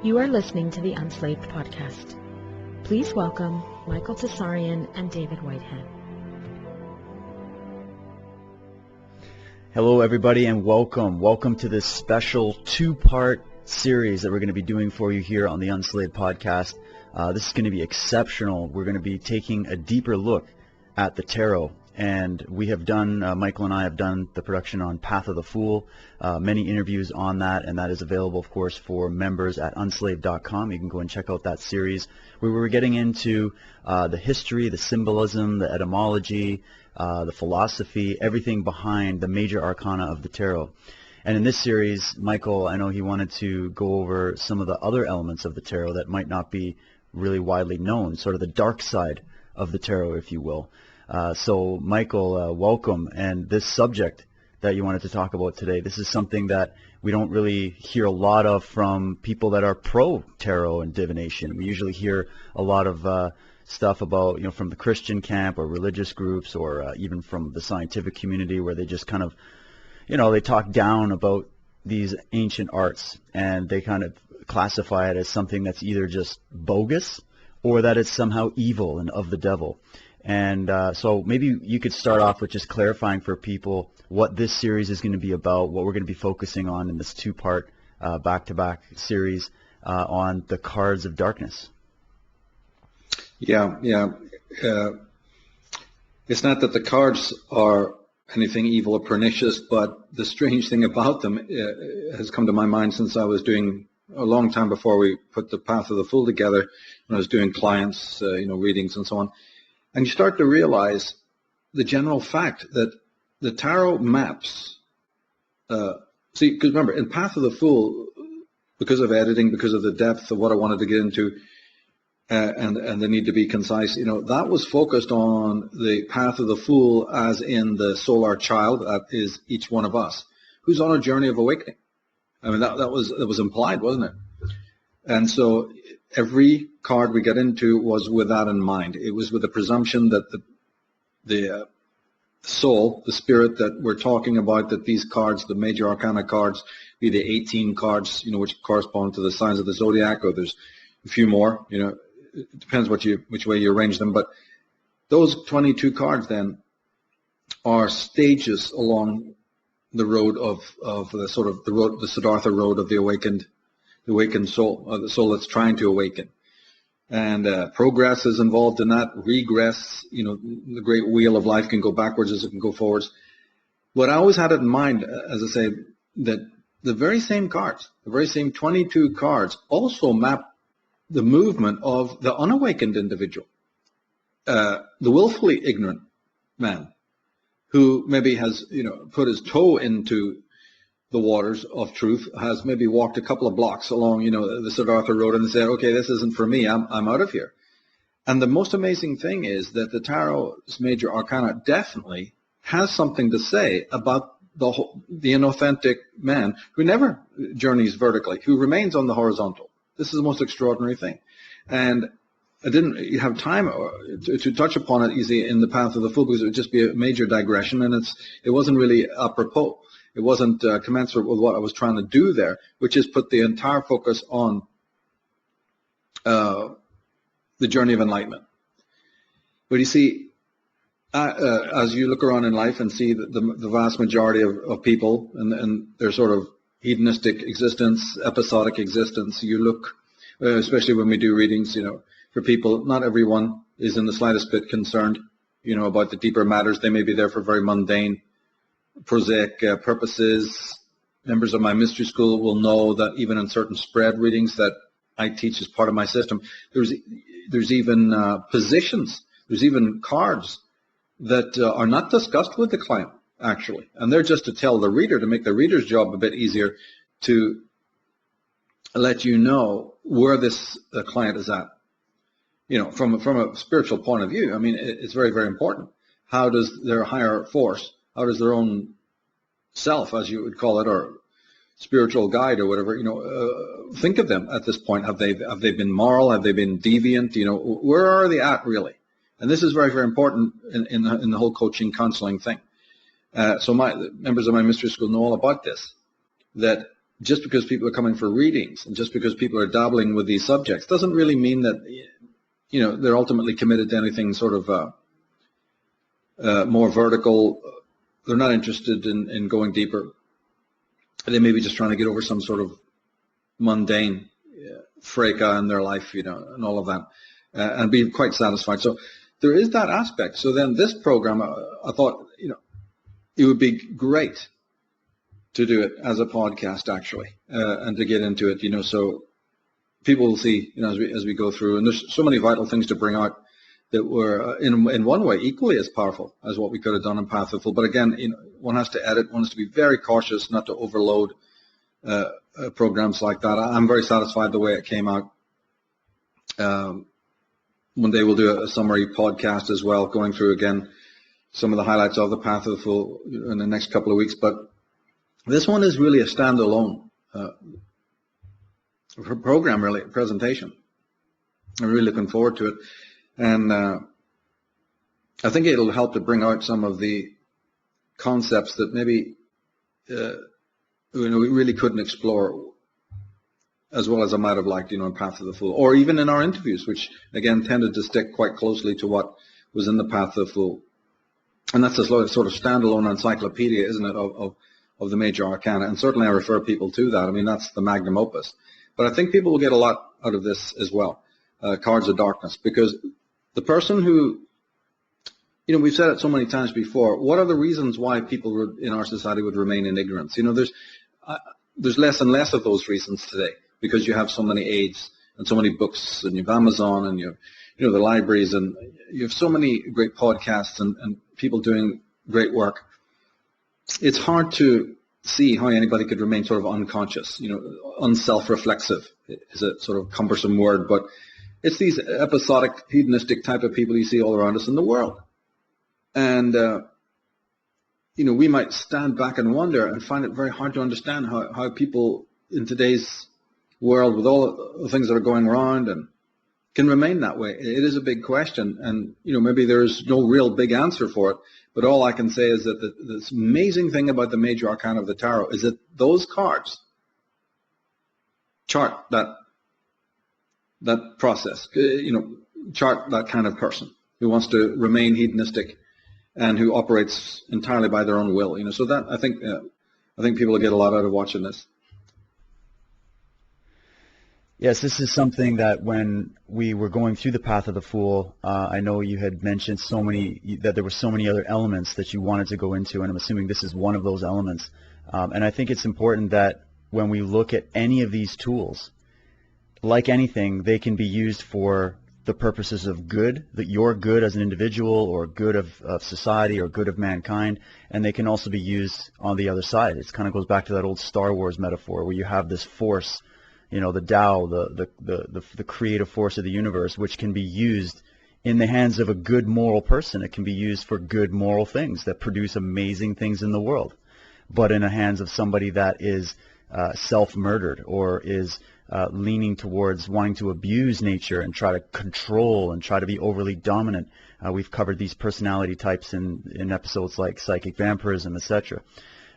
You are listening to the Unslaved podcast. Please welcome Michael Tsarion and David Whitehead. Hello, everybody, and welcome. Welcome to this special two-part series that we're going to be doing for you here on the Unslaved podcast. This is going to be exceptional. We're going to be taking a deeper look at the tarot. And we have done, Michael and I have done the production on Path of the Fool, many interviews on that, and that is available, of course, for members at unslaved.com. You can go and check out that series where we were getting into the history, the symbolism, the etymology, the philosophy, everything behind the major arcana of the tarot. And in this series, Michael, I know he wanted to go over some of the other elements of the tarot that might not be really widely known, sort of the dark side of the tarot, if you will. So, Michael, welcome. And this subject that you wanted to talk about today, this is something that we don't really hear a lot of from people that are pro-tarot and divination. We usually hear a lot of stuff about, from the Christian camp or religious groups or even from the scientific community where they just kind of, they talk down about these ancient arts and they kind of classify it as something that's either just bogus or that it's somehow evil and of the devil. And so maybe you could start off with just clarifying for people what this series is going to be about, what we're going to be focusing on in this two-part back-to-back series on the cards of darkness. Yeah. It's not that the cards are anything evil or pernicious, but the strange thing about them has come to my mind since I was doing a long time before we put the Path of the Fool together, when I was doing clients, readings and so on. And you start to realize the general fact that the tarot maps, because remember, in Path of the Fool, because of editing, because of the depth of what I wanted to get into, and the need to be concise, that was focused on the Path of the Fool as in the solar child, that is each one of us, who's on a journey of awakening. I mean, that was implied, wasn't it? And so every card we get into was with that in mind. It was with the presumption that the soul, the spirit that we're talking about, that these cards, the major arcana cards, be the 18 cards, which correspond to the signs of the zodiac, or there's a few more, it depends which way you arrange them. But those 22 cards then are stages along the road of the sort of the road, the Siddhartha road of the awakened soul, the soul that's trying to awaken. And progress is involved in that. Regress, the great wheel of life can go backwards as it can go forwards. But I always had it in mind, as I say, that the very same cards, the very same 22 cards, also map the movement of the unawakened individual, the willfully ignorant man, who maybe has, put his toe into the waters of truth, has maybe walked a couple of blocks along, the Siddhartha road, and said, okay, this isn't for me, I'm out of here. And the most amazing thing is that the tarot's major arcana definitely has something to say about the inauthentic man who never journeys vertically, who remains on the horizontal. This is the most extraordinary thing. And I didn't have time to touch upon it easily in the Path of the Fool because it would just be a major digression, and it wasn't really apropos. It wasn't commensurate with what I was trying to do there, which is put the entire focus on the journey of enlightenment. But you see, as you look around in life and see the vast majority of people and their sort of hedonistic existence, episodic existence, you look, especially when we do readings, for people, not everyone is in the slightest bit concerned, about the deeper matters. They may be there for very mundane, prosaic purposes. Members of my mystery school will know that even in certain spread readings that I teach as part of my system, there's even positions, there's even cards that are not discussed with the client, actually. And they're just to tell the reader, to make the reader's job a bit easier, to let you know where this client is at. From a spiritual point of view, I mean, it's very, very important. How does their higher force, how does their own self, as you would call it, or spiritual guide or whatever, think of them at this point? Have they been moral? Have they been deviant? Where are they at really? And this is very, very important in the whole coaching, counseling thing. So my members of my mystery school know all about this, that just because people are coming for readings and just because people are dabbling with these subjects doesn't really mean that, you know, they're ultimately committed to anything sort of more vertical. They're not interested in going deeper. They may be just trying to get over some sort of mundane fracas in their life, you know, and all of that, and be quite satisfied. So there is that aspect. So then this program, I thought, you know, it would be great to do it as a podcast, actually, and to get into it, you know, so people will see, you know, as we go through. And there's so many vital things to bring out that were, in one way, equally as powerful as what we could have done in Path of the Full. But again, you know, one has to edit. One has to be very cautious not to overload programs like that. I'm very satisfied the way it came out. One day we'll do a summary podcast as well, going through again some of the highlights of the Path of the Full in the next couple of weeks. But this one is really a standalone program, really, a presentation. I'm really looking forward to it. And I think it'll help to bring out some of the concepts that maybe you know, we really couldn't explore as well as I might have liked, you know, in Path of the Full, or even in our interviews, which again tended to stick quite closely to what was in the Path of the Full. And that's a sort of standalone encyclopedia, isn't it, of the major arcana. And certainly I refer people to that. I mean, that's the magnum opus. But I think people will get a lot out of this as well, Cards of Darkness, because the person who, you know, we've said it so many times before, what are the reasons why people in our society would remain in ignorance? You know, there's less and less of those reasons today, because you have so many aids and so many books, and you have Amazon, and you have, you know, the libraries, and you have so many great podcasts and people doing great work. It's hard to see how anybody could remain sort of unconscious, you know, unself-reflexive is a sort of cumbersome word, but it's these episodic, hedonistic type of people you see all around us in the world. And, you know, we might stand back and wonder and find it very hard to understand how people in today's world, with all the things that are going around, and can remain that way. It is a big question, and, you know, maybe there's no real big answer for it, but all I can say is that this amazing thing about the major arcana of the tarot is that those cards chart that process, you know, chart that kind of person who wants to remain hedonistic and who operates entirely by their own will, you know. So that I think people will get a lot out of watching this. Yes, this is something that when we were going through the Path of the Fool, I know you had mentioned that there were so many other elements that you wanted to go into, and I'm assuming this is one of those elements. And I think it's important that when we look at any of these tools, like anything, they can be used for the purposes of good, that your good as an individual, or good of society, or good of mankind, and they can also be used on the other side. It kind of goes back to that old Star Wars metaphor where you have this force, you know, the Tao, the creative force of the universe, which can be used in the hands of a good moral person. It can be used for good moral things that produce amazing things in the world. But in the hands of somebody that is self-murdered, or is leaning towards wanting to abuse nature and try to control and try to be overly dominant. We've covered these personality types in episodes like psychic vampirism, etc.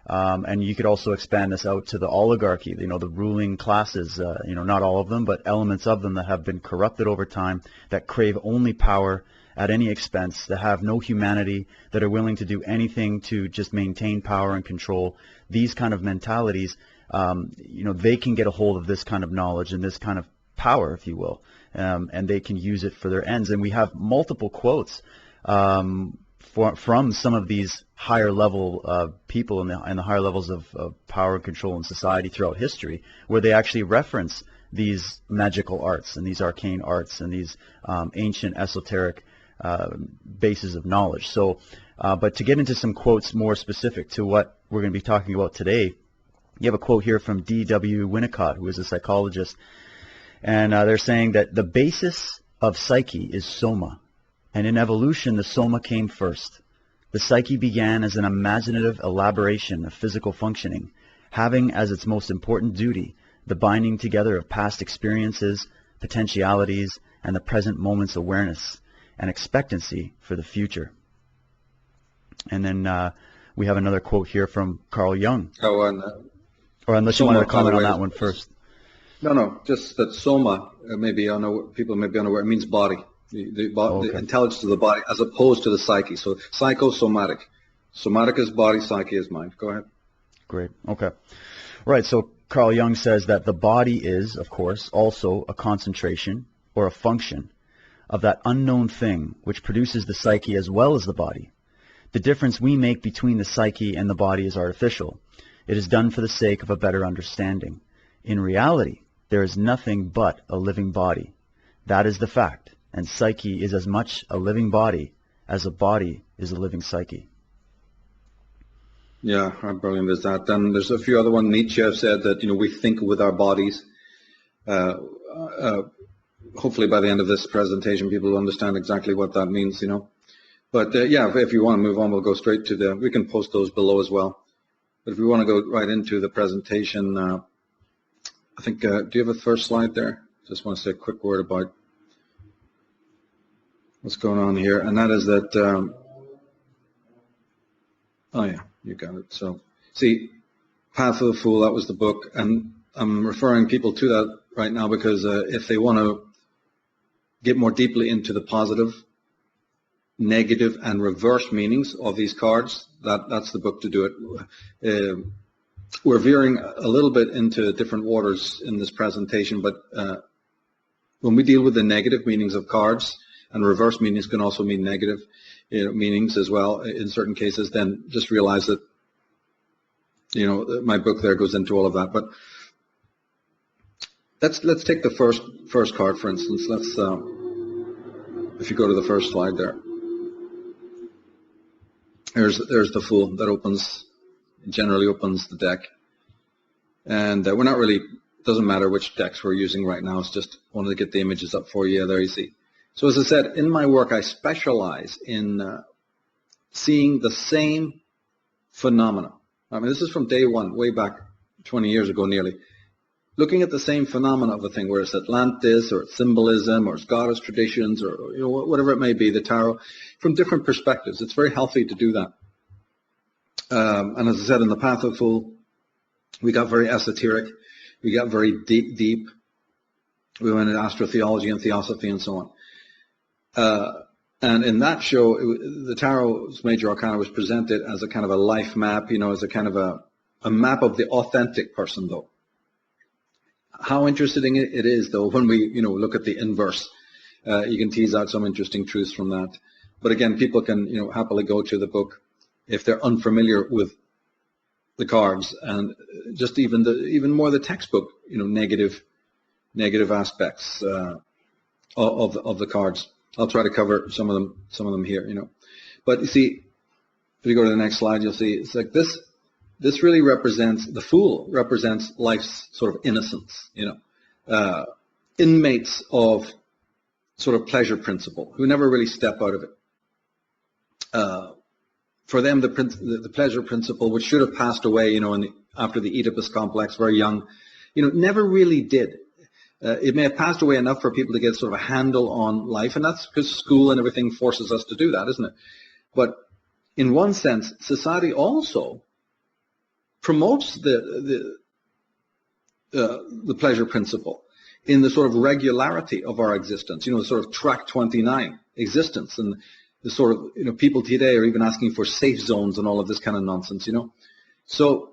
And you could also expand this out to the oligarchy, you know, the ruling classes, you know, not all of them, but elements of them that have been corrupted over time, that crave only power at any expense, that have no humanity, that are willing to do anything to just maintain power and control. These kind of mentalities, you know, they can get a hold of this kind of knowledge and this kind of power, if you will, and they can use it for their ends. And we have multiple quotes from some of these higher level people in the higher levels of power and control in society throughout history, where they actually reference these magical arts and these arcane arts and these ancient esoteric bases of knowledge. So, but to get into some quotes more specific to what we're going to be talking about today, you have a quote here from D.W. Winnicott, who is a psychologist, and they're saying that the basis of psyche is soma, and in evolution the soma came first. The psyche began as an imaginative elaboration of physical functioning, having as its most important duty the binding together of past experiences, potentialities, and the present moment's awareness and expectancy for the future. And then we have another quote here from Carl Jung. Oh, and Or unless you Soma, wanted to by the comment on way, that one first. No, just that soma, people may be unaware, it means body, the Okay. intelligence of the body, as opposed to the psyche. So psychosomatic. Somatic is body, psyche is mind. Go ahead. Great. Okay. Right. So Carl Jung says that the body is, of course, also a concentration or a function of that unknown thing which produces the psyche as well as the body. The difference we make between the psyche and the body is artificial. It is done for the sake of a better understanding. In reality, there is nothing but a living body. That is the fact, and psyche is as much a living body as a body is a living psyche. Yeah, how brilliant is that? Then there's a few other ones. Nietzsche have said that, we think with our bodies. Hopefully by the end of this presentation, people will understand exactly what that means, But if you want to move on, we'll go straight to we can post those below as well. But if we want to go right into the presentation, I think, do you have a first slide there? Just want to say a quick word about what's going on here. And that is that, oh yeah, you got it. So, see, Path of the Fool, that was the book. And I'm referring people to that right now because if they want to get more deeply into the positive, negative, and reverse meanings of these cards, that's the book to do it. We're veering a little bit into different waters in this presentation, but when we deal with the negative meanings of cards, and reverse meanings can also mean negative meanings as well in certain cases, then just realize that, my book there goes into all of that. But let's take the first card, for instance. If you go to the first slide there. There's the Fool that generally opens the deck. And we're not really, doesn't matter which decks we're using right now, it's just wanted to get the images up for you. There you see. So as I said, in my work, I specialize in seeing the same phenomena. I mean, this is from day one, way back 20 years ago nearly. Looking at the same phenomena of a thing, where it's Atlantis, or it's symbolism, or it's goddess traditions, or whatever it may be, the tarot, from different perspectives. It's very healthy to do that. And as I said, in the Path of the Fool, we got very esoteric, we got very deep. We went into astrotheology and theosophy and so on. And in that show, the tarot's major arcana was presented as a kind of a life map, as a kind of a map of the authentic person, though. How interesting it is, though, when we, look at the inverse. You can tease out some interesting truths from that. But again, people can, happily go to the book if they're unfamiliar with the cards, and just even more the textbook, negative aspects of the cards. I'll try to cover some of them here, But you see, if you go to the next slide, you'll see it's like this. This really represents, the Fool represents life's sort of innocence, inmates of sort of pleasure principle who never really step out of it. For them, the pleasure principle, which should have passed away, after the Oedipus complex, very young, never really did. It may have passed away enough for people to get sort of a handle on life, and that's because school and everything forces us to do that, isn't it? But in one sense, society also promotes the pleasure principle in the sort of regularity of our existence, sort of track 29 existence, and the sort of, people today are even asking for safe zones and all of this kind of nonsense, So,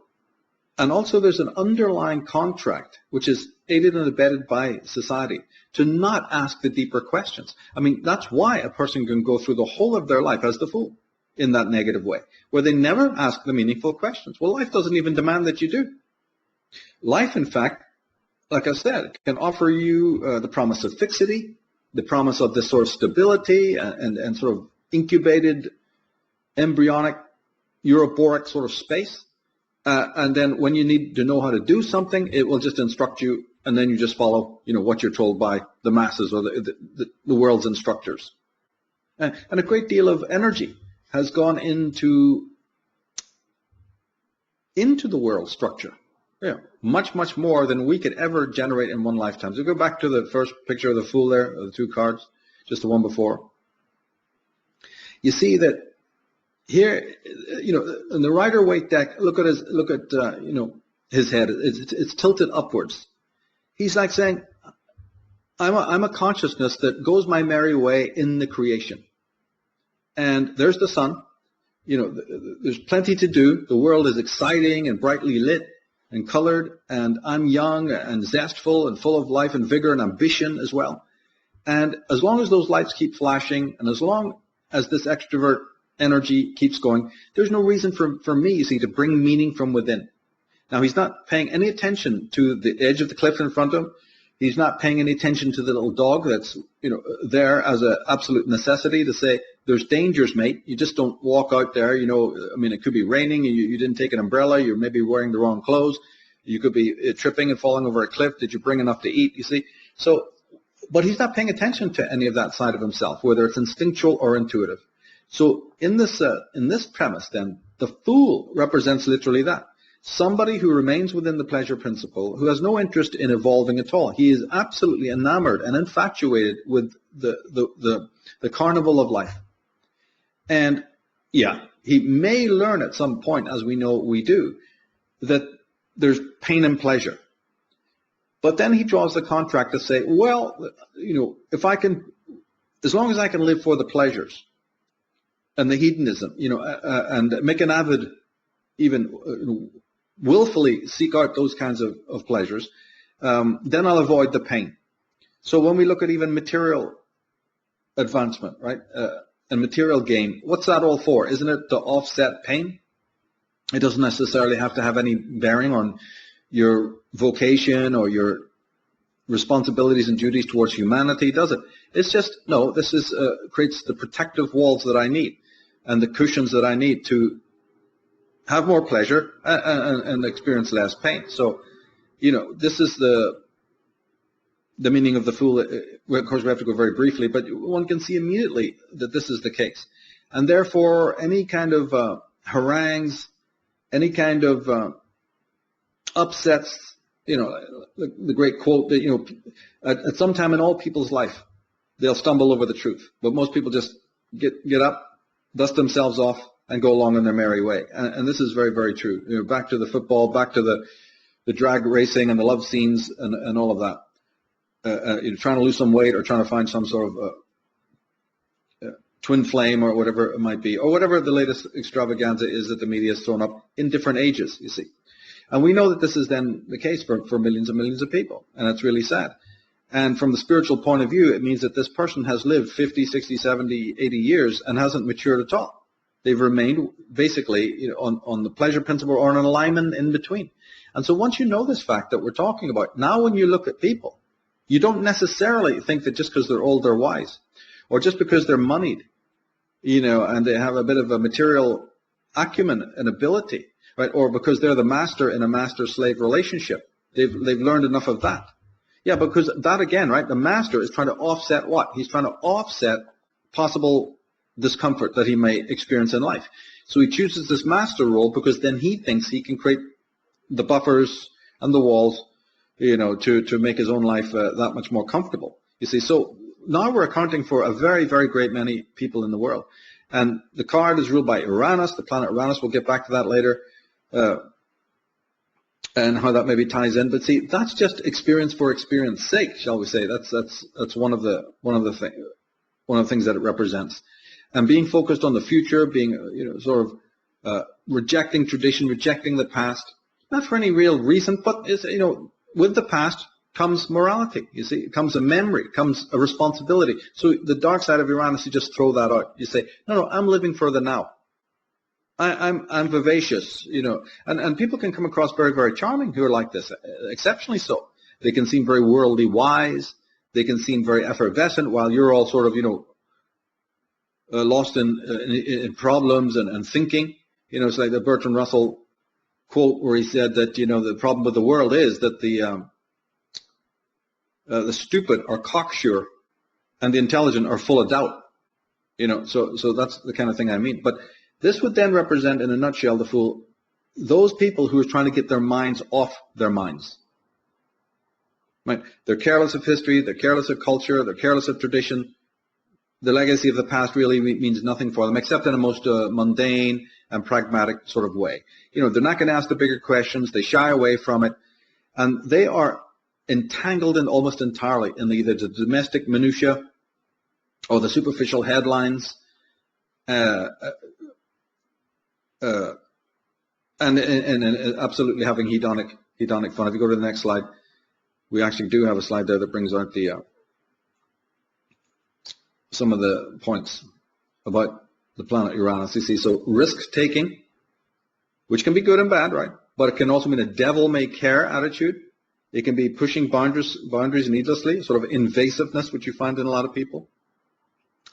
and also there's an underlying contract, which is aided and abetted by society, to not ask the deeper questions. I mean, that's why a person can go through the whole of their life as the Fool, in that negative way, where they never ask the meaningful questions. Well, life doesn't even demand that you do. Life, in fact, like I said, can offer you the promise of fixity, the promise of this sort of stability and sort of incubated, embryonic, Euroboric sort of space. And then when you need to know how to do something, it will just instruct you, and then you just follow, what you're told by the masses or the world's instructors. And a great deal of energy has gone into the world structure. Much, much more than we could ever generate in one lifetime. So go back to the first picture of the Fool there, the two cards, just the one before. You see that here, in the Rider-Waite deck, look at his head. It's tilted upwards. He's like saying, I'm a consciousness that goes my merry way in the creation. And there's the sun. There's plenty to do. The world is exciting and brightly lit and colored, and I'm young and zestful and full of life and vigor and ambition as well. And as long as those lights keep flashing, and as long as this extrovert energy keeps going, there's no reason for me, you see, to bring meaning from within. Now, he's not paying any attention to the edge of the cliff in front of him. He's not paying any attention to the little dog that's, there as an absolute necessity to say, there's dangers, mate. You just don't walk out there. It could be raining and you didn't take an umbrella. You're maybe wearing the wrong clothes. You could be tripping and falling over a cliff. Did you bring enough to eat? You see? So, but he's not paying attention to any of that side of himself, whether it's instinctual or intuitive. So in this premise, then, the fool represents literally that. Somebody who remains within the pleasure principle, who has no interest in evolving at all. He is absolutely enamored and infatuated with the carnival of life. And yeah, he may learn at some point, as we know we do, that there's pain and pleasure. But then he draws the contract to say, well, if I can, as long as I can live for the pleasures and the hedonism, and make an avid, even willfully seek out those kinds of pleasures, then I'll avoid the pain. So when we look at even material advancement, right, and material gain, what's that all for? Isn't it to offset pain? It doesn't necessarily have to have any bearing on your vocation or your responsibilities and duties towards humanity, does it? It's just, no, this is creates the protective walls that I need and the cushions that I need to have more pleasure and experience less pain. So, this is the meaning of the fool. Of course, we have to go very briefly, but one can see immediately that this is the case. And therefore, any kind of harangues, any kind of upsets, the great quote that, at some time in all people's life, they'll stumble over the truth. But most people just get up, dust themselves off, and go along in their merry way. And this is very, very true. Back to the football, back to the drag racing and the love scenes and all of that. Trying to lose some weight or trying to find some sort of twin flame or whatever it might be, or whatever the latest extravaganza is that the media has thrown up in different ages, you see. And we know that this is then the case for millions and millions of people, and it's really sad. And from the spiritual point of view, it means that this person has lived 50, 60, 70, 80 years and hasn't matured at all. They've remained basically on the pleasure principle or an alignment in between. And so once you know this fact that we're talking about, now when you look at people, you don't necessarily think that just because they're old, they're wise, or just because they're moneyed, and they have a bit of a material acumen and ability, right? Or because they're the master in a master-slave relationship. They've learned enough of that. Yeah, because that again, right? The master is trying to offset what? He's trying to offset possible discomfort that he may experience in life. So he chooses this master role because then he thinks he can create the buffers and the walls, to make his own life that much more comfortable. You see, so now we're accounting for a very, very great many people in the world. And the card is ruled by Uranus, the planet Uranus. We'll get back to that later, and how that maybe ties in. But see, that's just experience for experience sake, shall we say? That's one of the things that it represents. And being focused on the future, being sort of rejecting tradition, rejecting the past, not for any real reason, but it's, with the past comes morality. You see, it comes a memory, comes a responsibility. So the dark side of Uranus, you just throw that out. You say, no, I'm living for the now. I'm vivacious, and people can come across very, very charming who are like this, exceptionally so. They can seem very worldly wise. They can seem very effervescent while you're all sort of, lost in problems and thinking. It's like the Bertrand Russell quote where he said that, the problem with the world is that the stupid are cocksure and the intelligent are full of doubt. So that's the kind of thing I mean. But this would then represent, in a nutshell, the fool, those people who are trying to get their minds off their minds. Right? They're careless of history, they're careless of culture, they're careless of tradition. The legacy of the past really means nothing for them, except in a most mundane and pragmatic sort of way. They're not going to ask the bigger questions. They shy away from it. And they are entangled in almost entirely in either the domestic minutiae or the superficial headlines, and absolutely having hedonic fun. If you go to the next slide, we actually do have a slide there that brings out some of the points about the planet Uranus. You see, so risk-taking, which can be good and bad, right? But it can also mean a devil-may-care attitude. It can be pushing boundaries needlessly, sort of invasiveness, which you find in a lot of people,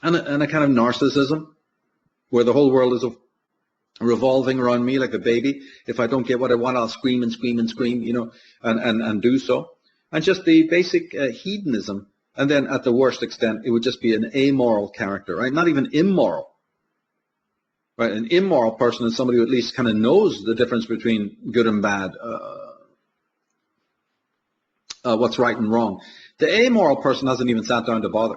and a kind of narcissism, where the whole world is revolving around me like a baby. If I don't get what I want, I'll scream and scream and scream, and do so. And just the basic hedonism. And then at the worst extent, it would just be an amoral character, right? Not even immoral. Right? An immoral person is somebody who at least kind of knows the difference between good and bad, what's right and wrong. The amoral person hasn't even sat down to bother.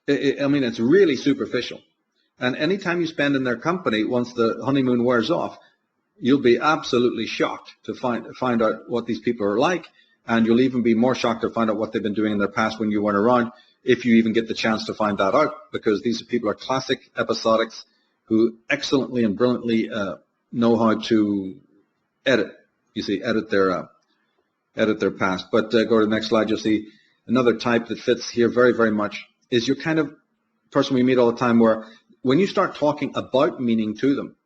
It's really superficial. And anytime you spend in their company, once the honeymoon wears off, you'll be absolutely shocked to find out what these people are like. And you'll even be more shocked to find out what they've been doing in their past when you weren't around, if you even get the chance to find that out, because these people are classic episodics who excellently and brilliantly know how to edit their past. But go to the next slide, you'll see another type that fits here very, very much is your kind of person we meet all the time, where when you start talking about meaning to them,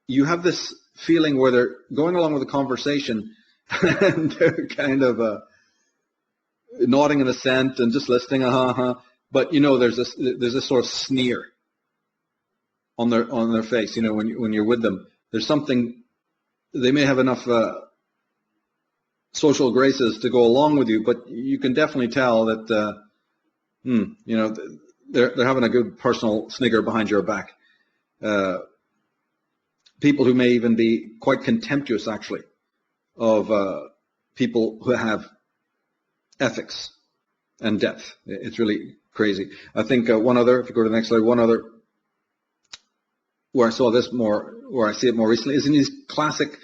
you have this feeling where they're going along with the conversation and they're kind of nodding in assent and just listening, but there's this sort of sneer on their face. When you're with them, there's something. They may have enough social graces to go along with you, but you can definitely tell that they're having a good personal snigger behind your back. People who may even be quite contemptuous, actually, of people who have ethics and depth. It's really crazy. I think one other, if you go to the next slide, one other where I saw this more, where I see it more recently, is in these classic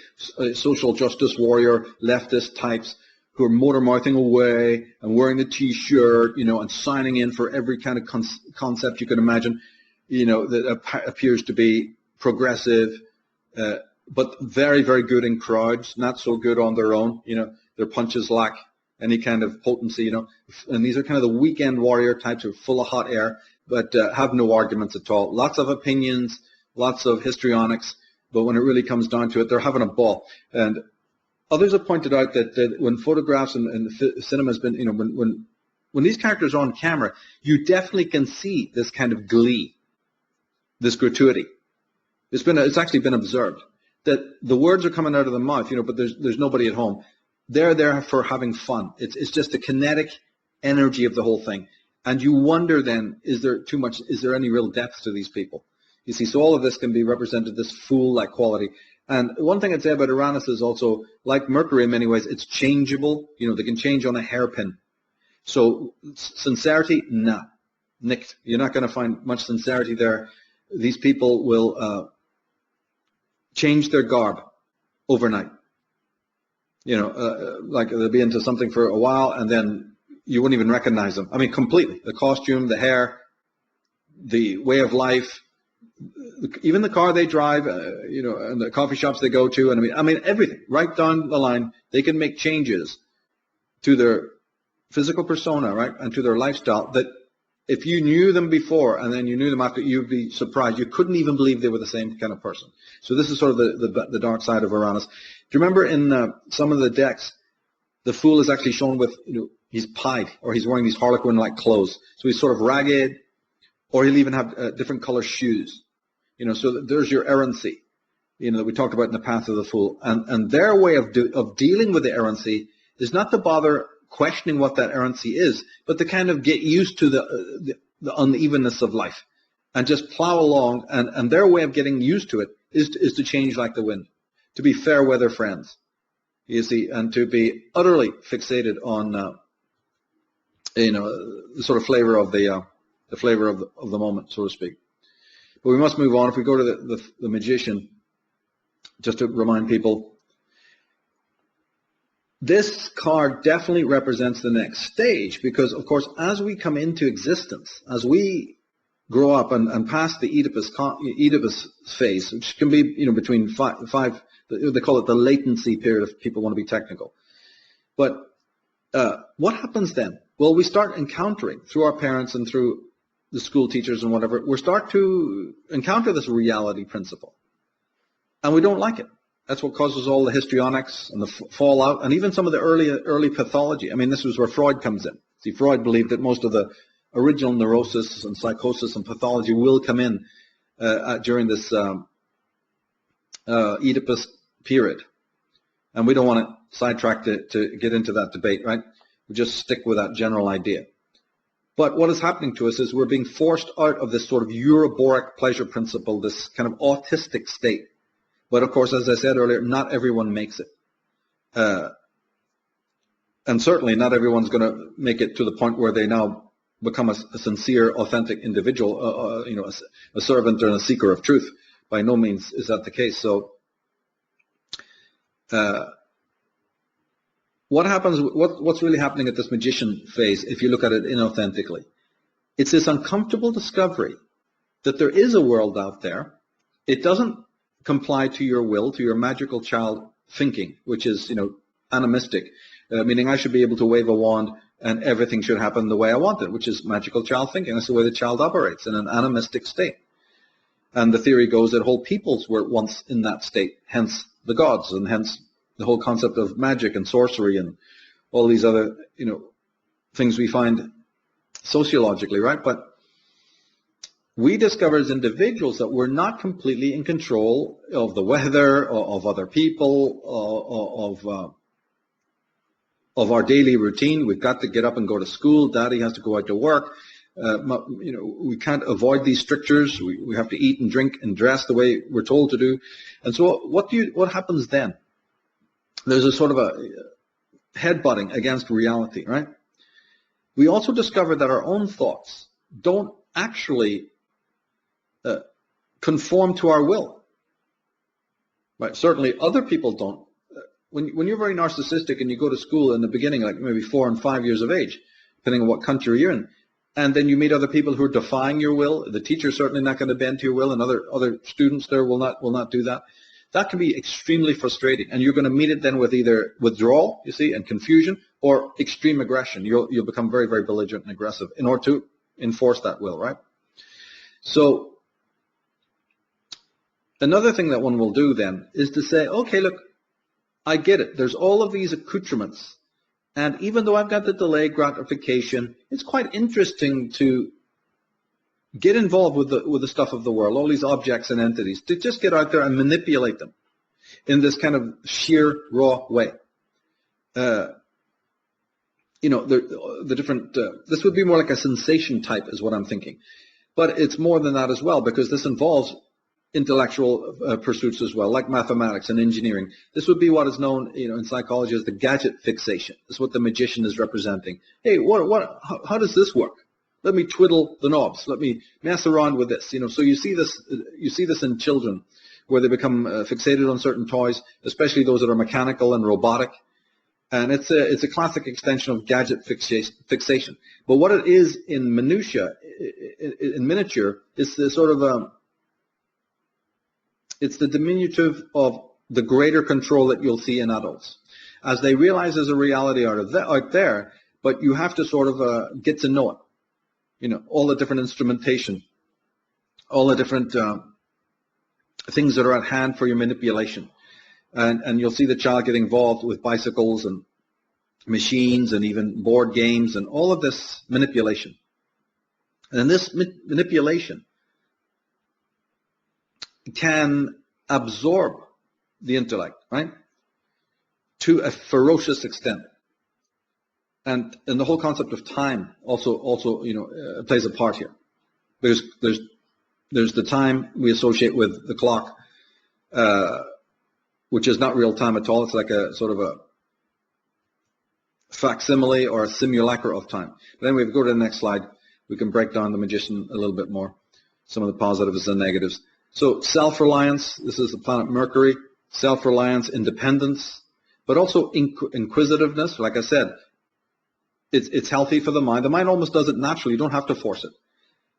social justice warrior leftist types who are motor mouthing away and wearing the T-shirt, and signing in for every kind of concept you can imagine, that appears to be progressive, but very, very good in crowds, not so good on their own. Their punches lack any kind of potency, and these are kind of the weekend warrior types who are full of hot air, but have no arguments at all. Lots of opinions, lots of histrionics, but when it really comes down to it, they're having a ball. And others have pointed out that when photographs and cinema has been, when these characters are on camera, you definitely can see this kind of glee, this gratuity. It's actually been observed that the words are coming out of the mouth, but there's nobody at home. They're there for having fun. It's just the kinetic energy of the whole thing. And you wonder then, is there any real depth to these people? You see, so all of this can be represented, this fool-like quality. And one thing I'd say about Uranus is also, like Mercury in many ways, it's changeable. They can change on a hairpin. So sincerity, nah, nicked. You're not going to find much sincerity there. These people will change their garb overnight. Like they'll be into something for a while and then you wouldn't even recognize them. Completely. The costume, the hair, the way of life, even the car they drive, and the coffee shops they go to, and everything, right down the line, they can make changes to their physical persona, right, and to their lifestyle that if you knew them before and then you knew them after, you'd be surprised. You couldn't even believe they were the same kind of person. So this is sort of the dark side of Uranus. Do you remember in some of the decks, the Fool is actually shown with, he's pied, or he's wearing these harlequin-like clothes. So he's sort of ragged, or he'll even have different color shoes. So there's your errancy, that we talked about in the Path of the Fool. And their way of dealing with the errancy is not to bother questioning what that errancy is, but to kind of get used to the unevenness of life and just plow along. And their way of getting used to it is to change like the wind, to be fair weather friends, you see, and to be utterly fixated on, the sort of flavor of the moment, so to speak. But we must move on. If we go to the magician, just to remind people, this card definitely represents the next stage, because, of course, as we come into existence, as we grow up and pass the Oedipus phase, which can be, between five, they call it the latency period if people want to be technical. But what happens then? Well, we start encountering, through our parents and through the school teachers and whatever, we start to encounter this reality principle. And we don't like it. That's what causes all the histrionics and the fallout, and even some of the early pathology. I mean, this is where Freud comes in. See, Freud believed that most of the original neurosis and psychosis and pathology will come in during this Oedipus period. And we don't want to sidetrack to get into that debate, right? We just stick with that general idea. But what is happening to us is we're being forced out of this sort of Euroboric pleasure principle, this kind of autistic state. But of course, as I said earlier, not everyone makes it. And certainly not everyone's going to make it to the point where they now become a sincere, authentic individual, a servant and a seeker of truth. By no means is that the case. So what happens, what's really happening at this magician phase, if you look at it inauthentically? It's this uncomfortable discovery that there is a world out there. It doesn't comply to your will, to your magical child thinking, which is, animistic, meaning I should be able to wave a wand and everything should happen the way I want it, which is magical child thinking. That's the way the child operates, in an animistic state. And the theory goes that whole peoples were once in that state, hence the gods, and hence the whole concept of magic and sorcery and all these other, things we find sociologically, right? But we discover as individuals that we're not completely in control of the weather, of other people, of our daily routine. We've got to get up and go to school. Daddy has to go out to work. We can't avoid these strictures. We have to eat and drink and dress the way we're told to do. And so what happens then? There's a sort of a headbutting against reality, right? We also discover that our own thoughts don't actually conform to our will, right? Certainly other people don't. When you're very narcissistic and you go to school in the beginning, like maybe 4 and 5 years of age, depending on what country you're in, and then you meet other people who are defying your will, the teacher's certainly not going to bend to your will, and other students there will not do that. That can be extremely frustrating, and you're going to meet it then with either withdrawal, you see, and confusion, or extreme aggression. You'll become very, very belligerent and aggressive in order to enforce that will, right? So another thing that one will do then is to say, okay, look, I get it. There's all of these accoutrements, and even though I've got the delayed gratification, it's quite interesting to get involved with the stuff of the world, all these objects and entities, to just get out there and manipulate them in this kind of sheer, raw way. The different, this would be more like a sensation type is what I'm thinking. But it's more than that as well, because this involves intellectual pursuits as well, like mathematics and engineering. This would be what is known, in psychology as the gadget fixation. This is what the magician is representing. Hey, how does this work? Let me twiddle the knobs. Let me mess around with this. So you see this in children, where they become fixated on certain toys, especially those that are mechanical and robotic. And it's a classic extension of gadget fixation. But what it is in minutia, in miniature, is the sort of it's the diminutive of the greater control that you'll see in adults, as they realize there's a reality out there, but you have to sort of get to know it. All the different instrumentation, all the different things that are at hand for your manipulation. And you'll see the child get involved with bicycles and machines and even board games and all of this manipulation. And this manipulation can absorb the intellect, right, to a ferocious extent. And the whole concept of time also plays a part here, because there's the time we associate with the clock, which is not real time at all. It's like a sort of a facsimile or a simulacra of time. But anyway, if we go to the next slide, we can break down the magician a little bit more. some of the positives and negatives. So self-reliance, this is the planet Mercury, self-reliance, independence, but also inquisitiveness. Like I said, it's healthy for the mind. The mind almost does it naturally. You don't have to force it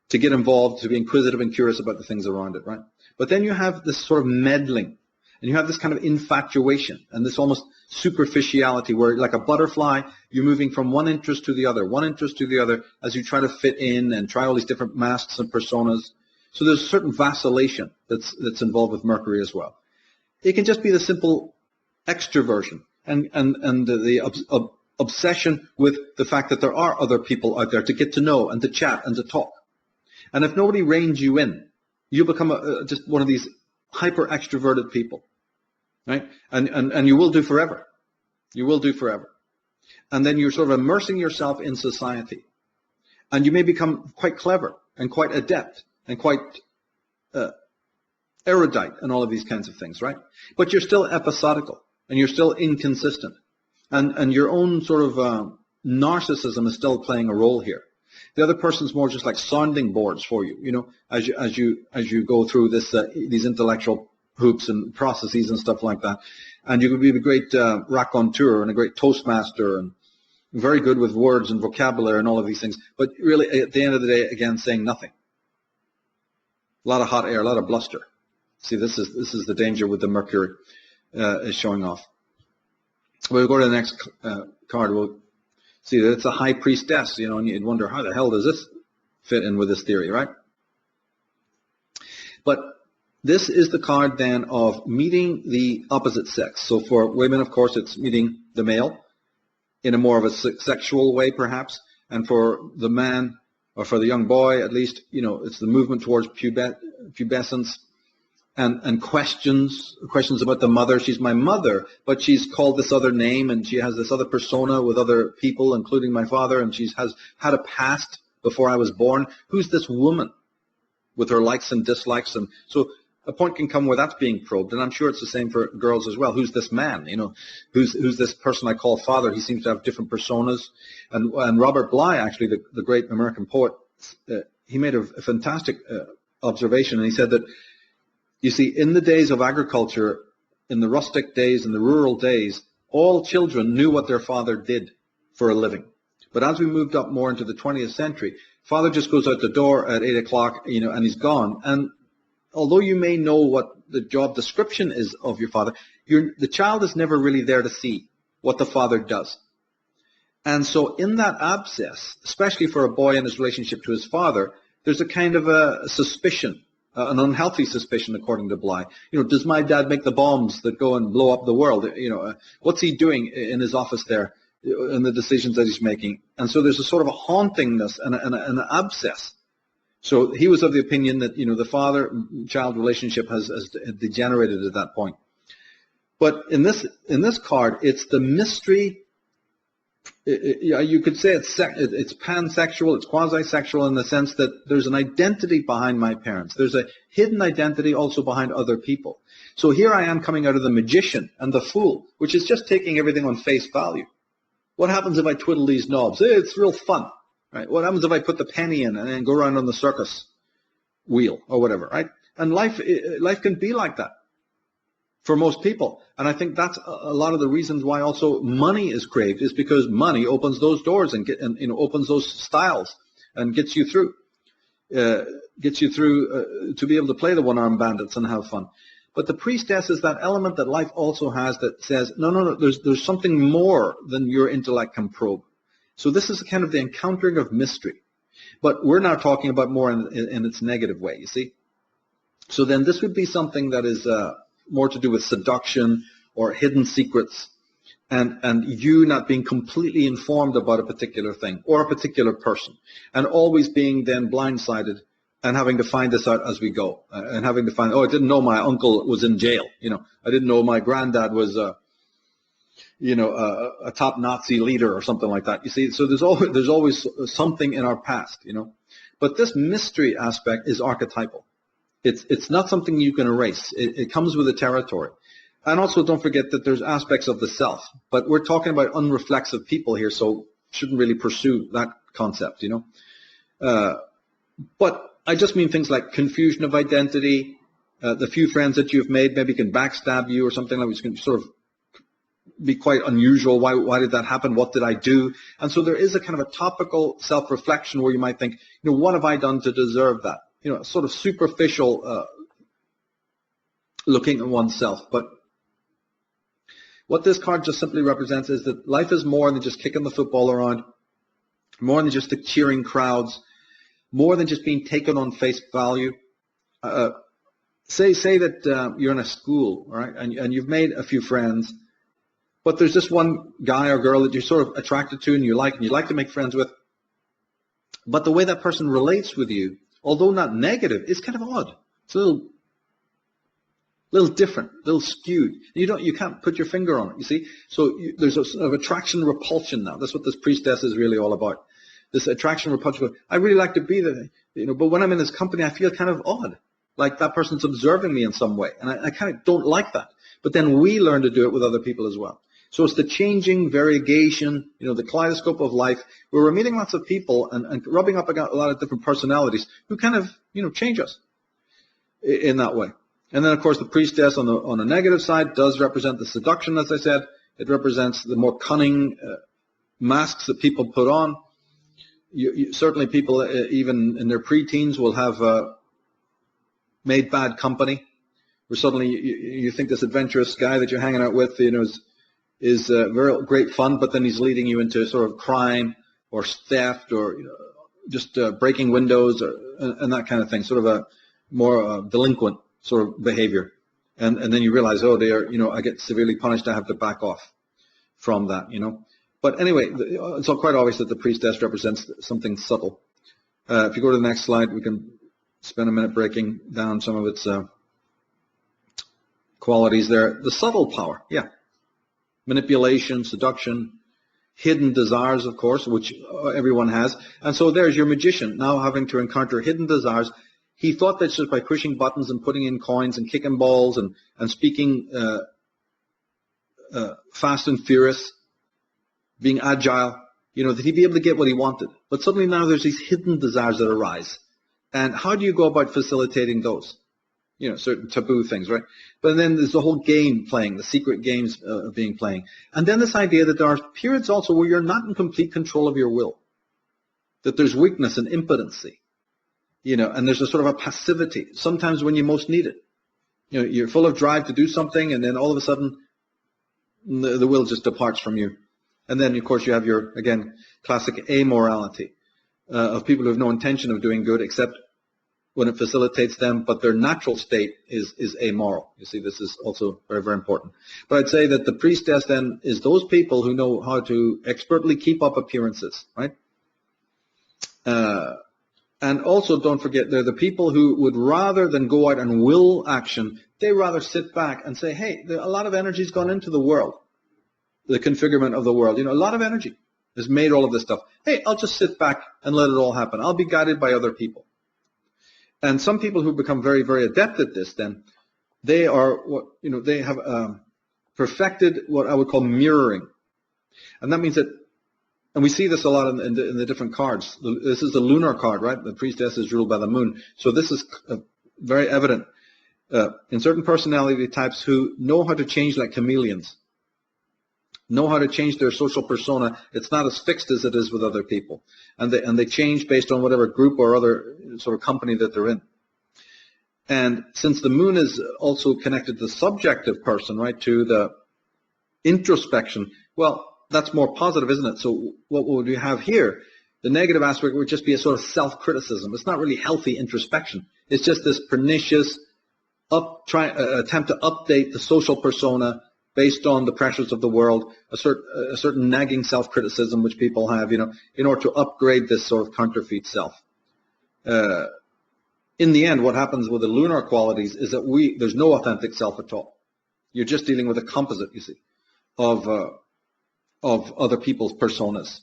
to get involved, to be inquisitive and curious about the things around it, right? But then you have this sort of meddling, and you have this kind of infatuation and this almost superficiality where, like a butterfly, you're moving from one interest to the other as you try to fit in and try all these different masks and personas. So there's a certain vacillation that's involved with Mercury as well. It can just be the simple extroversion and the obsession with the fact that there are other people out there to get to know and to chat and to talk. And if nobody reins you in, you become just one of these hyper extroverted people, right? And you will do forever. You will do forever. And then you're sort of immersing yourself in society. And you may become quite clever and quite adept and quite erudite and all of these kinds of things, right? But you're still episodical and you're still inconsistent. And your own sort of narcissism is still playing a role here. The other person's more just like sounding boards for you, you know, as you go through this these intellectual hoops and processes and stuff like that. And you could be a great raconteur and a great toastmaster and very good with words and vocabulary and all of these things. But really, at the end of the day, again, saying nothing. A lot of hot air, a lot of bluster. See, this is the danger with the Mercury is showing off. We'll go to the next card. We'll see that it's a high priestess, you know, and you'd wonder, how the hell does this fit in with this theory, right? But this is the card then of meeting the opposite sex. So for women, of course, it's meeting the male in a more of a sexual way, perhaps. And for the man, or for the young boy, at least, you know, it's the movement towards pubescence. And questions about the mother. She's my mother, but she's called this other name, and she has this other persona with other people, including my father, and she has had a past before I was born. Who's this woman with her likes and dislikes? And so a point can come where that's being probed, and I'm sure it's the same for girls as well. Who's this man? You know, who's this person I call father? He seems to have different personas. And Robert Bly, actually, the great American poet, he made a fantastic observation, and he said that, you see, in the days of agriculture, in the rustic days, in the rural days, all children knew what their father did for a living. But as we moved up more into the 20th century, father just goes out the door at 8 o'clock, you know, and he's gone. And although you may know what the job description is of your father, the child is never really there to see what the father does. And so in that abscess, especially for a boy in his relationship to his father, there's a kind of a suspicion. An unhealthy suspicion, according to Bly. You know, does my dad make the bombs that go and blow up the world? You know, what's he doing in his office there, and the decisions that he's making? And so there's a sort of a hauntingness and an abscess. So he was of the opinion that, you know, the father-child relationship has degenerated at that point. But in this card, it's the mystery. You could say it's pansexual, it's quasi-sexual in the sense that there's an identity behind my parents. There's a hidden identity also behind other people. So here I am coming out of the magician and the fool, which is just taking everything on face value. What happens if I twiddle these knobs? It's real fun, right? What happens if I put the penny in and then go around on the circus wheel or whatever, right? And life can be like that for most people. And I think that's a lot of the reasons why also money is craved, is because money opens those doors and you know, opens those styles and gets you through to be able to play the one-armed bandits and have fun. But the priestess is that element that life also has that says, no, there's something more than your intellect can probe. So this is kind of the encountering of mystery. But we're now talking about more in its negative way, you see. So then this would be something that is more to do with seduction or hidden secrets, and you not being completely informed about a particular thing or a particular person, and always being then blindsided and having to find this out as we go, and having to find, I didn't know my uncle was in jail, you know, I didn't know my granddad was a top Nazi leader or something like that. You see, so there's always something in our past, you know. But this mystery aspect is archetypal. It's not something you can erase. It comes with the territory. And also don't forget that there's aspects of the self. But we're talking about unreflexive people here, so shouldn't really pursue that concept, you know. But I just mean things like confusion of identity. The few friends that you've made maybe can backstab you or something like, which can sort of be quite unusual. Why did that happen? What did I do? And so there is a kind of a topical self-reflection where you might think, what have I done to deserve that? Sort of superficial looking at oneself. But what this card just simply represents is that life is more than just kicking the football around, more than just the cheering crowds, more than just being taken on face value. Say that you're in a school, right, and you've made a few friends, but there's just one guy or girl that you're sort of attracted to and you'd like to make friends with. But the way that person relates with you, although not negative, is kind of odd. It's a little different, a little skewed. You can't put your finger on it, you see? So there's a sort of attraction repulsion now. That's what this priestess is really all about. This attraction repulsion. I really like to be there, but when I'm in this company, I feel kind of odd. Like that person's observing me in some way. And I kind of don't like that. But then we learn to do it with other people as well. So it's the changing variegation, the kaleidoscope of life, where we're meeting lots of people and rubbing up against a lot of different personalities who kind of, change us in that way. And then, of course, the priestess on the negative side does represent the seduction, as I said. It represents the more cunning masks that people put on. Certainly people, even in their preteens, will have made bad company, where suddenly you think this adventurous guy that you're hanging out with, is very great fun, but then he's leading you into sort of crime or theft or just breaking windows and that kind of thing, sort of a more delinquent sort of behavior. And then you realize, they are, I get severely punished, I have to back off from that, But anyway, it's quite obvious that the priestess represents something subtle. If you go to the next slide, we can spend a minute breaking down some of its qualities there. The subtle power, manipulation, seduction, hidden desires, of course, which everyone has. And so there's your magician now having to encounter hidden desires. He thought that just by pushing buttons and putting in coins and kicking balls and speaking fast and furious, being agile, that he'd be able to get what he wanted. But suddenly now there's these hidden desires that arise. And how do you go about facilitating those? Certain taboo things, right? But then there's the whole game playing, the secret games being playing. And then this idea that there are periods also where you're not in complete control of your will. That there's weakness and impotency. And there's a sort of a passivity, sometimes when you most need it. You're full of drive to do something, and then all of a sudden, the will just departs from you. And then, of course, you have your, again, classic amorality of people who have no intention of doing good except when it facilitates them, but their natural state is amoral. You see, this is also very, very important. But I'd say that the priestess then is those people who know how to expertly keep up appearances, right? And also, don't forget, they're the people who would rather than go out and will action, they rather sit back and say, hey, a lot of energy's gone into the world, the configurement of the world. A lot of energy has made all of this stuff. Hey, I'll just sit back and let it all happen. I'll be guided by other people. And some people who become very, very adept at this, then, they are, they have perfected what I would call mirroring. And that means that, and we see this a lot in the different cards. This is the lunar card, right? The priestess is ruled by the moon. So this is very evident in certain personality types who know how to change like chameleons, know how to change their social persona. It's not as fixed as it is with other people. And they change based on whatever group or other sort of company that they're in. And since the moon is also connected to the subjective person, right, to the introspection, well, that's more positive, isn't it? So what would we have here? The negative aspect would just be a sort of self-criticism. It's not really healthy introspection. It's just this pernicious attempt to update the social persona based on the pressures of the world, a certain nagging self-criticism which people have, in order to upgrade this sort of counterfeit self. In the end, what happens with the lunar qualities is that there's no authentic self at all. You're just dealing with a composite, you see, of other people's personas.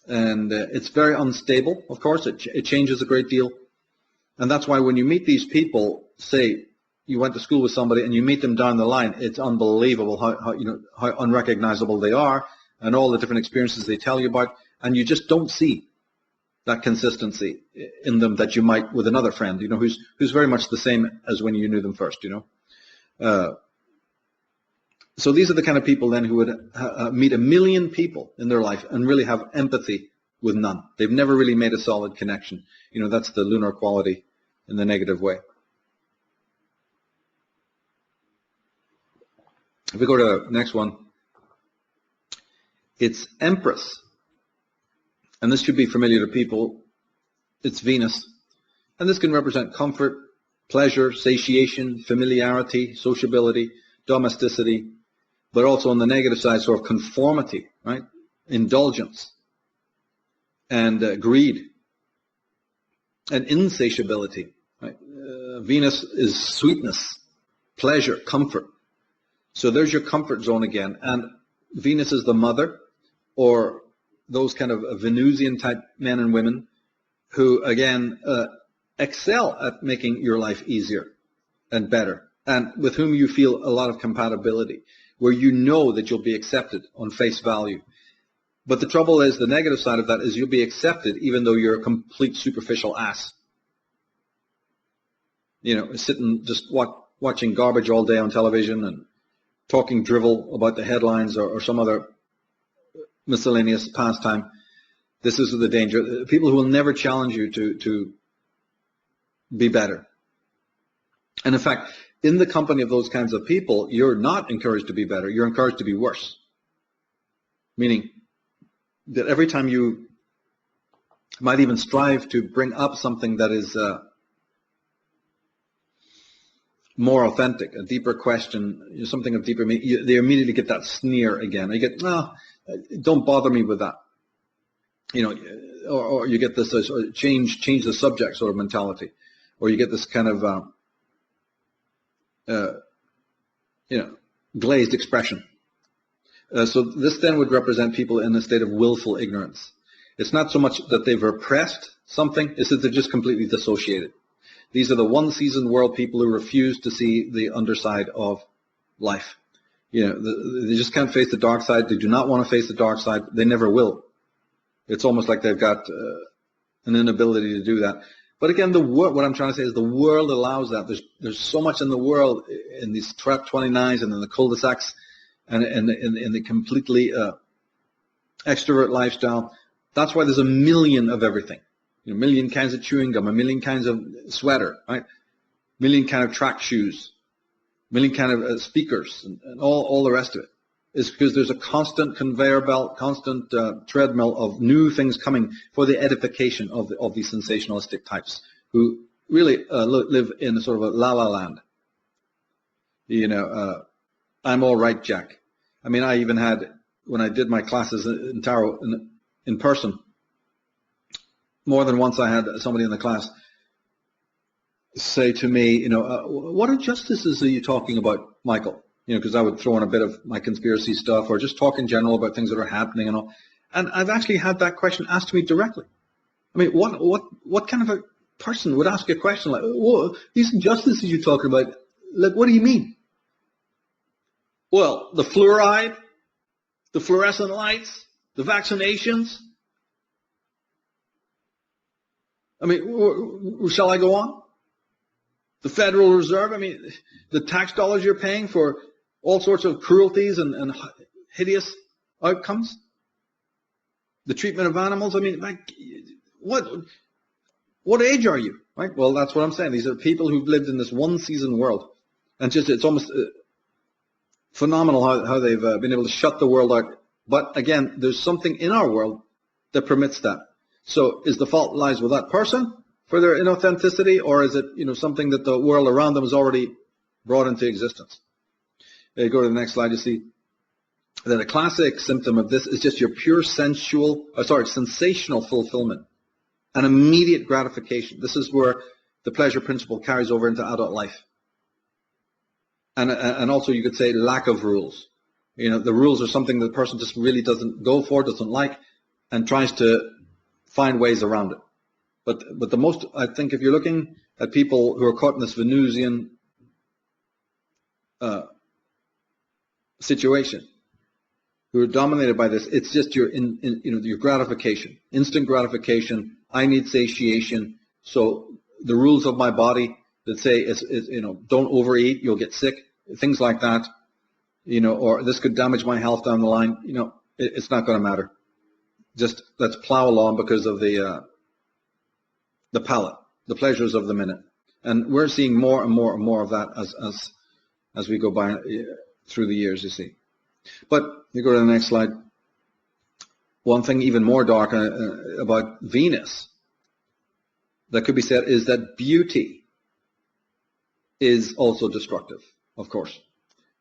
And it's very unstable, of course. It changes a great deal. And that's why when you meet these people, say you went to school with somebody and you meet them down the line, it's unbelievable how unrecognizable they are and all the different experiences they tell you about. And you just don't see that consistency in them that you might with another friend, who's very much the same as when you knew them first, So these are the kind of people then who would meet a million people in their life and really have empathy with none. They've never really made a solid connection. That's the lunar quality in the negative way. If we go to the next one, it's Empress. And this should be familiar to people. It's Venus. And this can represent comfort, pleasure, satiation, familiarity, sociability, domesticity, but also on the negative side, sort of conformity, right? Indulgence and greed and insatiability. Right? Venus is sweetness, pleasure, comfort. So there's your comfort zone again. And Venus is the mother, or those kind of Venusian type men and women who, again, excel at making your life easier and better, and with whom you feel a lot of compatibility, where you know that you'll be accepted on face value. But the trouble is, the negative side of that is you'll be accepted even though you're a complete superficial ass. Sitting just watching garbage all day on television and talking drivel about the headlines or some other miscellaneous pastime. This is the danger. People who will never challenge you to be better. And in fact, in the company of those kinds of people, you're not encouraged to be better. You're encouraged to be worse. Meaning that every time you might even strive to bring up something that is more authentic, a deeper question, something of deeper meaning, they immediately get that sneer again. You get, don't bother me with that. Or you get this change the subject sort of mentality, or you get this kind of glazed expression. So this then would represent people in a state of willful ignorance. It's not so much that they've repressed something, it's that they're just completely dissociated. These are the one-season world people who refuse to see the underside of life. They just can't face the dark side. They do not want to face the dark side. They never will. It's almost like they've got an inability to do that. But again, what I'm trying to say is the world allows that. There's so much in the world, in these 29s and in the cul-de-sacs and in the completely extrovert lifestyle. That's why there's a million of everything. A million kinds of chewing gum, a million kinds of sweater, right? A million kind of track shoes, a million kind of speakers, and all the rest of it. Is because there's a constant conveyor belt, constant treadmill of new things coming for the edification of these sensationalistic types who really live in a sort of a la-la land. I'm all right, Jack. I mean, I even had, when I did my classes in tarot in person, more than once I had somebody in the class say to me, what injustices are you talking about, Michael? Because I would throw in a bit of my conspiracy stuff or just talk in general about things that are happening and all. And I've actually had that question asked to me directly. I mean, what kind of a person would ask a question like, whoa, these injustices you're talking about, like, what do you mean? Well, the fluoride, the fluorescent lights, the vaccinations. I mean, shall I go on? The Federal Reserve, I mean, the tax dollars you're paying for all sorts of cruelties and hideous outcomes. The treatment of animals, I mean, like, what age are you? Right? Well, that's what I'm saying. These are people who've lived in this one-season world. And it's almost phenomenal how they've been able to shut the world out. But again, there's something in our world that permits that. So is the fault lies with that person for their inauthenticity, or is it something that the world around them has already brought into existence? Go to the next slide. You see that a classic symptom of this is just your pure sensational fulfillment and immediate gratification. This is where the pleasure principle carries over into adult life. And also you could say lack of rules. The rules are something that the person just really doesn't go for, doesn't like, and tries to find ways around it. But the most, I think, if you're looking at people who are caught in this Venusian situation, who are dominated by this. It's just your your gratification, instant gratification. I need satiation. So the rules of my body that say is don't overeat, you'll get sick, things like that. Or this could damage my health down the line. It's not going to matter. Just let's plow along because of the palate, the pleasures of the minute. And we're seeing more and more and more of that as we go by through the years, you see. But you go to the next slide. One thing even more dark about Venus that could be said is that beauty is also destructive, of course.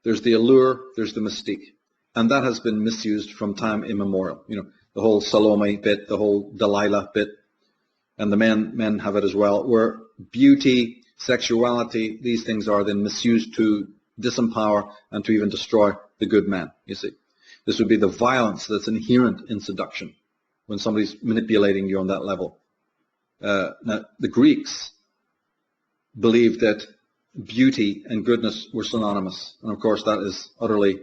There's the allure, there's the mystique. And that has been misused from time immemorial. The whole Salome bit, the whole Delilah bit, and the men have it as well, where beauty, sexuality, these things are then misused to disempower and to even destroy the good man, you see. This would be the violence that's inherent in seduction when somebody's manipulating you on that level. Now, the Greeks believed that beauty and goodness were synonymous. And of course, that is utterly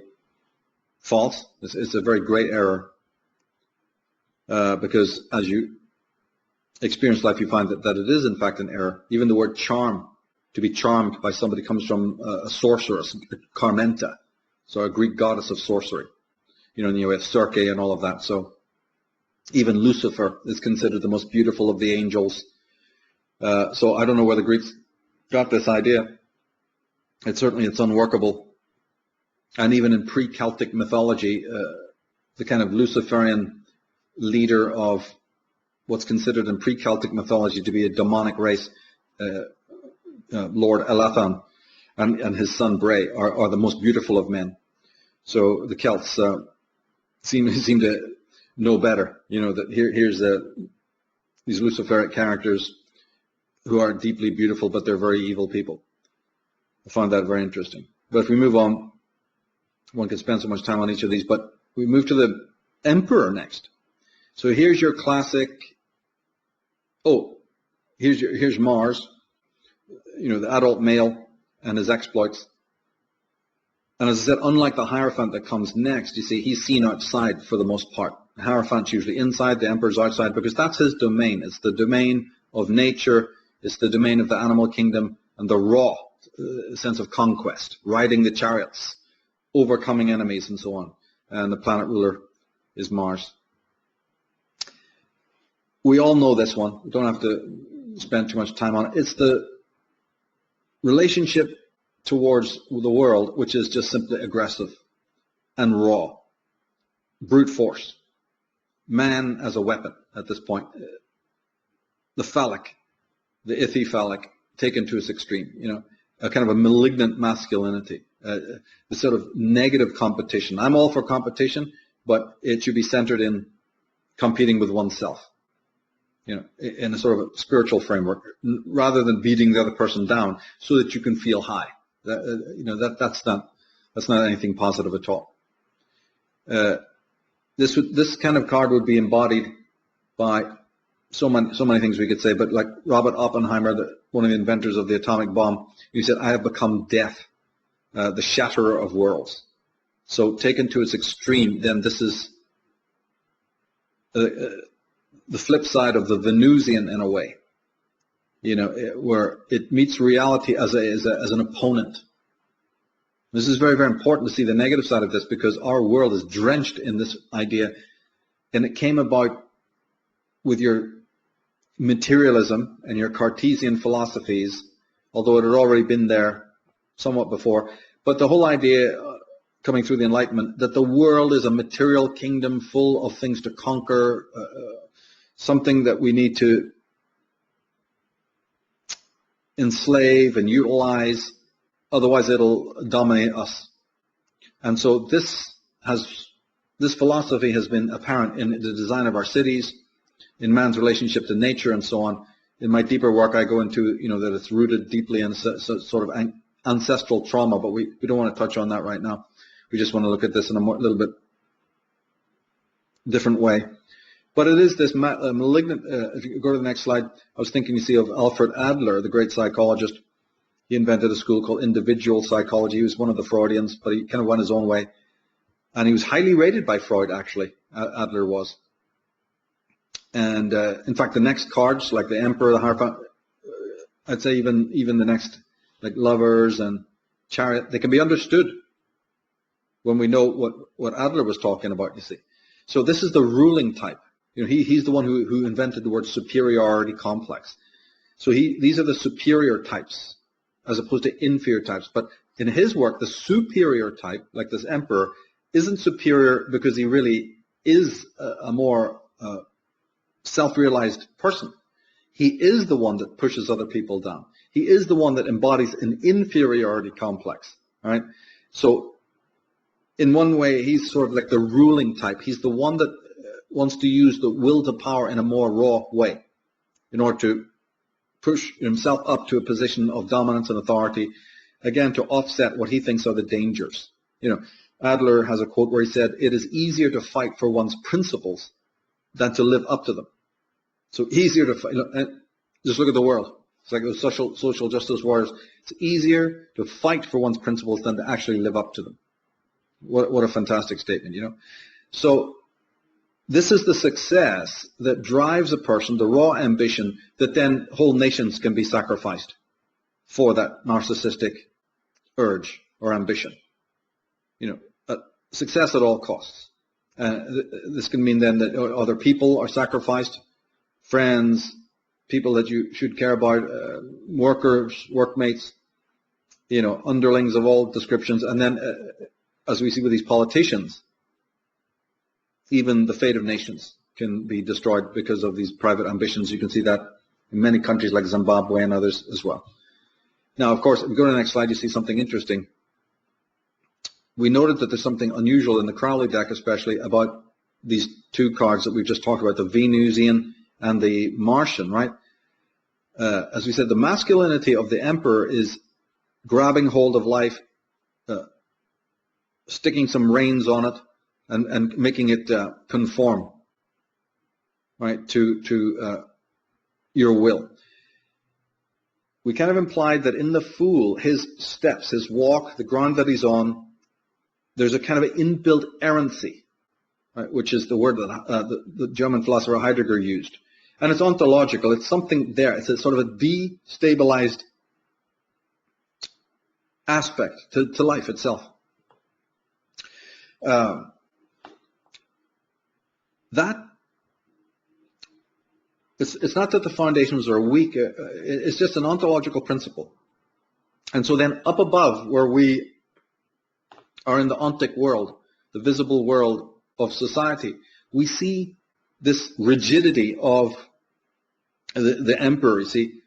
false. It's a very great error because as you experience life, you find that it is in fact an error. Even the word charm, to be charmed by somebody, comes from a sorceress, Carmenta, so a Greek goddess of sorcery. And you have Circe and all of that. So even Lucifer is considered the most beautiful of the angels. So I don't know where the Greeks got this idea. It's unworkable. And even in pre-Celtic mythology, the kind of Luciferian leader of what's considered in pre-Celtic mythology to be a demonic race, Lord Elathan and his son Bray are the most beautiful of men. So the Celts seem to know better. That here's these Luciferic characters who are deeply beautiful, but they're very evil people. I find that very interesting. But if we move on, one could spend so much time on each of these, but we move to the emperor next. So here's your classic, here's Mars, the adult male and his exploits. And as I said, unlike the Hierophant that comes next, you see, he's seen outside for the most part. The Hierophant's usually inside, the emperor's outside, because that's his domain. It's the domain of nature, it's the domain of the animal kingdom, and the raw sense of conquest, riding the chariots, overcoming enemies, and so on. And the planet ruler is Mars. We all know this one. We don't have to spend too much time on it. It's the relationship towards the world, which is just simply aggressive and raw. Brute force. Man as a weapon at this point. The phallic, the ithiphallic, taken to its extreme, a kind of a malignant masculinity, the sort of negative competition. I'm all for competition, but it should be centered in competing with oneself, in a sort of a spiritual framework, rather than beating the other person down so that you can feel high. That's not anything positive at all. This kind of card would be embodied by so many things we could say, but like Robert Oppenheimer, one of the inventors of the atomic bomb, he said, "I have become death, the shatterer of worlds." So taken to its extreme, then this is the flip side of the Venusian in a way, where it meets reality as an opponent. This is very, very important to see the negative side of this, because our world is drenched in this idea, and it came about with your materialism and your Cartesian philosophies, although it had already been there somewhat before. But the whole idea coming through the Enlightenment that the world is a material kingdom full of things to conquer, something that we need to enslave and utilize, otherwise it'll dominate us. And so this philosophy has been apparent in the design of our cities, in man's relationship to nature, and so on. In my deeper work, I go into, that it's rooted deeply in sort of ancestral trauma, but we don't want to touch on that right now. We just want to look at this in a little bit different way. But it is this malignant, if you go to the next slide, I was thinking, of Alfred Adler, the great psychologist. He invented a school called individual psychology. He was one of the Freudians, but he kind of went his own way. And he was highly rated by Freud, actually, Adler was. And in fact, the next cards, like the Emperor, the Hierophant, I'd say even the next, like Lovers and Chariot, they can be understood when we know what Adler was talking about, you see. So this is the ruling type. You know, he's the one who invented the word superiority complex. So these are the superior types as opposed to inferior types. But in his work, the superior type, like this Emperor, isn't superior because he really is a more self-realized person. He is the one that pushes other people down. He is the one that embodies an inferiority complex. All right. So in one way, he's sort of like the ruling type. He's the one that wants to use the will to power in a more raw way in order to push himself up to a position of dominance and authority, again, to offset what he thinks are the dangers. You know, Adler has a quote where he said, "It is easier to fight for one's principles than to live up to them." So easier to fight. Just look at the world. It's like those social justice warriors. It's easier to fight for one's principles than to actually live up to them. What a fantastic statement, you know. So this is the success that drives a person, the raw ambition that then whole nations can be sacrificed for that narcissistic urge or ambition. You know, success at all costs. This can mean then that other people are sacrificed, friends, people that you should care about, workers, workmates, you know, underlings of all descriptions. And then, as we see with these politicians, even the fate of nations can be destroyed because of these private ambitions. You can see that in many countries like Zimbabwe and others as well. Now, of course, if we go to the next slide, you see something interesting. We noted that there's something unusual in the Crowley deck, especially about these two cards that we've just talked about, the Venusian and the Martian, right? As we said, the masculinity of the Emperor is grabbing hold of life, sticking some reins on it, and making it conform, right, to your will. We kind of implied that in the Fool, his steps, his walk, the ground that he's on, there's a kind of inbuilt errancy, right, which is the word that the German philosopher Heidegger used. And it's ontological. It's something there. It's a sort of a destabilized aspect to life itself. That it's not that the foundations are weak. It's just an ontological principle. And so then up above, where we are in the ontic world, the visible world of society, we see this rigidity of the Emperor, you see,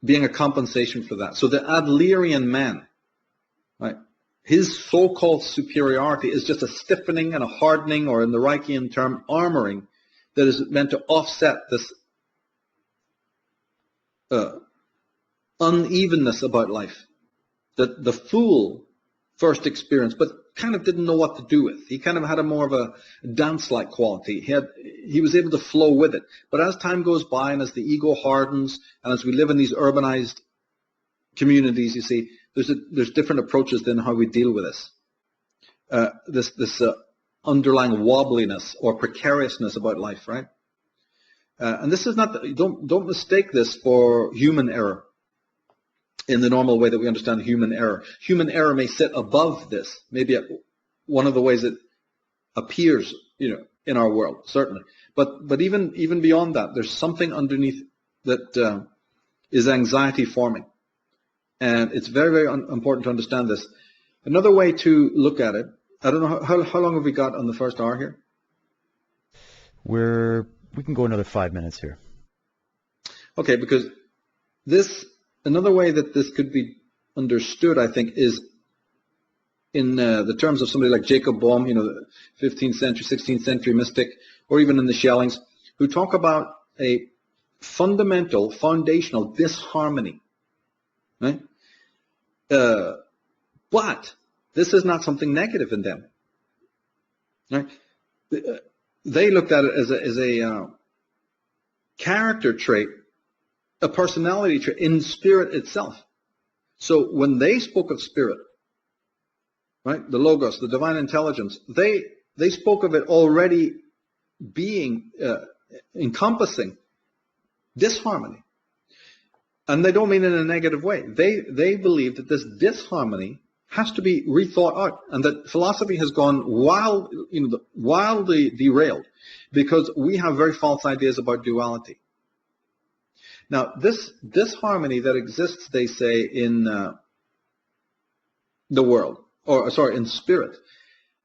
being a compensation for that. So the Adlerian man, right, his so-called superiority is just a stiffening and a hardening, or in the Reichian term, armoring, that is meant to offset this unevenness about life that the Fool first experienced, but kind of didn't know what to do with. He kind of had a more of a dance-like quality. He was able to flow with it. But as time goes by and as the ego hardens, and as we live in these urbanized communities, you see, there's different approaches than how we deal with this. This underlying wobbliness or precariousness about life, right? And this is not, don't mistake this for human error in the normal way that we understand human error. Human error may sit above this, maybe one of the ways it appears, you know, in our world, certainly. But even beyond that, there's something underneath that is anxiety forming. And it's very, very important to understand this. Another way to look at it, I don't know, how long have we got on the first hour here? We can go another 5 minutes here. Okay, because another way that this could be understood, I think, is in the terms of somebody like Jacob Boehm, you know, the 15th century, 16th century mystic, or even in the Schellings, who talk about a foundational disharmony, right? But this is not something negative in them, right? They looked at it as a character trait, a personality trait in spirit itself. So when they spoke of spirit, right? The Logos, the divine intelligence. They spoke of it already being encompassing disharmony. And they don't mean it in a negative way. They believe that this disharmony has to be rethought out, and that philosophy has gone wildly derailed because we have very false ideas about duality. Now, this disharmony that exists, they say, in the world, or sorry, in spirit,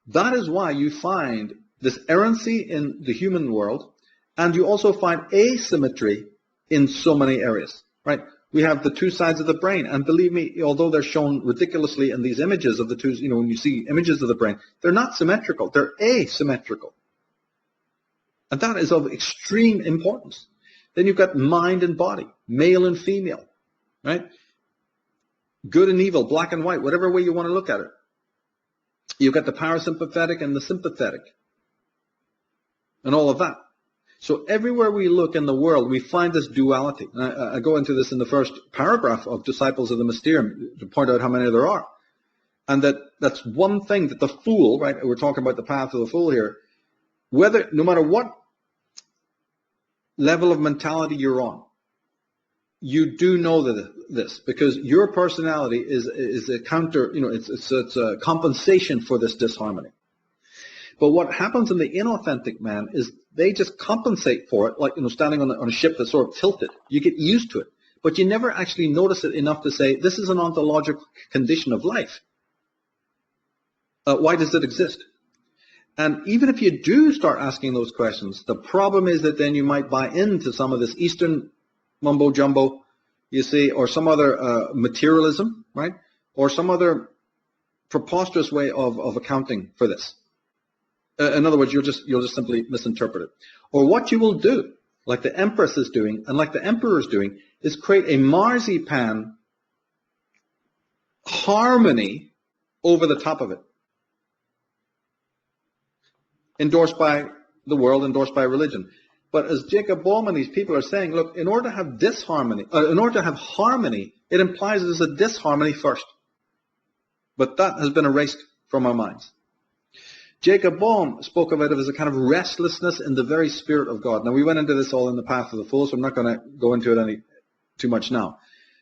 that is why you find this errancy in the human world, and you also find asymmetry in so many areas, right? We have the two sides of the brain, and believe me, although they're shown ridiculously in these images of the two, when you see images of the brain, they're not symmetrical, they're asymmetrical. And that is of extreme importance. Then you've got mind and body, male and female, right? Good and evil, black and white, whatever way you want to look at it. You've got the parasympathetic and the sympathetic, and all of that. So everywhere we look in the world, we find this duality. And I go into this in the first paragraph of Disciples of the Mysterium to point out how many there are. And that's one thing that the fool, right, we're talking about the path of the fool here, no matter what level of mentality you're on, you do know this, because your personality is a counter, it's a compensation for this disharmony. But what happens in the inauthentic man is they just compensate for it, like standing on a ship that's sort of tilted. You get used to it, but you never actually notice it enough to say, this is an ontological condition of life. Why does it exist? And even if you do start asking those questions, the problem is that then you might buy into some of this Eastern mumbo-jumbo, you see, or some other materialism, right? Or some other preposterous way of accounting for this. In other words, you'll just simply misinterpret it. Or what you will do, like the Empress is doing, and like the Emperor is doing, is create a marzipan harmony over the top of it. Endorsed by the world, endorsed by religion. But as Jacob Boehm and these people are saying, look, in order to have disharmony, in order to have harmony, it implies there's a disharmony first. But that has been erased from our minds. Jacob Boehm spoke of it as a kind of restlessness in the very spirit of God. Now, we went into this all in the Path of the Fool, so I'm not going to go into it too much now.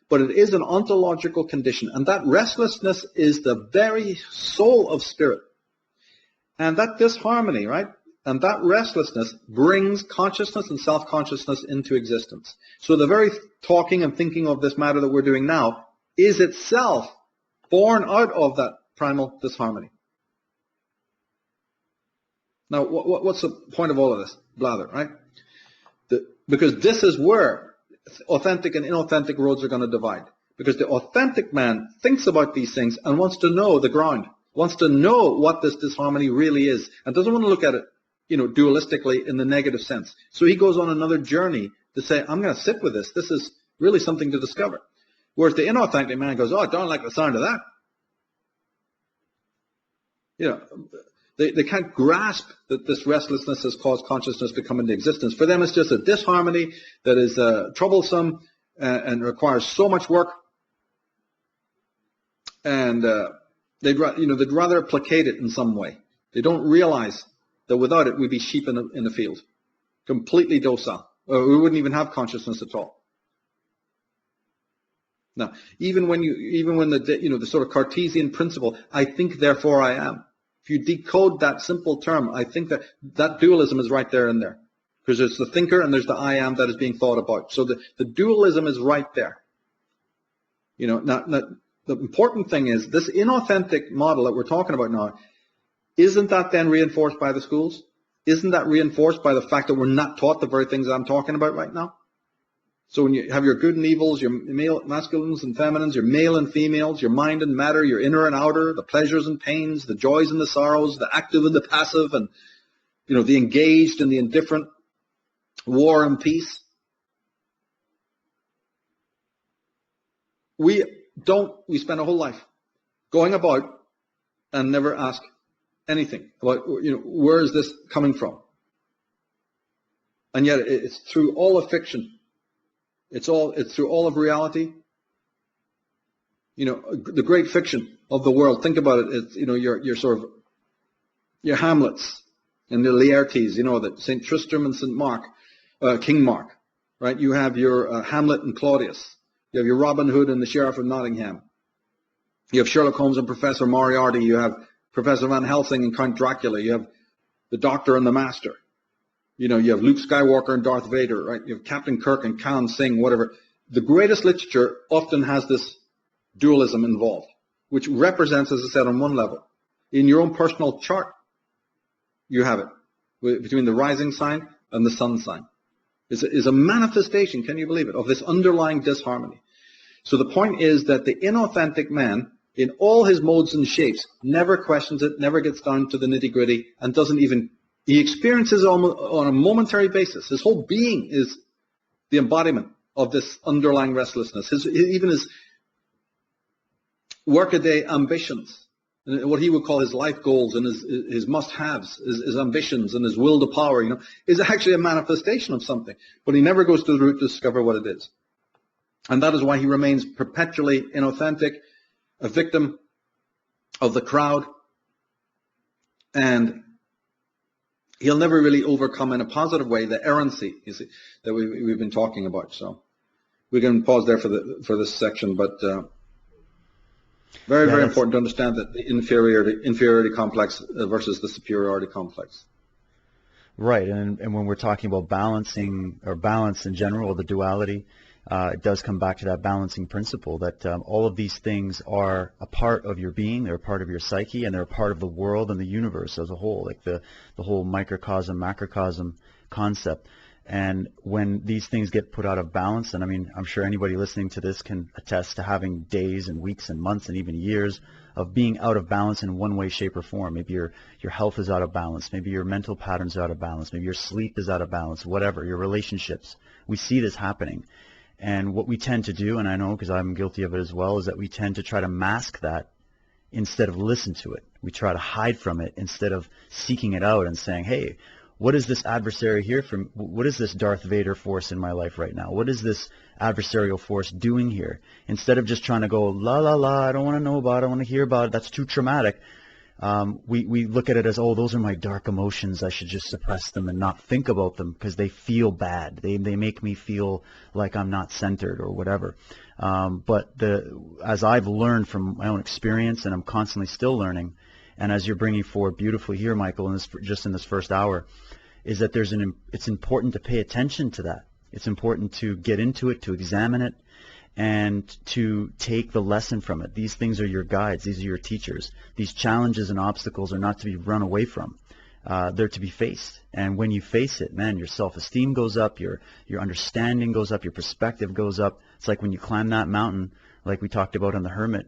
But it is an ontological condition, and that restlessness is the very soul of spirit. And that disharmony, right, and that restlessness brings consciousness and self-consciousness into existence. So the very talking and thinking of this matter that we're doing now is itself born out of that primal disharmony. Now, what's the point of all of this blather, right? Because this is where authentic and inauthentic roads are going to divide. Because the authentic man thinks about these things and wants to know the ground, wants to know what this disharmony really is, and doesn't want to look at it, dualistically in the negative sense. So he goes on another journey to say, I'm going to sit with this. This is really something to discover. Whereas the inauthentic man goes, oh, I don't like the sound of that. They can't grasp that this restlessness has caused consciousness to come into existence. For them, it's just a disharmony that is troublesome and requires so much work. And they'd rather placate it in some way. They don't realize that without it, we'd be sheep in the field, completely docile. We wouldn't even have consciousness at all. Now, even when the sort of Cartesian principle, I think, therefore I am. If you decode that simple term, I think that dualism is right there in there. Because there's the thinker and there's the I am that is being thought about. So the dualism is right there. The important thing is this inauthentic model that we're talking about now, isn't that then reinforced by the schools? Isn't that reinforced by the fact that we're not taught the very things I'm talking about right now? So when you have your good and evils, your masculines and feminines, your male and females, your mind and matter, your inner and outer, the pleasures and pains, the joys and the sorrows, the active and the passive, and the engaged and the indifferent, war and peace. We spend a whole life going about and never ask anything about, where is this coming from? And yet it's through all of fiction. It's through all of reality. You know, the great fiction of the world. Think about it. It's, you know, your sort of your Hamlets and the Laertes. You know, that Saint Tristram and Saint Mark, King Mark, right? You have your Hamlet and Claudius. You have your Robin Hood and the Sheriff of Nottingham. You have Sherlock Holmes and Professor Moriarty. You have Professor Van Helsing and Count Dracula. You have the Doctor and the Master. You know, you have Luke Skywalker and Darth Vader, right? You have Captain Kirk and Khan Singh, whatever. The greatest literature often has this dualism involved, which represents, as I said, on one level. In your own personal chart, you have it between the rising sign and the sun sign. Is a manifestation, can you believe it, of this underlying disharmony. So the point is that the inauthentic man, in all his modes and shapes, never questions it, never gets down to the nitty-gritty, and doesn't even, he experiences on a momentary basis. His whole being is the embodiment of this underlying restlessness. Even his workaday ambitions, what he would call his life goals and his must-haves, his ambitions and his will to power, you know, is actually a manifestation of something. But he never goes to the root to discover what it is. And that is why he remains perpetually inauthentic, a victim of the crowd, and he'll never really overcome in a positive way the errancy, you see, that we've been talking about. So we can pause there for this section, but very important to understand that the inferiority complex versus the superiority complex. Right, and when we're talking about balancing, or balance in general, the duality, it does come back to that balancing principle that all of these things are a part of your being, they're a part of your psyche, and they're a part of the world and the universe as a whole, like the whole microcosm, macrocosm concept. And when these things get put out of balance, and I mean, I'm sure anybody listening to this can attest to having days and weeks and months and even years of being out of balance in one way, shape, or form. Maybe your health is out of balance. Maybe your mental patterns are out of balance. Maybe your sleep is out of balance, whatever, your relationships. We see this happening. And what we tend to do, and I know because I'm guilty of it as well, is that we tend to try to mask that instead of listen to it. We try to hide from it instead of seeking it out and saying, hey, what is this adversary here from? What is this Darth Vader force in my life right now? What is this adversarial force doing here? Instead of just trying to go, la, la, la, I don't want to know about it, I want to hear about it, that's too traumatic. We look at it as, oh, those are my dark emotions, I should just suppress them and not think about them because they feel bad. They make me feel like I'm not centered or whatever. But as I've learned from my own experience, and I'm constantly still learning, and as you're bringing forward beautifully here, Michael, just in this first hour, is that it's important to pay attention to that. It's important to get into it, to examine it, and to take the lesson from it. These things are your guides. These are your teachers. These challenges and obstacles are not to be run away from. They're to be faced. And when you face it, man, your self-esteem goes up, your understanding goes up, your perspective goes up. It's like when you climb that mountain, like we talked about on the Hermit,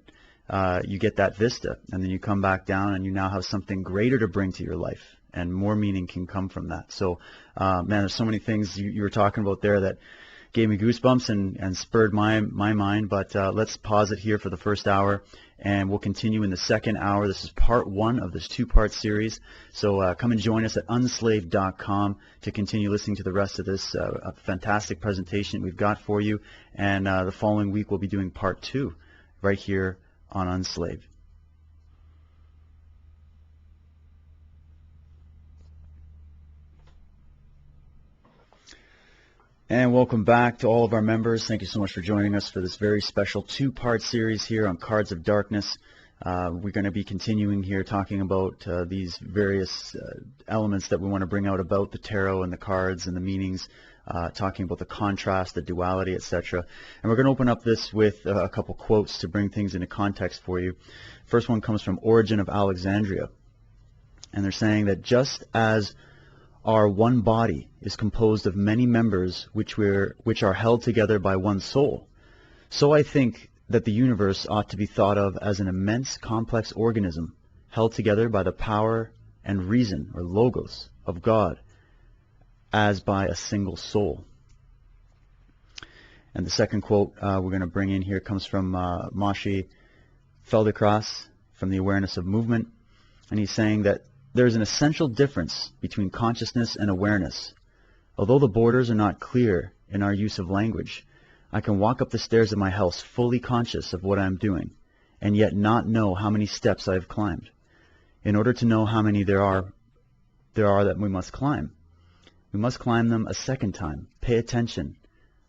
you get that vista, and then you come back down and you now have something greater to bring to your life, and more meaning can come from that. So, man, there's so many things you were talking about there that gave me goosebumps and spurred my mind, but let's pause it here for the first hour, and we'll continue in the second hour. This is part one of this two-part series, so come and join us at unslaved.com to continue listening to the rest of this fantastic presentation we've got for you, and the following week we'll be doing part two right here on Unslaved. And welcome back to all of our members. Thank you so much for joining us for this very special two-part series here on Cards of Darkness. We're going to be continuing here talking about these various elements that we want to bring out about the tarot and the cards and the meanings, talking about the contrast, the duality, etc. And we're going to open up this with a couple quotes to bring things into context for you. First one comes from Origen of Alexandria. And they're saying that just as our one body is composed of many members which are held together by one soul, so I think that the universe ought to be thought of as an immense complex organism held together by the power and reason, or logos, of God, as by a single soul. And the second quote we're going to bring in here comes from Moshe Feldekras from The Awareness of Movement, and he's saying that there's an essential difference between consciousness and awareness. Although the borders are not clear in our use of language, I can walk up the stairs of my house fully conscious of what I am doing, and yet not know how many steps I have climbed. In order to know how many there are that we must climb, we must climb them a second time, pay attention,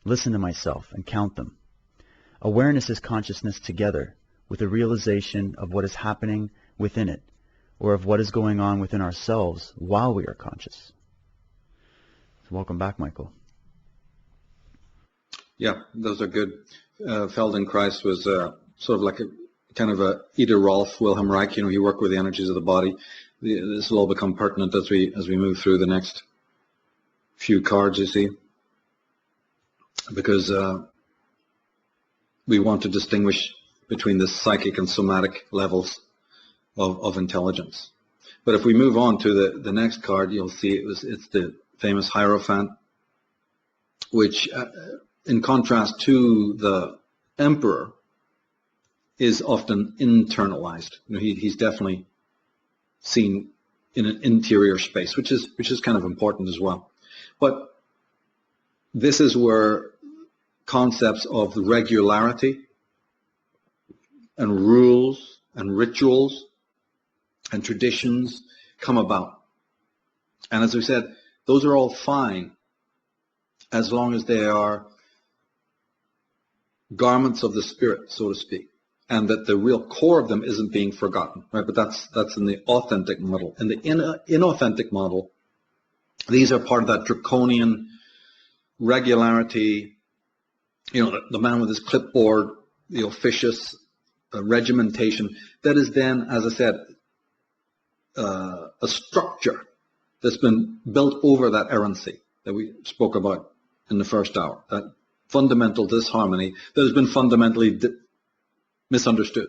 listen to myself, and count them. Awareness is consciousness together with a realization of what is happening within it, or of what is going on within ourselves while we are conscious. So welcome back, Michael. Yeah, those are good. Feldenkrais was sort of like a kind of a Ida Rolf, Wilhelm Reich. He worked with the energies of the body. This will all become pertinent as we move through the next few cards, you see, because we want to distinguish between the psychic and somatic levels of intelligence. But if we move on to the next card, you'll see it's the famous Hierophant, which in contrast to the Emperor is often internalized. He's definitely seen in an interior space, which is kind of important as well. But this is where concepts of regularity and rules and rituals and traditions come about. And as we said, those are all fine as long as they are garments of the spirit, so to speak, and that the real core of them isn't being forgotten, right? But that's in the authentic model. In the inauthentic model, these are part of that draconian regularity, the man with his clipboard, the officious regimentation, that is then, as I said, a structure that's been built over that errancy that we spoke about in the first hour, that fundamental disharmony that has been fundamentally misunderstood.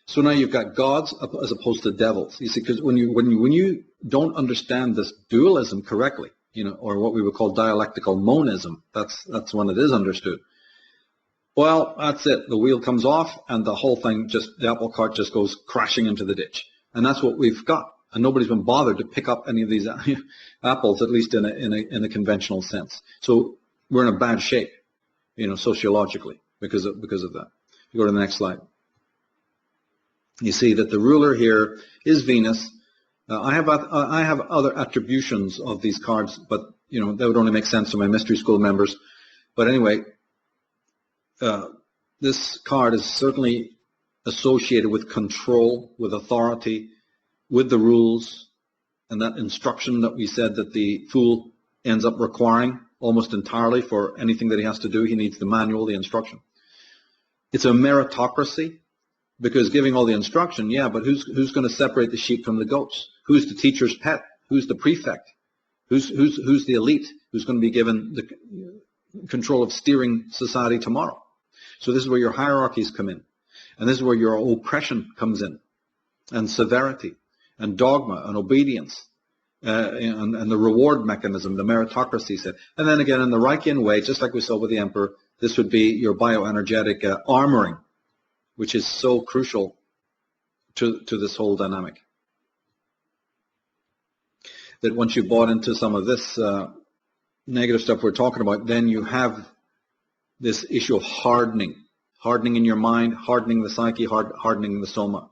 So now you've got gods as opposed to devils. You see, because when you don't understand this dualism correctly, or what we would call dialectical monism, that's when it is understood. Well, that's it. The wheel comes off, and the whole thing the apple cart just goes crashing into the ditch, and that's what we've got. And nobody's been bothered to pick up any of these apples, at least in a conventional sense. So we're in a bad shape, sociologically, because of that. You go to the next slide. You see that the ruler here is Venus. I have other attributions of these cards, but that would only make sense to my mystery school members. But anyway, this card is certainly associated with control, with authority, with the rules, and that instruction that we said that the fool ends up requiring almost entirely for anything that he has to do. He needs the manual, the instruction. It's a meritocracy, because giving all the instruction, yeah, but who's going to separate the sheep from the goats? Who's the teacher's pet? Who's the prefect? Who's the elite? Who's going to be given the control of steering society tomorrow? So this is where your hierarchies come in, and this is where your oppression comes in, and severity, and dogma, and obedience, and the reward mechanism, the meritocracy set. And then again, in the Reichian way, just like we saw with the Emperor, this would be your bioenergetic armoring, which is so crucial to this whole dynamic. That once you bought into some of this negative stuff we're talking about, then you have this issue of hardening in your mind, hardening the psyche, hardening the soma,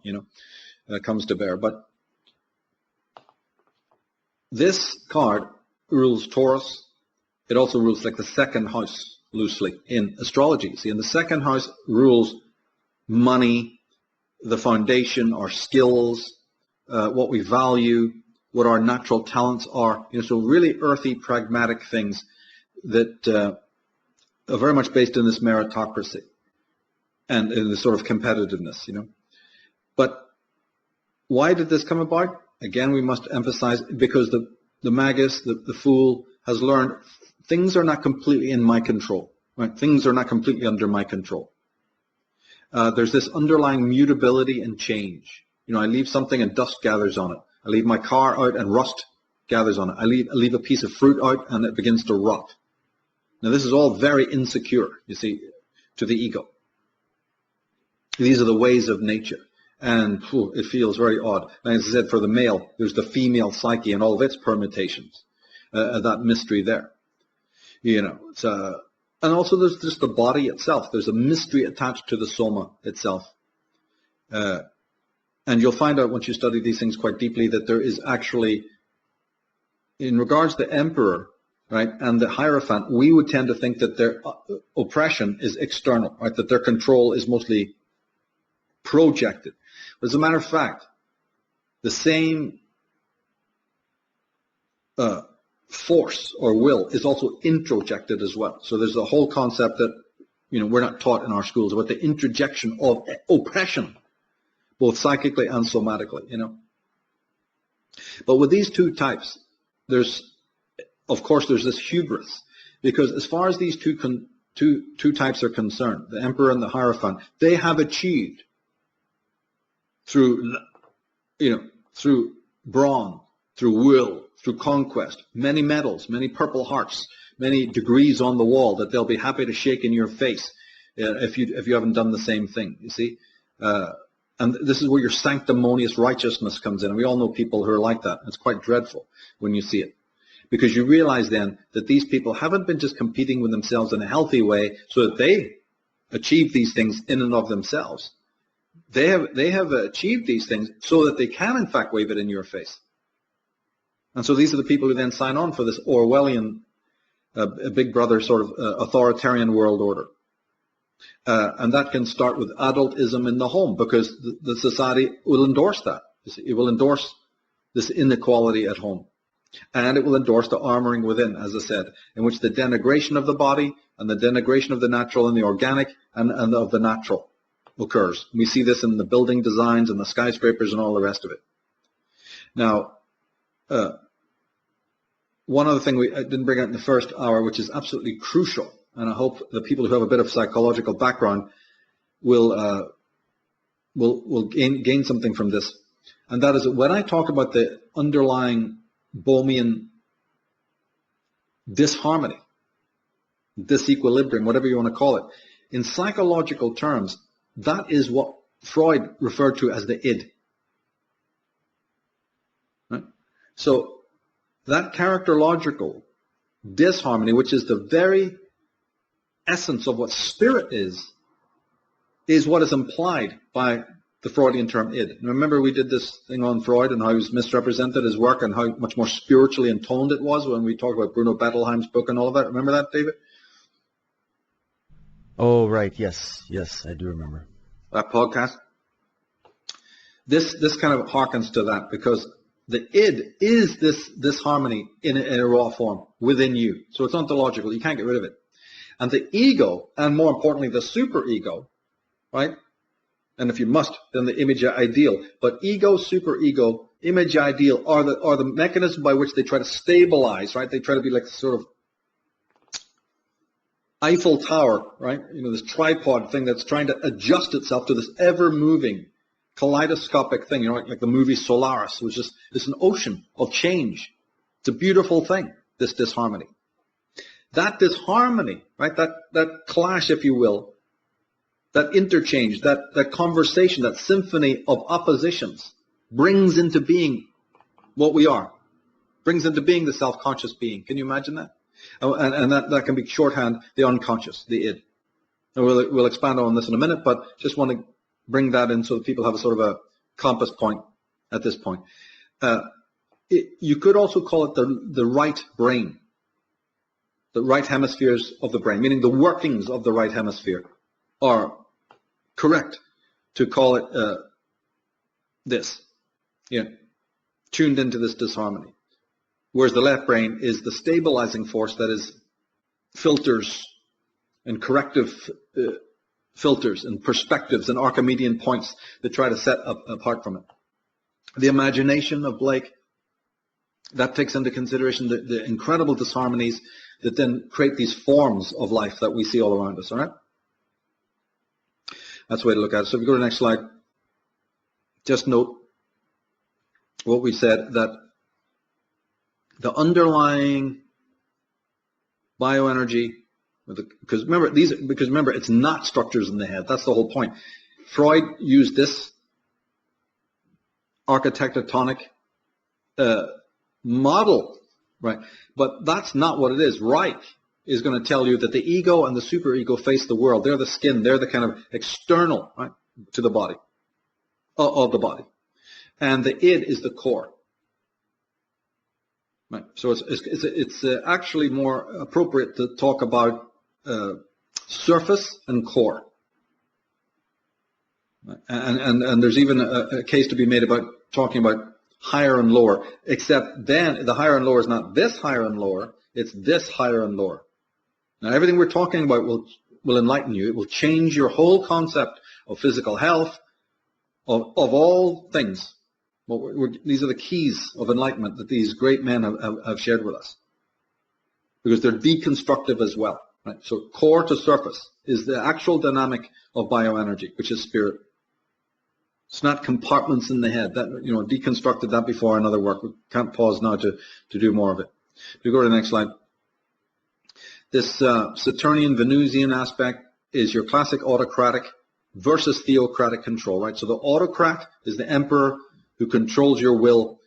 comes to bear. But this card rules Taurus. It also rules like the second house loosely in astrology. See, in the second house rules money, the foundation, our skills, what we value, what our natural talents are. So really earthy, pragmatic things that are very much based in this meritocracy and in this sort of competitiveness, But why did this come about? Again, we must emphasize, because the magus, the fool, has learned things are not completely in my control. Right? Things are not completely under my control. There's this underlying mutability and change. I leave something and dust gathers on it. I leave my car out and rust gathers on it. I leave a piece of fruit out and it begins to rot. Now this is all very insecure, you see, to the ego. These are the ways of nature. And it feels very odd. And as I said, for the male, there's the female psyche and all of its permutations. That mystery there. And also there's just the body itself. There's a mystery attached to the soma itself. And you'll find out once you study these things quite deeply that there is actually, in regards to the emperor, right, and the Hierophant, we would tend to think that their oppression is external, right, that their control is mostly projected. But as a matter of fact, the same force or will is also introjected as well. So there's a whole concept that, we're not taught in our schools about the introjection of oppression, both psychically and somatically, But with these two types, there's this hubris, because as far as these two types are concerned, the emperor and the Hierophant, they have achieved through brawn, through will, through conquest, many medals, many purple hearts, many degrees on the wall that they'll be happy to shake in your face if you haven't done the same thing, you see. And this is where your sanctimonious righteousness comes in. And we all know people who are like that. It's quite dreadful when you see it. Because you realize then that these people haven't been just competing with themselves in a healthy way so that they achieve these things in and of themselves. They have achieved these things so that they can in fact wave it in your face. And so these are the people who then sign on for this Orwellian, big brother sort of authoritarian world order. And that can start with adultism in the home, because the society will endorse that. It will endorse this inequality at home. And it will endorse the armoring within, as I said, in which the denigration of the body and the denigration of the natural and the organic and of the natural occurs. We see this in the building designs and the skyscrapers and all the rest of it. Now, one other thing I didn't bring out in the first hour, which is absolutely crucial, and I hope the people who have a bit of psychological background will gain something from this, and that is that when I talk about the underlying Bohmian disharmony, disequilibrium, whatever you want to call it, in psychological terms, that is what Freud referred to as the id. Right? So that characterological disharmony, which is the very essence of what spirit is what is implied by the Freudian term id. And remember, we did this thing on Freud and how he was misrepresented his work and how much more spiritually intoned it was when we talked about Bruno Bettelheim's book and all of that. Remember that, David? Oh, right. Yes, I do remember. That podcast? This kind of harkens to that, because the id is this harmony in a raw form within you. So it's ontological. You can't get rid of it. And the ego, and more importantly, the superego, right? And if you must, then the image ideal. But ego, superego, image ideal are the mechanism by which they try to stabilize, right? They try to be like sort of Eiffel Tower, right? This tripod thing that's trying to adjust itself to this ever-moving, kaleidoscopic thing, like the movie Solaris, which is an ocean of change. It's a beautiful thing, this disharmony. That disharmony, right? That clash, if you will, that interchange, that conversation, that symphony of oppositions brings into being what we are, brings into being the self-conscious being. Can you imagine that? And that can be shorthand, the unconscious, the id. And we'll expand on this in a minute, but just want to bring that in so that people have a sort of a compass point at this point. You could also call it the right brain, the right hemispheres of the brain, meaning the workings of the right hemisphere are correct to call it this, tuned into this disharmony. Whereas the left brain is the stabilizing force that is filters and corrective filters and perspectives and Archimedean points that try to set up apart from it. The imagination of Blake, that takes into consideration the incredible disharmonies that then create these forms of life that we see all around us, all right? That's the way to look at it. So if you go to the next slide, just note what we said, that the underlying bioenergy, because remember, it's not structures in the head. That's the whole point. Freud used this architectonic model, right? But that's not what it is. Reich is going to tell you that the ego and the superego face the world. They're the skin. They're the kind of external, right, to the body, of the body. And the id is the core. Right. So it's actually more appropriate to talk about surface and core. Right. And there's even a case to be made about talking about higher and lower, except then the higher and lower is not this higher and lower, it's this higher and lower. Now, everything we're talking about will enlighten you. It will change your whole concept of physical health, of all things. These are the keys of enlightenment that these great men have shared with us, because they're deconstructive as well. Right? So core to surface is the actual dynamic of bioenergy, which is spirit. It's not compartments in the head. That, deconstructed that before another work. We can't pause now to do more of it. If we go to the next slide. This Saturnian Venusian aspect is your classic autocratic versus theocratic control, right? So the autocrat is the emperor who controls your will.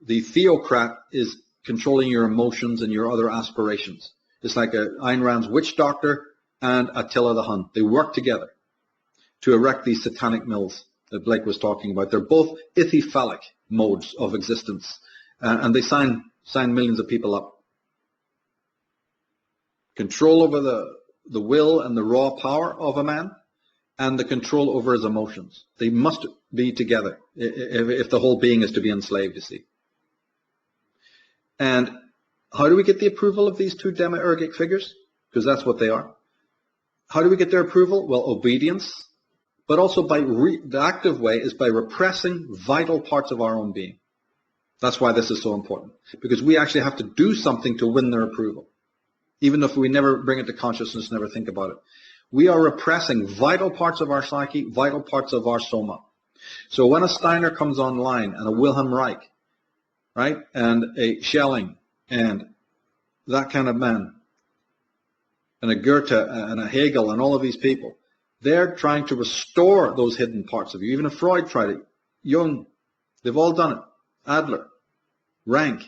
The theocrat is controlling your emotions and your other aspirations. It's like Ayn Rand's witch doctor and Attila the Hun. They work together to erect these satanic mills that Blake was talking about. They're both ichthyphallic modes of existence, and they sign millions of people up. Control over the will and the raw power of a man, and the control over his emotions. They must be together if the whole being is to be enslaved, you see. And how do we get the approval of these two demiurgic figures? Because that's what they are. How do we get their approval? Well, obedience, but also by the active way is by repressing vital parts of our own being. That's why this is so important, because we actually have to do something to win their approval. Even if we never bring it to consciousness, never think about it. We are repressing vital parts of our psyche, vital parts of our soma. So when a Steiner comes online, and a Wilhelm Reich, right, and a Schelling, and that kind of man, and a Goethe, and a Hegel, and all of these people, they're trying to restore those hidden parts of you. Even if Freud tried it, Jung, they've all done it. Adler, Rank.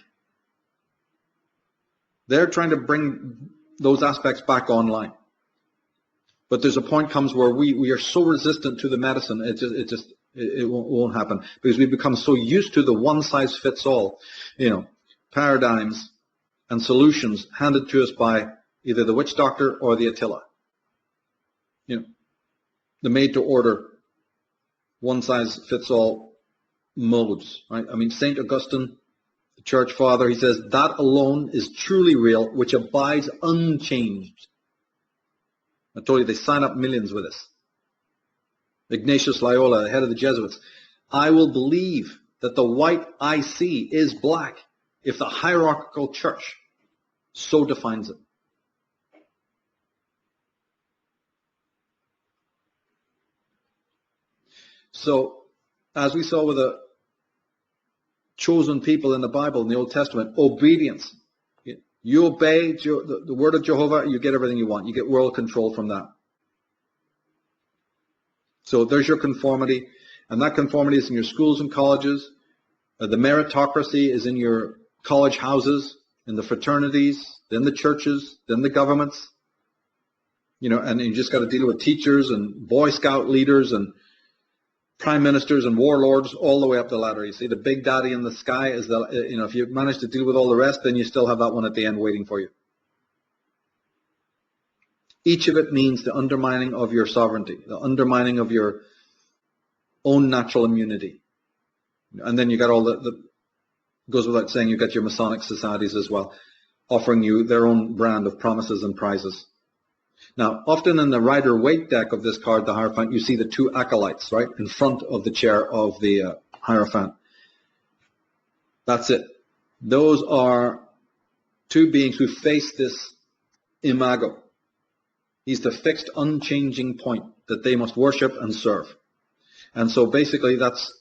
They're trying to bring those aspects back online. But there's a point comes where we are so resistant to the medicine, it won't happen, because we become so used to the one-size-fits-all, paradigms and solutions handed to us by either the witch doctor or the Attila. The made-to-order, one-size-fits-all modes, right? I mean, St. Augustine, the church father, he says, that alone is truly real, which abides unchanged. I told you, they sign up millions with us. Ignatius Loyola, the head of the Jesuits, I will believe that the white I see is black if the hierarchical church so defines it. So, as we saw with the chosen people in the Bible, in the Old Testament, obedience. You obey the word of Jehovah, you get everything you want. You get world control from that. So there's your conformity, and that conformity is in your schools and colleges. The meritocracy is in your college houses, in the fraternities, then the churches, then the governments. And you just got to deal with teachers and Boy Scout leaders and prime ministers and warlords all the way up the ladder. You see, the big daddy in the sky is if you manage to deal with all the rest, then you still have that one at the end waiting for you. Each of it means the undermining of your sovereignty, the undermining of your own natural immunity. And then you got all goes without saying, you got your Masonic societies as well, offering you their own brand of promises and prizes. Now, often in the Rider-Waite deck of this card, the Hierophant, you see the two acolytes, right, in front of the chair of the Hierophant. That's it. Those are two beings who face this imago. He's the fixed, unchanging point that they must worship and serve. And so basically that's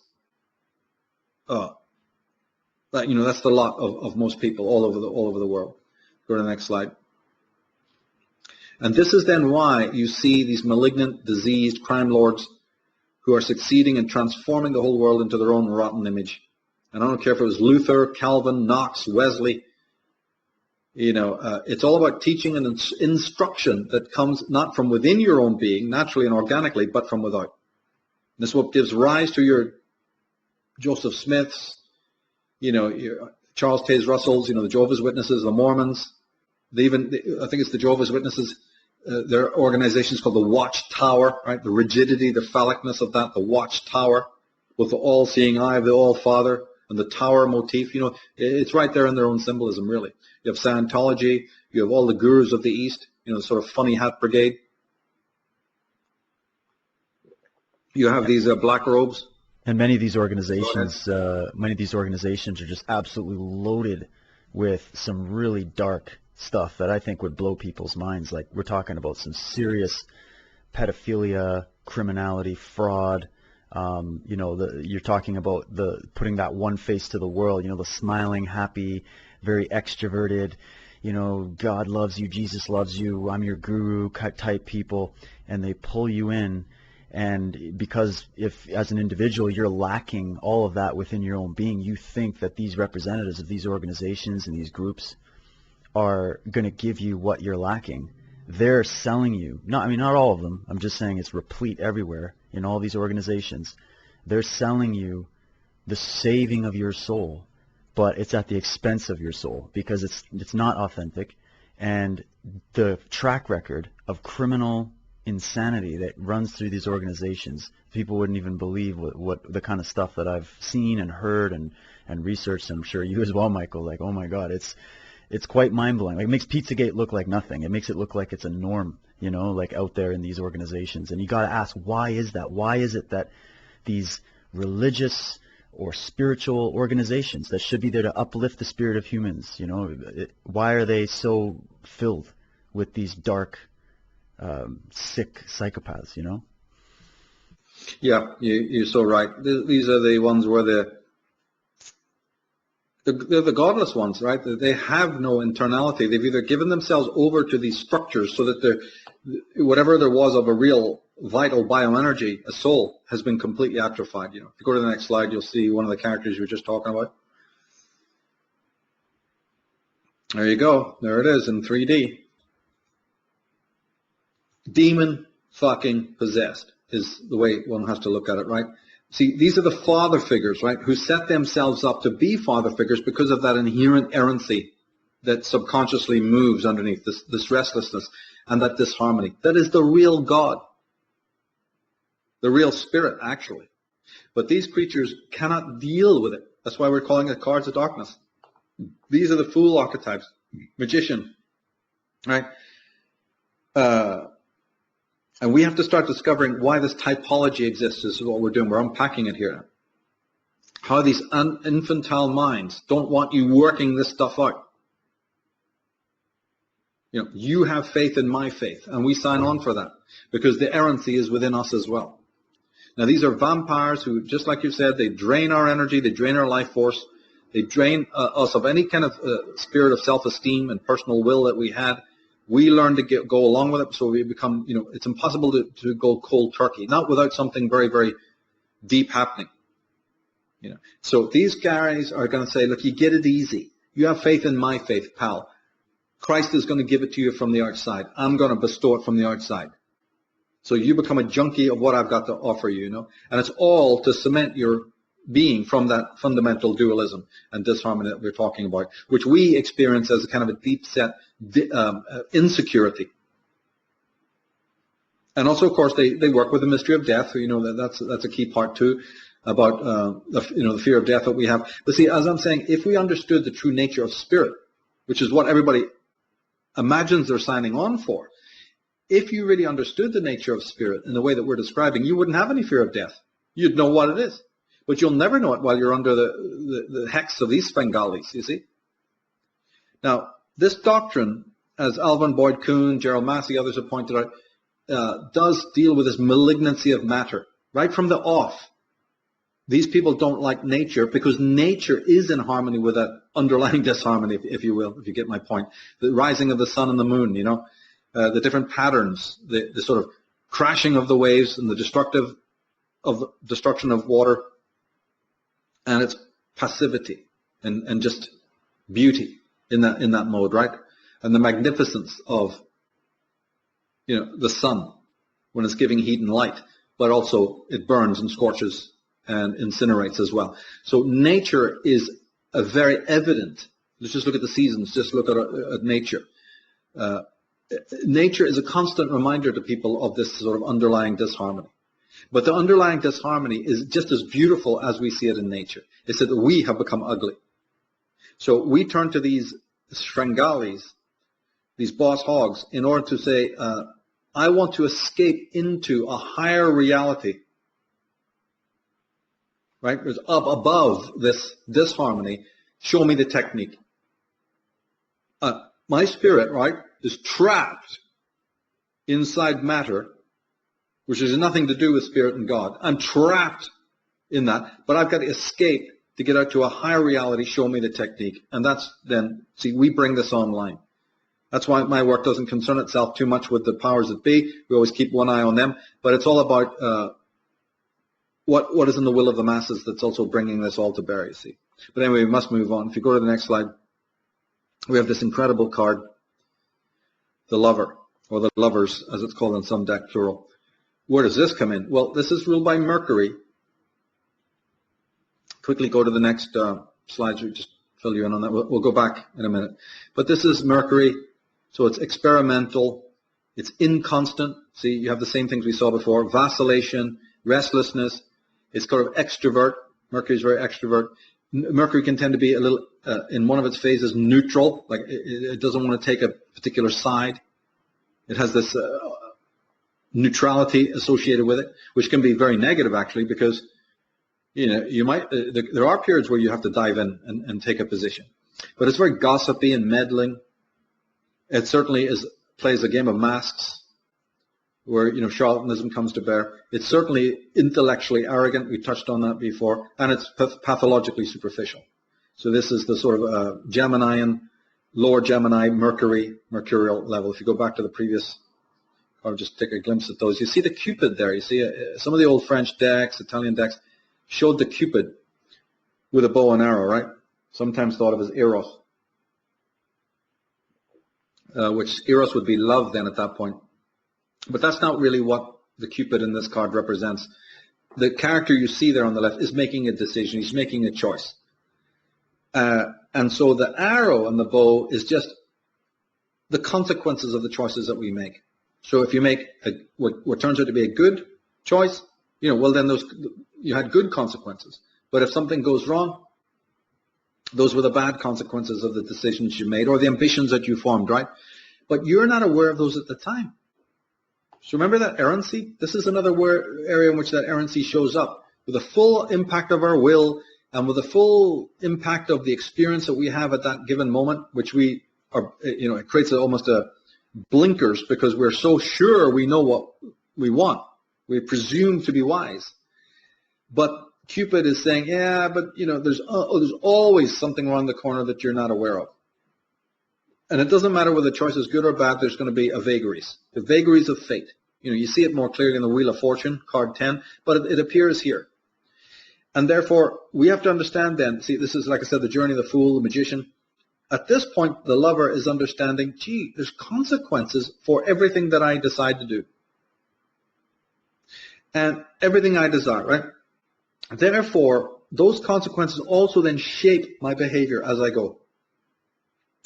that's the lot of most people all over the world. Go to the next slide. And this is then why you see these malignant, diseased crime lords who are succeeding in transforming the whole world into their own rotten image. And I don't care if it was Luther, Calvin, Knox, Wesley. It's all about teaching and instruction that comes not from within your own being, naturally and organically, but from without. This is what gives rise to your Joseph Smiths, your Charles Taze Russells, the Jehovah's Witnesses, the Mormons. I think it's the Jehovah's Witnesses. Their organization is called the Watchtower, right? The rigidity, the phallicness of that, the Watchtower, with the all-seeing eye of the All-Father and the tower motif. It's right there in their own symbolism, really. You have Scientology. You have all the gurus of the East. The sort of funny hat brigade. You have these black robes. And many of these organizations are just absolutely loaded with some really dark stuff that I think would blow people's minds. Like, we're talking about some serious pedophilia, criminality, fraud. You're talking about putting that one face to the world. The smiling, happy, very extroverted. God loves you, Jesus loves you, I'm your guru type people, and they pull you in. And because if, as an individual, you're lacking all of that within your own being, you think that these representatives of these organizations and these groups are going to give you what you're lacking. They're selling you. Not all of them. I'm just saying it's replete everywhere in all these organizations. They're selling you the saving of your soul, but it's at the expense of your soul because it's not authentic. And the track record of criminal insanity that runs through these organizations, people wouldn't even believe what the kind of stuff that I've seen and heard and researched, and I'm sure you as well, Michael. Like, oh my God, it's quite mind-blowing. Like, it makes Pizzagate look like nothing. It makes it look like it's a norm, like out there in these organizations. And you got to ask, why is that? Why is it that these religious or spiritual organizations that should be there to uplift the spirit of humans, why are they so filled with these dark, sick psychopaths, Yeah, you're so right. These are the ones where they're the godless ones, right? They have no internality. They've either given themselves over to these structures so that whatever there was of a real vital bioenergy, a soul, has been completely atrophied. If you go to the next slide, you'll see one of the characters you were just talking about. There you go. There it is in 3D. Demon fucking possessed is the way one has to look at it, right? See, these are the father figures, right, who set themselves up to be father figures because of that inherent errancy that subconsciously moves underneath this restlessness and that disharmony. That is the real God, the real spirit, actually. But these creatures cannot deal with it. That's why we're calling it cards of darkness. These are the fool archetypes, magician, right? And we have to start discovering why this typology exists. This is what we're doing. We're unpacking it here. How these infantile minds don't want you working this stuff out. You have faith in my faith, and we sign on for that because the errancy is within us as well. Now, these are vampires who, just like you said, they drain our energy, they drain our life force, they drain us of any kind of spirit of self-esteem and personal will that we had. We learn to go along with it, so we become, it's impossible to go cold turkey, not without something very, very deep happening. So these guys are going to say, look, you get it easy. You have faith in my faith, pal. Christ is going to give it to you from the outside. I'm going to bestow it from the outside. So you become a junkie of what I've got to offer you, And it's all to cement your being from that fundamental dualism and disharmony that we're talking about, which we experience as a kind of a deep-set insecurity. And also, of course, they work with the mystery of death. That's a key part too, about the fear of death that we have. But see, as I'm saying, if we understood the true nature of spirit, which is what everybody imagines they're signing on for, if you really understood the nature of spirit in the way that we're describing, you wouldn't have any fear of death. You'd know what it is. But you'll never know it while you're under the hex of these Svengalis, you see. Now, this doctrine, as Alvin Boyd Kuhn, Gerald Massey, others have pointed out, does deal with this malignancy of matter, right from the off. These people don't like nature because nature is in harmony with that underlying disharmony, if you will, if you get my point. The rising of the sun and the moon, the different patterns, the sort of crashing of the waves and the destruction of water, and its passivity and just beauty in that mode, right? And the magnificence of, the sun when it's giving heat and light, but also it burns and scorches and incinerates as well. So nature is a very evident. Let's just look at the seasons. Just look at nature. Nature is a constant reminder to people of this sort of underlying disharmony. But the underlying disharmony is just as beautiful as we see it in nature. It's that we have become ugly. So we turn to these Shringalis, these boss hogs, in order to say, I want to escape into a higher reality. Right? There's up above this disharmony. Show me the technique. My spirit, right, is trapped inside matter, which has nothing to do with spirit and God. I'm trapped in that, but I've got to escape to get out to a higher reality. Show me the technique. And that's then, see, we bring this online. That's why my work doesn't concern itself too much with the powers that be. We always keep one eye on them, but it's all about what is in the will of the masses that's also bringing this all to bear, you see. But anyway, we must move on. If you go to the next slide, we have this incredible card, the Lover, or the Lovers, as it's called in some deck, plural. Where does this come in? Well, this is ruled by Mercury. Quickly go to the next slide, so just fill you in on that. We'll go back in a minute. But this is Mercury, so it's experimental, it's inconstant. See, you have the same things we saw before, vacillation, restlessness. It's sort of extrovert. Mercury is very extrovert. Mercury can tend to be a little, in one of its phases, neutral, like it doesn't want to take a particular side. It has this neutrality associated with it, which can be very negative actually, because you might there are periods where you have to dive in and take a position, but it's very gossipy and meddling. It certainly plays a game of masks, where charlatanism comes to bear. It's certainly intellectually arrogant. We touched on that before, and it's pathologically superficial. So this is the sort of Geminian, lower Gemini, mercurial level. If you go back to the previous, or just take a glimpse at those, you see the Cupid there. You see some of the old French decks, Italian decks, showed the Cupid with a bow and arrow, right? Sometimes thought of as Eros, which Eros would be love then at that point. But that's not really what the Cupid in this card represents. The character you see there on the left is making a decision. He's making a choice. And so the arrow and the bow is just the consequences of the choices that we make. So if you make what turns out to be a good choice, well then you had good consequences. But if something goes wrong, those were the bad consequences of the decisions you made or the ambitions that you formed, right? But you're not aware of those at the time. So remember that errancy? This is another area in which that errancy shows up, with the full impact of our will and with the full impact of the experience that we have at that given moment, which we are, it creates almost a blinkers because we're so sure we know what we want. We presume to be wise. But Cupid is saying, yeah, but there's always something around the corner that you're not aware of. And it doesn't matter whether the choice is good or bad, there's going to be vagaries. The vagaries of fate. You see it more clearly in the Wheel of Fortune, card 10, but it appears here. And therefore, we have to understand then, see, this is, like I said, the journey of the fool, the magician. At this point, the lover is understanding, gee, there's consequences for everything that I decide to do. And everything I desire, right? Therefore, those consequences also then shape my behavior as I go.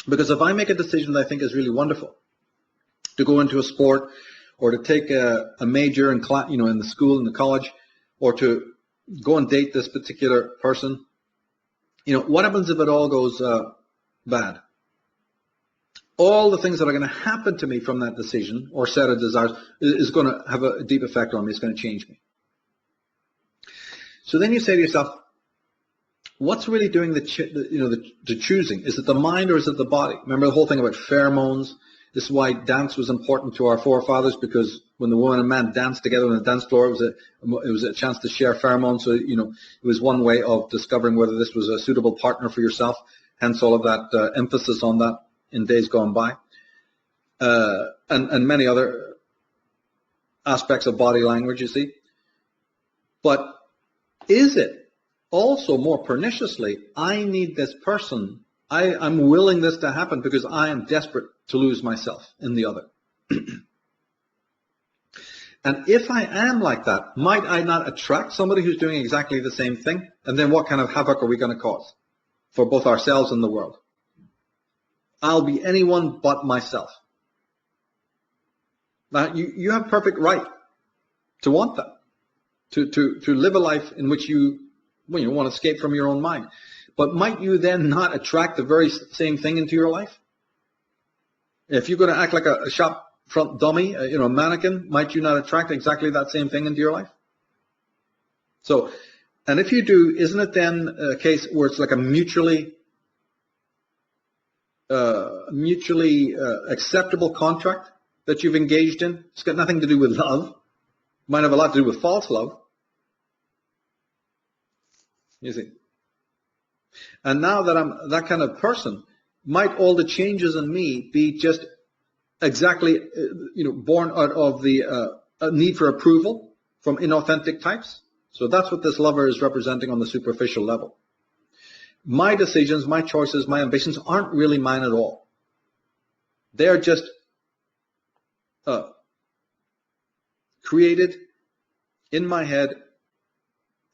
Because if I make a decision that I think is really wonderful, to go into a sport, or to take a major in class, in the school, in the college, or to go and date this particular person, what happens if it all goes bad? All the things that are going to happen to me from that decision or set of desires is going to have a deep effect on me. It's going to change me. So then you say to yourself, what's really doing the choosing? Is it the mind or is it the body? Remember the whole thing about pheromones? This is why dance was important to our forefathers, because when the woman and man danced together on the dance floor, it was a chance to share pheromones. So it was one way of discovering whether this was a suitable partner for yourself. Hence all of that emphasis on that in days gone by, and many other aspects of body language. You see, but is it also more perniciously, I need this person I'm willing this to happen because I am desperate to lose myself in the other. And if I am like that, might I not attract somebody who's doing exactly the same thing? And then what kind of havoc are we going to cause for both ourselves and the world? I'll be anyone but myself. Now, you have perfect right to want that, to live a life in which you want to escape from your own mind. But might you then not attract the very same thing into your life? If you're going to act like a shop front dummy, a mannequin, might you not attract exactly that same thing into your life? So, and if you do, isn't it then a case where it's like a mutually acceptable contract that you've engaged in? It's got nothing to do with love. It might have a lot to do with false love. You see. And now that I'm that kind of person, might all the changes in me be just exactly, born out of the need for approval from inauthentic types? So that's what this lover is representing on the superficial level. My decisions, my choices, my ambitions aren't really mine at all. They're just created in my head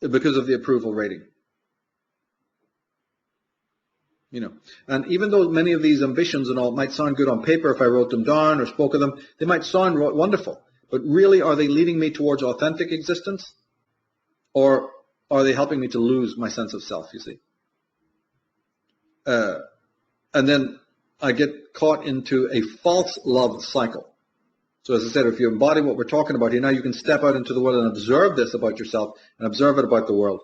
because of the approval rating. And even though many of these ambitions and all might sound good on paper if I wrote them down or spoke of them, they might sound wonderful. But really, are they leading me towards authentic existence? Or are they helping me to lose my sense of self, you see? And then I get caught into a false love cycle. So as I said, if you embody what we're talking about here, now you can step out into the world and observe this about yourself and observe it about the world.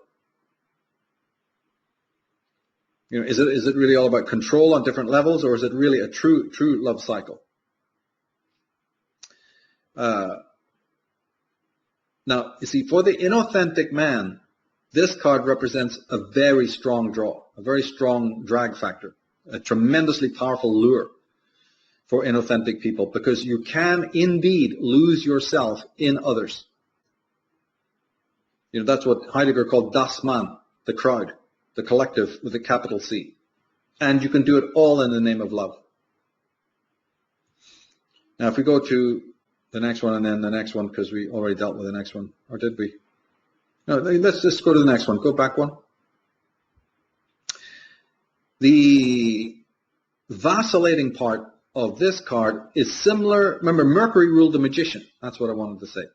Is it really all about control on different levels, or is it really a true love cycle? Now, you see, for the inauthentic man, this card represents a very strong draw, a very strong drag factor, a tremendously powerful lure for inauthentic people, because you can indeed lose yourself in others. That's what Heidegger called das Mann, the crowd, the collective with a capital C. And you can do it all in the name of love. Now, if we go to the next one and then the next one, because we already dealt with the next one, or did we? No, let's just go to the next one. Go back one. The vacillating part of this card is similar. Remember, Mercury ruled the magician. That's what I wanted to say.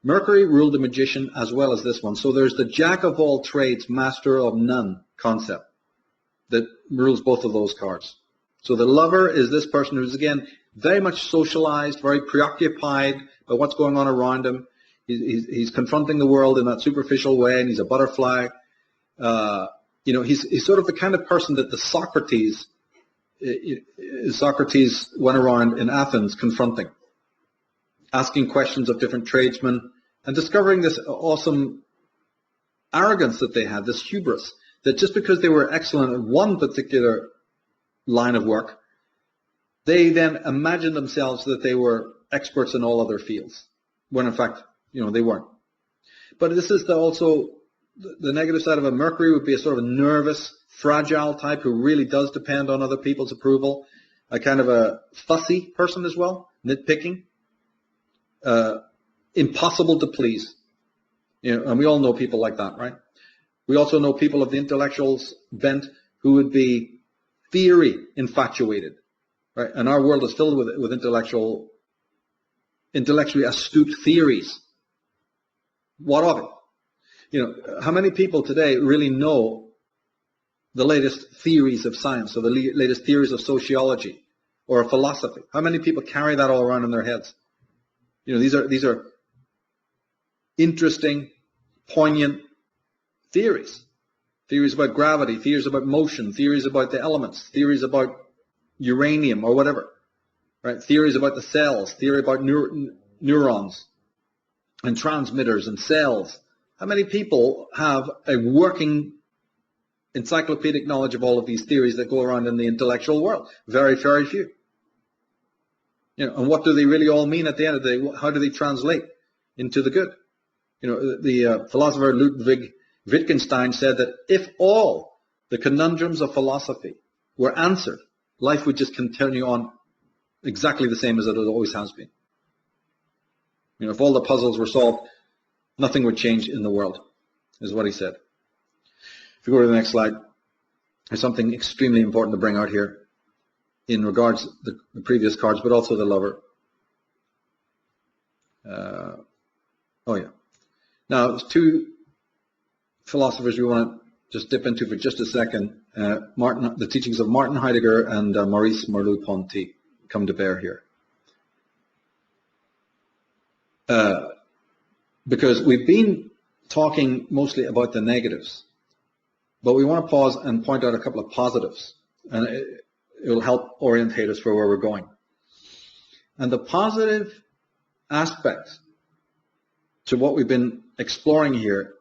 Mercury ruled the magician as well as this one. So there's the jack of all trades, master of none concept that rules both of those cards. So the lover is this person who's, again, very much socialized, very preoccupied by what's going on around him. He's confronting the world in that superficial way, and he's a butterfly. He's sort of the kind of person that the Socrates went around in Athens confronting, asking questions of different tradesmen, and discovering this awesome arrogance that they had, this hubris, that just because they were excellent at one particular line of work, they then imagined themselves that they were experts in all other fields, when in fact, they weren't. But this is also the negative side of a Mercury would be a sort of a nervous, fragile type who really does depend on other people's approval, a kind of a fussy person as well, nitpicking, impossible to please. And we all know people like that, right? We also know people of the intellectuals bent who would be theory infatuated, right? And our world is filled with intellectually astute theories. What of it? How many people today really know the latest theories of science or the latest theories of sociology or of philosophy? How many people carry that all around in their heads? These are interesting, poignant theories. Theories about gravity, theories about motion, theories about the elements, theories about uranium or whatever, right? Theories about the cells, theory about neurons and transmitters and cells. How many people have a working encyclopedic knowledge of all of these theories that go around in the intellectual world? Very, very few. And what do they really all mean at the end of the day? How do they translate into the good? The philosopher Ludwig Wittgenstein said that if all the conundrums of philosophy were answered, life would just continue on exactly the same as it always has been. You know, if all the puzzles were solved, nothing would change in the world, is what he said. If you go to the next slide, there's something extremely important to bring out here in regards to the previous cards, but also the lover. Oh yeah. Now, there's two philosophers we want to just dip into for just a second. The teachings of Martin Heidegger and Maurice Merleau-Ponty come to bear here. Because we've been talking mostly about the negatives, but we want to pause and point out a couple of positives, and it will help orientate us for where we're going. And the positive aspect to what we've been exploring here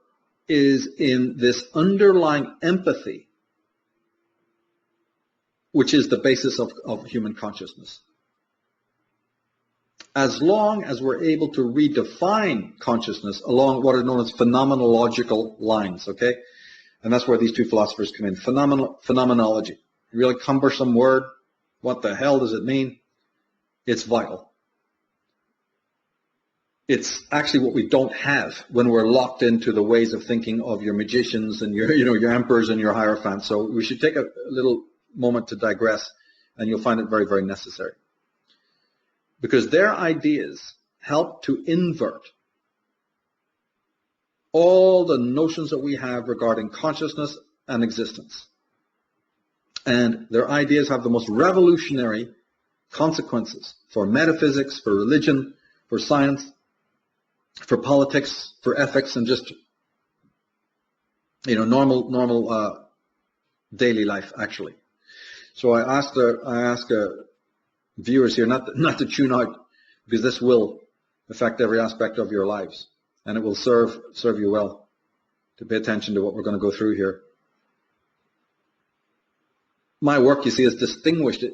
is in this underlying empathy, which is the basis of human consciousness. As long as we're able to redefine consciousness along what are known as phenomenological lines, okay? And that's where these two philosophers come in. Phenomenology. A really cumbersome word. What the hell does it mean? It's vital. It's actually what we don't have when we're locked into the ways of thinking of your magicians and your emperors and your hierophants. So we should take a little moment to digress, and you'll find it very, very necessary. Because their ideas help to invert all the notions that we have regarding consciousness and existence. And their ideas have the most revolutionary consequences for metaphysics, for religion, for science, for politics, for ethics, and just, normal daily life, actually. So I ask viewers here not to tune out, because this will affect every aspect of your lives, and it will serve you well to pay attention to what we're going to go through here. My work, you see, is distinguished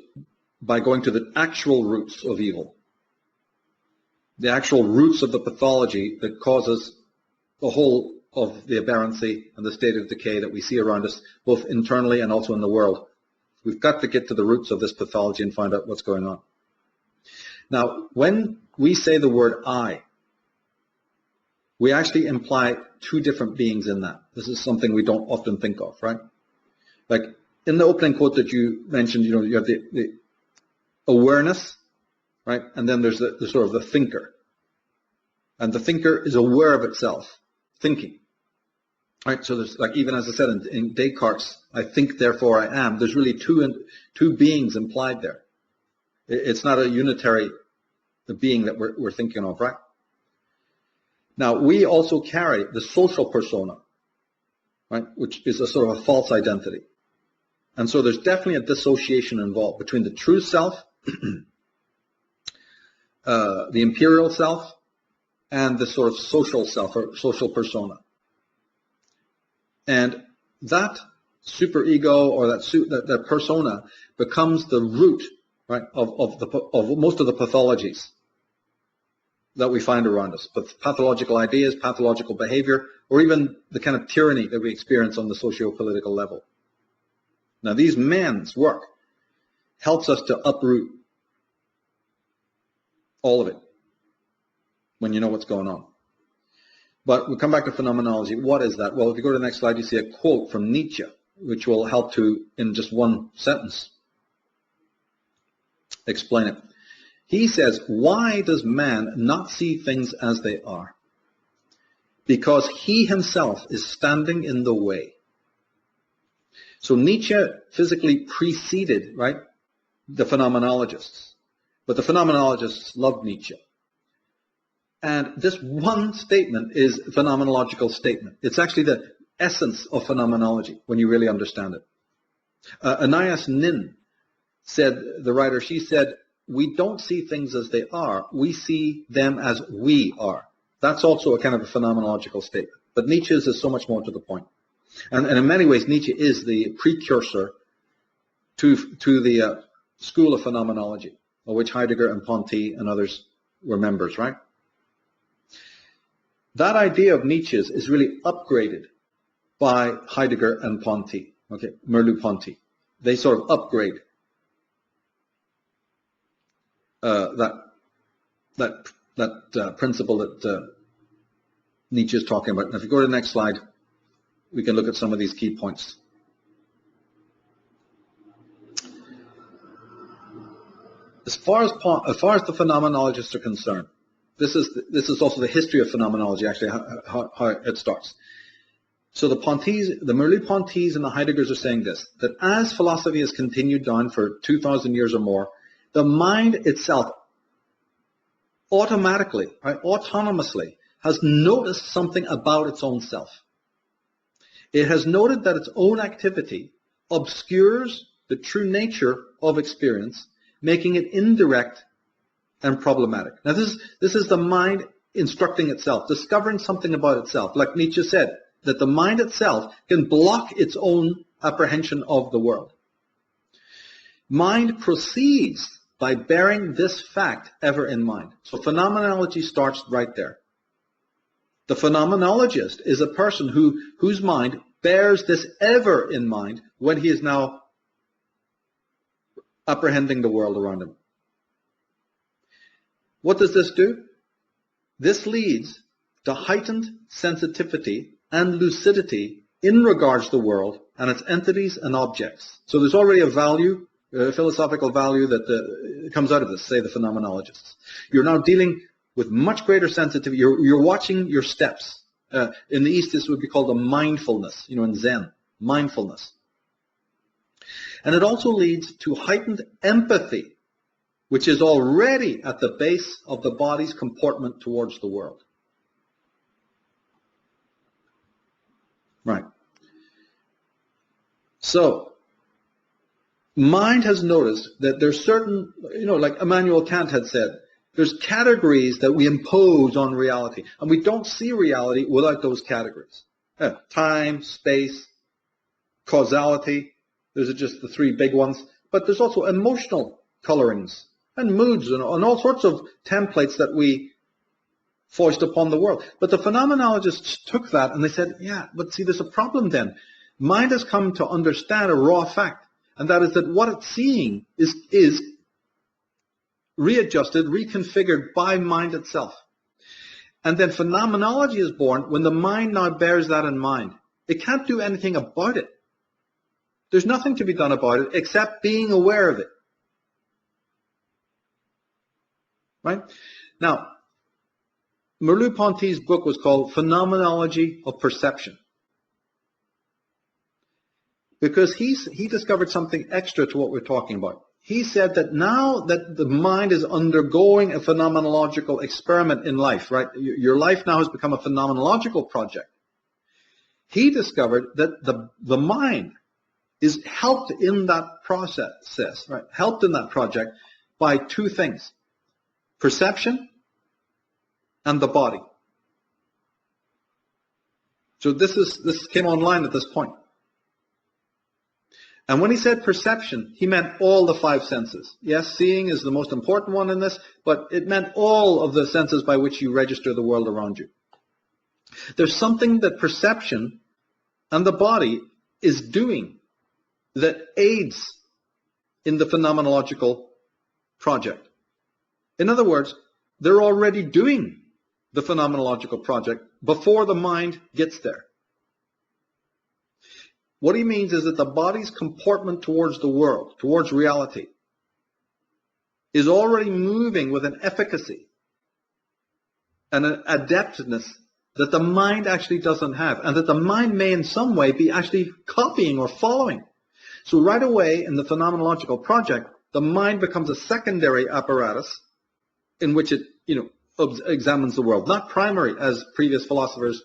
by going to the actual roots of evil, the actual roots of the pathology that causes the whole of the aberrancy and the state of decay that we see around us, both internally and also in the world. We've got to get to the roots of this pathology and find out what's going on. Now, when we say the word I, we actually imply two different beings in that. This is something we don't often think of, right? Like in the opening quote that you mentioned, you have the awareness, right? And then there's the sort of the thinker. And the thinker is aware of itself, thinking. Right? So there's, like, even as I said in Descartes, I think, therefore I am. There's really two beings implied there. It's not a unitary being that we're thinking of, right? Now, we also carry the social persona, right? Which is a sort of a false identity. And so there's definitely a dissociation involved between the true self, the imperial self, and the sort of social self or social persona. And that superego or that persona becomes the root, right, of most of the pathologies that we find around us, but pathological ideas, pathological behavior, or even the kind of tyranny that we experience on the socio-political level. Now, these men's work helps us to uproot all of it when you know what's going on. But we'll come back to phenomenology. What is that? Well, if you go to the next slide, you see a quote from Nietzsche, which will help to, in just one sentence, explain it. He says, why does man not see things as they are? Because he himself is standing in the way. So Nietzsche physically preceded, right, the phenomenologists. But the phenomenologists loved Nietzsche. And this one statement is a phenomenological statement. It's actually the essence of phenomenology when you really understand it. Anais Nin said, the writer, she said, we don't see things as they are. We see them as we are. That's also a kind of a phenomenological statement. But Nietzsche's is so much more to the point. And in many ways, Nietzsche is the precursor to the school of phenomenology, of which Heidegger and Ponty and others were members, right? That idea of Nietzsche's is really upgraded by Heidegger and Ponty, okay, Merleau-Ponty. they sort of upgrade that principle that Nietzsche is talking about. And if you go to the next slide, we can look at some of these key points. As far as the phenomenologists are concerned, this is also the history of phenomenology, actually, how it starts. So the Merleau-Ponty's and the Heideggers are saying this, that as philosophy has continued down for 2,000 years or more, the mind itself automatically, right, autonomously, has noticed something about its own self. It has noted that its own activity obscures the true nature of experience, making it indirect and problematic. Now this is the mind instructing itself, discovering something about itself. Like Nietzsche said, that the mind itself can block its own apprehension of the world. Mind proceeds by bearing this fact ever in mind. So phenomenology starts right there. The phenomenologist is a person whose mind bears this ever in mind when he is now apprehending the world around him. What does this do? This leads to heightened sensitivity and lucidity in regards to the world and its entities and objects. So there's already a value, a philosophical value that comes out of this, say the phenomenologists. You're now dealing with much greater sensitivity. You're watching your steps. In the East, this would be called a mindfulness, in Zen, mindfulness. And it also leads to heightened empathy, which is already at the base of the body's comportment towards the world. Right. So, mind has noticed that there's certain, like Immanuel Kant had said, there's categories that we impose on reality, and we don't see reality without those categories. Time, space, causality, those are just the three big ones. But there's also emotional colorings and moods and all sorts of templates that we foist upon the world. But the phenomenologists took that and they said, yeah, but see, there's a problem then. Mind has come to understand a raw fact, and that is that what it's seeing is readjusted, reconfigured by mind itself. And then phenomenology is born when the mind now bears that in mind. It can't do anything about it. There's nothing to be done about it except being aware of it. Right? Now, Merleau-Ponty's book was called Phenomenology of Perception, because he discovered something extra to what we're talking about. He said that now that the mind is undergoing a phenomenological experiment in life, right? Your life now has become a phenomenological project. He discovered that the mind is helped in that process, right? Helped in that project by two things: perception and the body. So this came online at this point. And when he said perception, he meant all the five senses. Yes, seeing is the most important one in this, but it meant all of the senses by which you register the world around you. There's something that perception and the body is doing that aids in the phenomenological project. In other words, they're already doing the phenomenological project before the mind gets there. What he means is that the body's comportment towards the world, towards reality, is already moving with an efficacy and an adeptness that the mind actually doesn't have, and that the mind may in some way be actually copying or following. So right away in the phenomenological project, the mind becomes a secondary apparatus in which it, examines the world, not primary as previous philosophers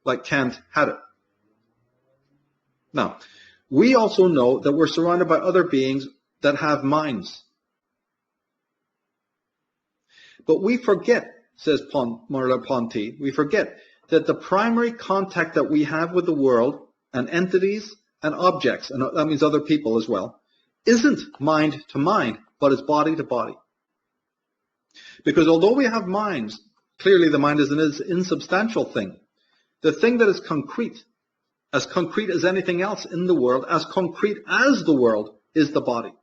like Kant had it. Now, we also know that we're surrounded by other beings that have minds. But we forget, says Merleau-Ponty, we forget that the primary contact that we have with the world and entities and objects, and that means other people as well, isn't mind to mind, but it's body to body. Because although we have minds, clearly the mind is an insubstantial thing. The thing that is concrete, as concrete as anything else in the world, as concrete as the world is the body.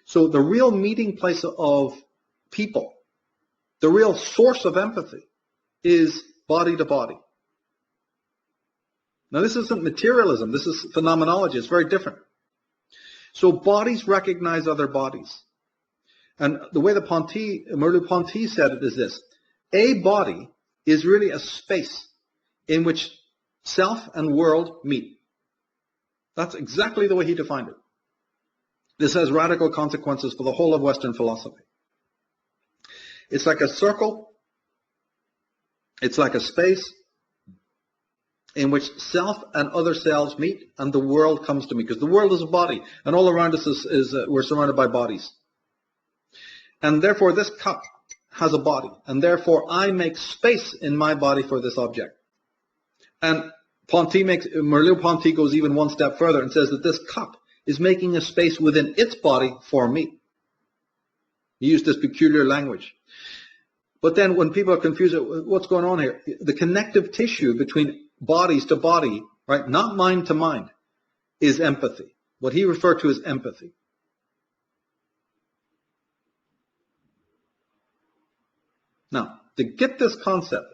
So the real meeting place of people, the real source of empathy, is body to body. Now this isn't materialism, this is phenomenology, it's very different. So bodies recognize other bodies. And the way the Merleau-Ponty said it is this: a body is really a space in which self and world meet. That's exactly the way he defined it. This has radical consequences for the whole of Western philosophy. It's like a circle, it's like a space in which self and other selves meet, and the world comes to me, because the world is a body, and all around us we're surrounded by bodies. And therefore this cup has a body, and therefore I make space in my body for this object. And Merleau-Ponty goes even one step further and says that this cup is making a space within its body for me. He used this peculiar language. But then when people are confused, what's going on here? The connective tissue between bodies to body, right, not mind to mind, is empathy. What he referred to as empathy. Now, to get this concept,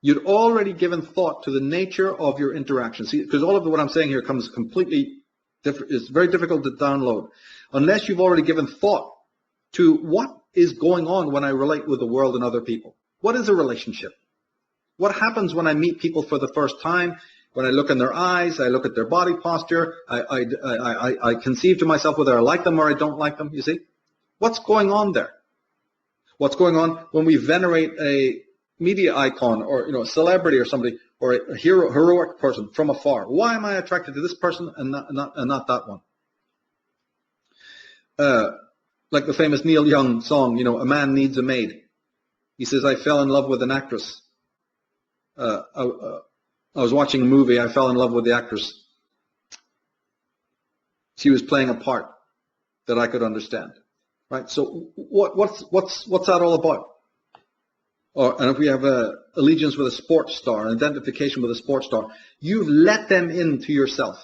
you'd already given thought to the nature of your interaction. See, because all of what I'm saying here comes completely different. It's very difficult to download unless you've already given thought to what is going on when I relate with the world and other people. What is a relationship? What happens when I meet people for the first time? When I look in their eyes, I look at their body posture, I conceive to myself whether I like them or I don't like them, you see? What's going on there? What's going on when we venerate a media icon or a celebrity or somebody or a heroic person from afar? Why am I attracted to this person and not that one? Like the famous Neil Young song, A Man Needs a Maid. He says, I fell in love with an actress. I was watching a movie. I fell in love with the actress. She was playing a part that I could understand. Right? So what's that all about? And if we have allegiance with a sports star, an identification with a sports star, you've let them into yourself,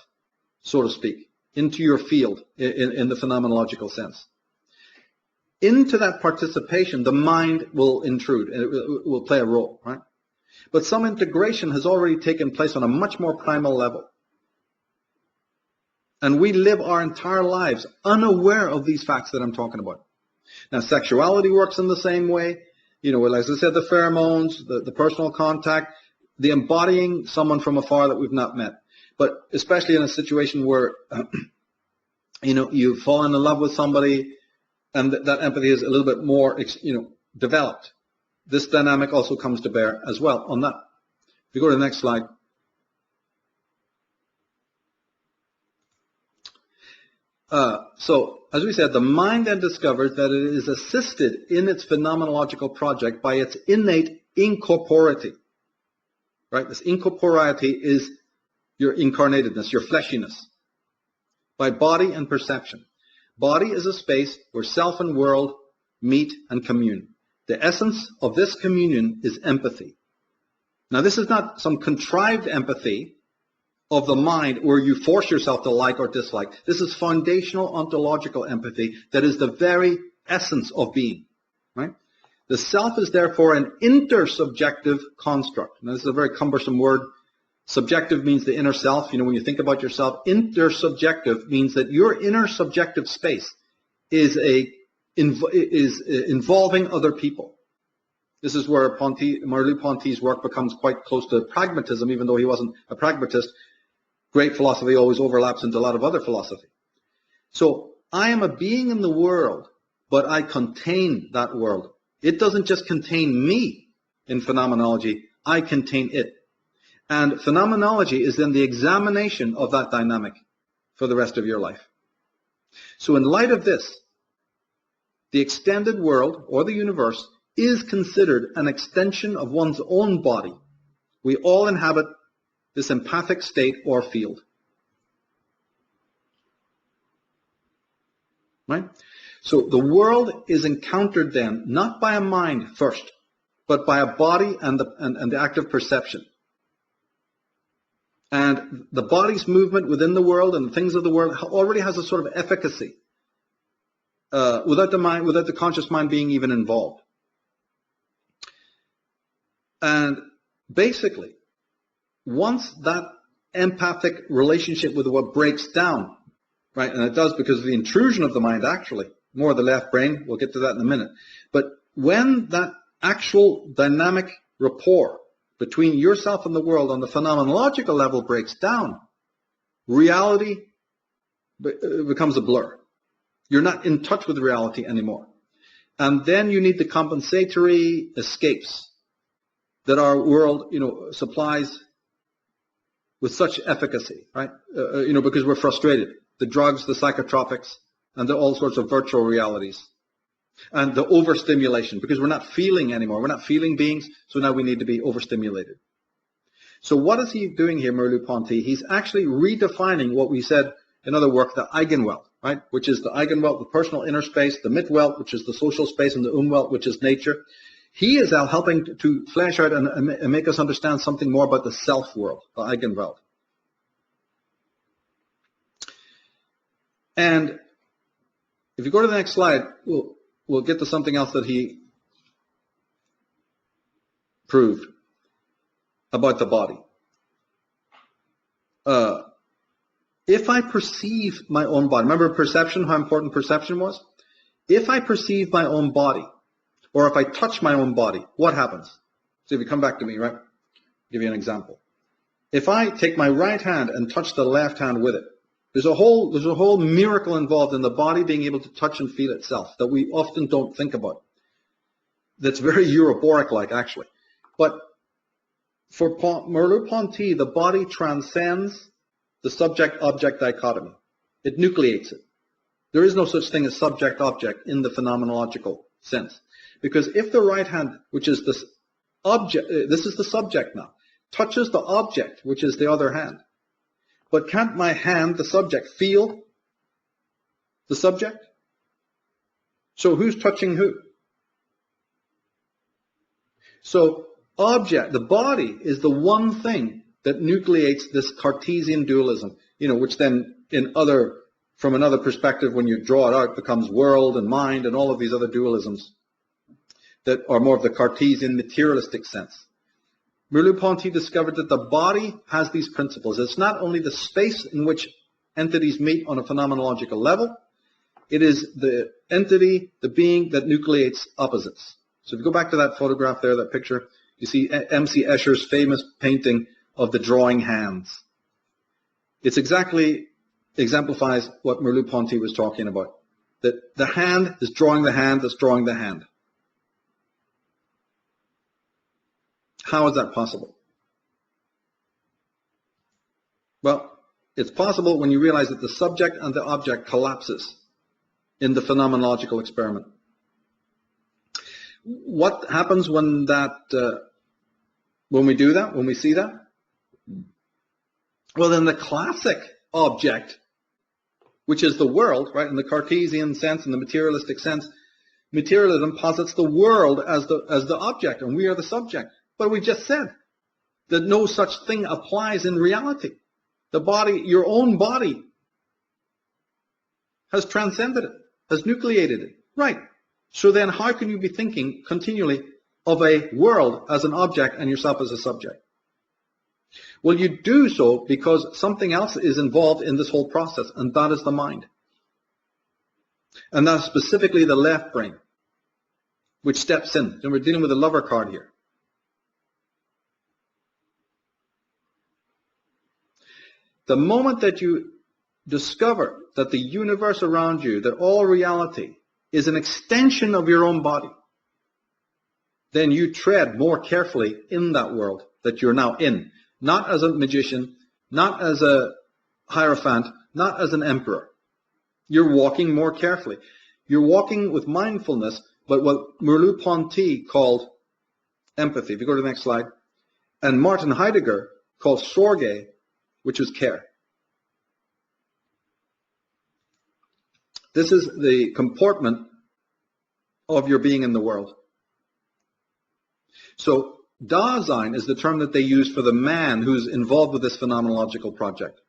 so to speak, into your field in the phenomenological sense. Into that participation, the mind will intrude and it will play a role, right? But some integration has already taken place on a much more primal level. And we live our entire lives unaware of these facts that I'm talking about. Now, sexuality works in the same way. As I said, the pheromones, the personal contact, the embodying someone from afar that we've not met. But especially in a situation where, you've fallen in love with somebody and that empathy is a little bit more, developed. This dynamic also comes to bear as well on that. If you go to the next slide. So, as we said, the mind then discovers that it is assisted in its phenomenological project by its innate incorporeity. Right? This incorporeity is your incarnatedness, your fleshiness, by body and perception. Body is a space where self and world meet and commune. The essence of this communion is empathy. Now, this is not some contrived empathy of the mind where you force yourself to like or dislike. This is foundational ontological empathy that is the very essence of being. Right? The self is therefore an intersubjective construct. Now, this is a very cumbersome word. Subjective means the inner self. When you think about yourself, intersubjective means that your inner subjective space is involving other people. This is where Merleau-Ponty's work becomes quite close to pragmatism, even though he wasn't a pragmatist. Great philosophy always overlaps into a lot of other philosophy. So I am a being in the world, but I contain that world. It doesn't just contain me in phenomenology, I contain it. And phenomenology is then the examination of that dynamic for the rest of your life. So in light of this, the extended world, or the universe, is considered an extension of one's own body. We all inhabit this empathic state or field. Right? So the world is encountered then, not by a mind first, but by a body and the act of perception. And the body's movement within the world and things of the world already has a sort of efficacy without the conscious mind being even involved. And basically, once that empathic relationship with what breaks down, right, and it does because of the intrusion of the mind, actually, more of the left brain, we'll get to that in a minute. But when that actual dynamic rapport between yourself and the world on the phenomenological level breaks down, reality becomes a blur. You're not in touch with reality anymore. And then you need the compensatory escapes that our world, supplies with such efficacy, right? Because we're frustrated. The drugs, the psychotropics, and all sorts of virtual realities. And the overstimulation, because we're not feeling anymore. We're not feeling beings, so now we need to be overstimulated. So what is he doing here, Merleau-Ponty? He's actually redefining what we said in other work, the Eigenwelt, right? Which is the Eigenwelt, the personal inner space, the Mitwelt, which is the social space, and the Umwelt, which is nature. He is now helping to flesh out and make us understand something more about the self-world, the Eigenwelt. And if you go to the next slide, we'll get to something else that he proved about the body. If I perceive my own body, remember perception, how important perception was? If I perceive my own body, or if I touch my own body, what happens? So if you come back to me, right? I'll give you an example. If I take my right hand and touch the left hand with it, there's a whole miracle involved in the body being able to touch and feel itself that we often don't think about. That's very Euroboric-like, actually. But for Merleau-Ponty, the body transcends the subject-object dichotomy. It nucleates it. There is no such thing as subject-object in the phenomenological sense. Because if the right hand, which is this object, this is the subject now, touches the object, which is the other hand, but can't my hand, the subject, feel the subject? So who's touching who? So object, the body, is the one thing that nucleates this Cartesian dualism, which then from another perspective, when you draw it out, becomes world and mind and all of these other dualisms that are more of the Cartesian materialistic sense. Merleau-Ponty discovered that the body has these principles. It's not only the space in which entities meet on a phenomenological level, it is the entity, the being that nucleates opposites. So if you go back to that photograph there, that picture, you see M.C. Escher's famous painting of the drawing hands. It exactly exemplifies what Merleau-Ponty was talking about. That the hand is drawing the hand that's drawing the hand. How is that possible? Well, it's possible when you realize that the subject and the object collapses in the phenomenological experiment. What happens when we do that, when we see that? Well, then the classic object, which is the world, right, in the Cartesian sense, in the materialistic sense, materialism posits the world as the object, and we are the subject. But we just said that no such thing applies in reality. The body, your own body, has transcended it, has nucleated it. Right. So then how can you be thinking continually of a world as an object and yourself as a subject? Well, you do so because something else is involved in this whole process, and that is the mind. And that's specifically the left brain, which steps in. And we're dealing with a lover card here. The moment that you discover that the universe around you, that all reality is an extension of your own body, then you tread more carefully in that world that you're now in. Not as a magician, not as a hierophant, not as an emperor. You're walking more carefully. You're walking with mindfulness, but what Merleau-Ponty called empathy. If you go to the next slide. And Martin Heidegger called Sorge, which was care. This is the comportment of your being in the world. So Dasein is the term that they use for the man who's involved with this phenomenological project.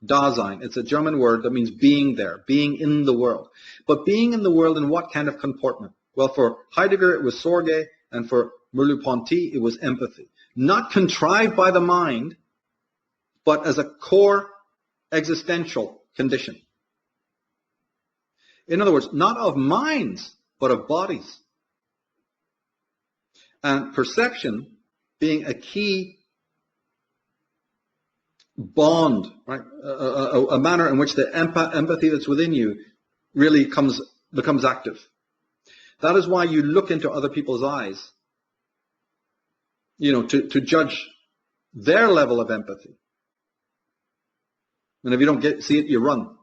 Dasein. It's a German word that means being there, being in the world. But being in the world in what kind of comportment? Well, for Heidegger, it was Sorge, and for Merleau-Ponty, it was empathy. Not contrived by the mind, but as a core existential condition. In other words, not of minds, but of bodies. And perception being a key bond, right? A manner in which the empathy that's within you really becomes active. That is why you look into other people's eyes, to judge their level of empathy. And if you don't see it, you run.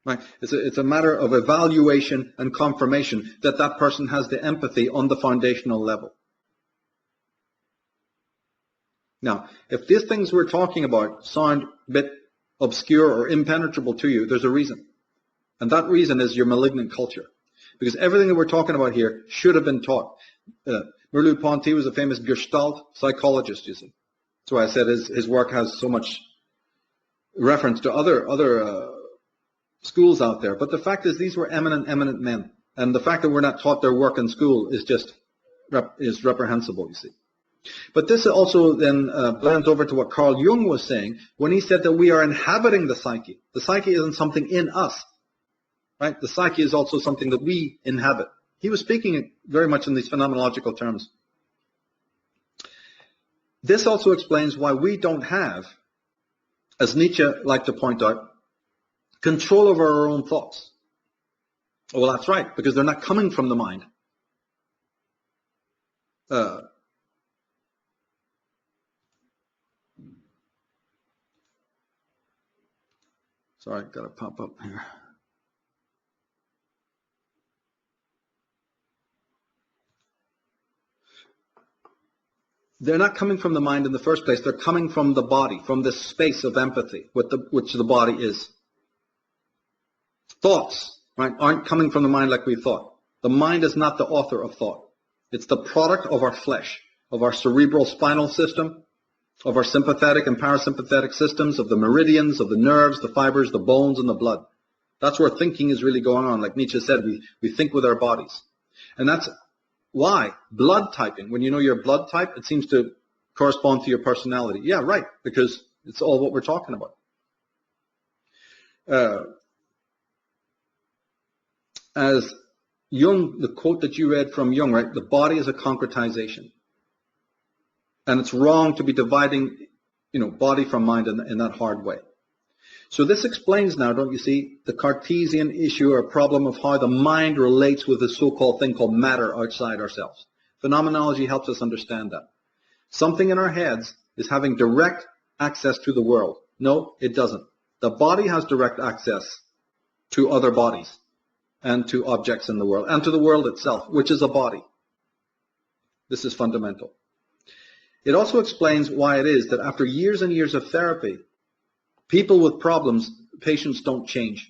Right? It's a matter of evaluation and confirmation that that person has the empathy on the foundational level. Now, if these things we're talking about sound a bit obscure or impenetrable to you, there's a reason. And that reason is your malignant culture. Because everything that we're talking about here should have been taught. Merleau-Ponty was a famous Gestalt psychologist, you see. That's why I said his work has so much reference to other schools out there. But the fact is, these were eminent men. And the fact that we're not taught their work in school is just is reprehensible, you see. But this also then blends over to what Carl Jung was saying when he said that we are inhabiting the psyche. The psyche isn't something in us, right? The psyche is also something that we inhabit. He was speaking very much in these phenomenological terms. This also explains why we don't have, as Nietzsche liked to point out, control over our own thoughts. Well, that's right, because they're not coming from the mind. Sorry, got to pop up here. They're not coming from the mind in the first place. They're coming from the body, from this space of empathy, which the body is. Thoughts, right, aren't coming from the mind like we thought. The mind is not the author of thought. It's the product of our flesh, of our cerebral spinal system, of our sympathetic and parasympathetic systems, of the meridians, of the nerves, the fibers, the bones, and the blood. That's where thinking is really going on. Like Nietzsche said, we think with our bodies. And that's why blood typing, when you know your blood type, it seems to correspond to your personality. Yeah, right, because it's all what we're talking about. As Jung, the quote that you read from Jung, right, the body is a concretization. And it's wrong to be dividing, body from mind in that hard way. So this explains now, don't you see, the Cartesian issue or problem of how the mind relates with the so-called thing called matter outside ourselves. Phenomenology helps us understand that. Something in our heads is having direct access to the world. No, it doesn't. The body has direct access to other bodies and to objects in the world and to the world itself, which is a body. This is fundamental. It also explains why it is that after years and years of therapy, people with problems, patients don't change.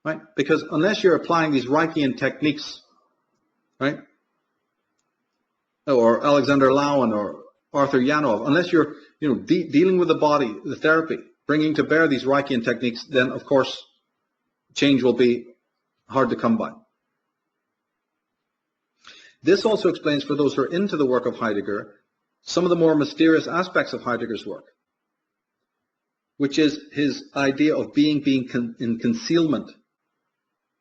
Right? Because unless you're applying these Reichian techniques, right? Or Alexander Lowen or Arthur Yanov, unless you're dealing with the body, the therapy, bringing to bear these Reichian techniques, then of course change will be hard to come by. This also explains, for those who are into the work of Heidegger, some of the more mysterious aspects of Heidegger's work, which is his idea of being in concealment.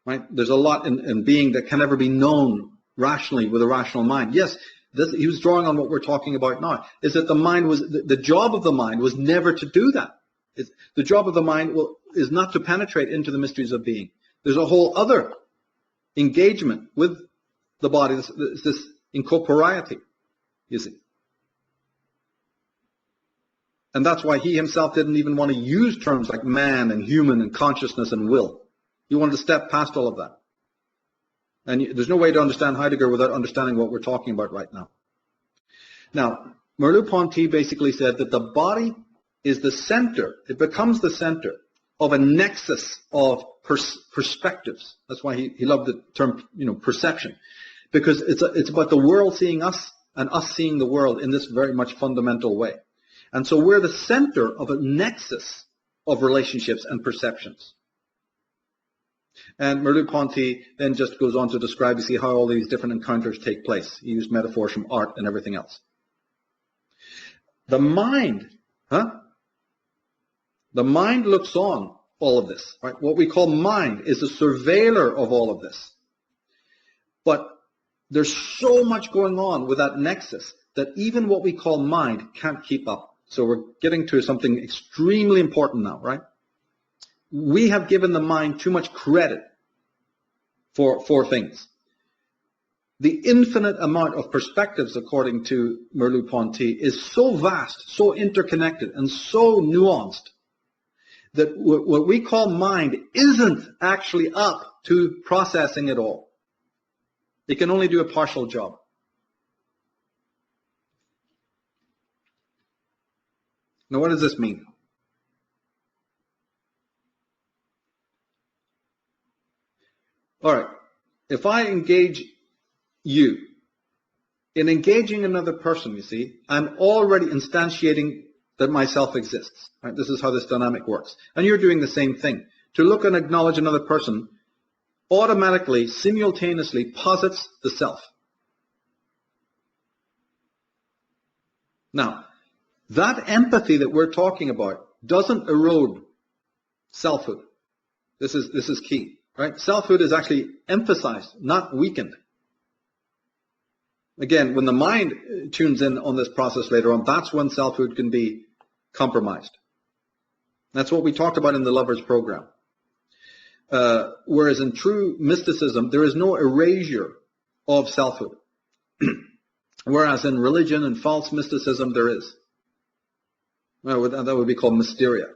Right? There's a lot in being that can never be known rationally with a rational mind. Yes, he was drawing on what we're talking about now, is that the mind was, the job of the mind was never to do that. The job of the mind is not to penetrate into the mysteries of being. There's a whole other engagement with the body, this incorporeity, you see. And that's why he himself didn't even want to use terms like man and human and consciousness and will. He wanted to step past all of that. And there's no way to understand Heidegger without understanding what we're talking about right now. Now, Merleau-Ponty basically said that the body is the center, it becomes the center of a nexus of perspectives. That's why he loved the term, perception. because it's about the world seeing us and us seeing the world in this very much fundamental way. And so we're the center of a nexus of relationships and perceptions. And Merleau-Ponty then just goes on to describe, you see, how all these different encounters take place. He used metaphors from art and everything else. The mind, the mind looks on all of this, right? What we call mind is a surveiller of all of this. But there's so much going on with that nexus that even what we call mind can't keep up. So we're getting to something extremely important now, right? We have given the mind too much credit for things. The infinite amount of perspectives, according to Merleau-Ponty, is so vast, so interconnected, and so nuanced that what we call mind isn't actually up to processing it all. It can only do a partial job. Now, what does this mean? All right, if I engage you in engaging another person, you see, I'm already instantiating that myself exists. Right? This is how this dynamic works. And you're doing the same thing. To look and acknowledge another person automatically, simultaneously posits the self. Now, that empathy that we're talking about doesn't erode selfhood. This is key, right? Selfhood is actually emphasized, not weakened. Again, when the mind tunes in on this process later on, that's when selfhood can be compromised. That's what we talked about in the Lovers program. Whereas in true mysticism, there is no erasure of selfhood. Whereas in religion and false mysticism, there is. Well, that would be called mysteria.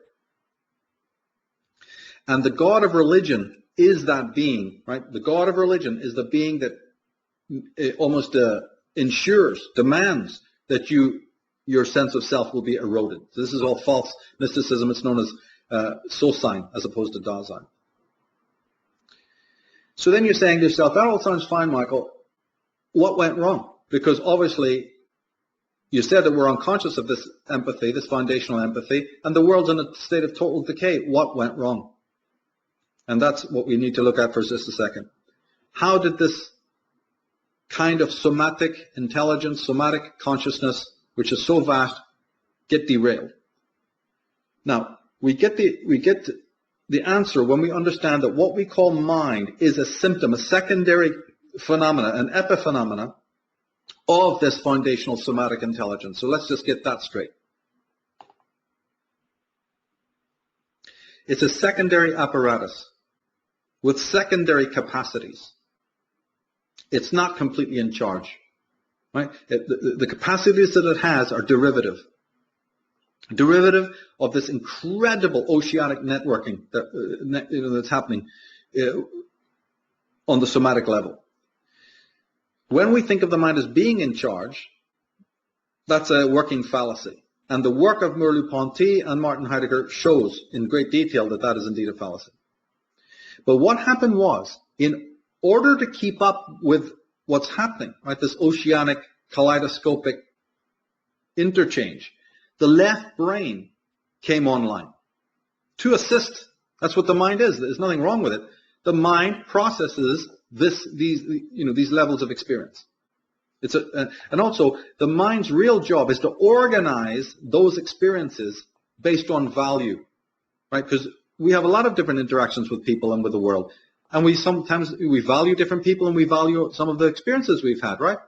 And the God of religion is that being, right? The God of religion is the being that almost ensures, demands that your sense of self will be eroded. So this is all false mysticism. It's known as So-Sein as opposed to Da-Sein. So then you're saying to yourself, that all sounds fine, Michael. What went wrong? Because obviously you said that we're unconscious of this empathy, this foundational empathy, and the world's in a state of total decay. What went wrong? And that's what we need to look at for just a second. How did this kind of somatic intelligence, somatic consciousness, which is so vast, get derailed? Now, we get the answer when we understand that what we call mind is a symptom, a secondary phenomena, an epiphenomena of this foundational somatic intelligence. So let's just get that straight. It's a secondary apparatus with secondary capacities. It's not completely in charge, right? The capacities that it has are derivative of this incredible oceanic networking that's happening on the somatic level. When we think of the mind as being in charge, that's a working fallacy. And the work of Merleau-Ponty and Martin Heidegger shows in great detail that that is indeed a fallacy. But what happened was, in order to keep up with what's happening, right, this oceanic kaleidoscopic interchange, the left brain came online to assist. That's what the mind is. There's nothing wrong with it. The mind processes these levels of experience. And also the mind's real job is to organize those experiences based on value, right? Because we have a lot of different interactions with people and with the world, and we value different people and we value some of the experiences we've had, right?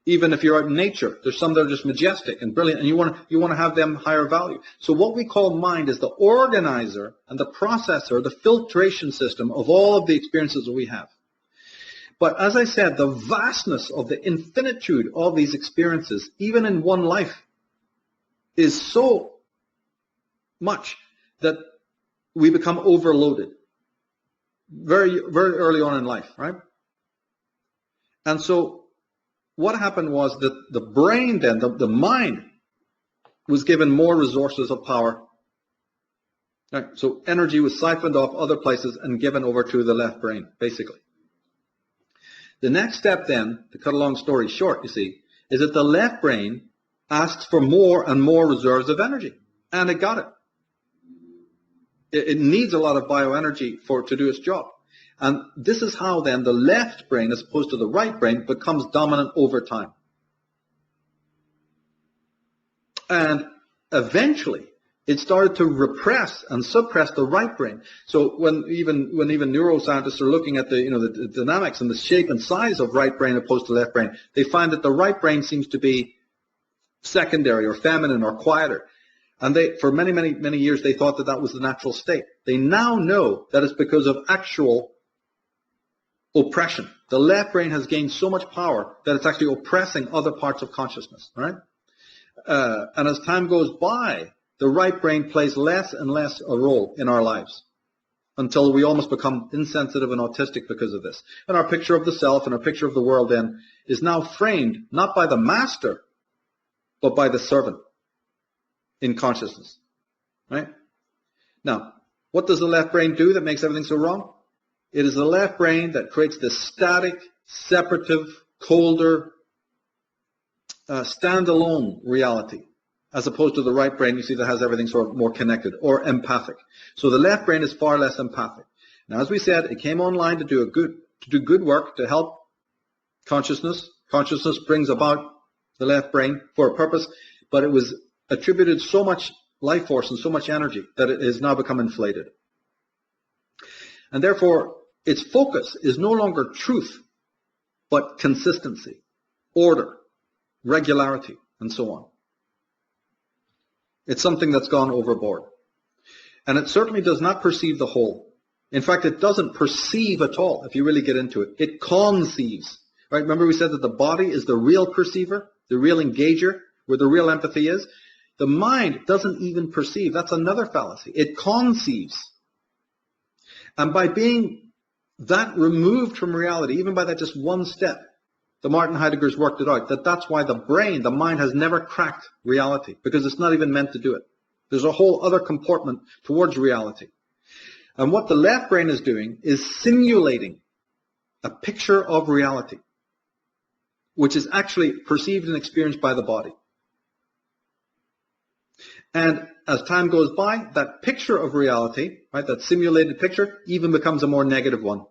Even if you're out in nature, there's some that are just majestic and brilliant, and you want to have them higher value. So what we call mind is the organizer and the processor, the filtration system of all of the experiences that we have. But as I said, the vastness of the infinitude of these experiences, even in one life, is so much that we become overloaded very, very early on in life, right? And so what happened was that the brain then, the mind, was given more resources of power. Right? So energy was siphoned off other places and given over to the left brain, basically. The next step then, to cut a long story short, you see, is that the left brain asks for more and more reserves of energy. And it got it. It needs a lot of bioenergy to do its job. And this is how then the left brain, as opposed to the right brain, becomes dominant over time. And eventually, it started to repress and suppress the right brain. So when even neuroscientists are looking at the dynamics and the shape and size of right brain opposed to left brain, they find that the right brain seems to be secondary or feminine or quieter. And for many years, they thought that was the natural state. They now know that it's because of actual oppression. The left brain has gained so much power that it's actually oppressing other parts of consciousness, right? And as time goes by, the right brain plays less and less a role in our lives until we almost become insensitive and autistic because of this. And our picture of the self and our picture of the world then is now framed not by the master, but by the servant in consciousness, right? Now, what does the left brain do that makes everything so wrong? It is the left brain that creates this static, separative, colder, standalone reality, as opposed to the right brain, you see, that has everything sort of more connected or empathic. So the left brain is far less empathic. Now, as we said, it came online to do good work, to help consciousness. Consciousness brings about the left brain for a purpose, but it was attributed so much life force and so much energy that it has now become inflated. And therefore, its focus is no longer truth, but consistency, order, regularity, and so on. It's something that's gone overboard. And it certainly does not perceive the whole. In fact, it doesn't perceive at all, if you really get into it. It conceives. Right? Remember we said that the body is the real perceiver, the real engager, where the real empathy is? The mind doesn't even perceive. That's another fallacy. It conceives. And by being that removed from reality, even by that just one step, the Martin Heidegger's worked it out, that's why the brain, the mind, has never cracked reality, because it's not even meant to do it. There's a whole other comportment towards reality. And what the left brain is doing is simulating a picture of reality, which is actually perceived and experienced by the body. And as time goes by, that picture of reality, right, that simulated picture, even becomes a more negative one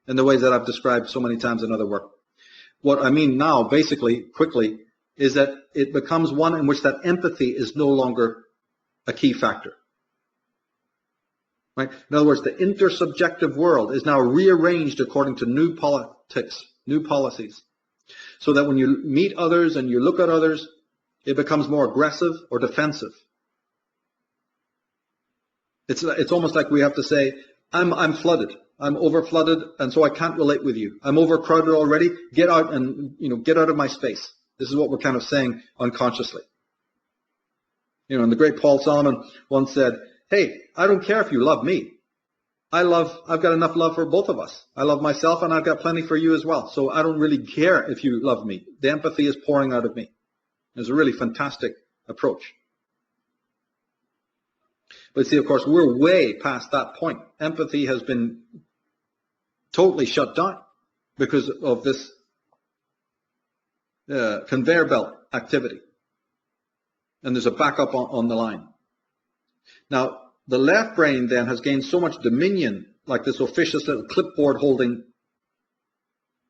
in the ways that I've described so many times in other work. What I mean now, basically, quickly, is that it becomes one in which that empathy is no longer a key factor. Right? In other words, the intersubjective world is now rearranged according to new politics, new policies. So that when you meet others and you look at others, it becomes more aggressive or defensive. It's almost like we have to say, I'm flooded. I'm overflooded, and so I can't relate with you. I'm overcrowded already. Get out and, get out of my space. This is what we're kind of saying unconsciously. And the great Paul Solomon once said, hey, I don't care if you love me. I've got enough love for both of us. I love myself, and I've got plenty for you as well. So I don't really care if you love me. The empathy is pouring out of me. It's a really fantastic approach. But see, of course, we're way past that point. Empathy has been totally shut down because of this conveyor belt activity. And there's a backup on the line. Now, the left brain then has gained so much dominion, like this officious little clipboard holding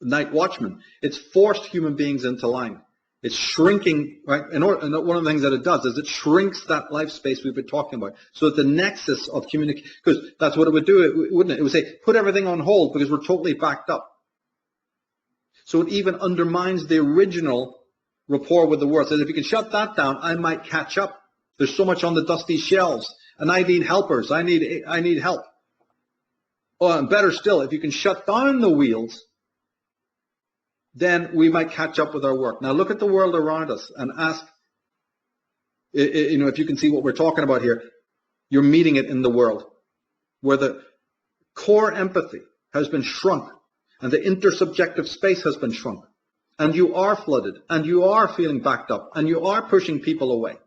night watchman. It's forced human beings into line. It's shrinking, right? And one of the things that it does is it shrinks that life space we've been talking about. So that the nexus of communication, because that's what it would do, wouldn't it? It would say, put everything on hold because we're totally backed up. So it even undermines the original rapport with the world. So if you can shut that down, I might catch up. There's so much on the dusty shelves, and I need helpers. I need help. Oh, and better still, if you can shut down the wheels, then we might catch up with our work. Now look at the world around us and ask, if you can see what we're talking about here. You're meeting it in the world where the core empathy has been shrunk and the intersubjective space has been shrunk. And you are flooded and you are feeling backed up and you are pushing people away.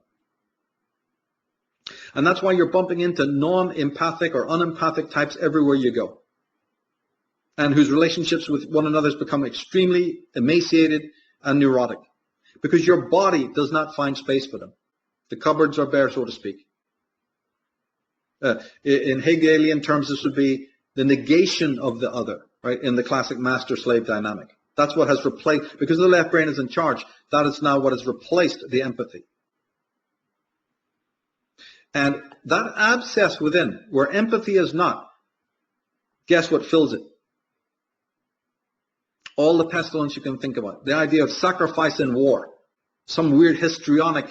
And that's why you're bumping into non-empathic or unempathic types everywhere you go. and whose relationships with one another has become extremely emaciated and neurotic, because your body does not find space for them. The cupboards are bare, so to speak. In Hegelian terms, this would be the negation of the other, right, in the classic master-slave dynamic. That's what has replaced, because the left brain is in charge, that is now what has replaced the empathy. And that abscess within, where empathy is not, guess what fills it? All the pestilence you can think about. The idea of sacrifice in war. Some weird histrionic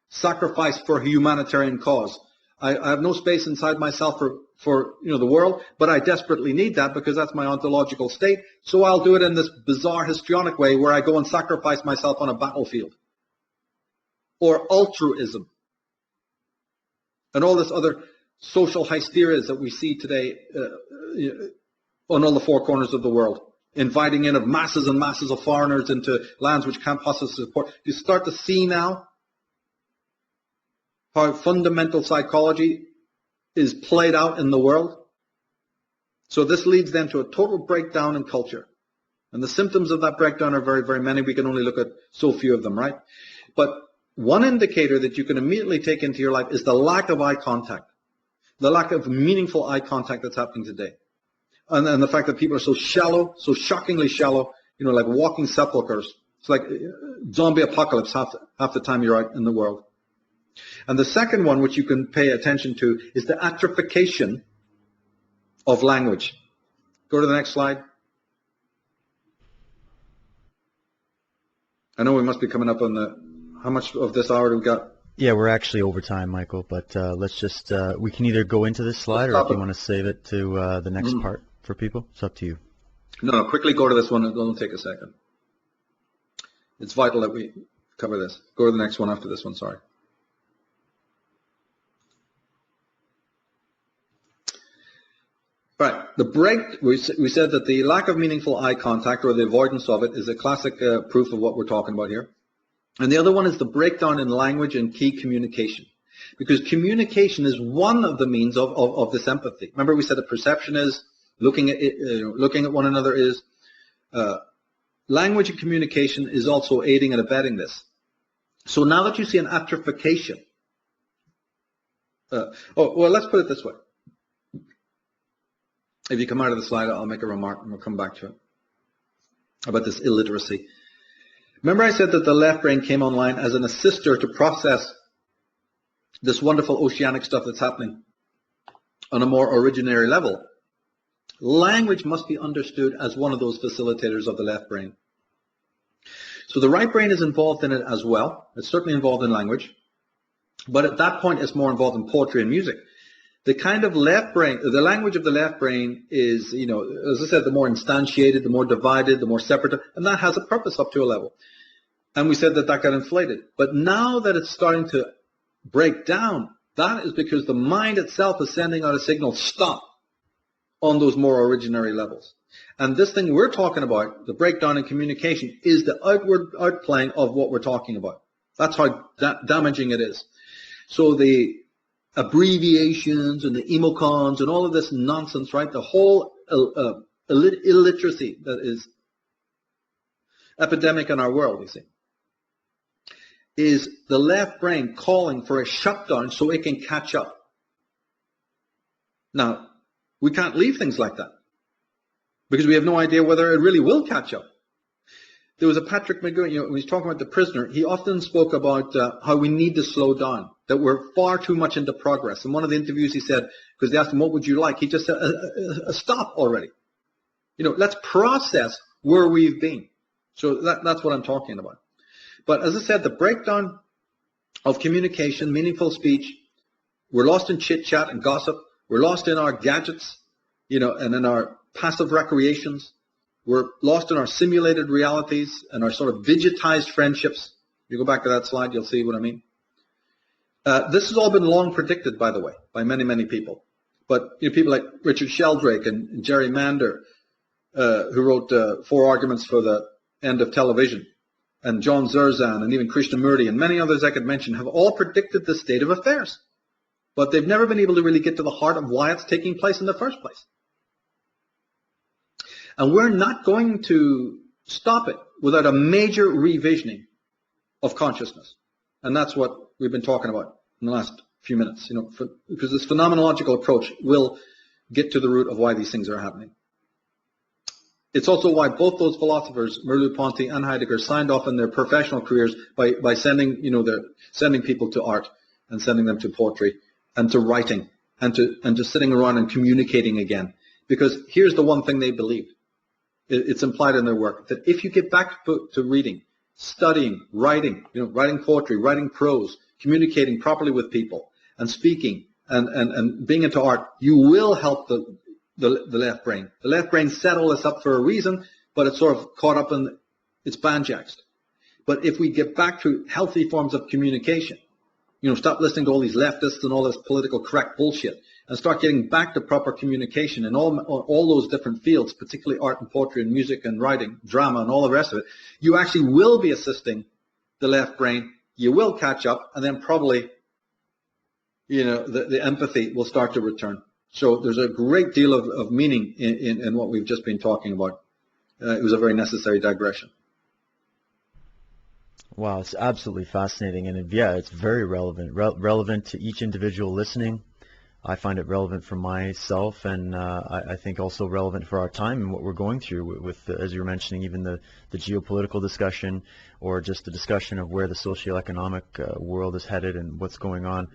sacrifice for a humanitarian cause. I have no space inside myself for the world, but I desperately need that because that's my ontological state. So I'll do it in this bizarre histrionic way where I go and sacrifice myself on a battlefield. Or altruism. And all this other social hysterias that we see today on all the four corners of the world. Inviting in of masses and masses of foreigners into lands which can't possibly support. You start to see now how fundamental psychology is played out in the world. So this leads then to a total breakdown in culture. And the symptoms of that breakdown are very, very many. We can only look at so few of them, right? But one indicator that you can immediately take into your life is the lack of eye contact. The lack of meaningful eye contact that's happening today. And the fact that people are so shallow, so shockingly shallow, like walking sepulchres. It's like zombie apocalypse half the time you're out in the world. And the second one, which you can pay attention to, is the atrophication of language. Go to the next slide. I know we must be coming up on how much of this hour do we got? Yeah, we're actually over time, Michael, but let's just, we can either go into this slide or if you want to save it to the next part for people. It's up to you. No, quickly go to this one. It'll take a second. It's vital that we cover this. Go to the next one after this one, sorry. Right. The break, we said that the lack of meaningful eye contact or the avoidance of it is a classic proof of what we're talking about here. And the other one is the breakdown in language and key communication. Because communication is one of the means of this empathy. Remember we said that perception is, looking at one another is, language and communication is also aiding and abetting this. So now that you see an atrophication, well, let's put it this way. If you come out of the slide, I'll make a remark and we'll come back to it about this illiteracy. Remember I said that the left brain came online as an assister to process this wonderful oceanic stuff that's happening on a more originary level. Language must be understood as one of those facilitators of the left brain. So the right brain is involved in it as well. It's certainly involved in language. But at that point, it's more involved in poetry and music. The kind of left brain, the language of the left brain is, as I said, the more instantiated, the more divided, the more separate, and that has a purpose up to a level. And we said that got inflated. But now that it's starting to break down, that is because the mind itself is sending out a signal, stop, on those more originary levels. And this thing we're talking about, the breakdown in communication, is the outward outplaying of what we're talking about. That's how damaging it is. So the abbreviations and the emocons and all of this nonsense, right? The whole illiteracy that is epidemic in our world, you see, is the left brain calling for a shutdown so it can catch up. Now, we can't leave things like that because we have no idea whether it really will catch up. There was a Patrick McGowan, when he's talking about the prisoner, he often spoke about how we need to slow down, that we're far too much into progress. In one of the interviews he said, because they asked him, what would you like? He just said, stop already. Let's process where we've been. So that's what I'm talking about. But as I said, the breakdown of communication, meaningful speech, we're lost in chit-chat and gossip. We're lost in our gadgets, and in our passive recreations. We're lost in our simulated realities and our sort of digitized friendships. If you go back to that slide, you'll see what I mean. This has all been long predicted, by the way, by many, many people. But people like Richard Sheldrake and Jerry Mander, who wrote 4 Arguments for the End of Television, and John Zerzan, and even Krishnamurti, and many others I could mention, have all predicted this state of affairs. But they've never been able to really get to the heart of why it's taking place in the first place. And we're not going to stop it without a major revisioning of consciousness. And that's what we've been talking about in the last few minutes, because this phenomenological approach will get to the root of why these things are happening. It's also why both those philosophers, Merleau-Ponty and Heidegger, signed off in their professional careers by sending, sending people to art and sending them to poetry and to writing and to sitting around and communicating again. Because here's the one thing they believed. It's implied in their work that if you get back to reading, studying, writing, writing poetry, writing prose, communicating properly with people, and speaking and being into art, you will help the left brain. The left brain set all this up for a reason, but it's sort of caught up in its banjaxed. But if we get back to healthy forms of communication, stop listening to all these leftists and all this political correct bullshit, and start getting back to proper communication in all those different fields, particularly art and poetry and music and writing, drama and all the rest of it, you actually will be assisting the left brain. You will catch up, and then probably, the empathy will start to return. So there's a great deal of meaning in what we've just been talking about. It was a very necessary digression. Wow, it's absolutely fascinating, and it's very relevant. Relevant to each individual listening. I find it relevant for myself, and I think also relevant for our time and what we're going through with as you were mentioning, even the geopolitical discussion, or just the discussion of where the socioeconomic world is headed and what's going on.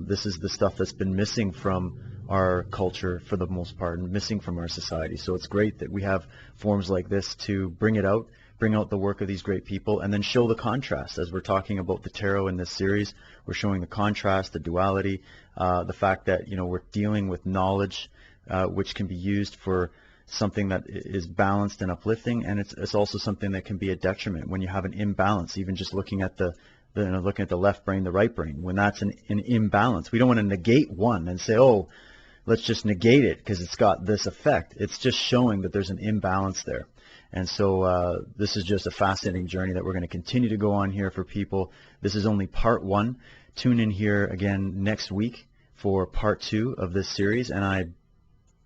This is the stuff that's been missing from our culture for the most part, and missing from our society. So it's great that we have forms like this to bring out the work of these great people, and then show the contrast. As we're talking about the tarot in this series, we're showing the contrast, the duality, the fact that we're dealing with knowledge which can be used for something that is balanced and uplifting, and it's also something that can be a detriment when you have an imbalance. Even just looking at the left brain, the right brain, when that's an imbalance, we don't want to negate one and say, oh, let's just negate it because it's got this effect. It's just showing that there's an imbalance there. And so this is just a fascinating journey that we're going to continue to go on here for people. This is only part 1. Tune in here again next week for part 2 of this series, and I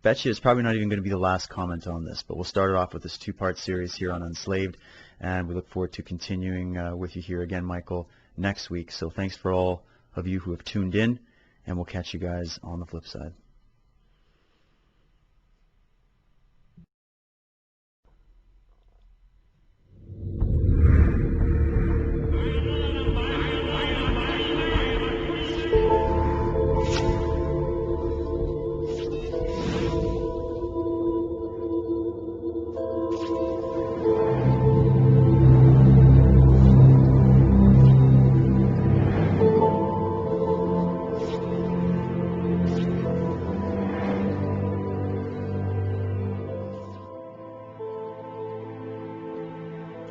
bet you it's probably not even going to be the last comment on this, but we'll start it off with this 2-part series here on Unslaved, and we look forward to continuing with you here again, Michael, next week. So thanks for all of you who have tuned in, and we'll catch you guys on the flip side.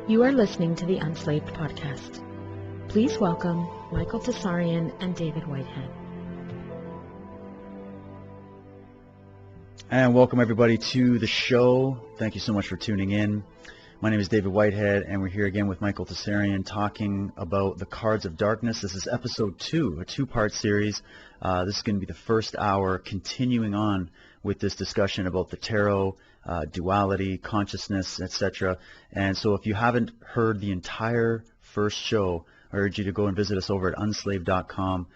You are listening to the Unslaved podcast. Please welcome Michael Tsarion and David Whitehead. And welcome everybody to the show. Thank you so much for tuning in. My name is David Whitehead, and we're here again with Michael Tsarion talking about the Cards of Darkness. This is episode 2, a 2-part series. This is going to be the first hour, continuing on with this discussion about the tarot, duality, consciousness, etc. And so if you haven't heard the entire first show, I urge you to go and visit us over at unslaved.com.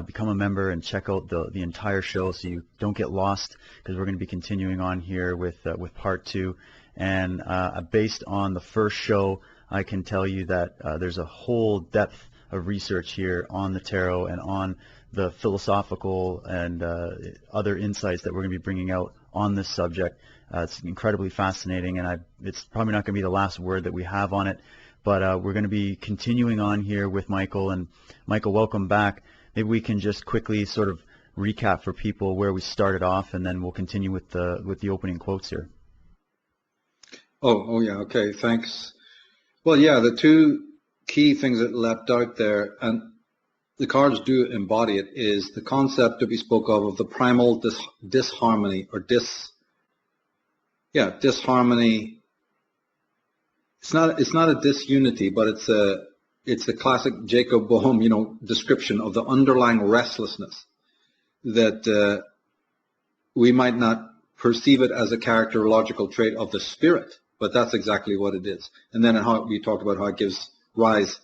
Become a member and check out the entire show so you don't get lost, because we're going to be continuing on here with part 2. And based on the first show, I can tell you that there's a whole depth of research here on the tarot and on the philosophical and other insights that we're going to be bringing out on this subject. It's incredibly fascinating, and it's probably not going to be the last word that we have on it, but we're going to be continuing on here with Michael. And Michael, welcome back. Maybe we can just quickly sort of recap for people where we started off, and then we'll continue with the opening quotes here. Oh yeah, okay, thanks. Well, yeah, the 2 key things that leapt out there, and the cards do embody it, is the concept that we spoke of the primal disharmony, or disharmony. It's not a disunity, but it's a classic Jacob Boehme, description of the underlying restlessness that we might not perceive it as a characterological trait of the spirit, but that's exactly what it is. And then how we talked about how it gives rise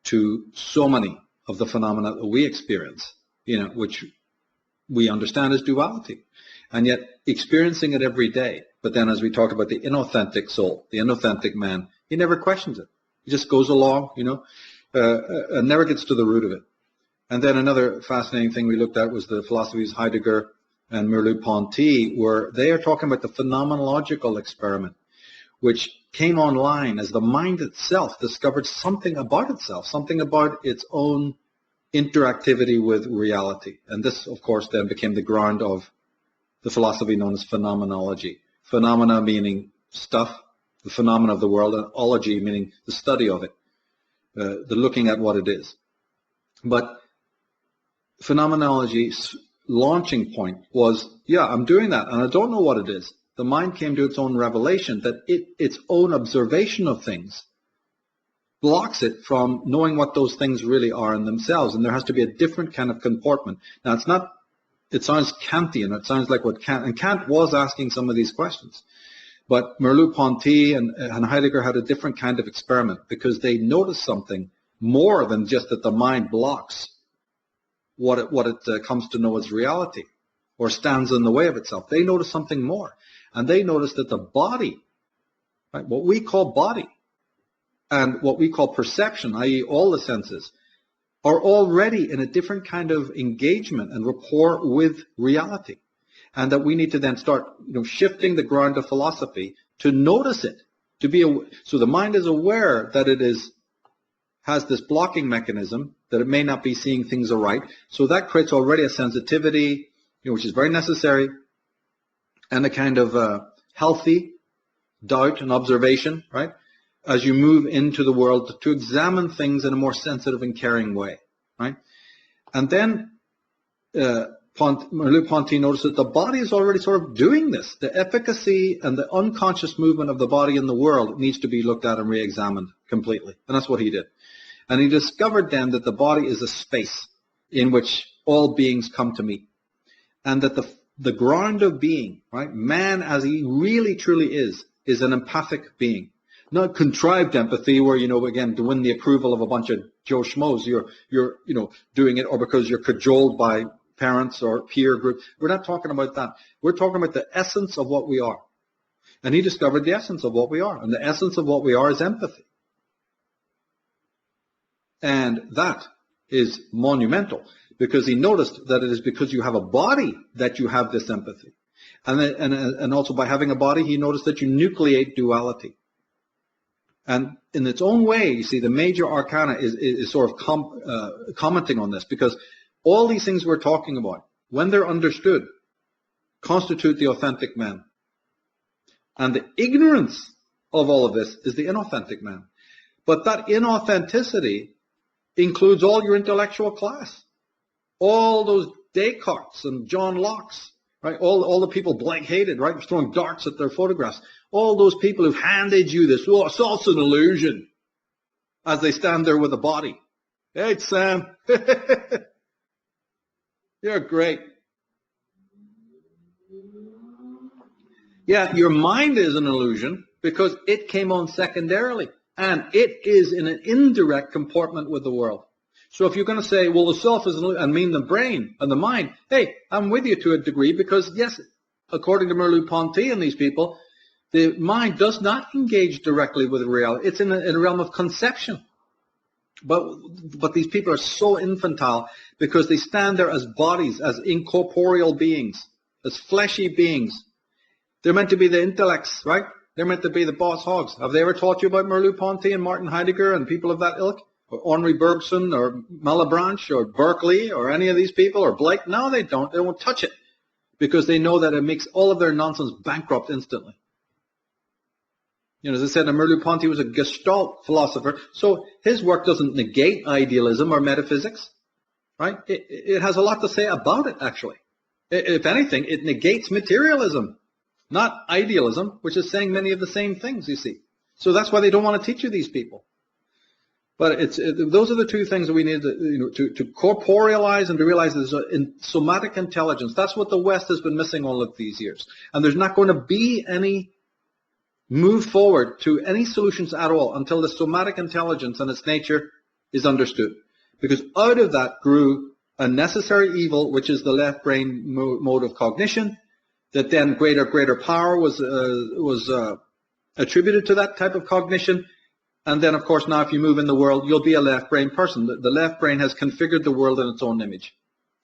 to so many of the phenomena that we experience, which we understand as duality, and yet experiencing it every day. But then, as we talked about the inauthentic soul, the inauthentic man, he never questions it. He just goes along, and never gets to the root of it. And then another fascinating thing we looked at was the philosophies Heidegger and Merleau-Ponty, where they are talking about the phenomenological experiment, which came online as the mind itself discovered something about itself, something about its own interactivity with reality. And this, of course, then became the ground of the philosophy known as phenomenology. Phenomena meaning stuff, the phenomena of the world, and ology meaning the study of it, the looking at what it is. But phenomenology's launching point was, yeah, I'm doing that, and I don't know what it is. The mind came to its own revelation that its own observation of things blocks it from knowing what those things really are in themselves, and there has to be a different kind of comportment. Now, it sounds Kantian, it sounds like what Kant was asking some of these questions. But Merleau-Ponty and Heidegger had a different kind of experiment because they noticed something more than just that the mind blocks what it comes to know as reality or stands in the way of itself. They noticed something more. And they noticed that the body, right, what we call body, and what we call perception, i.e. all the senses, are already in a different kind of engagement and rapport with reality. And that we need to then start shifting the ground of philosophy to notice it, so the mind is aware that it has this blocking mechanism, that it may not be seeing things aright. So that creates already a sensitivity, which is very necessary, and a kind of healthy doubt and observation, right? As you move into the world to examine things in a more sensitive and caring way, right? And then Merleau-Ponty noticed that the body is already sort of doing this. The efficacy and the unconscious movement of the body in the world needs to be looked at and re-examined completely. And that's what he did. And he discovered then that the body is a space in which all beings come to meet. And that the ground of being, right, man as he really truly is an empathic being. Not contrived empathy where, again, to win the approval of a bunch of Joe Schmoes, you're doing it, or because you're cajoled by parents or peer group. We're not talking about that. We're talking about the essence of what we are. And he discovered the essence of what we are. And the essence of what we are is empathy. And that is monumental, because he noticed that it is because you have a body that you have this empathy. And also by having a body, he noticed that you nucleate duality. And in its own way, you see, the major arcana is sort of commenting on this, because all these things we're talking about, when they're understood, constitute the authentic man. And the ignorance of all of this is the inauthentic man. But that inauthenticity includes all your intellectual class. All those Descartes and John Locke's, right? All the people Blake hated, right? Throwing darts at their photographs. All those people who've handed you this, it's also an illusion, as they stand there with a body. Hey, Sam. You're great. Yeah, your mind is an illusion because it came on secondarily, and it is in an indirect comportment with the world. So if you're going to say, well, the self is an illusion, and mean the brain and the mind, hey, I'm with you to a degree, because yes, according to Merleau-Ponty and these people, the mind does not engage directly with reality. It's in a realm of conception. But these people are so infantile because they stand there as bodies, as incorporeal beings, as fleshy beings. They're meant to be the intellects, right? They're meant to be the boss hogs. Have they ever taught you about Merleau-Ponty and Martin Heidegger and people of that ilk? Or Henri Bergson or Malebranche or Berkeley or any of these people or Blake? No, they don't. They won't touch it because they know that it makes all of their nonsense bankrupt instantly. As I said, Merleau-Ponty was a Gestalt philosopher, so his work doesn't negate idealism or metaphysics, right? It has a lot to say about it, actually. If anything, it negates materialism, not idealism, which is saying many of the same things, you see. So that's why they don't want to teach you these people. But those are the two things that we need to corporealize and to realize there's somatic intelligence. That's what the West has been missing all of these years. And there's not going to be any move forward to any solutions at all until the somatic intelligence and its nature is understood. Because out of that grew a necessary evil, which is the left brain mode of cognition, that then greater power was attributed to that type of cognition. And then, of course, now if you move in the world, you'll be a left brain person. The left brain has configured the world in its own image.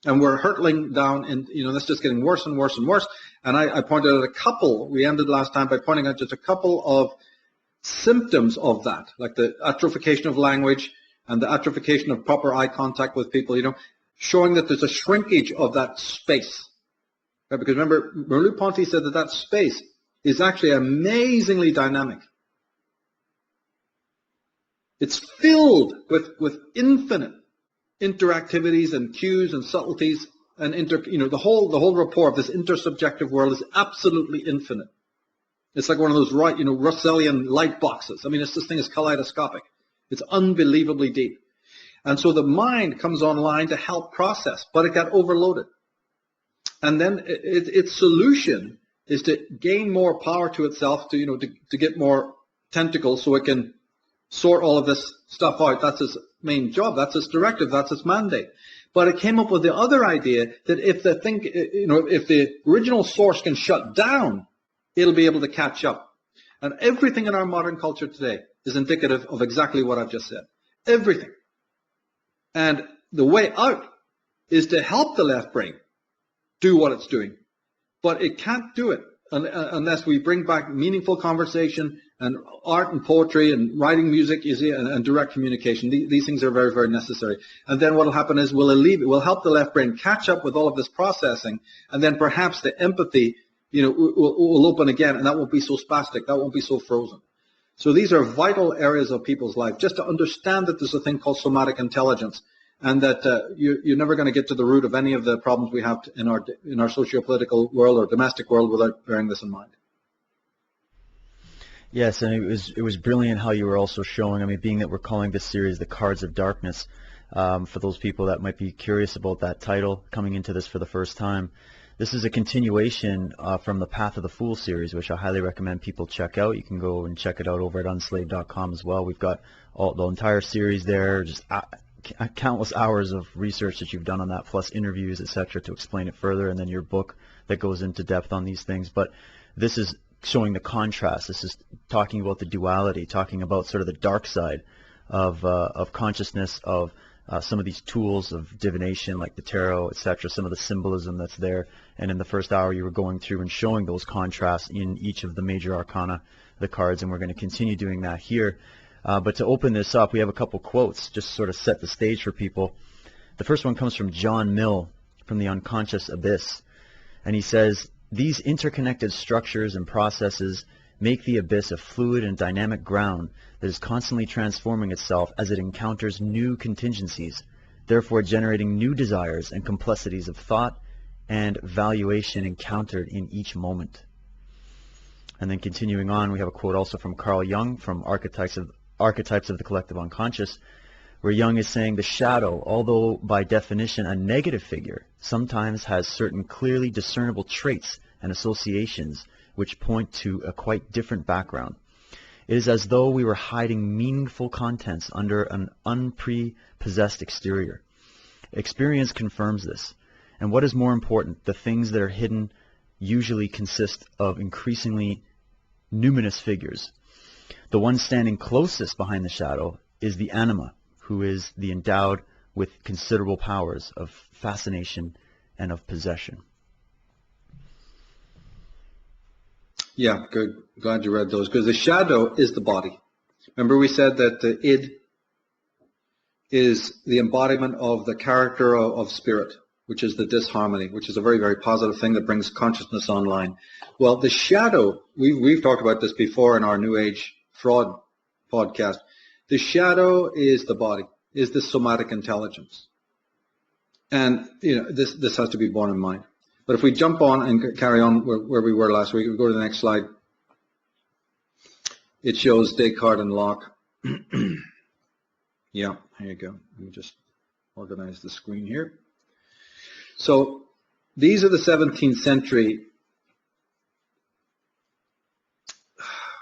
And we're hurtling down, and that's just getting worse and worse and worse. And I pointed out a couple, we ended last time by pointing out just a couple of symptoms of that, like the atrophication of language and the atrophication of proper eye contact with people, showing that there's a shrinkage of that space. Right? Because remember, Merleau-Ponty said that space is actually amazingly dynamic. It's filled with infinite interactivities and cues and subtleties, and the whole rapport of this intersubjective world is absolutely infinite. It's like one of those Russellian light boxes. I mean, this thing is kaleidoscopic. It's unbelievably deep. And so the mind comes online to help process, but it got overloaded. And then its solution is to gain more power to itself, to get more tentacles so it can sort all of this stuff out. That's its main job. That's its directive. That's its mandate. But it came up with the other idea that if the original source can shut down, it'll be able to catch up. And everything in our modern culture today is indicative of exactly what I've just said. Everything. And the way out is to help the left brain do what it's doing. But it can't do it unless we bring back meaningful conversation and art and poetry and writing music and direct communication. These things are very, very necessary. And then what will happen is we'll help the left brain catch up with all of this processing, and then perhaps the empathy will open again, and that won't be so spastic, that won't be so frozen. So these are vital areas of people's life, just to understand that there's a thing called somatic intelligence, and that you're never going to get to the root of any of the problems we have in our socio-political world or domestic world without bearing this in mind. Yes, and it was brilliant how you were also showing, being that we're calling this series The Cards of Darkness, for those people that might be curious about that title coming into this for the first time, this is a continuation from the Path of the Fool series, which I highly recommend people check out. You can go and check it out over at unslaved.com as well. We've got the entire series there, just countless hours of research that you've done on that, plus interviews, etc., to explain it further, and then your book that goes into depth on these things. But this is showing the contrast. This is talking about the duality, talking about sort of the dark side of consciousness, of some of these tools of divination like the tarot, etc., some of the symbolism that's there. And in the first hour you were going through and showing those contrasts in each of the major arcana, the cards, and we're going to continue doing that here. But to open this up, we have a couple quotes just sort of set the stage for people. The first one comes from John Mill from The Unconscious Abyss, and he says, "These interconnected structures and processes make the abyss a fluid and dynamic ground that is constantly transforming itself as it encounters new contingencies, therefore generating new desires and complexities of thought and valuation encountered in each moment." And then continuing on, we have a quote also from Carl Jung from Archetypes of the Collective Unconscious, where Jung is saying, "The shadow, although by definition a negative figure, sometimes has certain clearly discernible traits and associations which point to a quite different background. It is as though we were hiding meaningful contents under an unprepossessed exterior. Experience confirms this. And what is more important, the things that are hidden usually consist of increasingly numinous figures. The one standing closest behind the shadow is the anima, who is the endowed with considerable powers of fascination and of possession." Yeah, good. Glad you read those, because the shadow is the body. Remember we said that the id is the embodiment of the character of spirit, which is the disharmony, which is a very, very positive thing that brings consciousness online. Well, the shadow, we've talked about this before in our New Age Fraud podcast. The shadow is the body, is the somatic intelligence. And, this has to be borne in mind. But if we jump on and carry on where we were last week, we go to the next slide. It shows Descartes and Locke. Yeah, here you go. Let me just organize the screen here. So these are the 17th century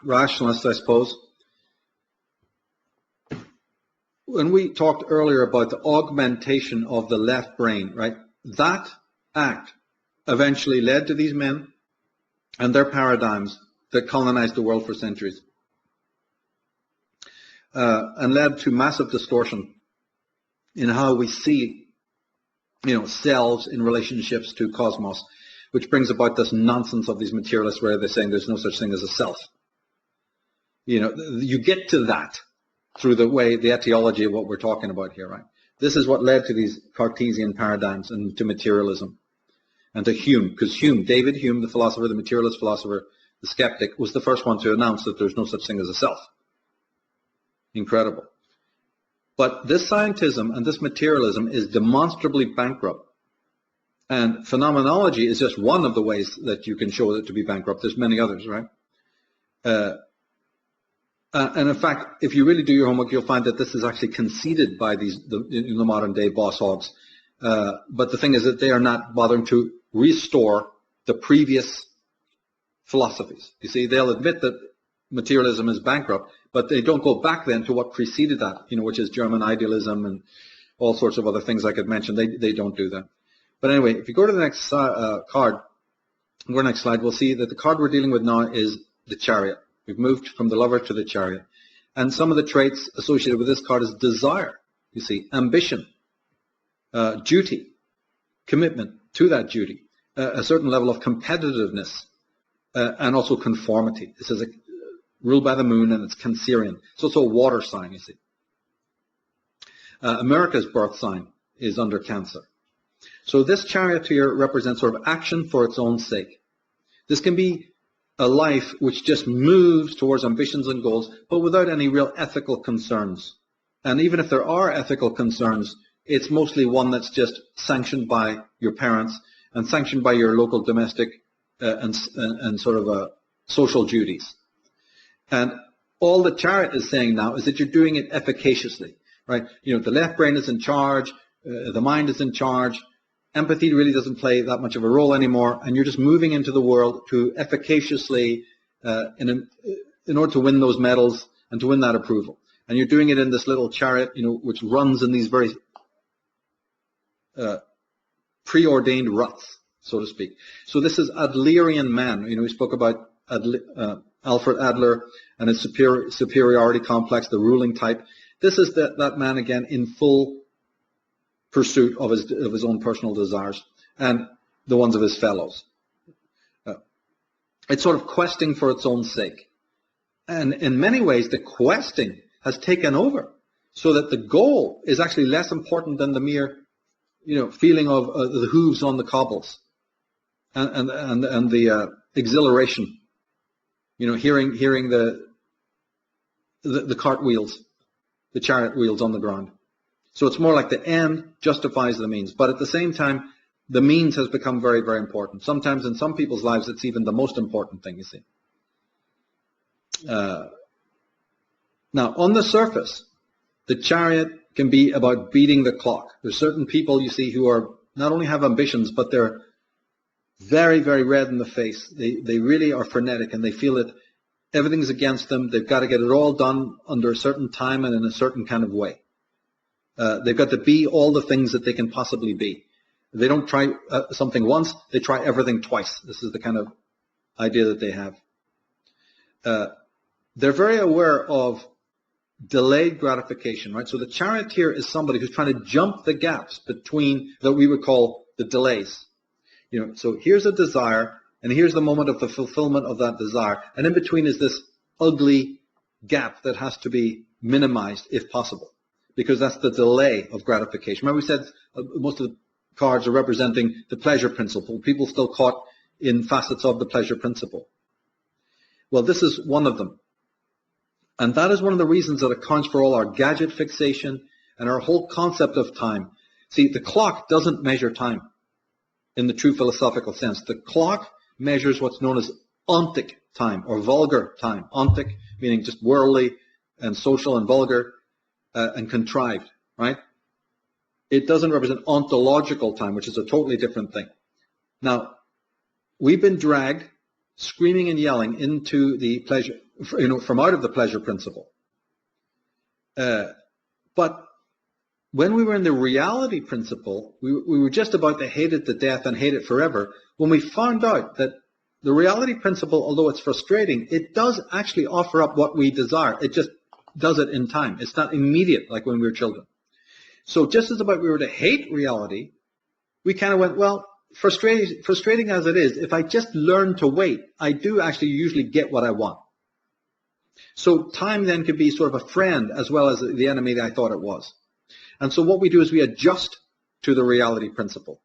rationalists, I suppose. When we talked earlier about the augmentation of the left brain, right, that act eventually led to these men and their paradigms that colonized the world for centuries, and led to massive distortion in how we see, selves in relationships to cosmos, which brings about this nonsense of these materialists where they're saying there's no such thing as a self. You get to that through the etiology of what we're talking about here, right? This is what led to these Cartesian paradigms and to materialism and to Hume, because David Hume, the philosopher, the materialist philosopher, the skeptic, was the first one to announce that there's no such thing as a self. Incredible. But this scientism and this materialism is demonstrably bankrupt. And phenomenology is just one of the ways that you can show it to be bankrupt. There's many others, right? And in fact, if you really do your homework, you'll find that this is actually conceded by the modern day boss hogs. But the thing is that they are not bothering to restore the previous philosophies. You see, they'll admit that materialism is bankrupt, but they don't go back then to what preceded that, which is German idealism and all sorts of other things I could mention. They don't do that. But anyway, if you go to the next card, go to the next slide, we'll see that the card we're dealing with now is the Chariot. We've moved from the Lover to the Chariot. And some of the traits associated with this card is desire, you see, ambition, duty, commitment to that duty, a certain level of competitiveness, and also conformity. This is ruled by the moon, and it's Cancerian. It's also a water sign, you see. America's birth sign is under Cancer. So this Charioteer represents sort of action for its own sake. This can be a life which just moves towards ambitions and goals, but without any real ethical concerns. And even if there are ethical concerns, it's mostly one that's just sanctioned by your parents and sanctioned by your local domestic and sort of social duties. And all the Chariot is saying now is that you're doing it efficaciously, right? The left brain is in charge, the mind is in charge. Empathy really doesn't play that much of a role anymore, and you're just moving into the world to efficaciously, in order to win those medals and to win that approval. And you're doing it in this little chariot, which runs in these very preordained ruts, so to speak. So this is Adlerian man. We spoke about Alfred Adler and his superiority complex, the ruling type. This is that man again in full pursuit of his own personal desires and the ones of his fellows. It's sort of questing for its own sake. And in many ways, the questing has taken over, so that the goal is actually less important than the mere, feeling of the hooves on the cobbles and the exhilaration, hearing the cart wheels, the chariot wheels on the ground. So it's more like the end justifies the means. But at the same time, the means has become very, very important. Sometimes in some people's lives, it's even the most important thing, you see. Now, on the surface, the Chariot can be about beating the clock. There's certain people, you see, who are not only have ambitions, but they're very, very red in the face. They really are frenetic, and they feel that everything's against them. They've got to get it all done under a certain time and in a certain kind of way. They've got to be all the things that they can possibly be. They don't try something once, they try everything twice. This is the kind of idea that they have. They're very aware of delayed gratification, right? So the Charioteer is somebody who's trying to jump the gaps between that we would call the delays. So here's a desire, and here's the moment of the fulfillment of that desire. And in between is this ugly gap that has to be minimized if possible, because that's the delay of gratification. Remember we said most of the cards are representing the pleasure principle. People still caught in facets of the pleasure principle. Well, this is one of them. And that is one of the reasons that accounts for all our gadget fixation and our whole concept of time. See, the clock doesn't measure time in the true philosophical sense. The clock measures what's known as ontic time or vulgar time. Ontic meaning just worldly and social and vulgar. and contrived, right? It doesn't represent ontological time, which is a totally different thing. Now, we've been dragged, screaming and yelling, into the pleasure, from out of the pleasure principle. But when we were in the reality principle, we were just about to hate it to death and hate it forever. When we found out that the reality principle, although it's frustrating, it does actually offer up what we desire. It just does it in time. It's not immediate like when we were children. So just as about we were to hate reality, we kind of went, well, frustrating as it is, if I just learn to wait, I do actually usually get what I want. So time then could be sort of a friend as well as the enemy that I thought it was. And so what we do is we adjust to the reality principle.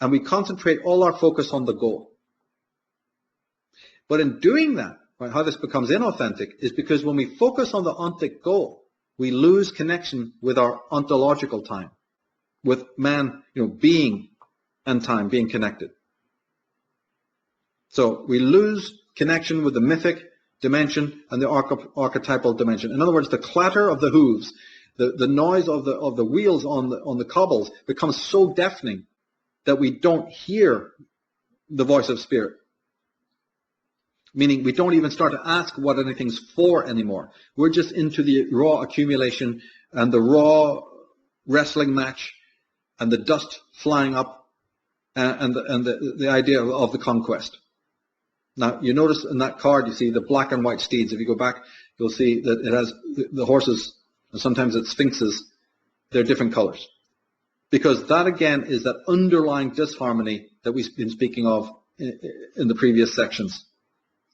And we concentrate all our focus on the goal. But in doing that, right, how this becomes inauthentic is because when we focus on the ontic goal, we lose connection with our ontological time, with man, being and time being connected. So we lose connection with the mythic dimension and the archetypal dimension. In other words, the clatter of the hooves, the noise of the wheels on the cobbles becomes so deafening that we don't hear the voice of spirit. Meaning we don't even start to ask what anything's for anymore. We're just into the raw accumulation and the raw wrestling match and the dust flying up and the idea of the conquest. Now, you notice in that card, you see the black and white steeds. If you go back, you'll see that it has the horses, and sometimes it's sphinxes. They're different colors. Because that, again, is that underlying disharmony that we've been speaking of in the previous sections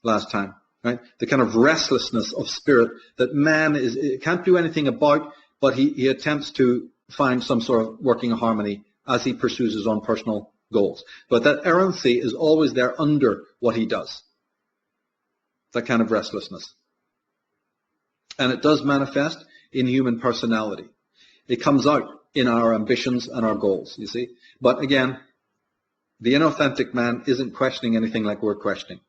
last time, right? The kind of restlessness of spirit that man can't do anything about, but he attempts to find some sort of working harmony as he pursues his own personal goals. But that errancy is always there under what he does. That kind of restlessness. And it does manifest in human personality. It comes out in our ambitions and our goals, you see. But again, the inauthentic man isn't questioning anything like we're questioning.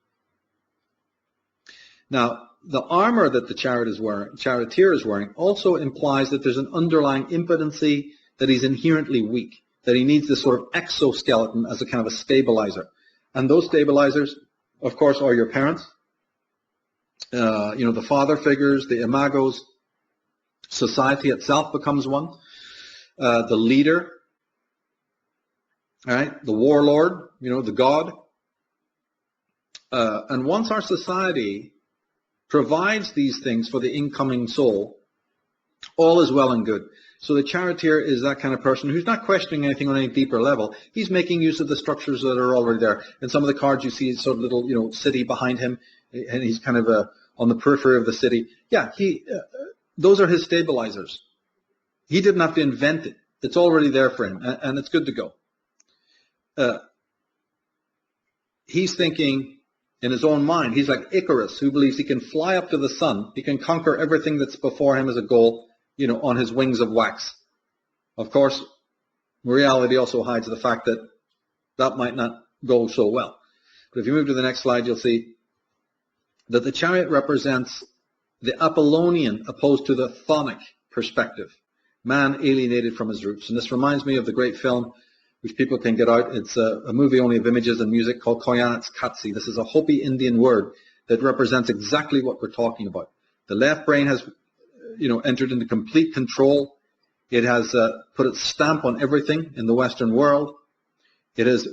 Now, the armor that the charioteer is wearing also implies that there's an underlying impotency, that he's inherently weak, that he needs this sort of exoskeleton as a kind of a stabilizer. And those stabilizers, of course, are your parents, the father figures, the imagos. Society itself becomes one. The leader, all right, the warlord, the god. And once our society provides these things for the incoming soul, all is well and good. So the charioteer is that kind of person who's not questioning anything on any deeper level. He's making use of the structures that are already there. In some of the cards you see sort of little, city behind him, and he's kind of on the periphery of the city. Yeah, those are his stabilizers. He didn't have to invent it. It's already there for him, and it's good to go. He's thinking in his own mind. He's like Icarus, who believes he can fly up to the sun. He can conquer everything that's before him as a goal, on his wings of wax. Of course, reality also hides the fact that that might not go so well. But if you move to the next slide, you'll see that the chariot represents the Apollonian opposed to the Chthonic perspective. Man alienated from his roots. And this reminds me of the great film, which people can get out. It's a movie only of images and music called Koyanets Katsi. This is a Hopi Indian word that represents exactly what we're talking about. The left brain has entered into complete control. It has put its stamp on everything in the Western world. It has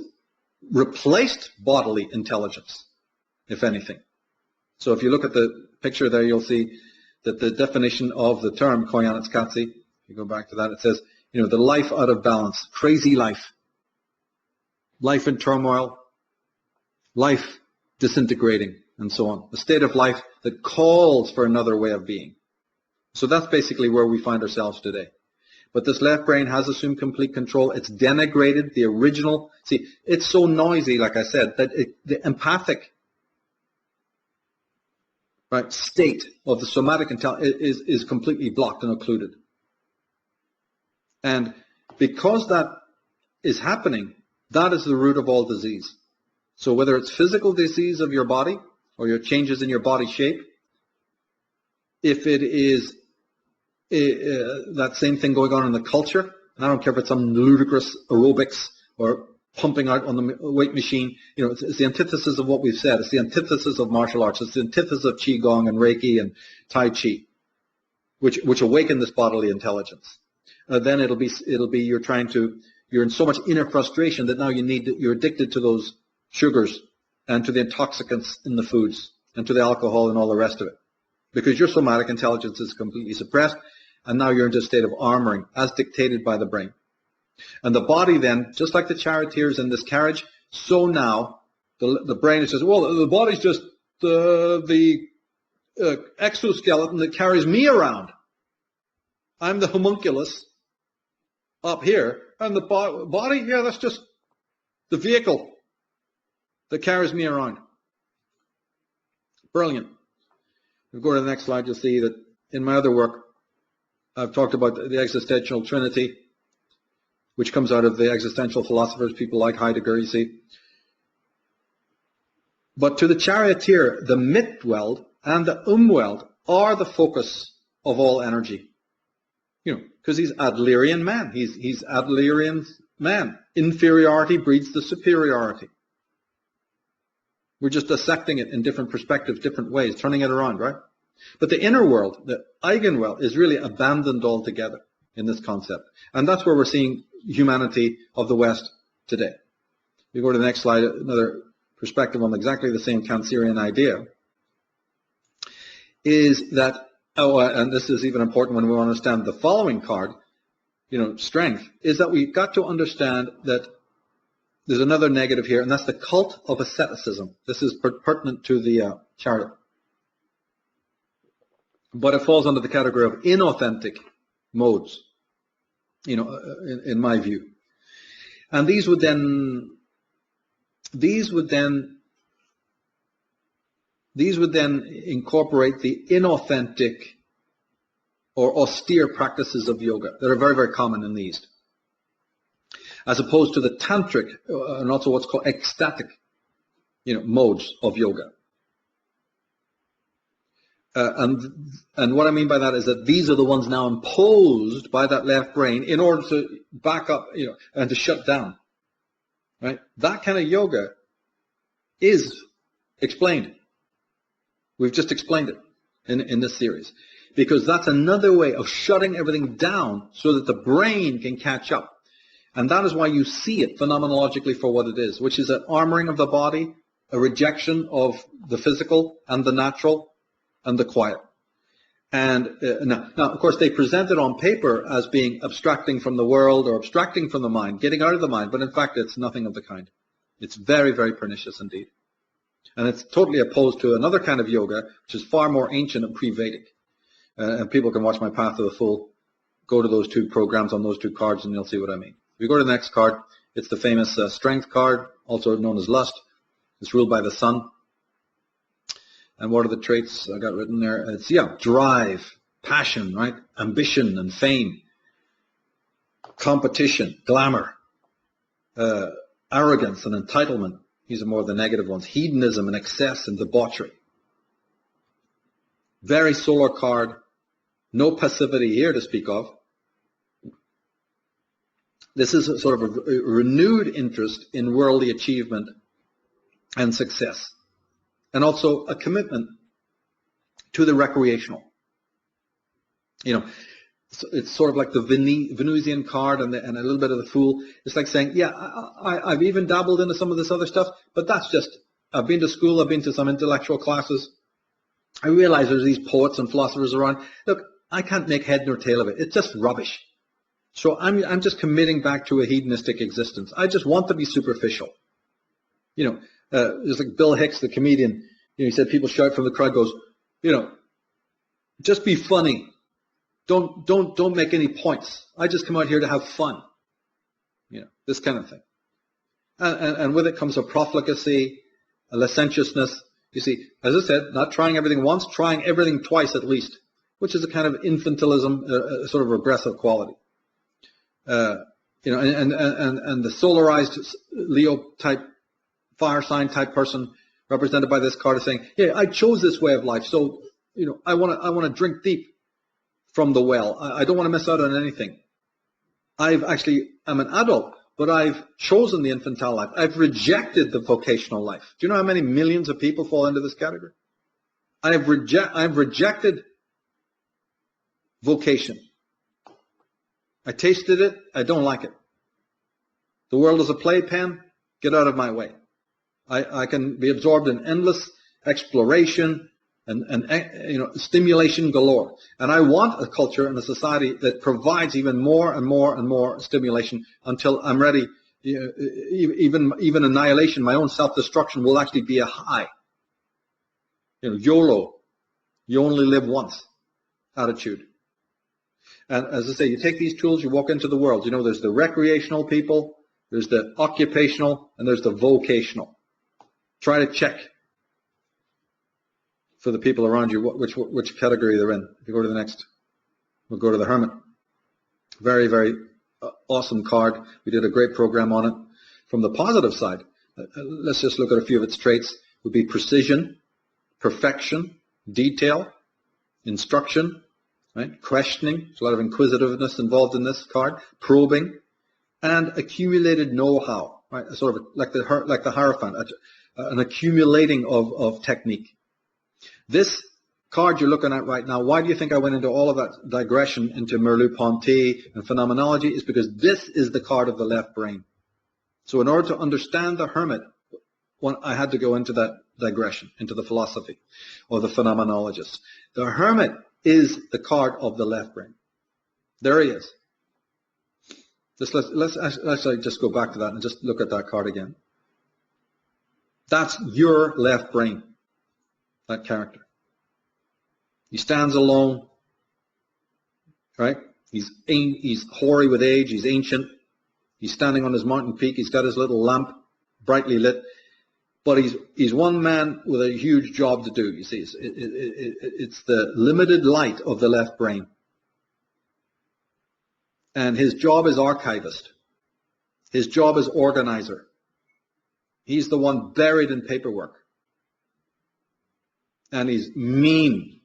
replaced bodily intelligence, if anything. So if you look at the picture there, you'll see that the definition of the term Koyanets Katsi, if you go back to that, it says, the life out of balance, crazy life, life in turmoil, life disintegrating, and so on. A state of life that calls for another way of being. So that's basically where we find ourselves today. But this left brain has assumed complete control. It's denigrated the original. See, it's so noisy, like I said, that the empathic state of the somatic intelligence is completely blocked and occluded. And because that is happening, that is the root of all disease. So whether it's physical disease of your body or your changes in your body shape, if it is that same thing going on in the culture. And I don't care if it's some ludicrous aerobics or pumping out on the weight machine. You know, it's the antithesis of what we've said. It's the antithesis of martial arts. It's the antithesis of Qigong and Reiki and Tai Chi, which awaken this bodily intelligence. Then it'll be you're in so much inner frustration that now you're addicted to those sugars and to the intoxicants in the foods and to the alcohol and all the rest of it. Because your somatic intelligence is completely suppressed, and now you're into a state of armoring as dictated by the brain. And the body then, just like the charioteers in this carriage, so now the brain says, well, the body's just the exoskeleton that carries me around. I'm the homunculus up here, and the body, yeah, that's just the vehicle that carries me around. Brilliant. If we go to the next slide, you'll see that in my other work, I've talked about the existential trinity, which comes out of the existential philosophers, people like Heidegger, you see. But to the charioteer, the Mitwelt and the Umwelt are the focus of all energy. You know, because he's Adlerian man. He's Adlerian man. Inferiority breeds the superiority. We're just dissecting it in different perspectives, different ways, turning it around, right? But the inner world, the Eigenwelt, is really abandoned altogether in this concept. And that's where we're seeing humanity of the West today. We go to the next slide, another perspective on exactly the same Tsarion idea, is that, and this is even important when we understand the following card, you know, strength, is that we've got to understand that there's another negative here, and that's the cult of asceticism. This is pertinent to the chariot. But it falls under the category of inauthentic modes, you know, in my view. And these would then incorporate the inauthentic or austere practices of yoga that are very, very common in the East, as opposed to the tantric and also what's called ecstatic, you know, modes of yoga. And what I mean by that is that these are the ones now imposed by that left brain in order to back up, you know, and to shut down. Right? That kind of yoga is explained. We've just explained it in this series, because that's another way of shutting everything down so that the brain can catch up. And that is why you see it phenomenologically for what it is, which is an armoring of the body, a rejection of the physical and the natural and the quiet. And now, of course, they present it on paper as being abstracting from the world or abstracting from the mind, getting out of the mind, but in fact, it's nothing of the kind. It's very, very pernicious indeed. And it's totally opposed to another kind of yoga, which is far more ancient and pre-Vedic. And people can watch my Path to the Full, go to those two programs on those two cards, and you'll see what I mean. If we go to the next card, it's the famous strength card, also known as lust. It's ruled by the sun. And what are the traits I got written there? It's, yeah, drive, passion, right? Ambition and fame, competition, glamour, arrogance and entitlement. These are more of the negative ones. Hedonism and excess and debauchery. Very solar card. No passivity here to speak of. This is a sort of a renewed interest in worldly achievement and success. And also a commitment to the recreational. You know, it's sort of like the Venusian card and a little bit of the Fool. It's like saying, yeah, I've even dabbled into some of this other stuff, but that's just, I've been to school, I've been to some intellectual classes. I realize there's these poets and philosophers around. Look, I can't make head nor tail of it. It's just rubbish. So I'm just committing back to a hedonistic existence. I just want to be superficial. You know, there's like Bill Hicks, the comedian, you know, he said people shout from the crowd, goes, you know, just be funny. Don't make any points. I just come out here to have fun. You know, this kind of thing. And with it comes a profligacy, a licentiousness. You see, as I said, not trying everything once, trying everything twice at least, which is a kind of infantilism, a sort of regressive quality. You know, and the solarized Leo type, fire sign type person represented by this card is saying, yeah, I chose this way of life, so, you know, I want to drink deep, from the well. I don't want to miss out on anything. I'm an adult, but I've chosen the infantile life. I've rejected the vocational life. Do you know how many millions of people fall into this category? I've rejected vocation. I tasted it. I don't like it. The world is a playpen. Get out of my way. I can be absorbed in endless exploration and stimulation galore. And I want a culture and a society that provides even more and more and more stimulation until I'm ready. Even annihilation, my own self-destruction will actually be a high. YOLO, you only live once attitude. And as I say, you take these tools, you walk into the world. There's the recreational people, there's the occupational, and there's the vocational. Try to check for the people around you which category they're in. If you go to the next, we'll go to the Hermit. Very, very awesome card. We did a great program on it. From the positive side, let's just look at a few of its traits. Would be precision, perfection, detail, instruction, right? Questioning. There's a lot of inquisitiveness involved in this card. Probing, and accumulated know-how, right? Sort of like the Hierophant, an accumulating of technique. This card you're looking at right now, why do you think I went into all of that digression into Merleau-Ponty and phenomenology? Is because this is the card of the left brain. So in order to understand the Hermit, I had to go into that digression, into the philosophy or the phenomenologist. The Hermit is the card of the left brain. There he is. Let's actually just go back to that and just look at that card again. That's your left brain, that character. He stands alone, right? He's hoary with age, he's ancient. He's standing on his mountain peak, he's got his little lamp, brightly lit. But he's one man with a huge job to do, you see. It's the limited light of the left brain. And his job is archivist. His job is organizer. He's the one buried in paperwork. And he's mean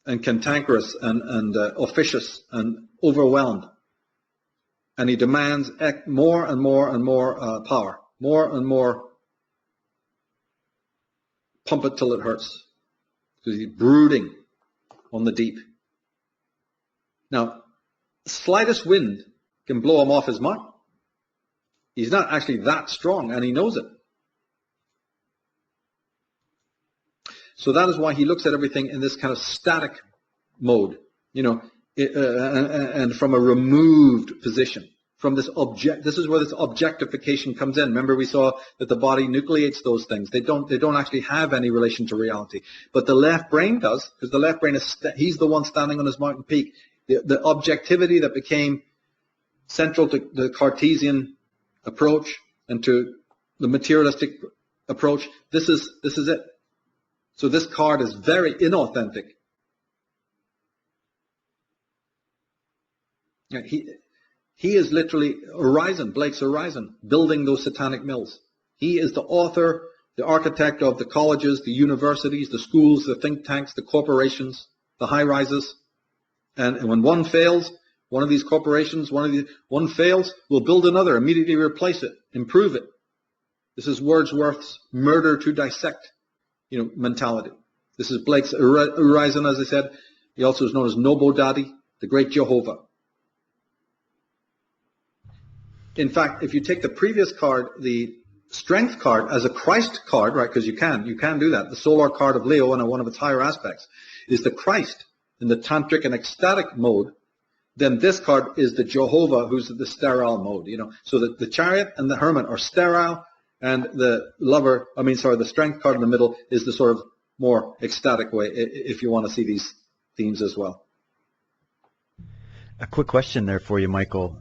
and cantankerous and officious and overwhelmed. And he demands more and more and more power. More and more, pump it till it hurts. Because he's brooding on the deep. Now, slightest wind can blow him off his mark. He's not actually that strong, and he knows it. So that is why he looks at everything in this kind of static mode, and from a removed position. From this this is where this objectification comes in. Remember, we saw that the body nucleates those things. They don't actually have any relation to reality. But the left brain does, because the left brain he's the one standing on his mountain peak. The objectivity that became central to the Cartesian approach and to the materialistic approach. This is it. So this card is very inauthentic. He is literally Horizon, Blake's Horizon, building those satanic mills. He is the author, the architect of the colleges, the universities, the schools, the think tanks, the corporations, the high-rises. And when one fails, one of these corporations, one fails, we'll build another, immediately replace it, improve it. This is Wordsworth's murder to dissect, mentality. This is Blake's Horizon, as I said. He also is known as Nobo Daddy, the great Jehovah. In fact, if you take the previous card, the strength card, as a Christ card, right, because you can do that. The solar card of Leo, and one of its higher aspects, is the Christ in the tantric and ecstatic mode. Then this card is the Jehovah, who's the sterile mode, So the Chariot and the Hermit are sterile, and the strength card in the middle is the sort of more ecstatic way, if you want to see these themes as well. A quick question there for you, Michael.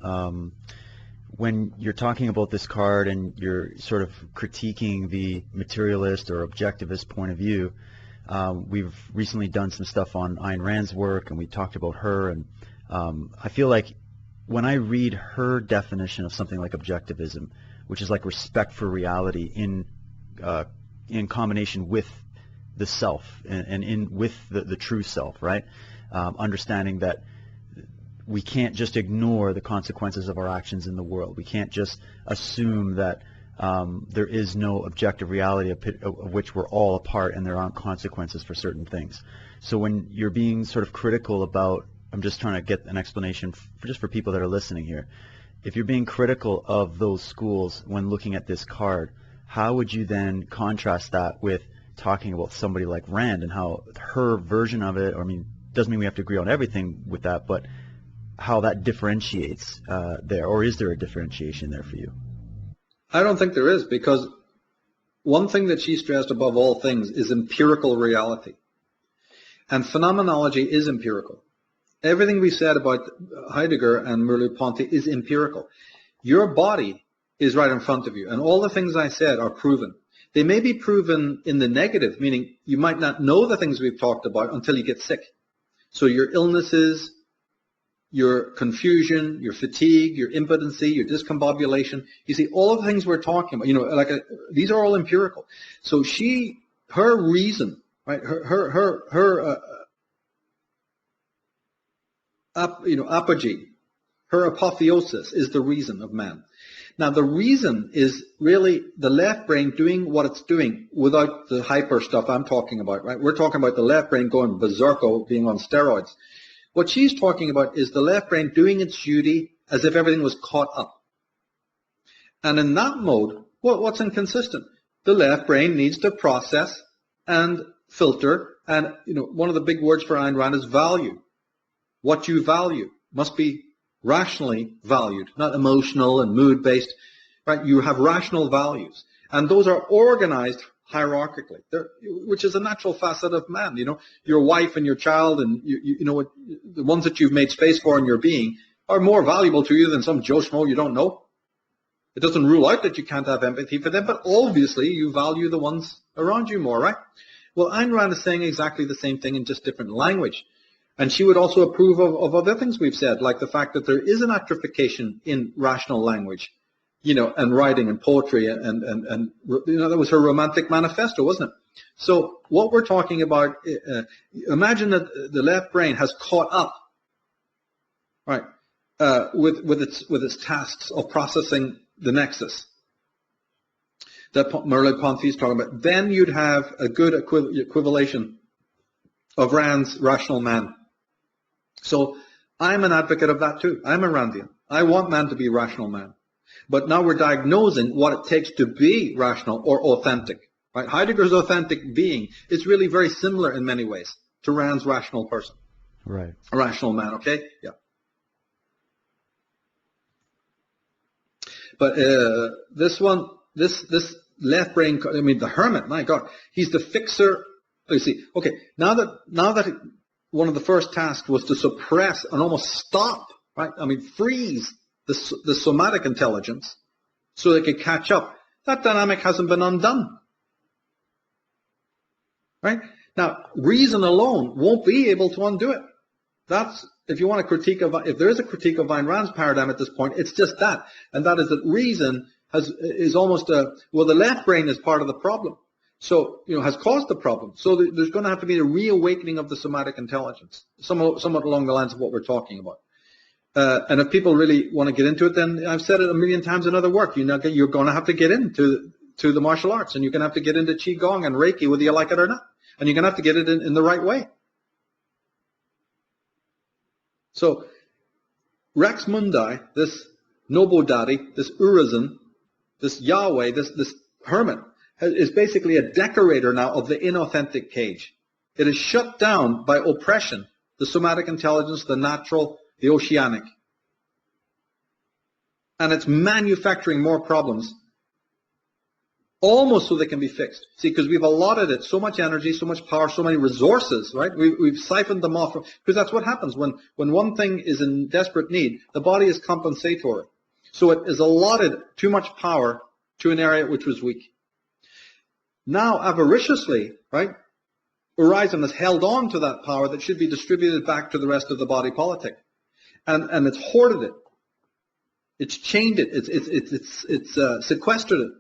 When you're talking about this card and you're sort of critiquing the materialist or objectivist point of view, we've recently done some stuff on Ayn Rand's work, and we talked about her, and I feel like when I read her definition of something like objectivism, which is like respect for reality in combination with the self and in with the true self, right? Understanding that we can't just ignore the consequences of our actions in the world. We can't just assume that there is no objective reality of which we're all a part and there aren't consequences for certain things. So when you're being sort of critical about, I'm just trying to get an explanation just for people that are listening here. If you're being critical of those schools when looking at this card, how would you then contrast that with talking about somebody like Rand and how her version of it, or I mean, doesn't mean we have to agree on everything with that, but how that differentiates there, or is there a differentiation there for you? I don't think there is, because one thing that she stressed above all things is empirical reality. And phenomenology is empirical. Everything we said about Heidegger and Merleau-Ponty is empirical. Your body is right in front of you, and all the things I said are proven. They may be proven in the negative, meaning you might not know the things we've talked about until you get sick. So your illnesses, your confusion, your fatigue, your impotency, your discombobulation, you see, all of the things we're talking about, these are all empirical. So her reason, right, her apogee, her apotheosis is the reason of man. Now, the reason is really the left brain doing what it's doing without the hyper stuff I'm talking about, right? We're talking about the left brain going berserko, being on steroids. What she's talking about is the left brain doing its duty as if everything was caught up. And in that mode, what's inconsistent? The left brain needs to process and filter, and one of the big words for Ayn Rand is value. What you value must be rationally valued, not emotional and mood-based, right? You have rational values, and those are organized hierarchically, which is a natural facet of man. Your wife and your child and the ones that you've made space for in your being are more valuable to you than some Joe Schmo you don't know. It doesn't rule out that you can't have empathy for them, but obviously you value the ones around you more, right? Well, Ayn Rand is saying exactly the same thing in just different language. And she would also approve of other things we've said, like the fact that there is an atrophication in rational language, and writing and poetry, and that was her romantic manifesto, wasn't it? So what we're talking about, imagine that the left brain has caught up, right, with its tasks of processing the nexus that Merleau-Ponty is talking about. Then you'd have a good equivalation of Rand's rational man. So I'm an advocate of that too. I'm a Randian. I want man to be a rational man. But now we're diagnosing what it takes to be rational or authentic. Right? Heidegger's authentic being is really very similar in many ways to Rand's rational person. Right. A rational man, okay? Yeah. But this left brain, the hermit, my God, he's the fixer. You see, okay, now that one of the first tasks was to suppress and almost stop, right? Freeze the somatic intelligence so they could catch up. That dynamic hasn't been undone, right? Now, reason alone won't be able to undo it. That's, if you want a critique of, if there is a critique of Ayn Rand's paradigm at this point, it's just that, and that is that reason is almost the left brain is part of the problem. So, has caused the problem. So there's going to have to be a reawakening of the somatic intelligence, somewhat along the lines of what we're talking about. And if people really want to get into it, then I've said it a million times in other work. You're going to have to get into the martial arts, and you're going to have to get into Qigong and Reiki, whether you like it or not. And you're going to have to get it in the right way. So Rex Mundi, this Nobo Daddy, this Urizen, this Yahweh, this hermit, is basically a decorator now of the inauthentic cage. It is shut down by oppression, the somatic intelligence, the natural, the oceanic. And it's manufacturing more problems, almost so they can be fixed. See, because we've allotted it so much energy, so much power, so many resources, right? We've siphoned them off. Because that's what happens when one thing is in desperate need, the body is compensatory. So it is allotted too much power to an area which was weak. Now, avariciously, right, Urizen has held on to that power that should be distributed back to the rest of the body politic. And it's hoarded it. It's chained it. It's sequestered it.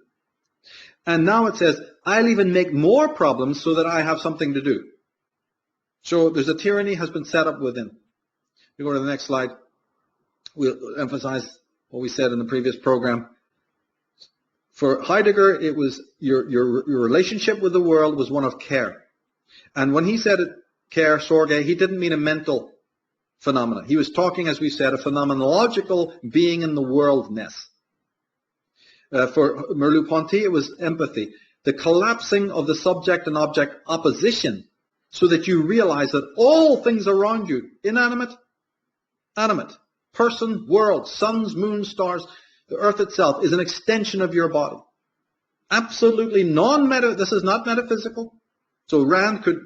And now it says, I'll even make more problems so that I have something to do. So there's a tyranny has been set up within. We go to the next slide. We'll emphasize what we said in the previous program. For Heidegger, it was your relationship with the world was one of care. And when he said it, care, sorge, he didn't mean a mental phenomena. He was talking, as we said, a phenomenological being in the worldness. For Merleau-Ponty, it was empathy. The collapsing of the subject and object opposition so that you realize that all things around you, inanimate, animate, person, world, suns, moons, stars, the earth itself is an extension of your body. Absolutely this is not metaphysical. So Rand could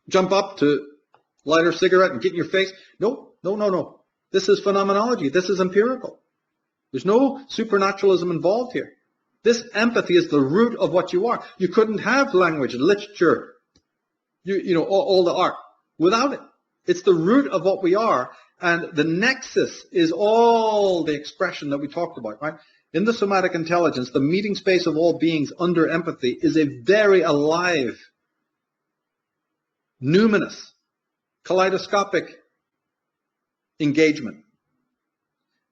jump up to light her cigarette and get in your face. No. This is phenomenology. This is empirical. There's no supernaturalism involved here. This empathy is the root of what you are. You couldn't have language, literature, all the art without it. It's the root of what we are. And the nexus is all the expression that we talked about, right? In the somatic intelligence, the meeting space of all beings under empathy is a very alive, numinous, kaleidoscopic engagement.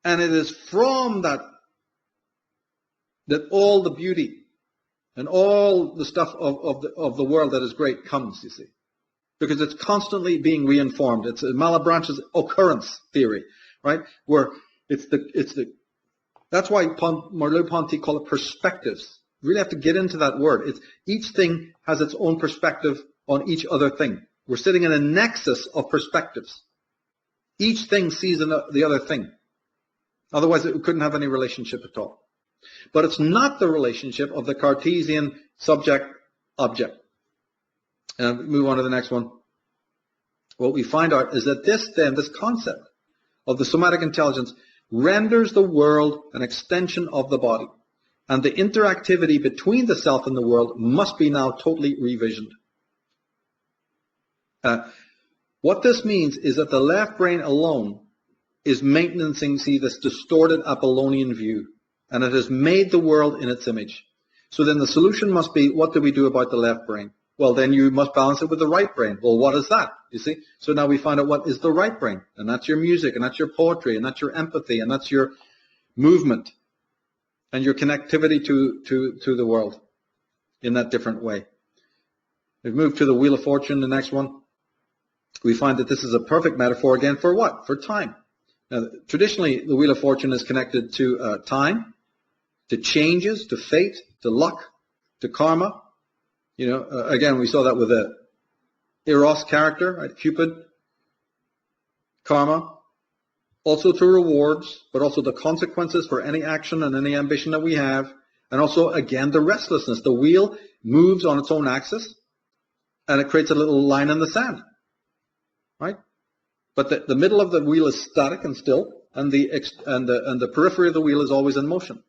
And it is from that all the beauty and all the stuff of the world that is great comes, you see. Because it's constantly being reinformed. It's Malebranche's occurrence theory, right? Where that's why Merleau-Ponty call it perspectives. You really have to get into that word. Each thing has its own perspective on each other thing. We're sitting in a nexus of perspectives. Each thing sees the other thing. Otherwise, it couldn't have any relationship at all. But it's not the relationship of the Cartesian subject-object. And move on to the next one. What we find out is that this concept of the somatic intelligence renders the world an extension of the body. And the interactivity between the self and the world must be now totally revisioned. What this means is that the left brain alone is maintaining, this distorted Apollonian view. And it has made the world in its image. So then the solution must be, what do we do about the left brain? Well, then you must balance it with the right brain. Well, what is that? You see? So now we find out what is the right brain. And that's your music, and that's your poetry, and that's your empathy, and that's your movement, and your connectivity to the world in that different way. We've moved to the Wheel of Fortune, the next one. We find that this is a perfect metaphor again for what? For time. Now, traditionally, the Wheel of Fortune is connected to time, to changes, to fate, to luck, to karma. Again, we saw that with the Eros character, right? Cupid, karma, also to rewards, but also the consequences for any action and any ambition that we have. And also, again, the restlessness. The wheel moves on its own axis, and it creates a little line in the sand, right? But the middle of the wheel is static and still, and the periphery of the wheel is always in motion.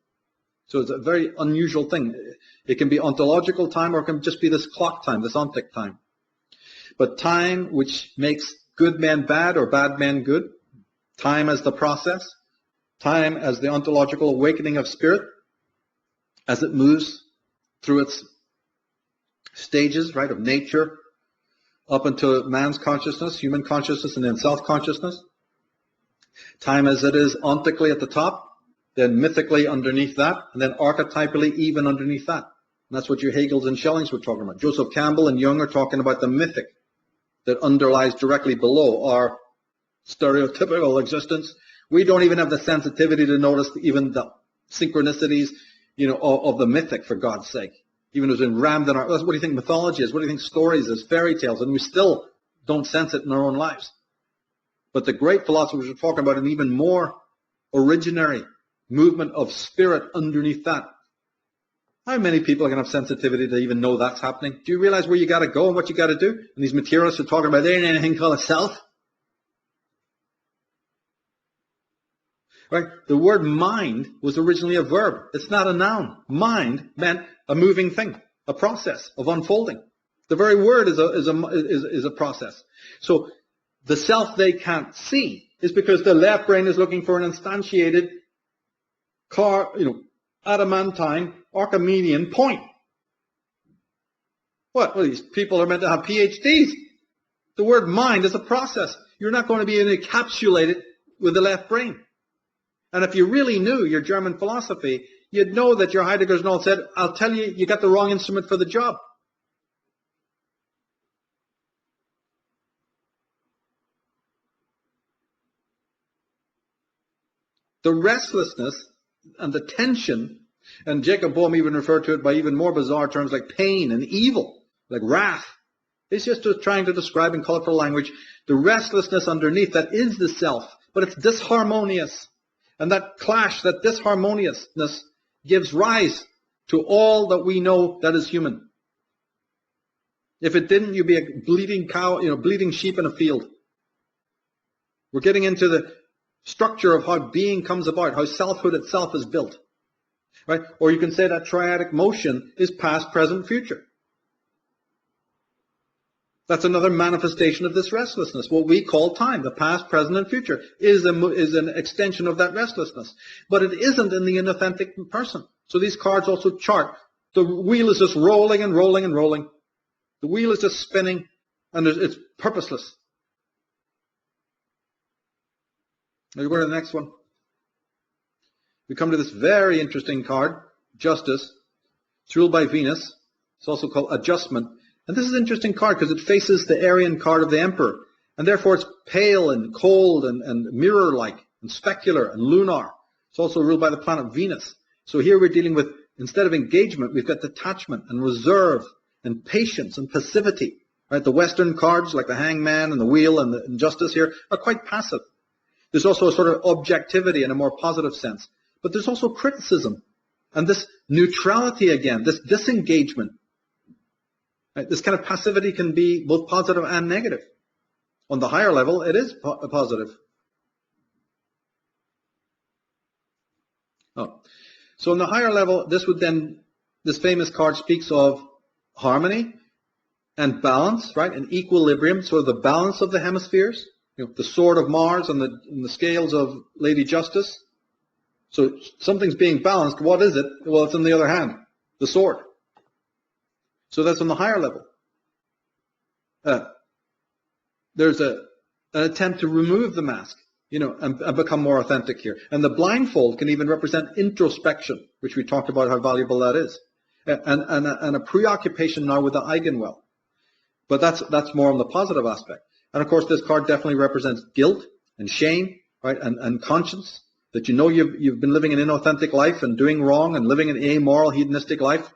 So it's a very unusual thing. It can be ontological time, or it can just be this clock time, this ontic time. But time, which makes good men bad or bad men good, time as the process, time as the ontological awakening of spirit, as it moves through its stages, right, of nature, up into man's consciousness, human consciousness, and then self-consciousness. Time as it is ontically at the top, then mythically underneath that, and then archetypally even underneath that. And that's what your Hegels and Schellings were talking about. Joseph Campbell and Jung are talking about the mythic that underlies directly below our stereotypical existence. We don't even have the sensitivity to notice even the synchronicities, of the mythic, for God's sake. Even as in rammed in our, what do you think mythology is? What do you think stories is? Fairy tales. And we still don't sense it in our own lives. But the great philosophers are talking about an even more originary movement of spirit underneath that. How many people are going to have sensitivity to even know that's happening? Do you realize where you got to go and what you got to do? And these materialists are talking about there ain't anything called a self. Right? The word mind was originally a verb. It's not a noun. Mind meant a moving thing, a process of unfolding. The very word is a process. So the self they can't see is because the left brain is looking for an instantiated adamantine Archimedean point. What? Well, these people are meant to have PhDs. The word mind is a process. You're not going to be encapsulated with the left brain. And if you really knew your German philosophy, you'd know that your Heidegger's Null said, I'll tell you, you got the wrong instrument for the job. The restlessness and the tension, and Jacob Boehm even referred to it by even more bizarre terms like pain and evil, like wrath. It's just trying to describe in colorful language the restlessness underneath that is the self, but it's disharmonious. And that clash, that disharmoniousness gives rise to all that we know that is human. If it didn't, you'd be a bleeding cow, bleeding sheep in a field. We're getting into the structure of how being comes about, how selfhood itself is built. Right? Or you can say that triadic motion is past, present, future. That's another manifestation of this restlessness. What we call time, the past, present, and future, is an extension of that restlessness. But it isn't in the inauthentic person. So these cards also chart. The wheel is just rolling and rolling and rolling. The wheel is just spinning, and it's purposeless. Now we go to the next one. We come to this very interesting card, Justice. It's ruled by Venus. It's also called Adjustment. And this is an interesting card because it faces the Aryan card of the Emperor. And therefore it's pale and cold and mirror-like and specular and lunar. It's also ruled by the planet Venus. So here we're dealing with, instead of engagement, we've got detachment and reserve and patience and passivity. Right? The Western cards, like the Hangman and the Wheel and the Justice here, are quite passive. There's also a sort of objectivity in a more positive sense. But there's also criticism. And this neutrality again, this disengagement. Right? This kind of passivity can be both positive and negative. On the higher level, it is positive. Oh. So on the higher level, this famous card speaks of harmony and balance, right? And equilibrium, so the balance of the hemispheres. The sword of Mars and the scales of Lady Justice. So something's being balanced. What is it? Well, it's in the other hand, the sword. So that's on the higher level. There's an attempt to remove the mask, and become more authentic here. And the blindfold can even represent introspection, which we talked about how valuable that is, and a preoccupation now with the eigenwell. But that's more on the positive aspect. And of course, this card definitely represents guilt and shame, right, and conscience, that you've been living an inauthentic life and doing wrong and living an amoral, hedonistic life.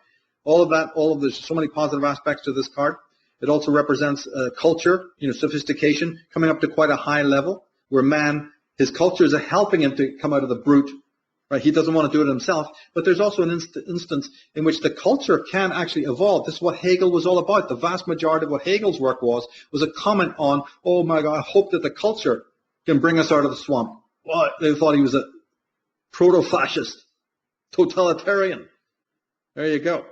All of there's so many positive aspects to this card. It also represents culture, sophistication, coming up to quite a high level, where man, his culture is helping him to come out of the brute. Right? He doesn't want to do it himself, but there's also an instance in which the culture can actually evolve. This is what Hegel was all about. The vast majority of what Hegel's work was a comment on, oh my God, I hope that the culture can bring us out of the swamp. Well, they thought he was a proto-fascist, totalitarian. There you go.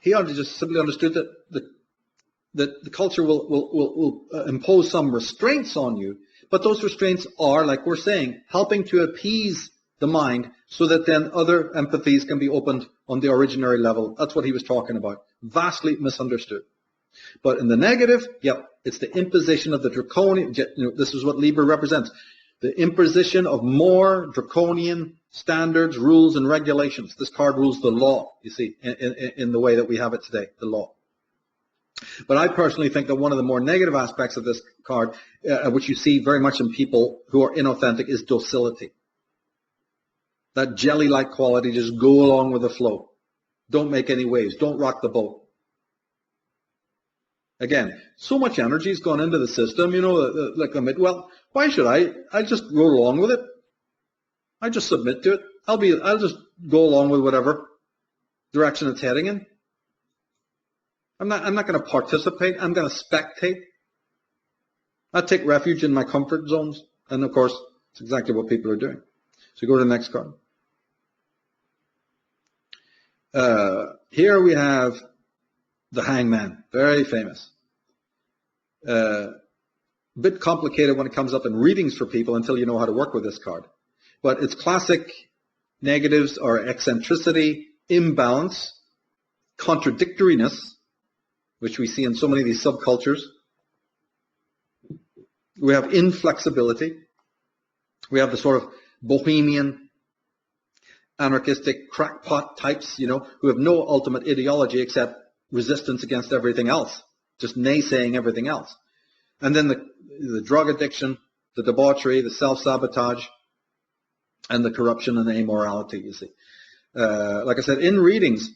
He just simply understood that the culture will impose some restraints on you, but those restraints are, like we're saying, helping to appease the mind so that then other empathies can be opened on the originary level. That's what he was talking about. Vastly misunderstood. But in the negative, it's the imposition of the draconian, this is what Liber represents, the imposition of more draconian standards, rules, and regulations. This card rules the law, you see, in the way that we have it today, the law. But I personally think that one of the more negative aspects of this card, which you see very much in people who are inauthentic, is docility. That jelly-like quality, just go along with the flow. Don't make any waves. Don't rock the boat. Again, so much energy has gone into the system, well, why should I? I just roll along with it. I just submit to it. I'll just go along with whatever direction it's heading in. I'm not going to participate. I'm going to spectate. I take refuge in my comfort zones. And of course, it's exactly what people are doing. So go to the next card. Here we have the Hangman, very famous. A bit complicated when it comes up in readings for people until you know how to work with this card. But its classic negatives are eccentricity, imbalance, contradictoriness, which we see in so many of these subcultures. We have inflexibility. We have the sort of bohemian, anarchistic crackpot types, who have no ultimate ideology except resistance against everything else, just naysaying everything else. And then the drug addiction, the debauchery, the self-sabotage, and the corruption and the immorality, you see. Like I said, in readings,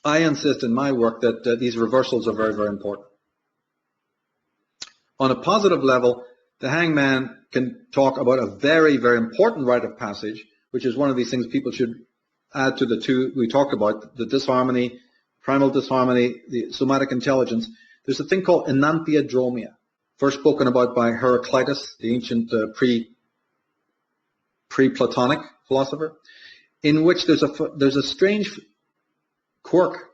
I insist in my work that these reversals are very, very important. On a positive level, the hangman can talk about a very, very important rite of passage, which is one of these things people should add to the two we talked about, the disharmony, primal disharmony, the somatic intelligence. There's a thing called enantiodromia, first spoken about by Heraclitus, the ancient pre-Platonic philosopher, in which there's a strange quirk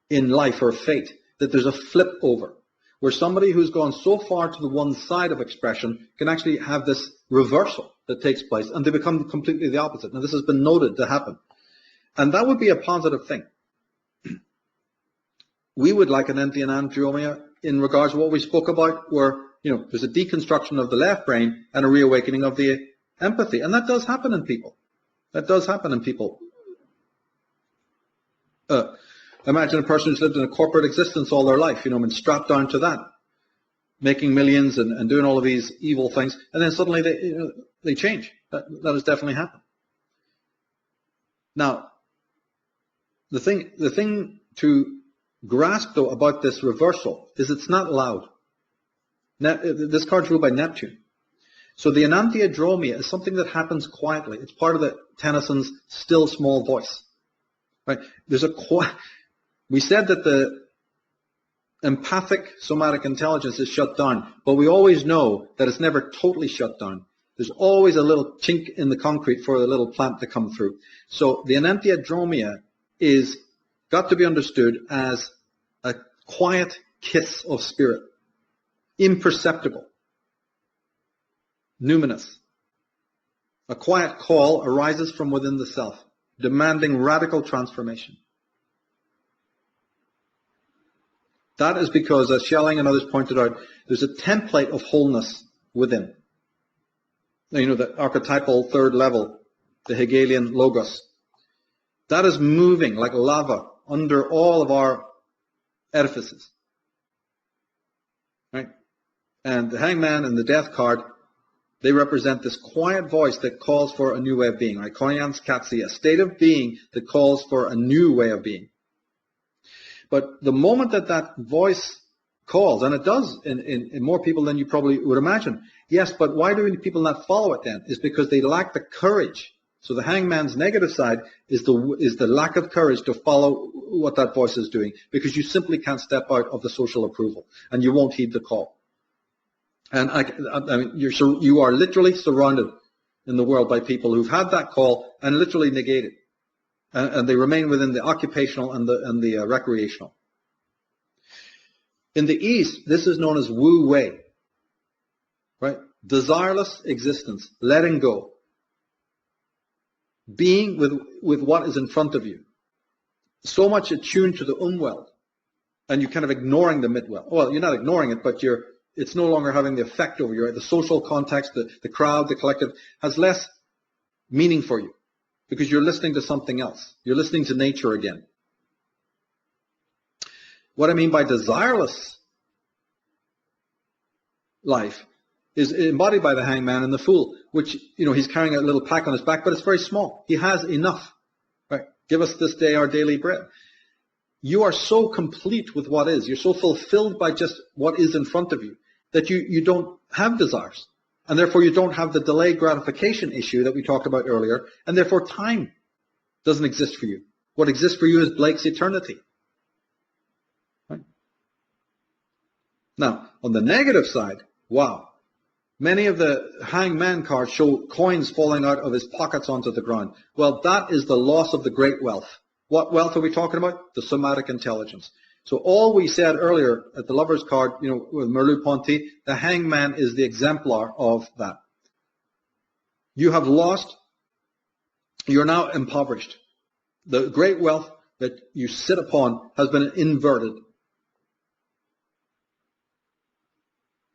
in life or fate, that there's a flip over, where somebody who's gone so far to the one side of expression can actually have this reversal that takes place, and they become completely the opposite. Now, this has been noted to happen. And that would be a positive thing. We would like an enantiodromia in regards to what we spoke about, where there's a deconstruction of the left brain and a reawakening of the empathy. And that does happen in people. That does happen in people. Imagine a person who's lived in a corporate existence all their life, been strapped down to that, making millions and doing all of these evil things, and then suddenly they change. That has definitely happened. Now, the thing to grasp, though, about this reversal is it's not loud. This card's ruled by Neptune. So the enantiodromia is something that happens quietly. It's part of Tennyson's still small voice. Right? We said that the empathic somatic intelligence is shut down, but we always know that it's never totally shut down. There's always a little chink in the concrete for the little plant to come through. So the enantiodromia is got to be understood as a quiet kiss of spirit, imperceptible, numinous. A quiet call arises from within the self, demanding radical transformation. That is because, as Schelling and others pointed out, there's a template of wholeness within. Now, the archetypal third level, the Hegelian logos. That is moving like lava under all of our edifices. Right? And the hangman and the death card, they represent this quiet voice that calls for a new way of being. Right? Koyans Katsi, a state of being that calls for a new way of being. But the moment that voice calls, and it does in more people than you probably would imagine, yes, but why do people not follow it then? Is because they lack the courage. So the hangman's negative side is the lack of courage to follow what that voice is doing, because you simply can't step out of the social approval, and you won't heed the call. And I mean, you are literally surrounded in the world by people who've had that call and literally negate it. And they remain within the occupational and the recreational. In the East, this is known as Wu Wei, right? Desireless existence, letting go, being with what is in front of you, so much attuned to the Umwelt, and you're kind of ignoring the Midwelt. Well, you're not ignoring it, but it's no longer having the effect over you. Right? The social context, the crowd, the collective has less meaning for you, because you're listening to something else. You're listening to nature again. What I mean by desireless life is embodied by the hangman and the fool, which, he's carrying a little pack on his back, but it's very small. He has enough. Right? Give us this day our daily bread. You are so complete with what is. You're so fulfilled by just what is in front of you that you don't have desires. And therefore, you don't have the delayed gratification issue that we talked about earlier, and therefore time doesn't exist for you. What exists for you is Blake's eternity. Right? Now, on the negative side, wow, many of the hangman cards show coins falling out of his pockets onto the ground. Well, that is the loss of the great wealth. What wealth are we talking about? The somatic intelligence. So all we said earlier at the lover's card, with Merleau-Ponty, the hangman is the exemplar of that. You have lost, you're now impoverished. The great wealth that you sit upon has been inverted.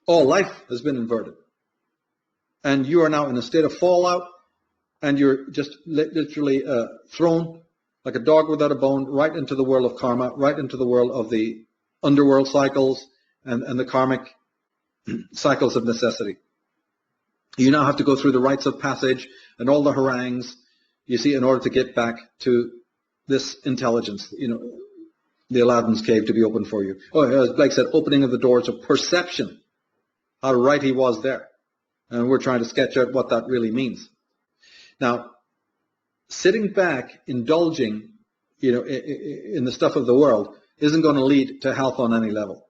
All life has been inverted. And you are now in a state of fallout, and you're just literally thrown like a dog without a bone right into the world of karma, right into the world of the underworld cycles and the karmic cycles of necessity. You now have to go through the rites of passage and all the harangues, you see, in order to get back to this intelligence, the Aladdin's cave to be open for you. Oh, as Blake said, opening of the doors of perception. How right he was there. And we're trying to sketch out what that really means. Now, sitting back, indulging, in the stuff of the world isn't going to lead to health on any level.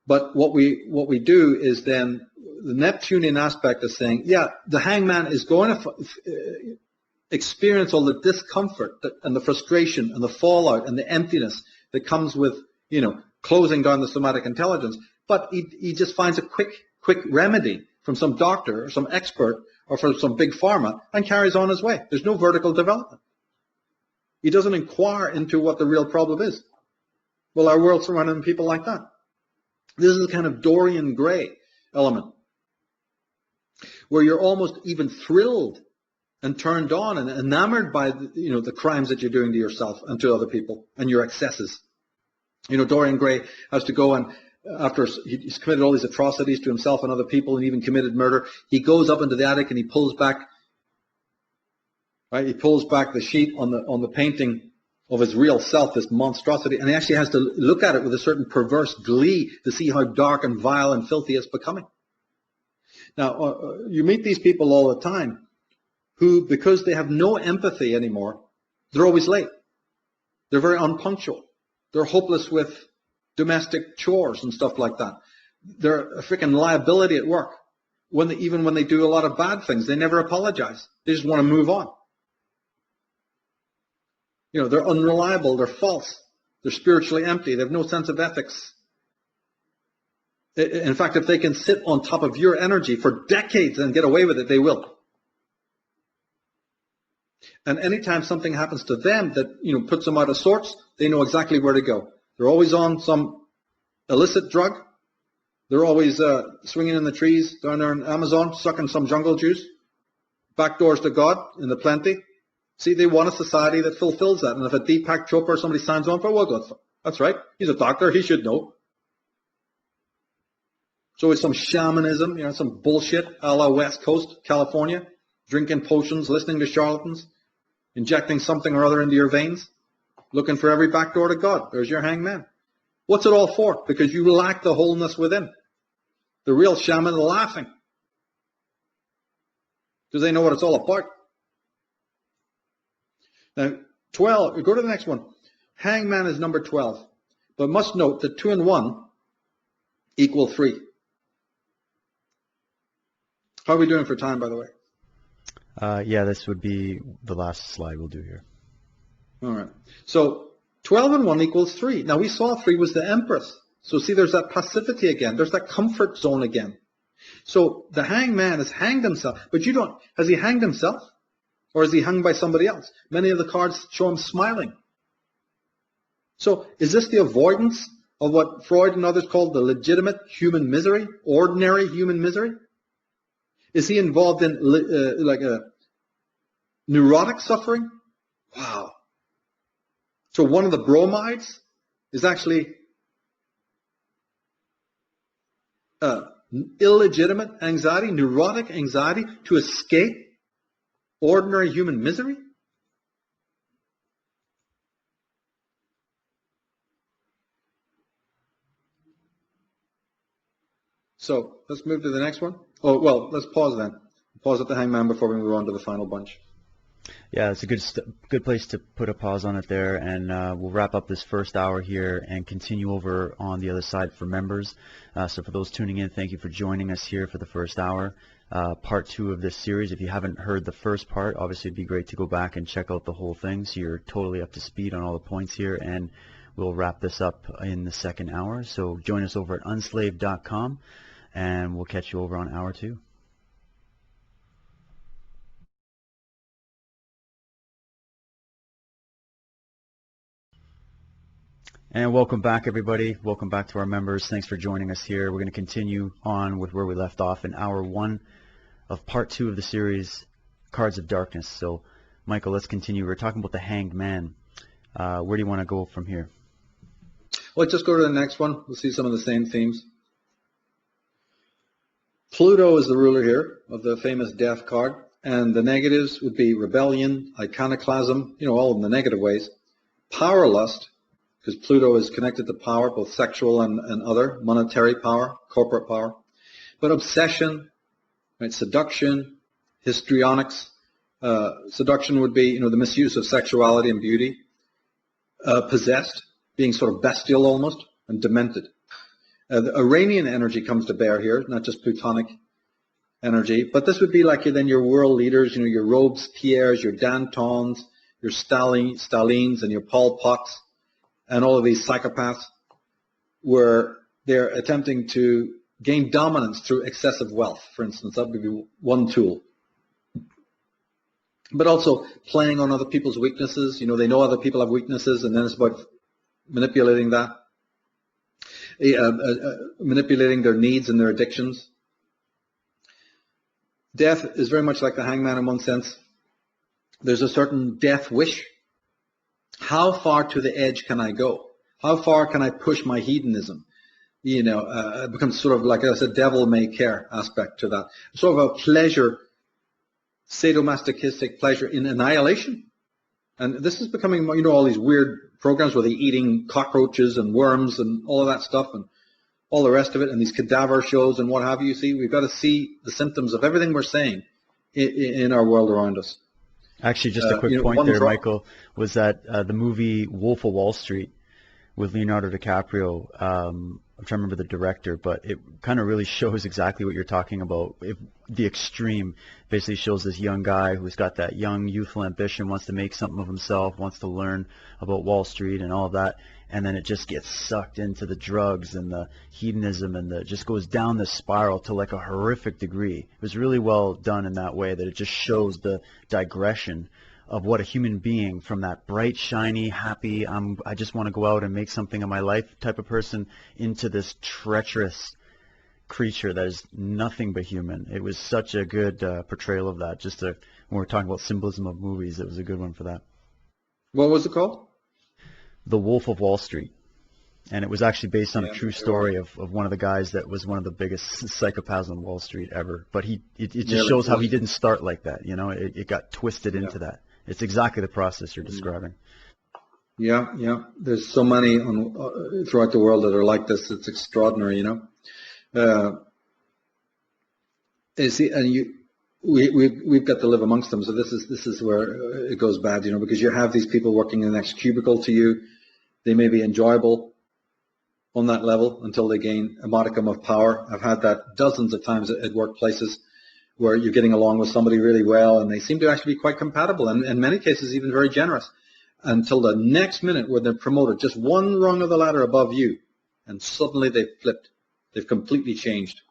But what we do is then the Neptunian aspect is saying, yeah, the hangman is going to experience all the discomfort and the frustration and the fallout and the emptiness that comes with, closing down the somatic intelligence. But he just finds a quick remedy from some doctor or some expert or from some big pharma and carries on his way. There's no vertical development. He doesn't inquire into what the real problem is. Well, our world's surrounding people like that. This is the kind of Dorian Gray element where you're almost even thrilled and turned on and enamored by the crimes that you're doing to yourself and to other people and your excesses. Dorian Gray has to go and after he's committed all these atrocities to himself and other people and even committed murder, he goes up into the attic and he pulls back the sheet on the painting of his real self, this monstrosity, and he actually has to look at it with a certain perverse glee to see how dark and vile and filthy it's becoming. Now, you meet these people all the time who, because they have no empathy anymore, they're always late. They're very unpunctual. They're hopeless with domestic chores and stuff like that. They're a freaking liability at work. Even when they do a lot of bad things, they never apologize. They just want to move on. They're unreliable, they're false, they're spiritually empty, they have no sense of ethics. In fact, if they can sit on top of your energy for decades and get away with it, they will. And anytime something happens to them that, puts them out of sorts, they know exactly where to go. They're always on some illicit drug. They're always swinging in the trees down there in Amazon, sucking some jungle juice. Back doors to God in the plenty. See, they want a society that fulfills that. And if a Deepak Chopra or somebody signs on for it, well, that's right. He's a doctor. He should know. So it's some shamanism, some bullshit a la West Coast, California, drinking potions, listening to charlatans, injecting something or other into your veins, looking for every back door to God. There's your hangman. What's it all for? Because you lack the wholeness within. The real shaman are laughing. Because they know what it's all about. Now, 12, go to the next one. Hangman is number 12. But must note that 2 and 1 equal 3. How are we doing for time, by the way? Yeah, this would be the last slide we'll do here. All right. So 12 and 1 equals 3. Now, we saw 3 was the Empress. So see, there's that passivity again. There's that comfort zone again. So the hangman has hanged himself. But has he hanged himself? Or is he hung by somebody else? Many of the cards show him smiling. So is this the avoidance of what Freud and others called the legitimate human misery, ordinary human misery? Is he involved in like a neurotic suffering? Wow. So one of the bromides is actually illegitimate anxiety, neurotic anxiety to escape ordinary human misery? So let's move to the next one. Oh, well, let's pause then. Pause at the hangman before we move on to the final bunch. Yeah, it's a good place to put a pause on it there, and we'll wrap up this first hour here and continue over on the other side for members. So for those tuning in, thank you for joining us here for the first hour. Part 2 of this series. If you haven't heard the first part, obviously it'd be great to go back and check out the whole thing so you're totally up to speed on all the points here, and we'll wrap this up in the second hour. So join us over at unslaved.com, and we'll catch you over on hour 2. And welcome back, everybody. Welcome back to our members. Thanks for joining us here. We're going to continue on with where we left off in hour 1 of part 2 of the series, Cards of Darkness. So, Michael, let's continue. We're talking about the Hanged Man. Where do you want to go from here? Well, let's just go to the next one. We'll see some of the same themes. Pluto is the ruler here of the famous Death card, and the negatives would be rebellion, iconoclasm, all in the negative ways, power lust, because Pluto is connected to power, both sexual and other, monetary power, corporate power, but obsession, right, seduction, histrionics. Seduction would be, the misuse of sexuality and beauty. Possessed, being sort of bestial almost, and demented. The Iranian energy comes to bear here, not just Plutonic energy, but this would be like then your world leaders, your Robespierres, your Dantons, your Stalins, and your Pol Pots, and all of these psychopaths, where they're attempting to gain dominance through excessive wealth, for instance. That would be one tool. But also playing on other people's weaknesses. They know other people have weaknesses, and then it's about manipulating that. Manipulating their needs and their addictions. Death is very much like the hangman in one sense. There's a certain death wish. How far to the edge can I go? How far can I push my hedonism? It becomes sort of like, as a devil may care aspect to that. Sort of a pleasure, sadomasochistic pleasure in annihilation. And this is becoming, all these weird programs where they're eating cockroaches and worms and all of that stuff and all the rest of it, and these cadaver shows and what have you. See, we've got to see the symptoms of everything we're saying in our world around us. Actually, just a quick point there, Michael, was that the movie Wolf of Wall Street with Leonardo DiCaprio, I'm trying to remember the director, but it kind of really shows exactly what you're talking about. The extreme basically shows this young guy who's got that young, youthful ambition, wants to make something of himself, wants to learn about Wall Street and all of that, and then it just gets sucked into the drugs and the hedonism, and just goes down this spiral to like a horrific degree. It was really well done in that way that it just shows the digression of what a human being, from that bright, shiny, happy, I just want to go out and make something of my life type of person, into this treacherous creature that is nothing but human. It was such a good portrayal of that. When we're talking about symbolism of movies, it was a good one for that. What was it called? The Wolf of Wall Street. And it was actually based on a true story of one of the guys that was one of the biggest psychopaths on Wall Street ever. But it just shows how he didn't start like that. It got twisted into that. It's exactly the process you're describing. Yeah. There's so many throughout the world that are like this. It's extraordinary, We've got to live amongst them. So this is where it goes bad, because you have these people working in the next cubicle to you. They may be enjoyable on that level until they gain a modicum of power. I've had that dozens of times at workplaces, where you're getting along with somebody really well, and they seem to actually be quite compatible, and in many cases even very generous, until the next minute when they're promoted just one rung of the ladder above you, and suddenly they've flipped. They've completely changed.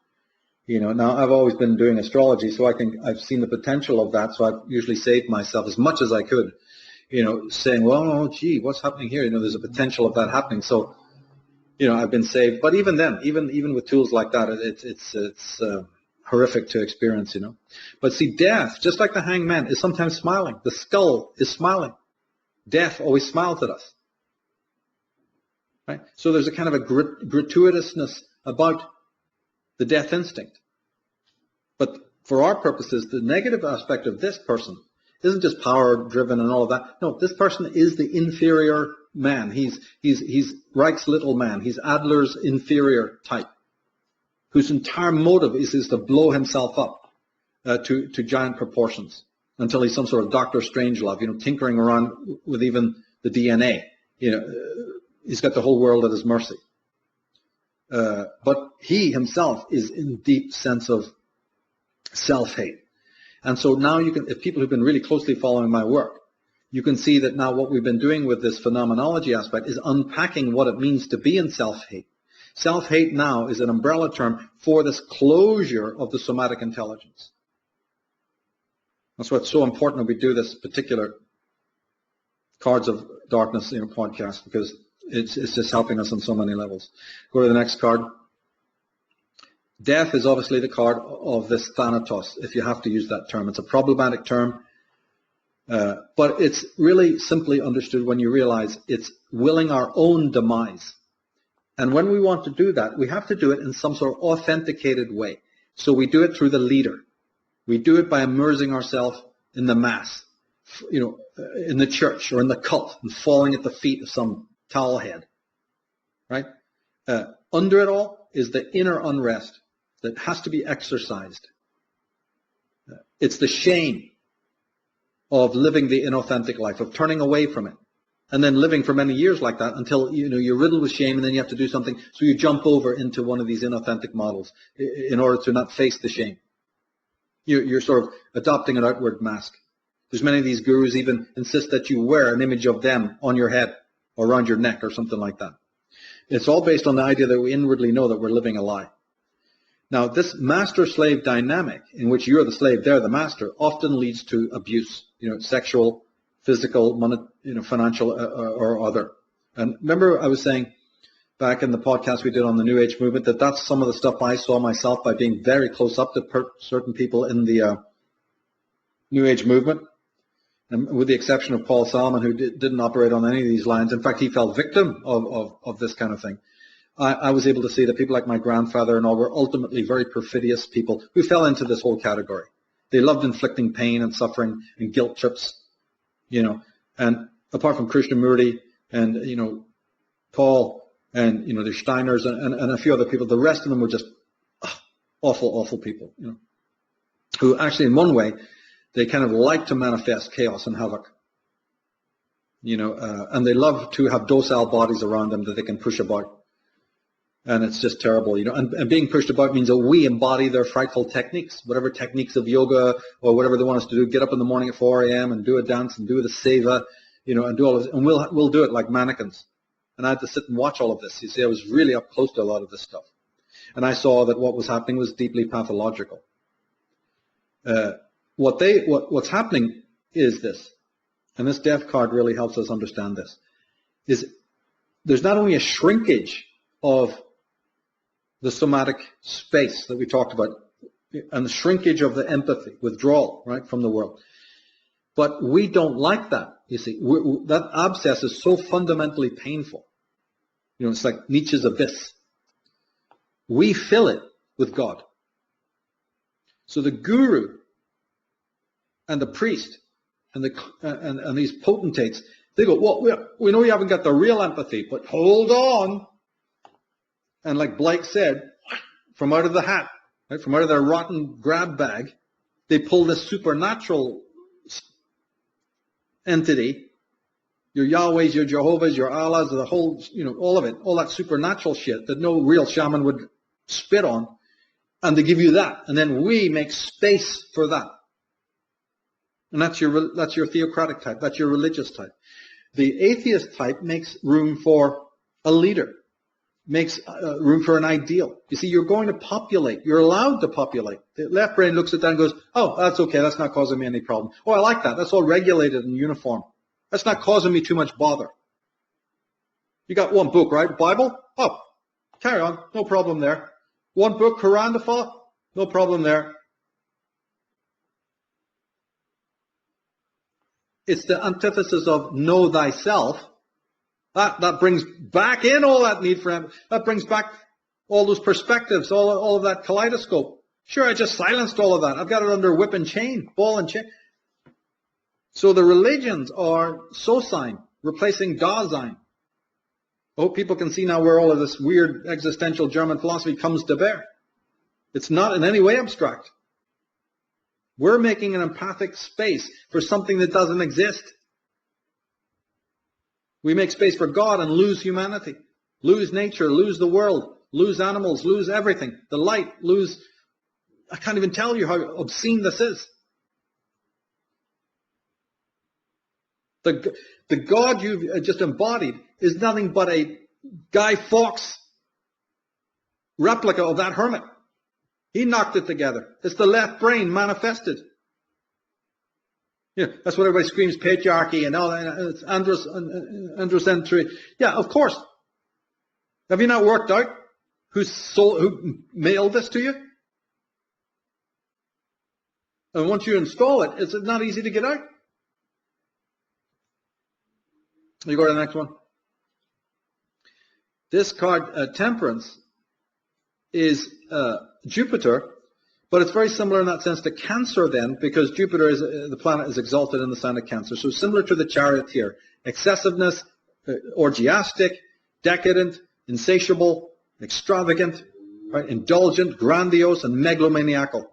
Now I've always been doing astrology, so I've seen the potential of that, so I've usually saved myself as much as I could, saying, well, oh, gee, what's happening here? There's a potential of that happening. So, I've been saved. But even then, even with tools like that, it's horrific to experience, But see, death, just like the hangman, is sometimes smiling. The skull is smiling. Death always smiles at us. Right? So there's a kind of a gratuitousness about the death instinct. But for our purposes, the negative aspect of this person isn't just power-driven and all of that. No, this person is the inferior man. He's Reich's little man. He's Adler's inferior type, whose entire motive is to blow himself up to giant proportions until he's some sort of Dr. Strangelove, tinkering around with even the DNA. He's got the whole world at his mercy. But he himself is in deep sense of self-hate. And so now if people who've been really closely following my work, you can see that now what we've been doing with this phenomenology aspect is unpacking what it means to be in self-hate. Self-hate now is an umbrella term for this closure of the somatic intelligence. That's why it's so important that we do this particular Cards of Darkness podcast, because It's just helping us on so many levels. Go to the next card. Death is obviously the card of this thanatos, if you have to use that term. It's a problematic term, but it's really simply understood when you realize it's willing our own demise. And when we want to do that, we have to do it in some sort of authenticated way. So we do it through the leader. We do it by immersing ourselves in the mass, in the church or in the cult, and falling at the feet of some towel head, right? Under it all is the inner unrest that has to be exercised. It's the shame of living the inauthentic life, of turning away from it, and then living for many years like that until you're riddled with shame, and then you have to do something, so you jump over into one of these inauthentic models in order to not face the shame. You're sort of adopting an outward mask. There's many of these gurus even insist that you wear an image of them on your head or around your neck or something like that. It's all based on the idea that we inwardly know that we're living a lie. Now, this master-slave dynamic in which you're the slave, they're the master, often leads to abuse, sexual, physical, financial, or other. And remember I was saying back in the podcast we did on the New Age movement that that's some of the stuff I saw myself by being very close up to certain people in the New Age movement, and with the exception of Paul Salmon, who didn't operate on any of these lines. In fact, he fell victim of this kind of thing. I was able to see that people like my grandfather and all were ultimately very perfidious people who fell into this whole category. They loved inflicting pain and suffering and guilt trips, and apart from Krishnamurti and, Paul and, the Steiners and a few other people, the rest of them were just awful, awful people, who actually in one way, they kind of like to manifest chaos and havoc, and they love to have docile bodies around them that they can push about. And it's just terrible, and being pushed about means that we embody their frightful techniques, whatever techniques of yoga or whatever they want us to do. Get up in the morning at 4 a.m. and do a dance and do the seva, and do all of this. And we'll do it like mannequins. And I had to sit and watch all of this. You see, I was really up close to a lot of this stuff. And I saw that what was happening was deeply pathological. What's happening is this, and this death card really helps us understand this, is there's not only a shrinkage of the somatic space that we talked about, and the shrinkage of the empathy, withdrawal, right, from the world. But we don't like that, you see. That abscess is so fundamentally painful. It's like Nietzsche's abyss. We fill it with God. So the guru and the priest and these potentates, they go, well, we know you haven't got the real empathy, but hold on. And like Blake said, from out of the hat, right, from out of their rotten grab bag, they pull this supernatural entity, your Yahwehs, your Jehovahs, your Allahs, the whole, all of it, all that supernatural shit that no real shaman would spit on, and they give you that. And then we make space for that. And that's your theocratic type. That's your religious type. The atheist type makes room for a leader. Makes room for an ideal. You see, you're going to populate. You're allowed to populate. The left brain looks at that and goes, oh, that's okay. That's not causing me any problem. Oh, I like that. That's all regulated and uniform. That's not causing me too much bother. You got one book, right? Bible? Oh, carry on. No problem there. One book, Quran to follow? No problem there. It's the antithesis of know thyself. That brings back in all that need for empathy. That brings back all those perspectives, all of that kaleidoscope. Sure, I just silenced all of that. I've got it under whip and chain, ball and chain. So the religions are so-sign, replacing Dasein. I hope people can see now where all of this weird existential German philosophy comes to bear. It's not in any way abstract. We're making an empathic space for something that doesn't exist. We make space for God and lose humanity, lose nature, lose the world, lose animals, lose everything, the light, lose... I can't even tell you how obscene this is. The God you've just embodied is nothing but a Guy Fawkes replica of that hermit. He knocked it together. It's the left brain manifested. Yeah, that's what everybody screams, patriarchy and all that. It's androcentry. Yeah, of course. Have you not worked out who mailed this to you? And once you install it, it's not easy to get out. You go to the next one. This card, Temperance, is Jupiter, but it's very similar in that sense to Cancer then, because Jupiter is the planet is exalted in the sign of Cancer. So similar to the Chariot here, excessiveness, orgiastic, decadent, insatiable, extravagant, right, indulgent, grandiose, and megalomaniacal.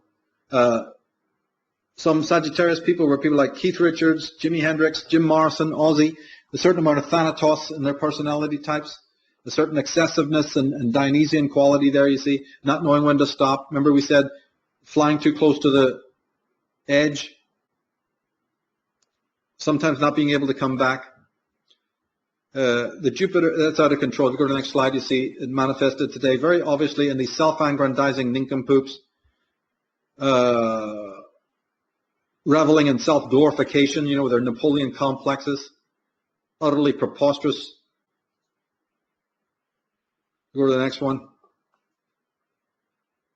Some Sagittarius people were people like Keith Richards, Jimi Hendrix, Jim Morrison, Ozzy, a certain amount of Thanatos in their personality types, a certain excessiveness and Dionysian quality there, you see, not knowing when to stop. Remember we said flying too close to the edge, sometimes not being able to come back. The Jupiter, that's out of control. If you go to the next slide, you see it manifested today very obviously in these self-aggrandizing nincompoops, reveling in self-glorification, you know, their Napoleon complexes, utterly preposterous. Go to the next one.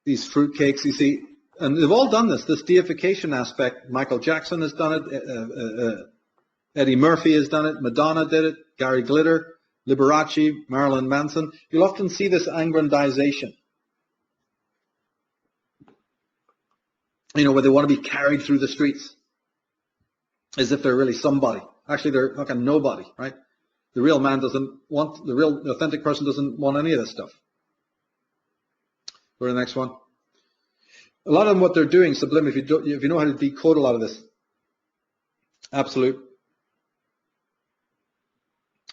These fruitcakes, you see, and they've all done this deification aspect. Michael Jackson has done it. Eddie Murphy has done it. Madonna did it. Gary Glitter, Liberace, Marilyn Manson. You'll often see this aggrandization. You know, where they want to be carried through the streets as if they're really somebody. Actually, they're fucking nobody, right? The real man doesn't want, the authentic person doesn't want any of this stuff. Go to the next one. A lot of them, what they're doing, sublime, if you know how to decode a lot of this absolute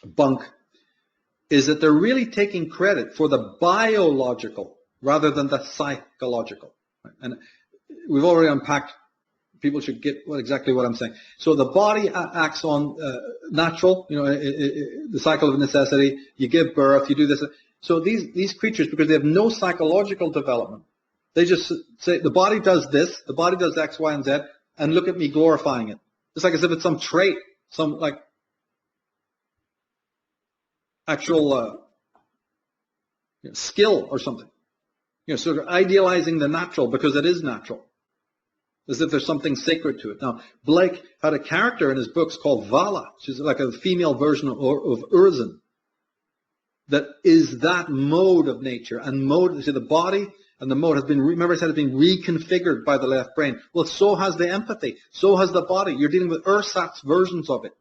bunk, is that they're really taking credit for the biological rather than the psychological. Right? And we've already unpacked. People should get exactly what I'm saying. So the body acts on natural, you know, the cycle of necessity. You give birth, you do this. So these creatures, because they have no psychological development, they just say the body does this, the body does X, Y, and Z, and look at me glorifying it. It's like as if it's some trait, some like actual skill or something. You know, sort of idealizing the natural because it is natural. As if there's something sacred to it. Now, Blake had a character in his books called Vala, which is like a female version of Urzin, that is that mode of nature. And mode, see, the body and the mode has been, remember I said it's been reconfigured by the left brain. Well, so has the empathy. So has the body. You're dealing with ersatz versions of it.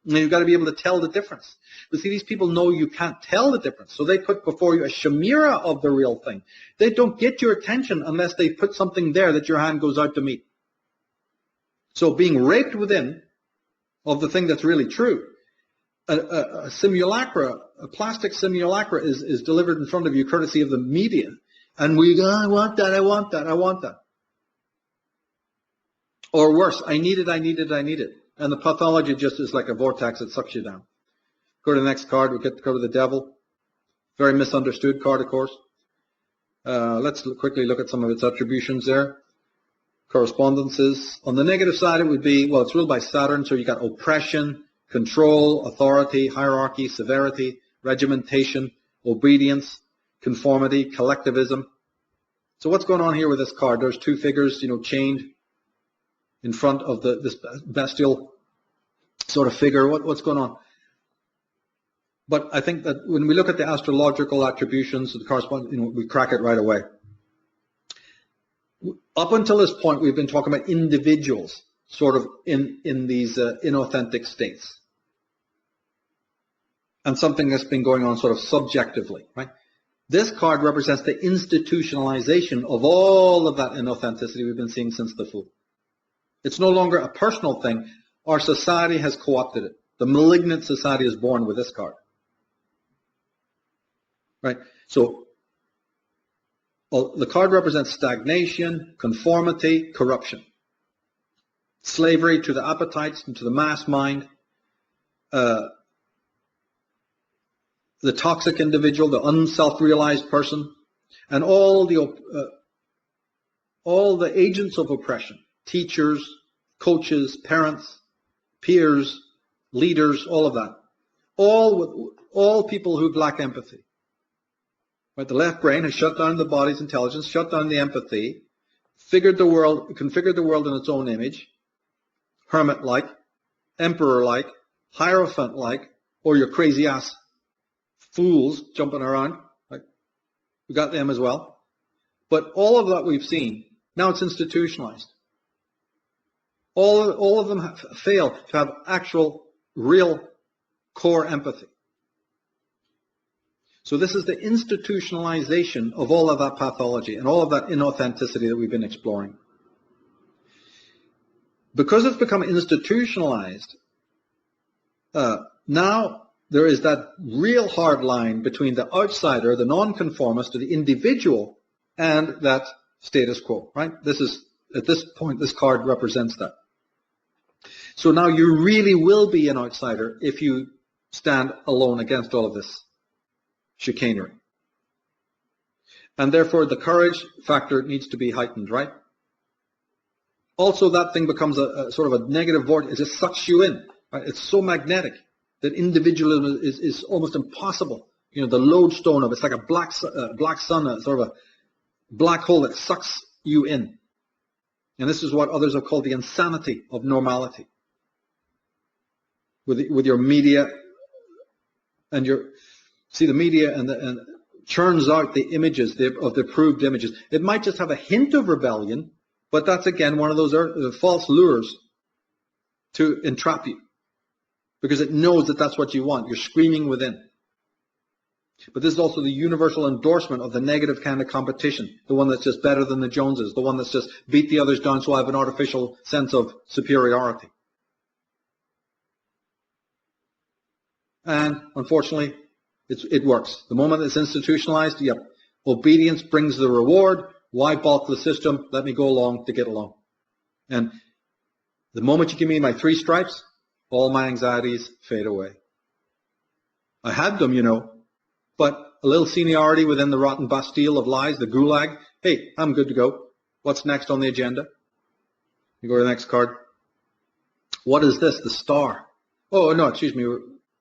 And you've got to be able to tell the difference. But see, these people know you can't tell the difference. So they put before you a chimera of the real thing. They don't get your attention unless they put something there that your hand goes out to meet. So being raped within of the thing that's really true, a simulacra, a plastic simulacra is delivered in front of you courtesy of the media. And we go, I want that, I want that, I want that. Or worse, I need it, I need it, I need it. And the pathology just is like a vortex that sucks you down. Go to the next card, we get to cover the devil. Very misunderstood card, of course. Let's quickly look at some of its attributions there. Correspondences. On the negative side, it would be, well, it's ruled by Saturn, so you got oppression, control, authority, hierarchy, severity, regimentation, obedience, conformity, collectivism. So what's going on here with this card? There's two figures, you know, chained in front of this bestial sort of figure. What's going on? But I think that when we look at the astrological attributions, the corresponding, you know, we crack it right away. Up until this point, we've been talking about individuals sort of in these inauthentic states. And something that's been going on sort of subjectively, right? This card represents the institutionalization of all of that inauthenticity we've been seeing since the Fool. It's no longer a personal thing. Our society has co-opted it. The malignant society is born with this card. Right? So, well, the card represents stagnation, conformity, corruption. Slavery to the appetites and to the mass mind. The toxic individual, the unself-realized person, and all the agents of oppression, teachers, coaches, parents, peers, leaders, all of that. All people who lack empathy. Right? The left brain has shut down the body's intelligence, shut down the empathy, configured the world in its own image, hermit-like, emperor-like, hierophant-like, or your crazy ass fools jumping around. Right? We got them as well. But all of that we've seen, now it's institutionalized. All of them fail to have actual, real core empathy. So this is the institutionalization of all of that pathology and all of that inauthenticity that we've been exploring. Because it's become institutionalized, now there is that real hard line between the outsider, the nonconformist, or the individual, and that status quo, right? This is, at this point, this card represents that. So now you really will be an outsider if you stand alone against all of this chicanery. And therefore the courage factor needs to be heightened, right? Also that thing becomes a sort of a negative vortex. It just sucks you in. Right? It's so magnetic that individualism is almost impossible. You know, the lodestone of it's like a black sun, sort of a black hole that sucks you in. And this is what others have called the insanity of normality. With your media and the media and churns out the images of the approved images. It might just have a hint of rebellion, but that's again one of those false lures to entrap you, because it knows that that's what you want. You're screaming within. But this is also the universal endorsement of the negative kind of competition, the one that's just better than the Joneses, the one that's just beat the others down so I have an artificial sense of superiority. And unfortunately, it works. The moment it's institutionalized, yep, obedience brings the reward. Why balk the system? Let me go along to get along. And the moment you give me my 3 stripes, all my anxieties fade away. I had them, you know, but a little seniority within the rotten Bastille of lies, the gulag, hey, I'm good to go. What's next on the agenda? You go to the next card. What is this? The star. Oh, no, excuse me.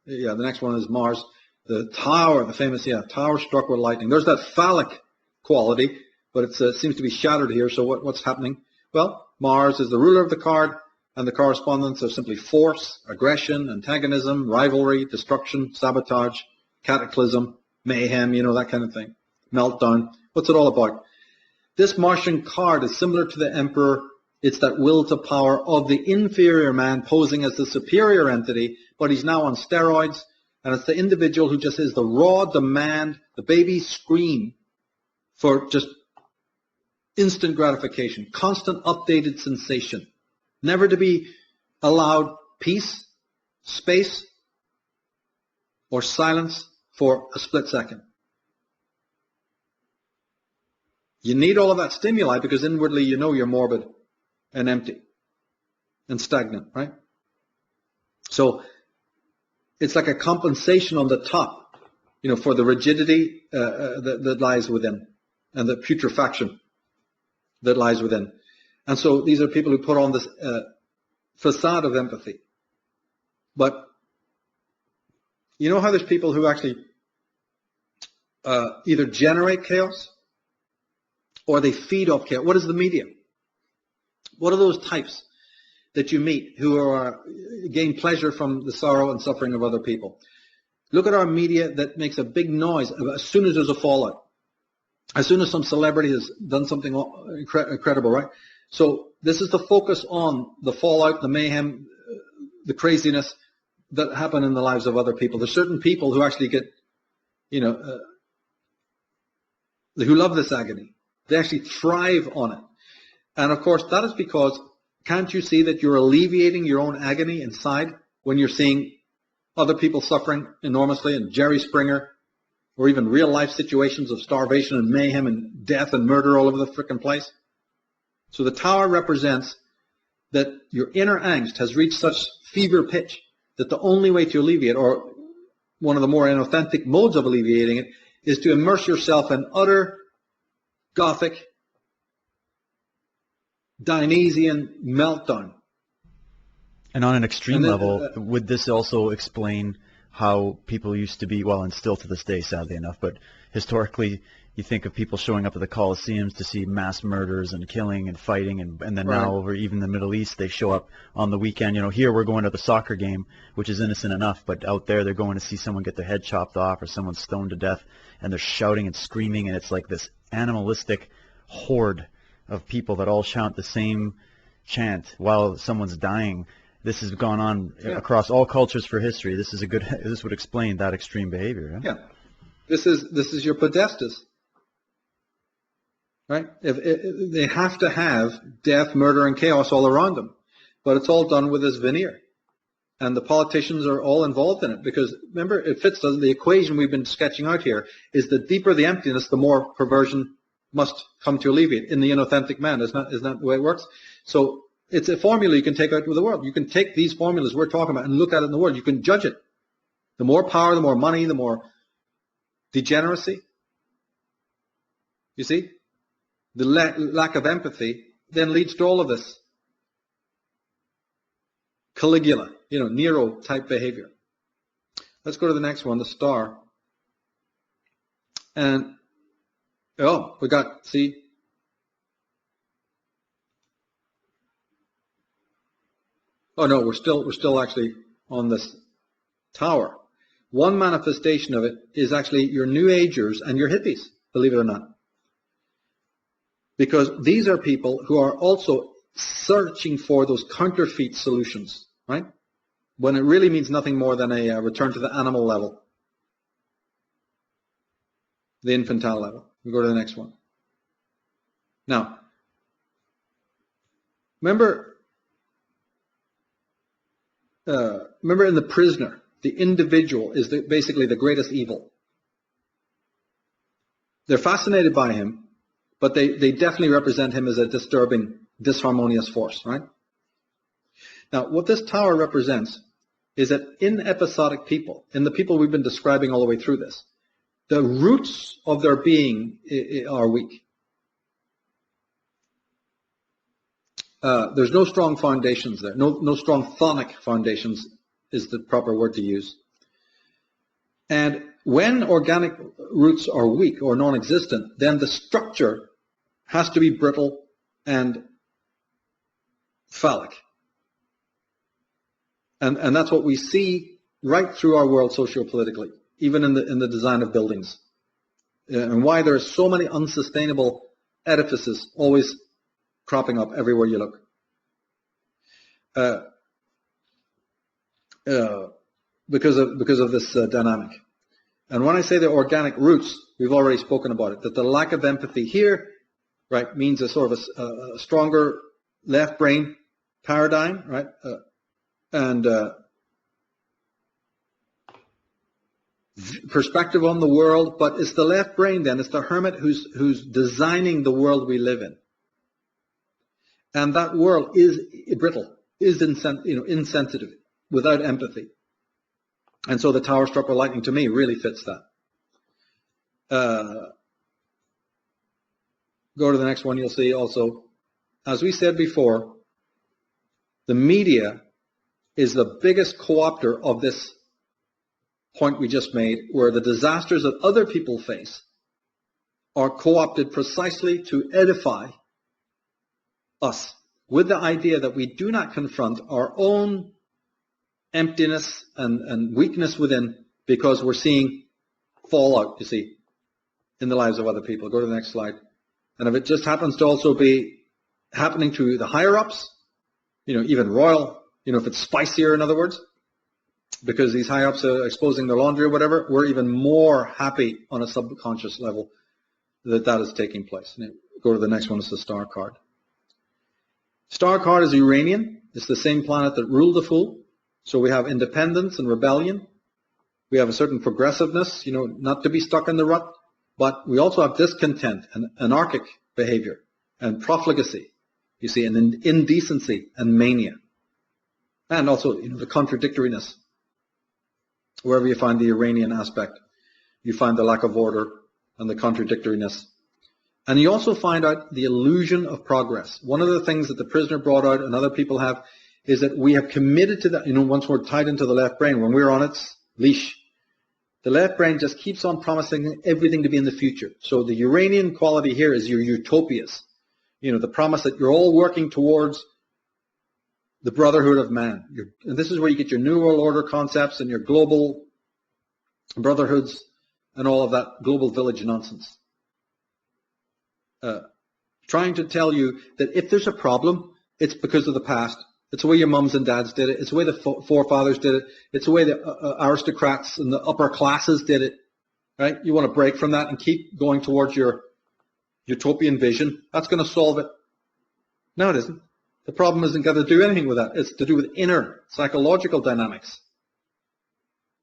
Yeah, the next one is Mars. The tower, the famous, tower struck with lightning. There's that phallic quality, but it seems to be shattered here. So what's happening? Well, Mars is the ruler of the card, and the correspondents are simply force, aggression, antagonism, rivalry, destruction, sabotage, cataclysm, mayhem, you know, that kind of thing. Meltdown. What's it all about? This Martian card is similar to the Emperor. It's that will to power of the inferior man posing as the superior entity, but he's now on steroids. And it's the individual who just is the raw demand, the baby scream for just instant gratification, constant updated sensation, never to be allowed peace, space, or silence for a split second. You need all of that stimuli because inwardly you know you're morbid and empty and stagnant, right? So it's like a compensation on the top, you know, for the rigidity that lies within and the putrefaction that lies within. And so these are people who put on this facade of empathy. But you know how there's people who actually either generate chaos or they feed off chaos? What is the medium? What are those types that you meet who gain pleasure from the sorrow and suffering of other people? Look at our media that makes a big noise as soon as there's a fallout, as soon as some celebrity has done something incredible, right? So this is the focus on the fallout, the mayhem, the craziness that happen in the lives of other people. There's certain people who actually get, you know, who love this agony. They actually thrive on it. And of course, that is because, can't you see that you're alleviating your own agony inside when you're seeing other people suffering enormously, and Jerry Springer, or even real life situations of starvation and mayhem and death and murder all over the frickin' place? So the tower represents that your inner angst has reached such fever pitch that the only way to alleviate, or one of the more inauthentic modes of alleviating it, is to immerse yourself in utter Gothic, Dionysian meltdown, And on an extreme And then, level, would this also explain how people used to be, well, and still to this day, sadly enough, but historically, you think of people showing up at the Colosseums to see mass murders and killing and fighting, and then Right. now over even the Middle East, they show up on the weekend. You know, here we're going to the soccer game, which is innocent enough, but out there they're going to see someone get their head chopped off or someone stoned to death, and they're shouting and screaming, and it's like this animalistic horde of people that all chant the same chant while someone's dying. This has gone on across all cultures for history. This would explain that extreme behavior. Yeah. This is your podestas. Right? If they have to have death, murder, and chaos all around them. But it's all done with this veneer. And the politicians are all involved in it because, remember, it fits the equation we've been sketching out here is the deeper the emptiness, the more perversion must come to alleviate in the inauthentic man. Isn't that the way it works? So it's a formula you can take out to the world. You can take these formulas we're talking about and look at it in the world. You can judge it. The more power, the more money, the more degeneracy. You see? The lack of empathy then leads to all of this. Caligula, Nero type behavior. Let's go to the next one, the star. And, we got, see? Oh no, we're still actually on this tower. One manifestation of it is actually your New Agers and your hippies, believe it or not. Because these are people who are also searching for those counterfeit solutions, right? When it really means nothing more than a return to the animal level, the infantile level. We go to the next one. Now, remember in The Prisoner, the individual is basically the greatest evil. They're fascinated by him, but they definitely represent him as a disturbing, disharmonious force, right? Now, what this tower represents is that in episodic people, in the people we've been describing all the way through this, the roots of their being are weak. There's no strong foundations there. No strong chthonic foundations is the proper word to use. And when organic roots are weak or non-existent, then the structure has to be brittle and phallic. And that's what we see right through our world sociopolitically, even in the design of buildings. And why there are so many unsustainable edifices always cropping up everywhere you look. Because of this dynamic. And when I say the organic roots, we've already spoken about it, that the lack of empathy here, right, means a sort of a stronger left brain paradigm, right, and perspective on the world, but it's the left brain then, it's the hermit who's designing the world we live in. And that world is brittle, is insensitive, without empathy. And so the tower struck with lightning, to me, really fits that. Go to the next one, you'll see also, as we said before, the media is the biggest co-opter of this point we just made, where the disasters that other people face are co-opted precisely to edify us, with the idea that we do not confront our own emptiness and weakness within, because we're seeing fallout, you see, in the lives of other people. Go to the next slide. And if it just happens to also be happening to the higher-ups, even royal, if it's spicier, in other words, because these high-ups are exposing their laundry or whatever, we're even more happy on a subconscious level that is taking place. Now, go to the next one, it's the star card. Star card is Uranian. It's the same planet that ruled the fool. So we have independence and rebellion. We have a certain progressiveness, not to be stuck in the rut. But we also have discontent and anarchic behavior and profligacy, you see, and indecency and mania. And also, the contradictoriness. Wherever you find the Uranian aspect, you find the lack of order and the contradictoriness. And you also find out the illusion of progress. One of the things that the prisoner brought out and other people have is that we have committed to that. Once we're tied into the left brain, when we're on its leash, the left brain just keeps on promising everything to be in the future. So the Uranian quality here is your utopias. The promise that you're all working towards the brotherhood of man. And this is where you get your New World Order concepts and your global brotherhoods and all of that global village nonsense. Trying to tell you that if there's a problem, it's because of the past. It's the way your mums and dads did it. It's the way the forefathers did it. It's the way the aristocrats and the upper classes did it. Right? You want to break from that and keep going towards your utopian vision. That's going to solve it. No, it isn't. The problem isn't going to do anything with that. It's to do with inner psychological dynamics.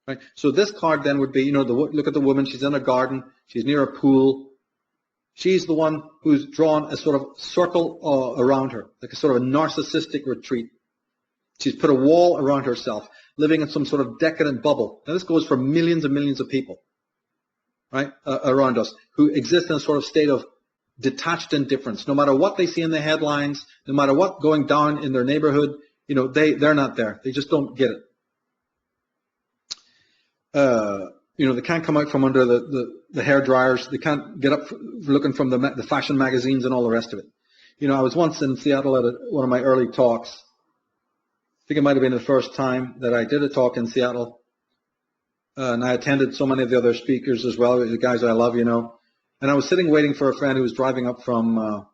Right? So this card then would be, look at the woman. She's in a garden. She's near a pool. She's the one who's drawn a sort of circle around her, like a sort of a narcissistic retreat. She's put a wall around herself, living in some sort of decadent bubble. Now this goes for millions and millions of people, right, around us, who exist in a sort of state of detached indifference. No matter what they see in the headlines, no matter what going down in their neighborhood, they're not there. They just don't get it. They can't come out from under the hair dryers. They can't get up looking from the fashion magazines and all the rest of it. I was once in Seattle at one of my early talks. I think it might have been the first time that I did a talk in Seattle. And I attended so many of the other speakers as well, the guys I love, And I was sitting waiting for a friend who was driving up from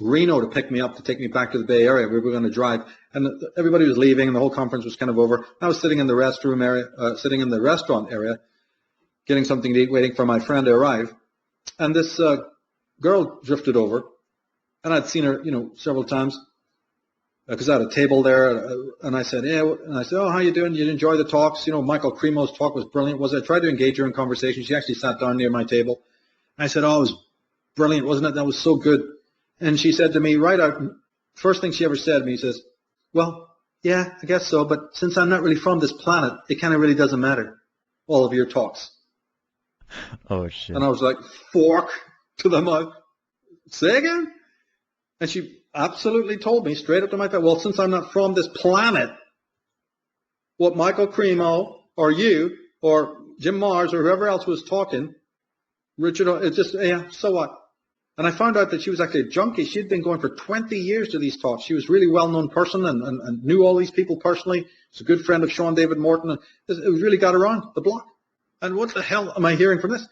Reno to pick me up, to take me back to the Bay Area. We were going to drive. And everybody was leaving and the whole conference was kind of over. I was sitting in the sitting in the restaurant area, getting something to eat, waiting for my friend to arrive. And this girl drifted over. And I'd seen her, several times. Because I had a table there, and I said, oh, how you doing? You enjoy the talks? Michael Cremo's talk was brilliant. I tried to engage her in conversation. She actually sat down near my table. I said, oh, it was brilliant, wasn't it? That was so good. And she said to me right out, first thing she ever said to me, she says, well, yeah, I guess so, but since I'm not really from this planet, it kind of really doesn't matter, all of your talks. Oh, shit. And I was like, fork to the mouth. Say again? And she absolutely told me straight up to my face, well, since I'm not from this planet, what Michael Cremo or you or Jim Mars or whoever else was talking, Richard, it's just, yeah, so what? And I found out that she was actually a junkie. She'd been going for 20 years to these talks. She was a really well-known person and knew all these people personally. She's a good friend of Sean David Morton. And it really got around the block. And what the hell am I hearing from this?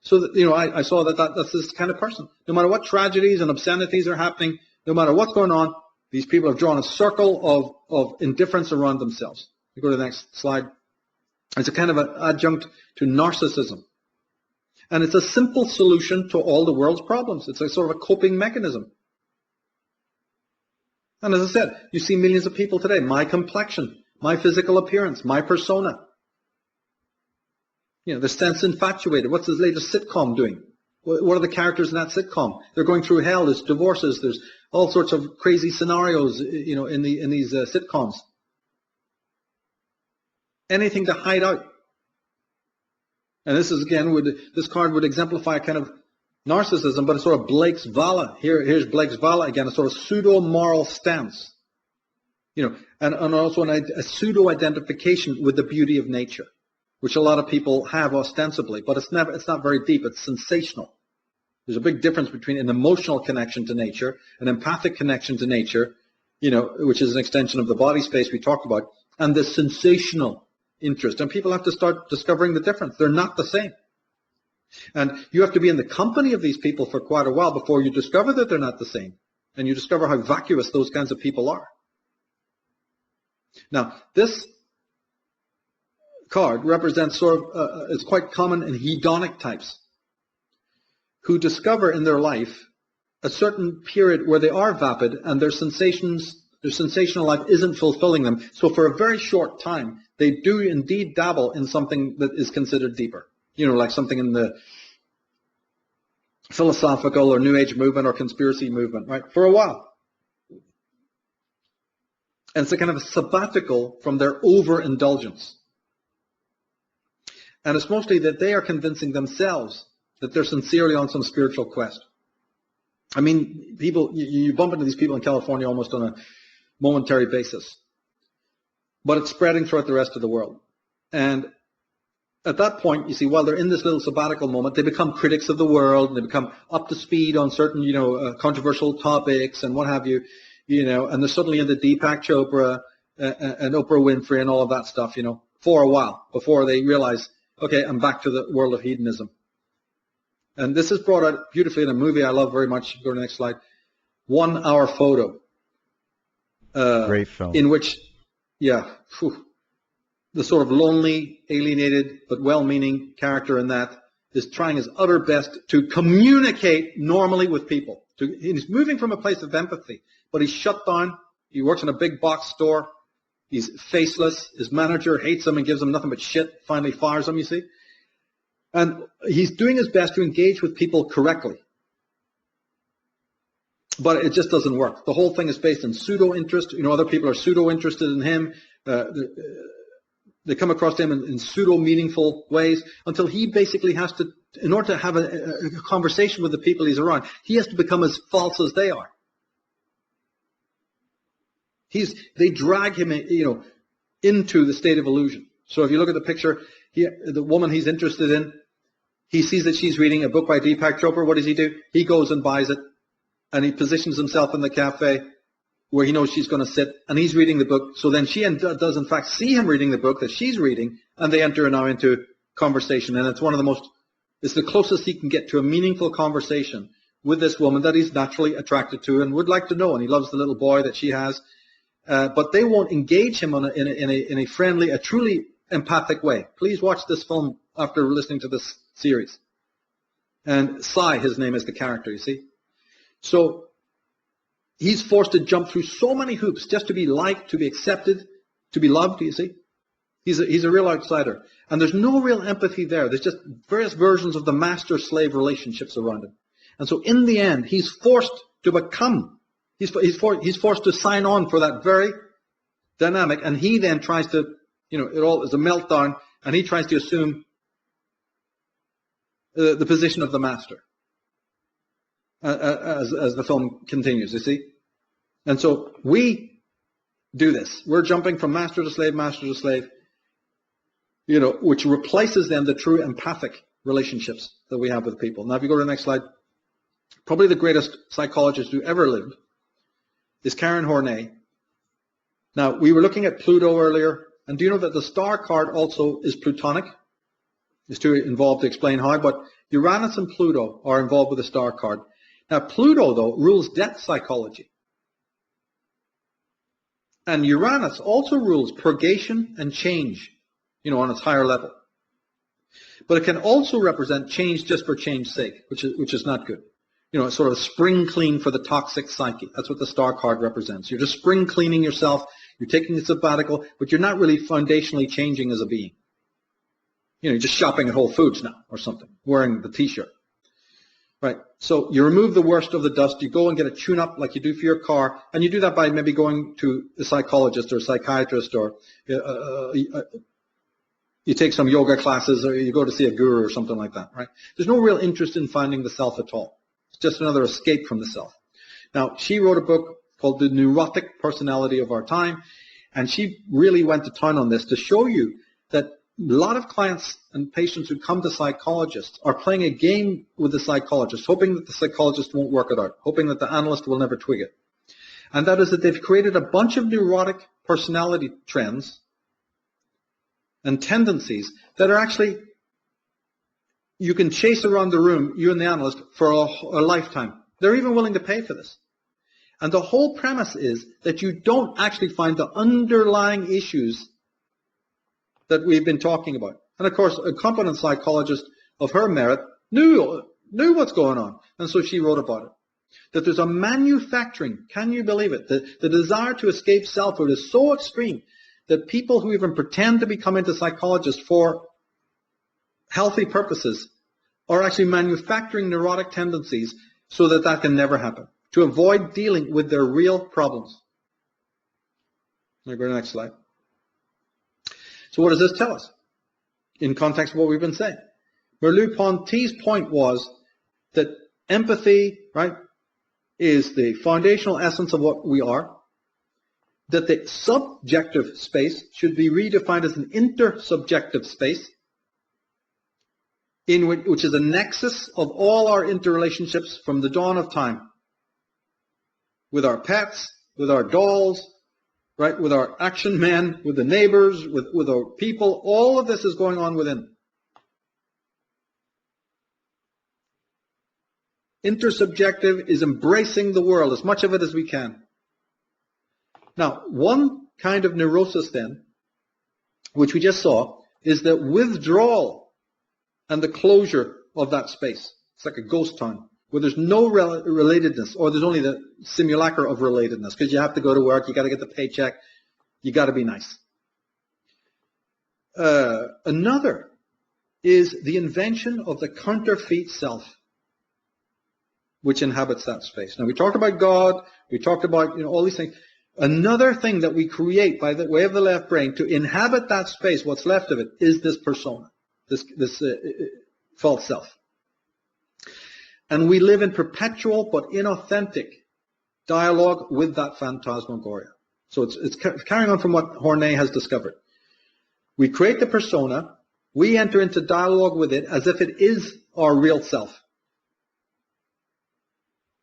So that, I saw that's this kind of person. No matter what tragedies and obscenities are happening, no matter what's going on, these people have drawn a circle of indifference around themselves. You go to the next slide. It's a kind of an adjunct to narcissism. And it's a simple solution to all the world's problems. It's a sort of a coping mechanism. And as I said, you see millions of people today. My complexion, my physical appearance, my persona. They're sense infatuated. What's this latest sitcom doing? What are the characters in that sitcom? They're going through hell. There's divorces. There's all sorts of crazy scenarios, in these sitcoms. Anything to hide out. And this is, again, this card would exemplify a kind of narcissism, but it's sort of Blake's Vala. Here's Blake's Vala again, a sort of pseudo-moral stance. And also a pseudo-identification with the beauty of nature, which a lot of people have ostensibly, but it's not very deep. It's sensational. There's a big difference between an emotional connection to nature, an empathic connection to nature, which is an extension of the body space we talked about, and the sensational interest. And people have to start discovering the difference. They're not the same. And you have to be in the company of these people for quite a while before you discover that they're not the same. And you discover how vacuous those kinds of people are. Now, this card represents it's quite common in hedonic types who discover in their life a certain period where they are vapid and their sensational life isn't fulfilling them. So for a very short time, they do indeed dabble in something that is considered deeper. Like something in the philosophical or New Age movement or conspiracy movement, right? For a while. And it's a kind of a sabbatical from their overindulgence. And it's mostly that they are convincing themselves that they're sincerely on some spiritual quest. I mean, people, you bump into these people in California almost on momentary basis. But it's spreading throughout the rest of the world. And at that point, you see, while they're in this little sabbatical moment, they become critics of the world, and they become up to speed on certain, controversial topics and what have you, and they're suddenly into Deepak Chopra and Oprah Winfrey and all of that stuff, for a while before they realize, okay, I'm back to the world of hedonism. And this is brought out beautifully in a movie I love very much. Go to the next slide. 1 Hour Photo. Great film. In which, the sort of lonely, alienated, but well-meaning character in that is trying his utter best to communicate normally with people. He's moving from a place of empathy, but he's shut down. He works in a big box store. He's faceless. His manager hates him and gives him nothing but shit, finally fires him, you see. And he's doing his best to engage with people correctly. But it just doesn't work. The whole thing is based on pseudo-interest. Other people are pseudo-interested in him. They come across him in pseudo-meaningful ways until he basically has to, in order to have a conversation with the people he's around, he has to become as false as they are. They drag him, into the state of illusion. So if you look at the picture, the woman he's interested in, he sees that she's reading a book by Deepak Chopra. What does he do? He goes and buys it, and he positions himself in the cafe where he knows she's going to sit, and he's reading the book. So then she does, in fact, see him reading the book that she's reading, and they enter now into conversation. And it's it's the closest he can get to a meaningful conversation with this woman that he's naturally attracted to and would like to know. And he loves the little boy that she has. But they won't engage him in a friendly, a truly empathic way. Please watch this film after listening to this series. And Sai, his name is the character, you see. So he's forced to jump through so many hoops just to be liked, to be accepted, to be loved, you see. He's a real outsider. And there's no real empathy there. There's just various versions of the master-slave relationships around him. And so in the end, he's forced to become, he's forced to sign on for that very dynamic. And he then tries to, it all is a meltdown, and he tries to assume the position of the master. As the film continues, you see. And so we do this. We're jumping from master to slave, which replaces then the true empathic relationships that we have with people. Now, if you go to the next slide, probably the greatest psychologist who ever lived is Karen Horney. Now, we were looking at Pluto earlier, and do you know that the star card also is Plutonic? It's too involved to explain how, but Uranus and Pluto are involved with the star card. Now, Pluto, though, rules death psychology. And Uranus also rules purgation and change, on its higher level. But it can also represent change just for change's sake, which is not good. It's sort of spring clean for the toxic psyche. That's what the star card represents. You're just spring cleaning yourself. You're taking a sabbatical, but you're not really foundationally changing as a being. You're just shopping at Whole Foods now or something, wearing the T-shirt. Right, so you remove the worst of the dust, you go and get a tune-up like you do for your car, and you do that by maybe going to a psychologist or a psychiatrist, or you take some yoga classes, or you go to see a guru or something like that, right? There's no real interest in finding the self at all. It's just another escape from the self. Now, she wrote a book called The Neurotic Personality of Our Time, and she really went to town on this to show you that a lot of clients and patients who come to psychologists are playing a game with the psychologist, hoping that the psychologist won't work it out, hoping that the analyst will never twig it. And that is that they've created a bunch of neurotic personality trends and tendencies that are actually, you can chase around the room, you and the analyst, for a lifetime. They're even willing to pay for this. And the whole premise is that you don't actually find the underlying issues that we've been talking about. And of course, a competent psychologist of her merit knew what's going on. And so she wrote about it. That there's a manufacturing, can you believe it? The desire to escape selfhood is so extreme that people who even pretend to become into psychologists for healthy purposes are actually manufacturing neurotic tendencies so that can never happen, to avoid dealing with their real problems. I'll go to the next slide. So what does this tell us in context of what we've been saying? Merleau-Ponty's point was that empathy, right, is the foundational essence of what we are. that the subjective space should be redefined as an intersubjective space, which is a nexus of all our interrelationships from the dawn of time, with our pets, with our dolls, right, with our action men, with the neighbors, with our people. All of this is going on within. Intersubjective is embracing the world, as much of it as we can. Now, one kind of neurosis then, which we just saw, is the withdrawal and the closure of that space. It's like a ghost town, where there's no relatedness, or there's only the simulacra of relatedness, because you have to go to work, you got to get the paycheck, you got to be nice. Another is the invention of the counterfeit self, which inhabits that space. Now, we talked about God, we talked about all these things. Another thing that we create by the way of the left brain to inhabit that space, what's left of it, is this persona, this false self. And we live in perpetual but inauthentic dialogue with that phantasmagoria. So it's carrying on from what Horney has discovered. We create the persona, we enter into dialogue with it as if it is our real self.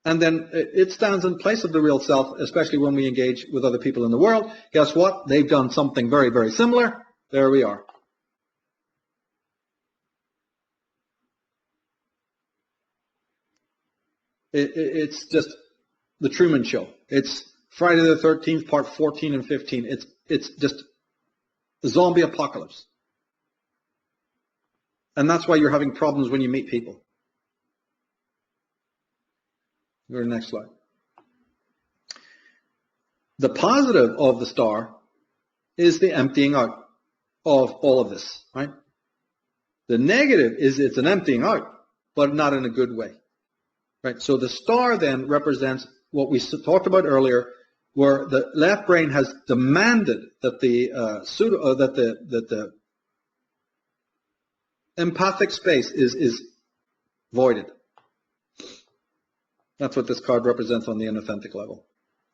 And then it stands in place of the real self, especially when we engage with other people in the world. Guess what? They've done something very, very similar. There we are. It's just the Truman Show. It's Friday the 13th, part 14 and 15. It's just the zombie apocalypse. And that's why you're having problems when you meet people. Go to the next slide. The positive of the star is the emptying out of all of this, right? The negative is it's an emptying out, but not in a good way, right? So the star then represents what we talked about earlier, where the left brain has demanded that the empathic space is voided. That's what this card represents on the inauthentic level.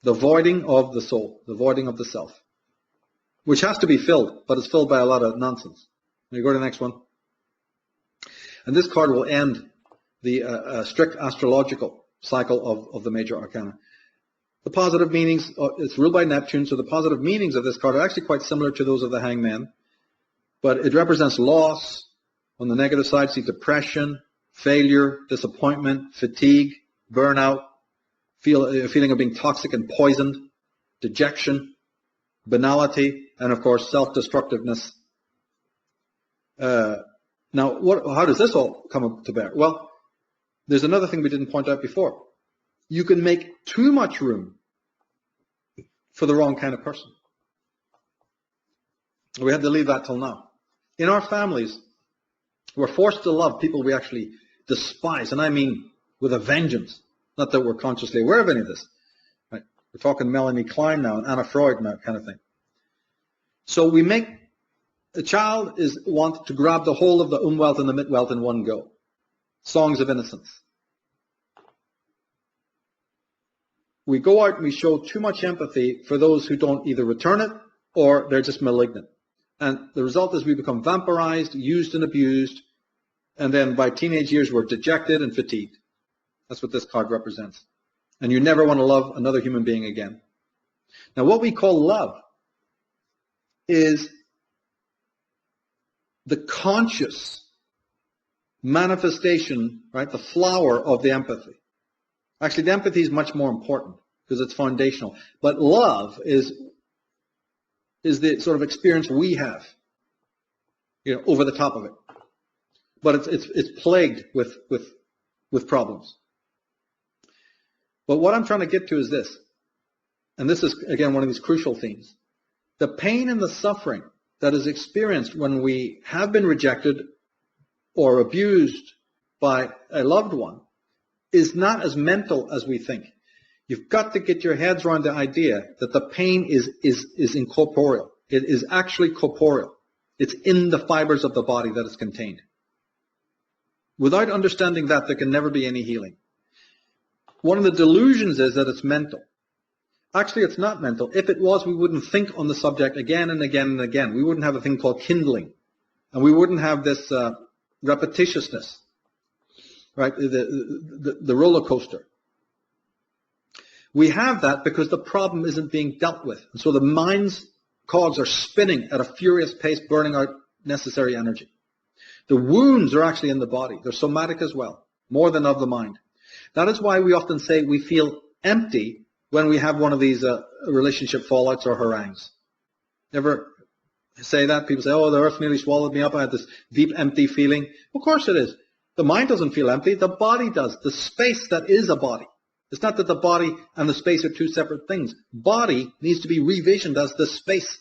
The voiding of the soul, the voiding of the self, which has to be filled, but it's filled by a lot of nonsense. Now you go to the next one. And this card will end the strict astrological cycle of the major arcana. The positive meanings, it's ruled by Neptune, so the positive meanings of this card are actually quite similar to those of the Hangman. But it represents loss. On the negative side, see depression, failure, disappointment, fatigue, burnout, feeling of being toxic and poisoned, dejection, banality, and of course self-destructiveness. Now, how does this all come up to bear? Well, there's another thing we didn't point out before. You can make too much room for the wrong kind of person. We had to leave that till now. In our families, we're forced to love people we actually despise, and I mean with a vengeance. Not that we're consciously aware of any of this. Right? We're talking Melanie Klein now and Anna Freud and that kind of thing. So we make a child want to grab the whole of the Umwelt and the Mitwelt in one go. Songs of innocence. We go out and we show too much empathy for those who don't either return it or they're just malignant. And the result is we become vampirized, used and abused, and then by teenage years we're dejected and fatigued. That's what this card represents. And you never want to love another human being again. Now, what we call love is the conscious manifestation, right, the flower of the empathy. Actually, the empathy is much more important because it's foundational. But love is the sort of experience we have, over the top of it. But it's plagued with problems. But what I'm trying to get to is this, and this is, again, one of these crucial themes. The pain and the suffering that is experienced when we have been rejected or abused by a loved one is not as mental as we think. You've got to get your heads around the idea that the pain is incorporeal. It is actually corporeal. It's in the fibers of the body that is contained. Without understanding that, there can never be any healing. One of the delusions is that it's mental. Actually, it's not mental. If it was, we wouldn't think on the subject again and again and again. We wouldn't have a thing called kindling. And we wouldn't have this repetitiousness, right? The roller coaster. We have that because the problem isn't being dealt with. And so the mind's cogs are spinning at a furious pace, burning out necessary energy. The wounds are actually in the body. They're somatic as well, more than of the mind. That is why we often say we feel empty when we have one of these relationship fallouts or harangues. Ever say that? People say, oh, the earth nearly swallowed me up. I had this deep, empty feeling. Of course it is. The mind doesn't feel empty. The body does. The space that is a body. It's not that the body and the space are two separate things. Body needs to be revisioned as the space.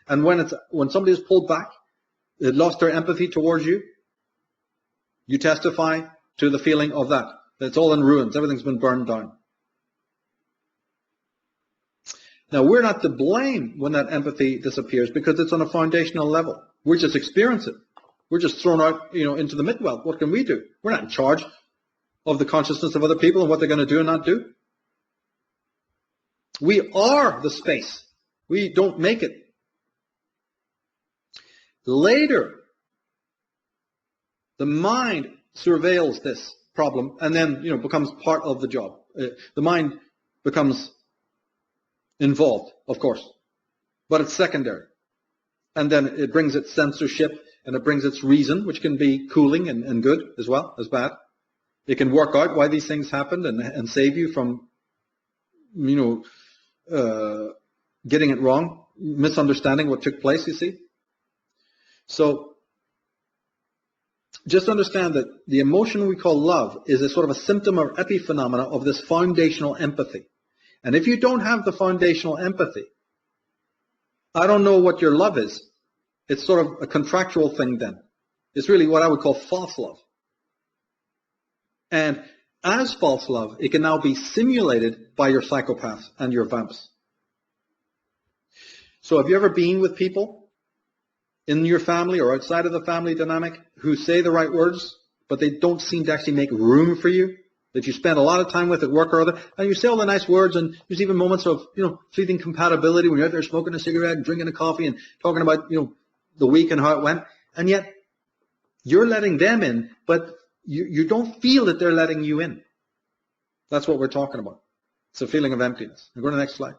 And when somebody is pulled back, they lost their empathy towards you, you testify to the feeling of that. It's all in ruins. Everything's been burned down. Now, we're not to blame when that empathy disappears because it's on a foundational level. We're just experiencing it. We're just thrown out, into the midwell. What can we do? We're not in charge of the consciousness of other people and what they're going to do and not do. We are the space. We don't make it. Later, the mind surveils this problem and then, becomes part of the job. The mind becomes involved, of course, but it's secondary. And then it brings its censorship and it brings its reason, which can be cooling and good as well as bad. It can work out why these things happened and save you from, getting it wrong, misunderstanding what took place, you see. So just understand that the emotion we call love is a sort of a symptom or epiphenomena of this foundational empathy. And if you don't have the foundational empathy, I don't know what your love is. It's sort of a contractual thing then. It's really what I would call false love. And as false love, it can now be simulated by your psychopaths and your vamps. So have you ever been with people in your family or outside of the family dynamic who say the right words, but they don't seem to actually make room for you, that you spend a lot of time with at work or other, and you say all the nice words, and there's even moments of, fleeting compatibility when you're out there smoking a cigarette and drinking a coffee and talking about, the week and how it went, and yet you're letting them in, but you don't feel that they're letting you in. That's what we're talking about. It's a feeling of emptiness. Go to the next slide.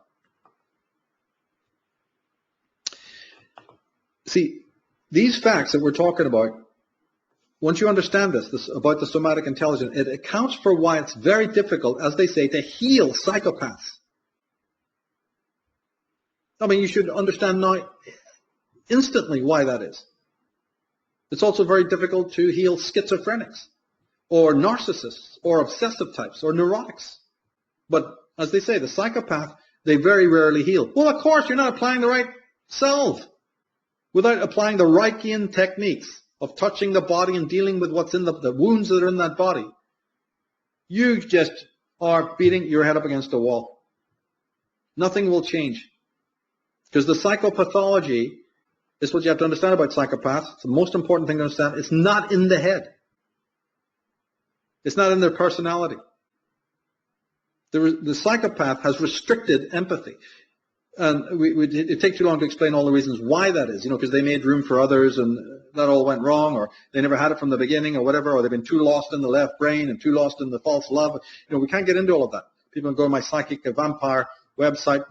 See, these facts that we're talking about, once you understand this about the somatic intelligence, it accounts for why it's very difficult, as they say, to heal psychopaths. I mean, you should understand now instantly why that is. It's also very difficult to heal schizophrenics or narcissists or obsessive types or neurotics. But as they say, the psychopath, they very rarely heal. Well, of course, you're not applying the right salve. Without applying the Reichian techniques of touching the body and dealing with what's in the wounds that are in that body, you just are beating your head up against a wall. Nothing will change. Because the psychopathology is what you have to understand about psychopaths. It's the most important thing to understand. It's not in the head. It's not in their personality. The psychopath has restricted empathy. And it takes too long to explain all the reasons why that is, because they made room for others and that all went wrong, or they never had it from the beginning or whatever, or they've been too lost in the left brain and too lost in the false love. We can't get into all of that. People can go to my Psychic Vampire website,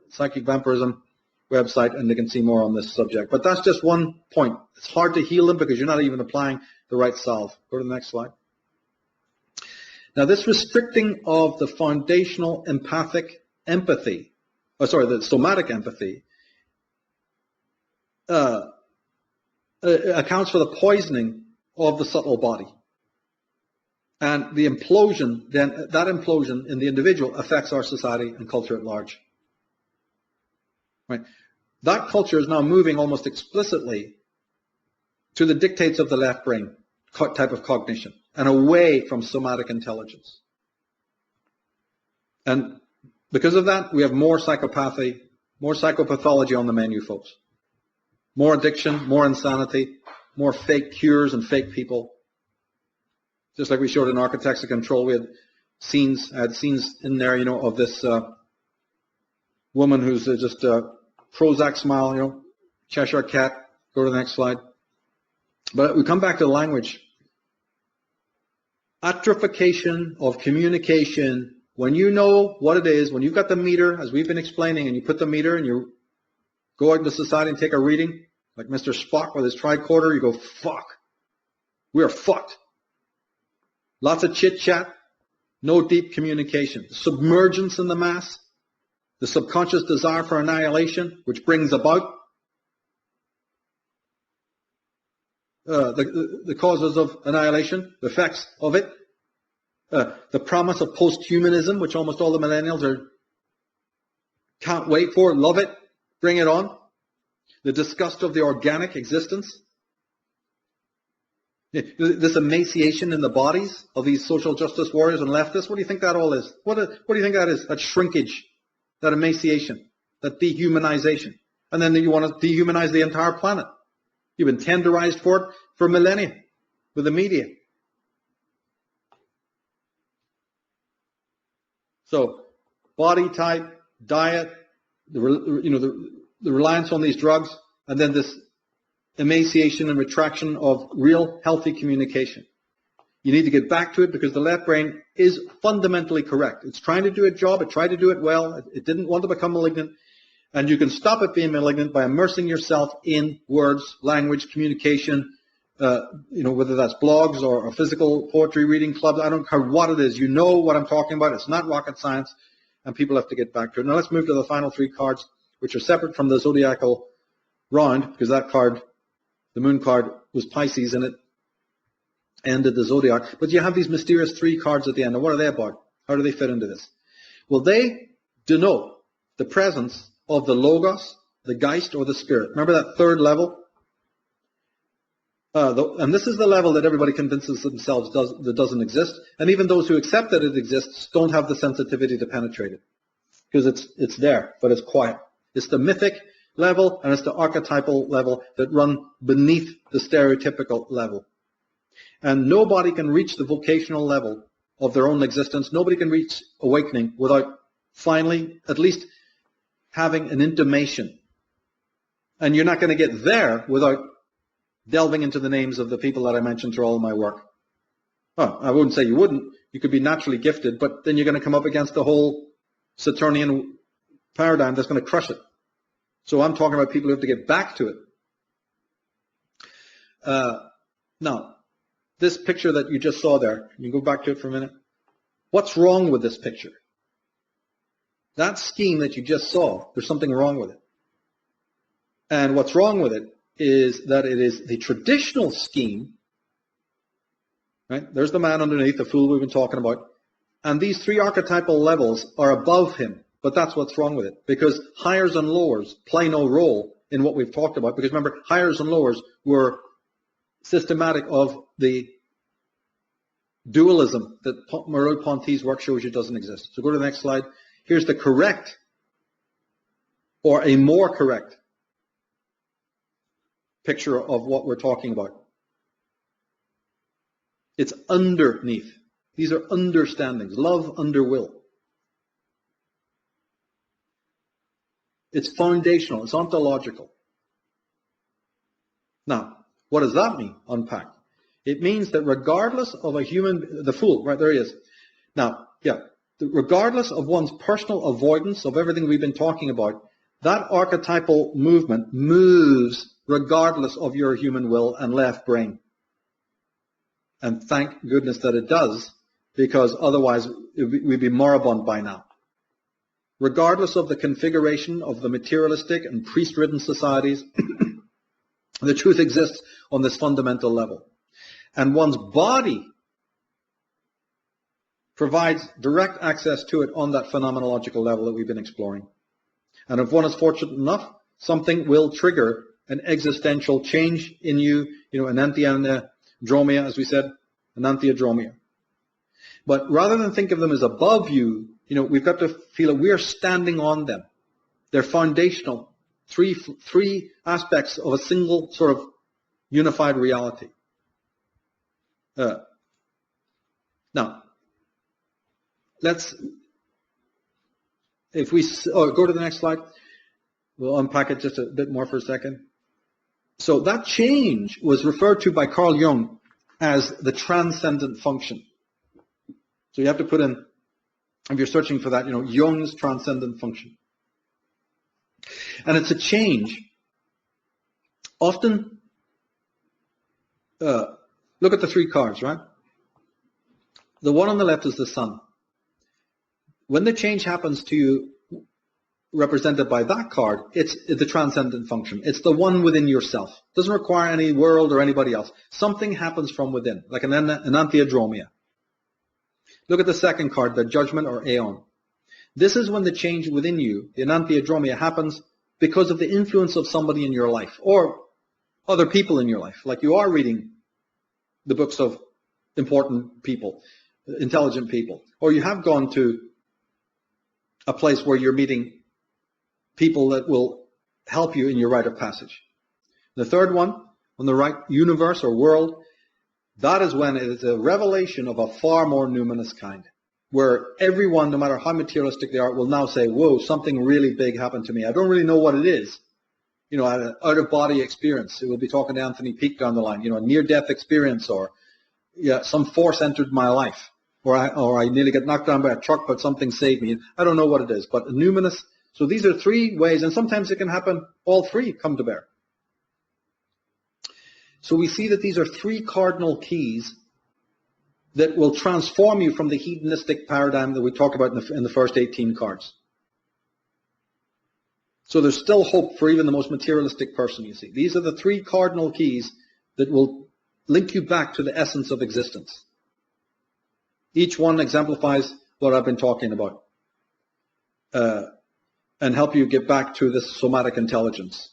Psychic Vampirism website, and they can see more on this subject. But that's just one point. It's hard to heal them because you're not even applying the right salve. Go to the next slide. Now, this restricting of the foundational empathic empathy, the somatic empathy, accounts for the poisoning of the subtle body. And the implosion, then that implosion in the individual affects our society and culture at large. Right? That culture is now moving almost explicitly to the dictates of the left brain type of cognition and away from somatic intelligence. And because of that, we have more psychopathy, more psychopathology on the menu, folks. More addiction, more insanity, more fake cures and fake people. Just like we showed in Architects of Control, we had scenes in there, of this woman who's just a Prozac smile, you know, Cheshire cat. Go to the next slide. But we come back to the language. Atrophication of communication. When you know what it is, when you've got the meter, as we've been explaining, and you put the meter and you go out into society and take a reading, like Mr. Spock with his tricorder, you go, fuck. We are fucked. Lots of chit-chat, no deep communication. Submergence in the mass, the subconscious desire for annihilation, which brings about the causes of annihilation, the effects of it. The promise of post-humanism, which almost all the millennials can't wait for, love it, bring it on. The disgust of the organic existence. This emaciation in the bodies of these social justice warriors and leftists. What do you think that all is? What do you think that is? That shrinkage, that emaciation, that dehumanization. And then you want to dehumanize the entire planet. You've been tenderized for it for millennia with the media. So, body type, diet, the reliance on these drugs, and then this emaciation and retraction of real healthy communication. You need to get back to it because the left brain is fundamentally correct. It's trying to do its job. It tried to do it well. It didn't want to become malignant. And you can stop it being malignant by immersing yourself in words, language, communication, whether that's blogs or physical poetry reading clubs. I don't care what it is. You know what I'm talking about. It's not rocket science, and people have to get back to it. Now let's move to the final three cards, which are separate from the zodiacal round, because that card, the moon card, was Pisces, and it ended the zodiac. But you have these mysterious three cards at the end. And what are they about? How do they fit into this? Well, they denote the presence of the Logos, the Geist, or the Spirit. Remember that third level? And this is the level that everybody convinces themselves that doesn't exist. And even those who accept that it exists don't have the sensitivity to penetrate it. Because it's there, but it's quiet. It's the mythic level and it's the archetypal level that run beneath the stereotypical level. And nobody can reach the vocational level of their own existence. Nobody can reach awakening without finally, at least, having an intimation. And you're not going to get there without delving into the names of the people that I mentioned through all of my work. Well, I wouldn't say you wouldn't. You could be naturally gifted, but then you're going to come up against the whole Saturnian paradigm that's going to crush it. So I'm talking about people who have to get back to it. Now, this picture that you just saw there, can you go back to it for a minute? What's wrong with this picture? That scheme that you just saw, there's something wrong with it. And what's wrong with it is that it is the traditional scheme, right? There's the man underneath, the fool we've been talking about. And these three archetypal levels are above him. But that's what's wrong with it. Because highers and lowers play no role in what we've talked about. Because remember, highers and lowers were systematic of the dualism that Merleau-Ponty's work shows you doesn't exist. So go to the next slide. Here's the correct, or a more correct, picture of what we're talking about. It's underneath. These are understandings. Love under will. It's foundational. It's ontological. Now, what does that mean? Unpacked. It means that regardless of a human, the fool, right there he is. Now, yeah, regardless of one's personal avoidance of everything we've been talking about, that archetypal movement moves regardless of your human will and left brain. And thank goodness that it does, because otherwise we'd be moribund by now. Regardless of the configuration of the materialistic and priest-ridden societies, the truth exists on this fundamental level. And one's body provides direct access to it on that phenomenological level that we've been exploring. And if one is fortunate enough, something will trigger an existential change in you, an entheandromia, as we said, an entheandromia. But rather than think of them as above you, we've got to feel that we are standing on them. They're foundational, three aspects of a single sort of unified reality. Now, let's if we go to the next slide, we'll unpack it just a bit more for a second. So that change was referred to by Carl Jung as the transcendent function. So you have to put in, if you're searching for that, Jung's transcendent function. And it's a change. Often, look at the three cards, right? The one on the left is the sun. When the change happens to you, represented by that card, it's the transcendent function. It's the one within yourself. It doesn't require any world or anybody else. Something happens from within, like an enantiodromia. Look at the second card, the judgment or aeon. This is when the change within you, the enantiodromia, happens because of the influence of somebody in your life or other people in your life. Like you are reading the books of important people, intelligent people, or you have gone to a place where you're meeting people that will help you in your rite of passage. The third one, on the right, universe or world, that is when it is a revelation of a far more numinous kind, where everyone, no matter how materialistic they are, will now say, whoa, something really big happened to me. I don't really know what it is. An out-of-body experience. We'll be talking to Anthony Peake down the line, a near-death experience, or some force entered my life, or I nearly got knocked down by a truck, but something saved me. I don't know what it is, but a numinous. So these are three ways, and sometimes it can happen, all three come to bear. So we see that these are three cardinal keys that will transform you from the hedonistic paradigm that we talk about in the first 18 cards. So there's still hope for even the most materialistic person, you see. These are the three cardinal keys that will link you back to the essence of existence. Each one exemplifies what I've been talking about. And help you get back to this somatic intelligence.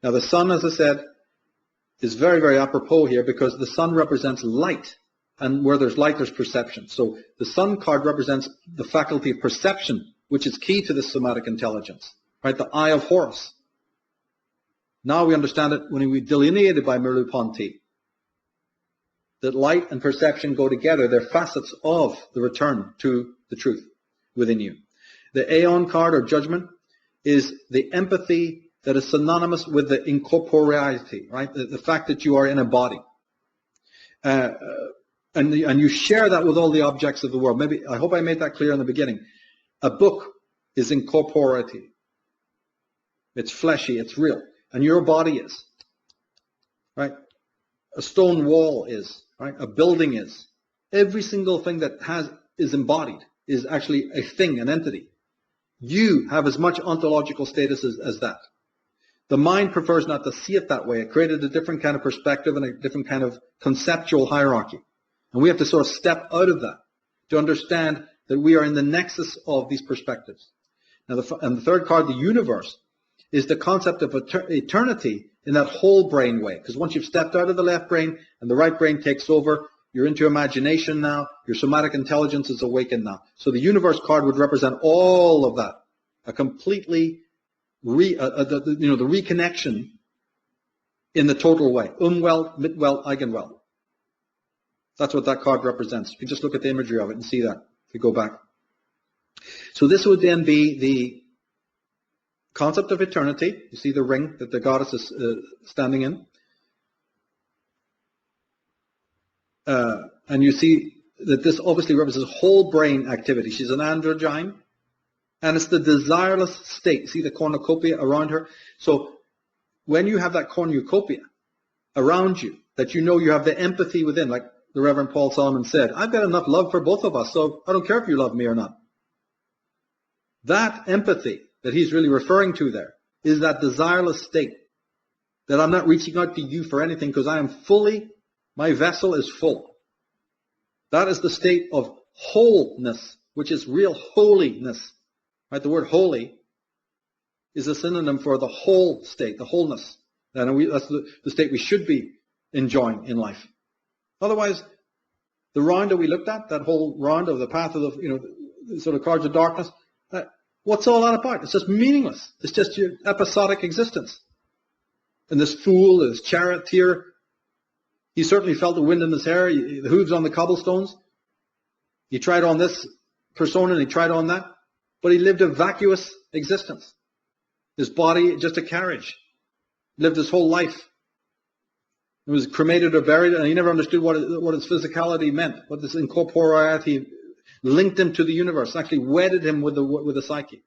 Now the sun, as I said, is very, very apropos here because the sun represents light. And where there's light, there's perception. So the sun card represents the faculty of perception, which is key to this somatic intelligence. Right? The eye of Horus. Now we understand it when we delineated by Merleau-Ponty. That light and perception go together. They're facets of the return to the truth within you. The Aeon card, or judgment, is the empathy that is synonymous with the incorporeality, right? The fact that you are in a body. And you share that with all the objects of the world. Maybe, I hope I made that clear in the beginning. A book is incorporeality. It's fleshy, it's real. And your body is, right? A stone wall is, right? A building is. Every single thing that is embodied is actually a thing, an entity. You have as much ontological status as that. The mind prefers not to see it that way. It created a different kind of perspective and a different kind of conceptual hierarchy. And we have to sort of step out of that to understand that we are in the nexus of these perspectives. Now, the third card, the universe, is the concept of eternity in that whole brain way. Because once you've stepped out of the left brain and the right brain takes over, you're into imagination now. Your somatic intelligence is awakened now. So the universe card would represent all of that, a completely the reconnection in the total way. Umwelt, Mitwelt, Eigenwelt. That's what that card represents. You can just look at the imagery of it and see that if you go back. So this would then be the concept of eternity. You see the ring that the goddess is standing in. And you see that this obviously represents whole brain activity. She's an androgyne. And it's the desireless state. See the cornucopia around her? So when you have that cornucopia around you, that you know you have the empathy within, like the Reverend Paul Solomon said, I've got enough love for both of us, so I don't care if you love me or not. That empathy that he's really referring to there is that desireless state, that I'm not reaching out to you for anything because I am fully, my vessel is full. That is the state of wholeness, which is real holiness. Right? The word holy is a synonym for the whole state, the wholeness. And that's the state we should be enjoying in life. Otherwise, the round that we looked at, that whole round of the path of the sort of cards of darkness, what's all that about? It's just meaningless. It's just your episodic existence. And this fool, this charioteer, he certainly felt the wind in his hair, the hooves on the cobblestones. He tried on this persona and he tried on that. but he lived a vacuous existence. His body just a carriage. Lived his whole life. He was cremated or buried, and he never understood what his physicality meant, what this incorporeality linked him to the universe, actually wedded him with the psyche.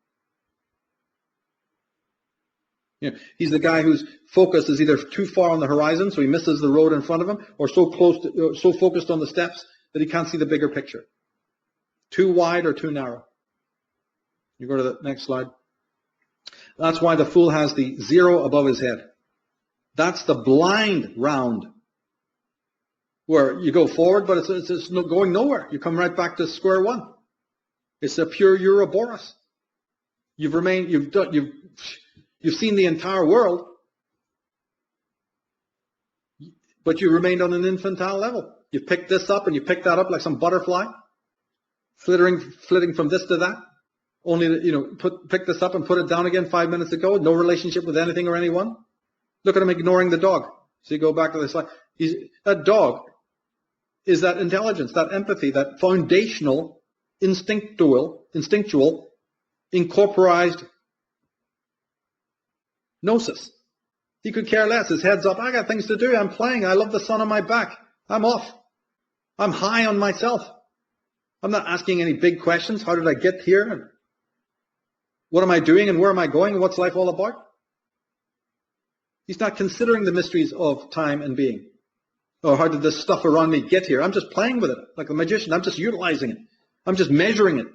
You know, he's the guy whose focus is either too far on the horizon, so he misses the road in front of him, or so focused on the steps that he can't see the bigger picture. Too wide or too narrow. You go to the next slide. That's why the fool has the zero above his head. That's the blind round, where you go forward, but it's going nowhere. You come right back to square one. It's a pure Ouroboros. You've seen the entire world, but you remained on an infantile level. You picked this up and you picked that up like some butterfly, flitting from this to that. Only to, pick this up and put it down again 5 minutes ago. No relationship with anything or anyone. Look at him ignoring the dog. So you go back to the slide. That dog is that intelligence, that empathy, that foundational, instinctual, incorporized gnosis. He could care less. His head's up. I got things to do. I'm playing. I love the sun on my back. I'm off. I'm high on myself. I'm not asking any big questions. How did I get here? What am I doing and where am I going? And what's life all about? He's not considering the mysteries of time and being. Or how did this stuff around me get here? I'm just playing with it like a magician. I'm just utilizing it. I'm just measuring it.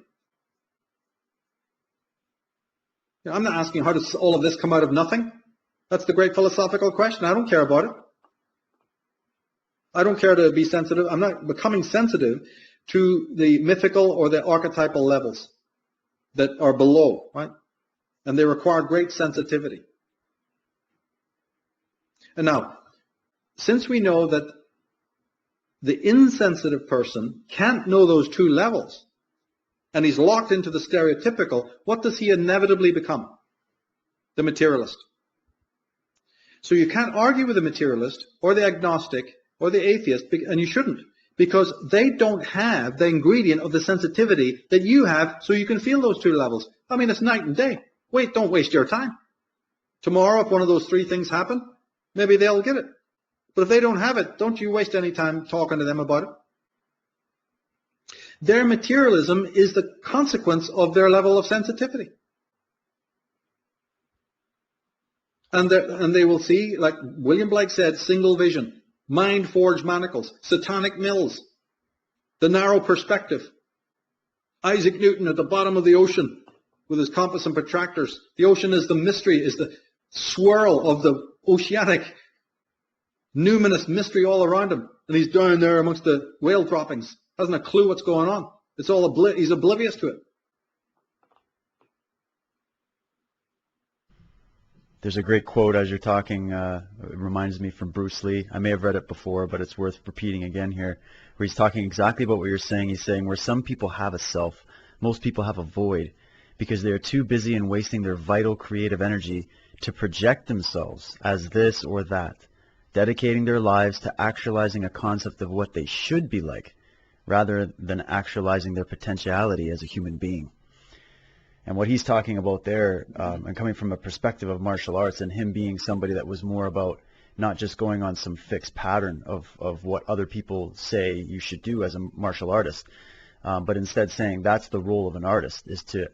I'm not asking how does all of this come out of nothing? That's the great philosophical question. I don't care about it. I don't care to be sensitive. I'm not becoming sensitive to the mythical or the archetypal levels that are below, right? And they require great sensitivity. And now, since we know that the insensitive person can't know those two levels, and he's locked into the stereotypical, what does he inevitably become? The materialist. So you can't argue with the materialist or the agnostic or the atheist, and you shouldn't, because they don't have the ingredient of the sensitivity that you have so you can feel those two levels. I mean, it's night and day. Don't waste your time. Tomorrow, if one of those three things happen, maybe they'll get it. But if they don't have it, don't you waste any time talking to them about it. Their materialism is the consequence of their level of sensitivity. And they will see, like William Blake said, single vision, mind-forged manacles, satanic mills, the narrow perspective. Isaac Newton at the bottom of the ocean with his compass and protractors. The ocean is the mystery, is the swirl of the oceanic numinous mystery all around him. And he's down there amongst the whale droppings. Hasn't a clue what's going on. It's all he's oblivious to it. There's a great quote as you're talking. It reminds me from Bruce Lee. I may have read it before, but it's worth repeating again here, where he's talking exactly about what you're saying. He's saying where some people have a self, most people have a void, because they are too busy and wasting their vital creative energy to project themselves as this or that, dedicating their lives to actualizing a concept of what they should be like, rather than actualizing their potentiality as a human being. And what he's talking about there, and coming from a perspective of martial arts, and him being somebody that was more about not just going on some fixed pattern of what other people say you should do as a martial artist, but instead saying that's the role of an artist, is to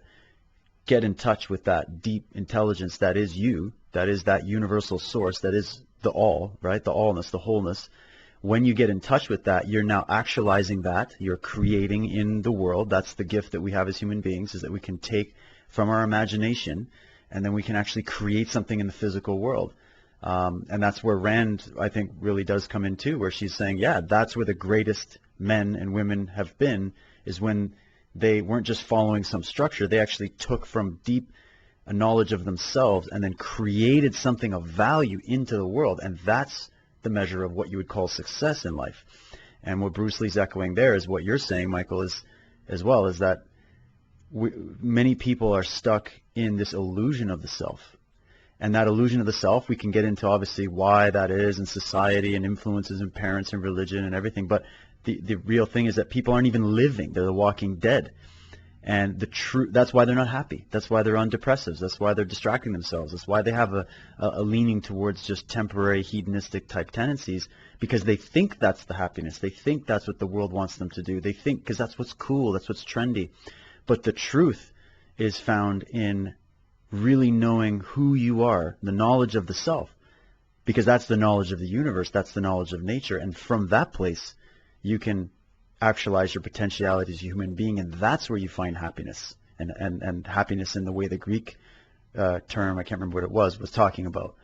get in touch with that deep intelligence that is you, that is that universal source, that is the all, right? The allness, the wholeness. When you get in touch with that, you're now actualizing that. You're creating in the world. That's the gift that we have as human beings, is that we can take from our imagination and then we can actually create something in the physical world. And that's where Rand, I think, really does come in too, where she's saying, yeah, that's where the greatest men and women have been, is when they weren't just following some structure. They actually took from deep a knowledge of themselves and then created something of value into the world. And that's the measure of what you would call success in life. And what Bruce Lee's echoing there is what you're saying, Michael, is as well, is that many people are stuck in this illusion of the self. And that illusion of the self, we can get into obviously why that is in society and influences in parents and religion and everything. But the real thing is that people aren't even living. They're the walking dead. And that's why they're not happy. That's why they're on depressives. That's why they're distracting themselves. That's why they have a leaning towards just temporary hedonistic type tendencies, because they think that's the happiness. They think that's what the world wants them to do. They think because that's what's cool, that's what's trendy. But the truth is found in really knowing who you are, the knowledge of the self, because that's the knowledge of the universe. That's the knowledge of nature. And from that place, you can actualize your potentiality as a human being, and that's where you find happiness, and happiness in the way the Greek term, I can't remember what it was talking about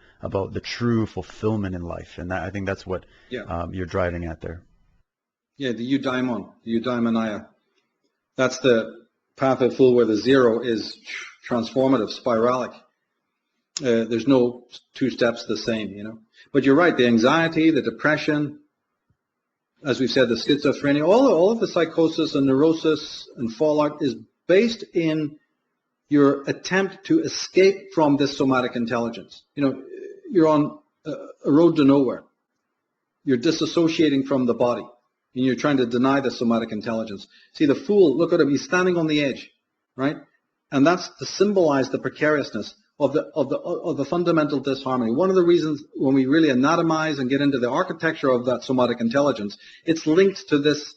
the true fulfillment in life. And I think that's what you're driving at there. Yeah, the eudaimon, the eudaimonia. That's the path of full where the zero is transformative, spiralic. There's no two steps the same, But you're right, the anxiety, the depression, as we've said, the schizophrenia, all of the psychosis and neurosis and fallout is based in your attempt to escape from this somatic intelligence. You're on a road to nowhere. You're disassociating from the body, and you're trying to deny the somatic intelligence. See, the fool, look at him, he's standing on the edge, right? And that's to symbolize the precariousness of the fundamental disharmony. One of the reasons when we really anatomize and get into the architecture of that somatic intelligence, it's linked to this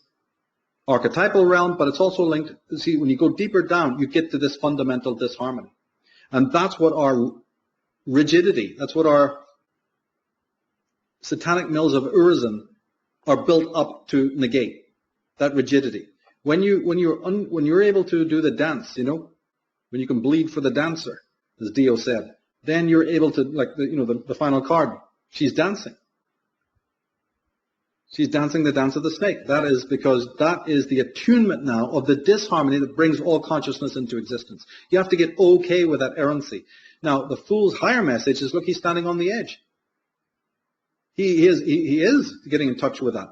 archetypal realm, but it's also linked, see, when you go deeper down, you get to this fundamental disharmony. And that's what our rigidity, that's what our satanic mills of Urizen are built up to negate, that rigidity. When you're able to do the dance, when you can bleed for the dancer, as Dio said, then you're able to, like the final card, she's dancing. She's dancing the dance of the snake. That is because that is the attunement now of the disharmony that brings all consciousness into existence. You have to get okay with that errancy. Now, the fool's higher message is, look, he's standing on the edge. He is getting in touch with that.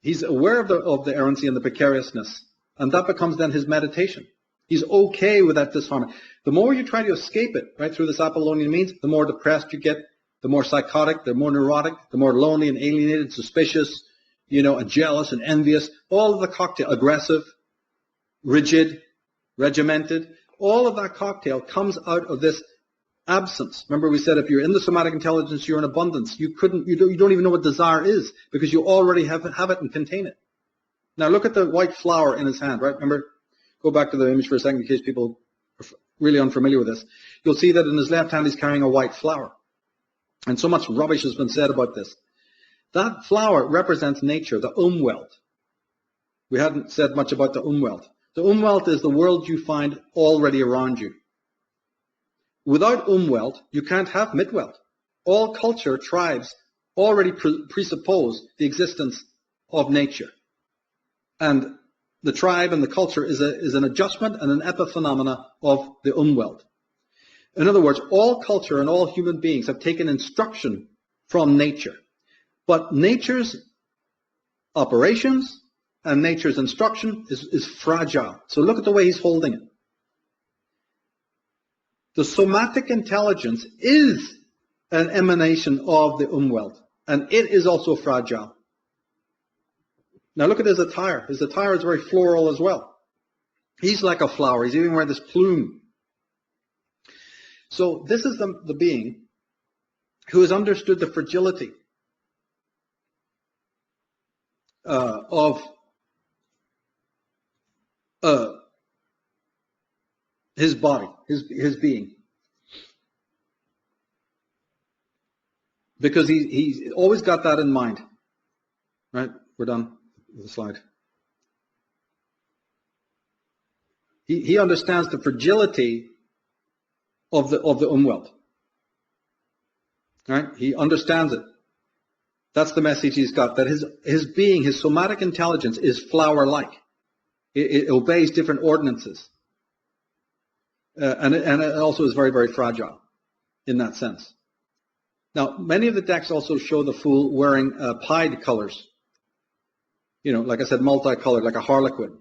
He's aware of the errancy and the precariousness, and that becomes then his meditation. He's okay with that disharmony. The more you try to escape it, right, through this Apollonian means, the more depressed you get, the more psychotic, the more neurotic, the more lonely and alienated, suspicious, and jealous and envious. All of the cocktail, aggressive, rigid, regimented, all of that cocktail comes out of this absence. Remember we said if you're in the somatic intelligence, you're in abundance. You don't even know what desire is because you already have it and contain it. Now look at the white flower in his hand, right? Remember, go back to the image for a second in case people are really unfamiliar with this. You'll see that in his left hand he's carrying a white flower. And so much rubbish has been said about this. That flower represents nature, the Umwelt. We hadn't said much about the Umwelt. The Umwelt is the world you find already around you. Without Umwelt, you can't have Midwelt. All culture, tribes already presuppose the existence of nature. And the tribe and the culture is an adjustment and an epiphenomena of the Umwelt. In other words, all culture and all human beings have taken instruction from nature. But nature's operations and nature's instruction is fragile. So look at the way he's holding it. The somatic intelligence is an emanation of the Umwelt, and it is also fragile. Now look at his attire. His attire is very floral as well. He's like a flower. He's even wearing this plume. So this is the being who has understood the fragility of his body, his being. Because he's always got that in mind. Right? We're done with the slide. He understands the fragility of the Umwelt. Right? He understands it. That's the message he's got, that his being, his somatic intelligence is flower-like. It obeys different ordinances. And it also is very, very fragile in that sense. Now, many of the decks also show the fool wearing pied colors. Like I said, multicolored, like a harlequin.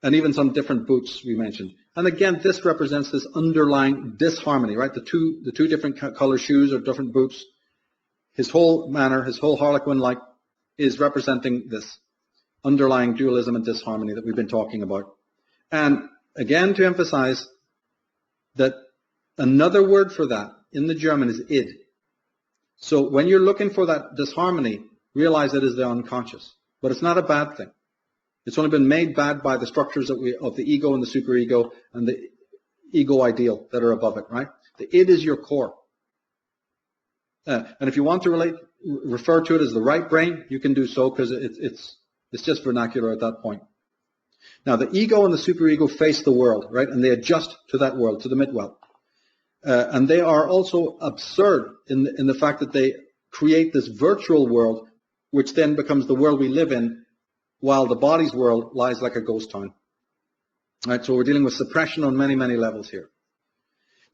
And even some different boots we mentioned. And again, this represents this underlying disharmony, right? The two different color shoes or different boots. His whole manner, his whole harlequin-like is representing this underlying dualism and disharmony that we've been talking about. And again, to emphasize that another word for that in the German is id. So when you're looking for that disharmony, realize it is the unconscious. But it's not a bad thing. It's only been made bad by the structures of the ego and the superego and the ego ideal that are above it, right? The id is your core. And if you want to refer to it as the right brain, you can do so, because it's just vernacular at that point. Now, the ego and the superego face the world, right? And they adjust to that world, to the midwell. And they are also absurd in the fact that they create this virtual world, which then becomes the world we live in, while the body's world lies like a ghost town. Right? So we're dealing with suppression on many, many levels here.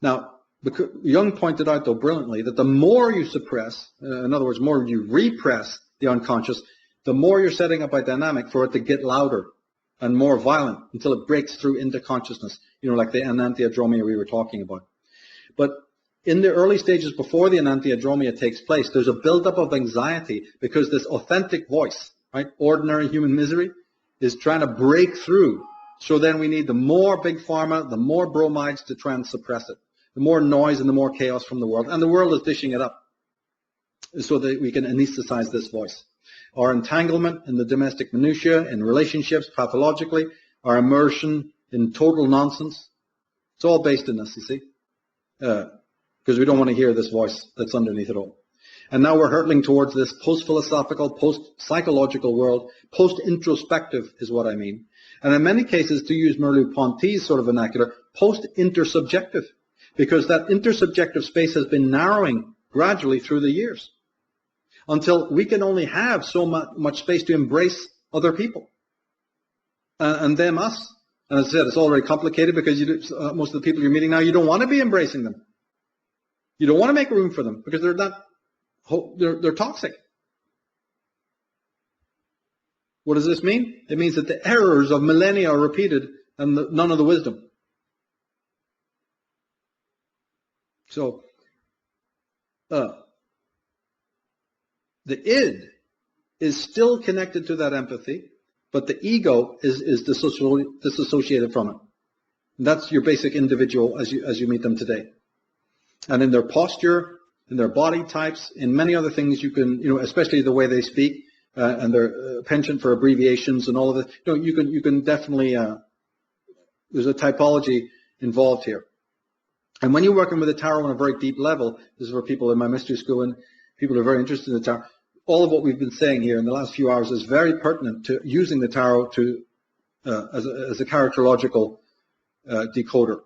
Now, Jung pointed out, though, brilliantly, that the more you suppress, in other words, more you repress the unconscious, the more you're setting up a dynamic for it to get louder and more violent until it breaks through into consciousness, like the enantiodromia we were talking about. But in the early stages before the enantiodromia takes place, there's a buildup of anxiety because this authentic voice, right, ordinary human misery, is trying to break through. So then we need the more big pharma, the more bromides to try and suppress it. The more noise and the more chaos from the world. And the world is dishing it up so that we can anesthetize this voice. Our entanglement in the domestic minutiae, in relationships, pathologically, our immersion in total nonsense, it's all based in this, you see, because we don't want to hear this voice that's underneath it all. And now we're hurtling towards this post-philosophical, post-psychological world. Post-introspective is what I mean. And in many cases, to use Merleau-Ponty's sort of vernacular, post-intersubjective, because that intersubjective space has been narrowing gradually through the years until we can only have so much space to embrace other people and them us. And as I said, it's all very complicated because most of the people you're meeting now, you don't want to be embracing them. You don't want to make room for them because they're toxic. What does this mean? It means that the errors of millennia are repeated and none of the wisdom. So, the id is still connected to that empathy, but the ego is disassociated from it. And that's your basic individual as you meet them today. And in their posture, in their body types, in many other things you can, especially the way they speak, and their penchant for abbreviations and all of it, you can definitely, there's a typology involved here. And when you're working with the tarot on a very deep level, this is where people in my mystery school and people are very interested in the tarot, all of what we've been saying here in the last few hours is very pertinent to using the tarot to as a characterological decoder.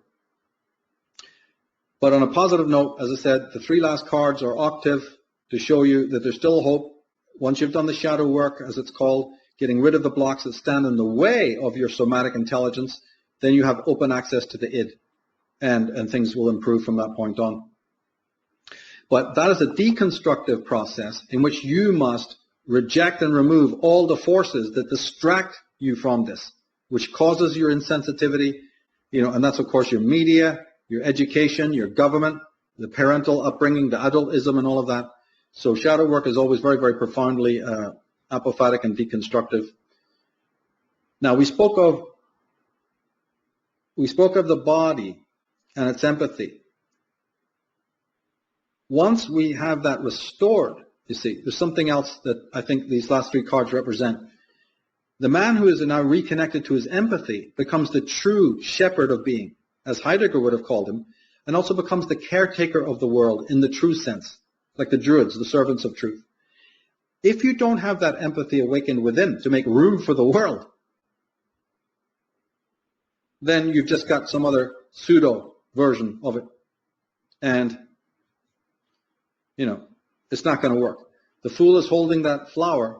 But on a positive note, as I said, the three last cards are octave to show you that there's still hope. Once you've done the shadow work, as it's called, getting rid of the blocks that stand in the way of your somatic intelligence, then you have open access to the id. And things will improve from that point on. But that is a deconstructive process in which you must reject and remove all the forces that distract you from this, which causes your insensitivity, and that's of course your media, your education, your government, the parental upbringing, the adultism and all of that. So shadow work is always very, very profoundly apophatic and deconstructive. Now we spoke of the body and its empathy. Once we have that restored, you see, there's something else that I think these last three cards represent. The man who is now reconnected to his empathy becomes the true shepherd of being, as Heidegger would have called him, and also becomes the caretaker of the world in the true sense, like the Druids, the servants of truth. If you don't have that empathy awakened within to make room for the world, then you've just got some other pseudo version of it. And, it's not going to work. The fool is holding that flower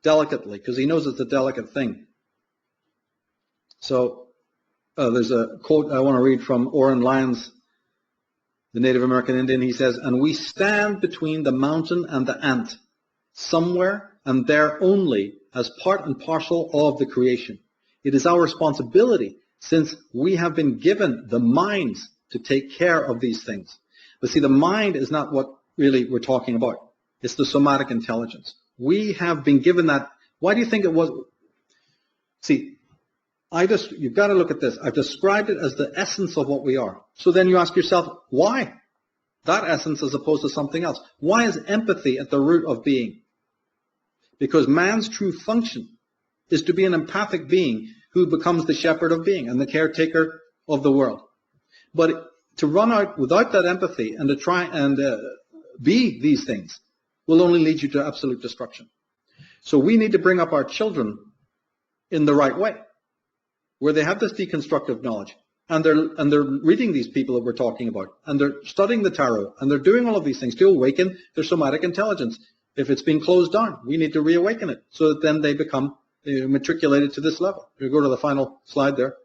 delicately because he knows it's a delicate thing. So there's a quote I want to read from Oren Lyons, the Native American Indian. He says, "And we stand between the mountain and the ant, somewhere and there only as part and parcel of the creation. It is our responsibility, since we have been given the minds to take care of these things." But see, the mind is not what really we're talking about. It's the somatic intelligence. We have been given that. Why do you think it was? See, You've got to look at this. I've described it as the essence of what we are. So then you ask yourself, why that essence as opposed to something else? Why is empathy at the root of being? Because man's true function is to be an empathic being who becomes the shepherd of being and the caretaker of the world. But to run out without that empathy and to try and be these things will only lead you to absolute destruction. So we need to bring up our children in the right way, where they have this deconstructive knowledge, and they're reading these people that we're talking about, and they're studying the tarot, and they're doing all of these things to awaken their somatic intelligence. If it's been closed down, we need to reawaken it so that then they become matriculated to this level. We go to the final slide there.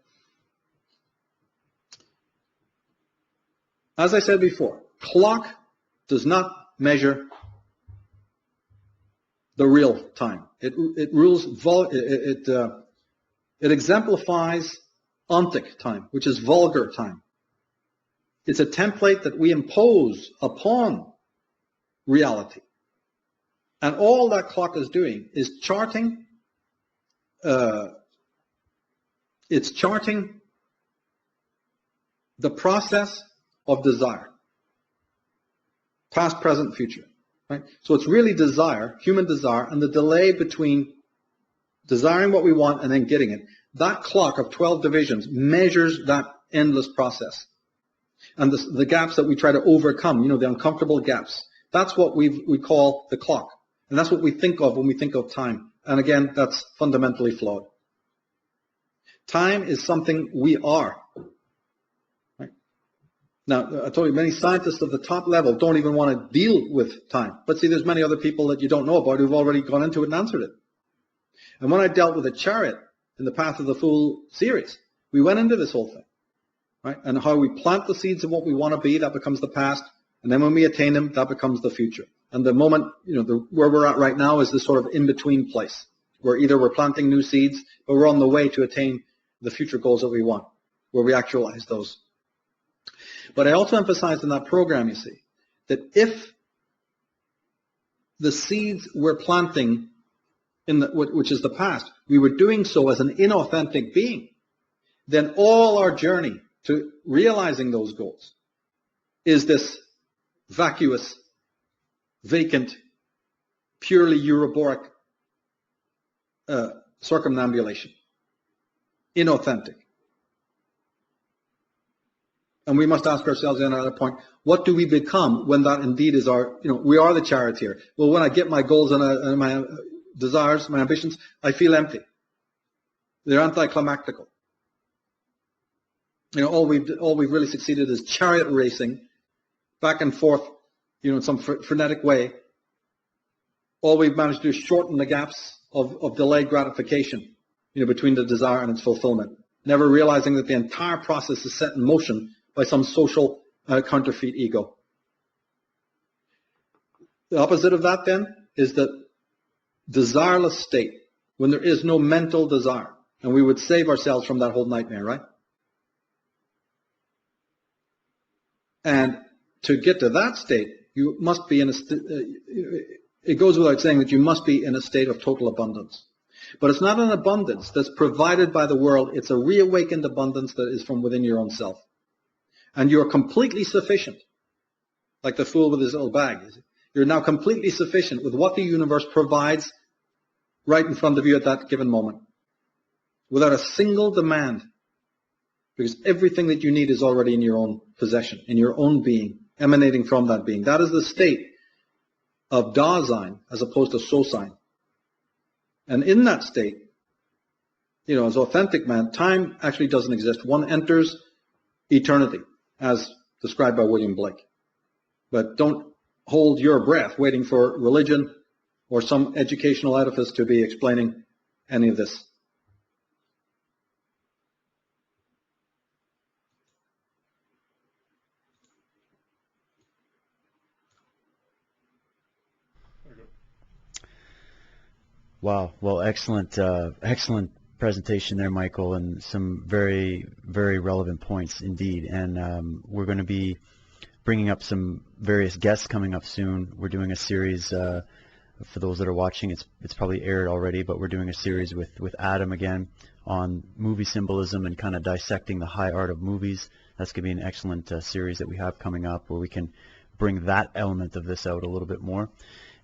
As I said before, clock does not measure the real time. It exemplifies ontic time, which is vulgar time. It's a template that we impose upon reality. And all that clock is doing is charting, it's charting the process of desire. Past, present, future. Right? So it's really desire, human desire, and the delay between desiring what we want and then getting it. That clock of 12 divisions measures that endless process. And the gaps that we try to overcome, the uncomfortable gaps, that's what we call the clock. And that's what we think of when we think of time. And again, that's fundamentally flawed. Time is something we are. Right? Now, I told you, many scientists at the top level don't even want to deal with time. But see, there's many other people that you don't know about who've already gone into it and answered it. And when I dealt with a chariot in the Path of the Fool series, we went into this whole thing. Right? And how we plant the seeds of what we want to be, that becomes the past. And then when we attain them, that becomes the future. And the moment, where we're at right now is this sort of in-between place, where either we're planting new seeds, or we're on the way to attain the future goals that we want, where we actualize those. But I also emphasized in that program, you see, that if the seeds we're planting, which is the past, we were doing so as an inauthentic being, then all our journey to realizing those goals is this vacuous, vacant, purely Euroboric circumambulation. Inauthentic. And we must ask ourselves at another point, what do we become when that indeed is our, we are the charioteer. Well, when I get my goals and my desires, my ambitions, I feel empty. They're anticlimactical. All we've really succeeded is chariot racing back and forth, in some frenetic way. All we've managed to do is shorten the gaps of delayed gratification, between the desire and its fulfillment, never realizing that the entire process is set in motion by some social counterfeit ego. The opposite of that, then, is the desireless state, when there is no mental desire, and we would save ourselves from that whole nightmare, right? And to get to that state, you must be in it goes without saying that you must be in a state of total abundance. But it's not an abundance that's provided by the world. It's a reawakened abundance that is from within your own self. And you're completely sufficient, like the fool with his little bag. You're now completely sufficient with what the universe provides right in front of you at that given moment, without a single demand, because everything that you need is already in your own possession, in your own being, emanating from that being. That is the state of Dasein as opposed to So-Sein. And in that state, as authentic man, time actually doesn't exist. One enters eternity, as described by William Blake. But don't hold your breath waiting for religion or some educational edifice to be explaining any of this. Wow. Well, excellent presentation there, Michael, and some very, very relevant points indeed. And we're going to be bringing up some various guests coming up soon. We're doing a series, for those that are watching, it's probably aired already, but we're doing a series with Adam again on movie symbolism and kind of dissecting the high art of movies. That's going to be an excellent series that we have coming up where we can bring that element of this out a little bit more.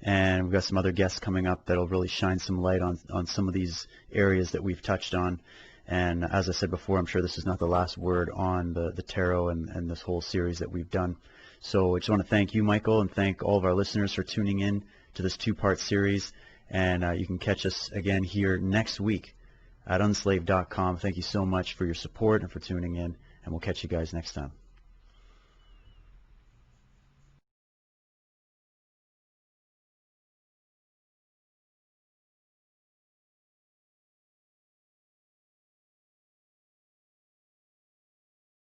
And we've got some other guests coming up that'll really shine some light on some of these areas that we've touched on. And as I said before, I'm sure this is not the last word on the tarot and this whole series that we've done. So I just want to thank you, Michael, and thank all of our listeners for tuning in to this two-part series. And you can catch us again here next week at unslaved.com. Thank you so much for your support and for tuning in, and we'll catch you guys next time.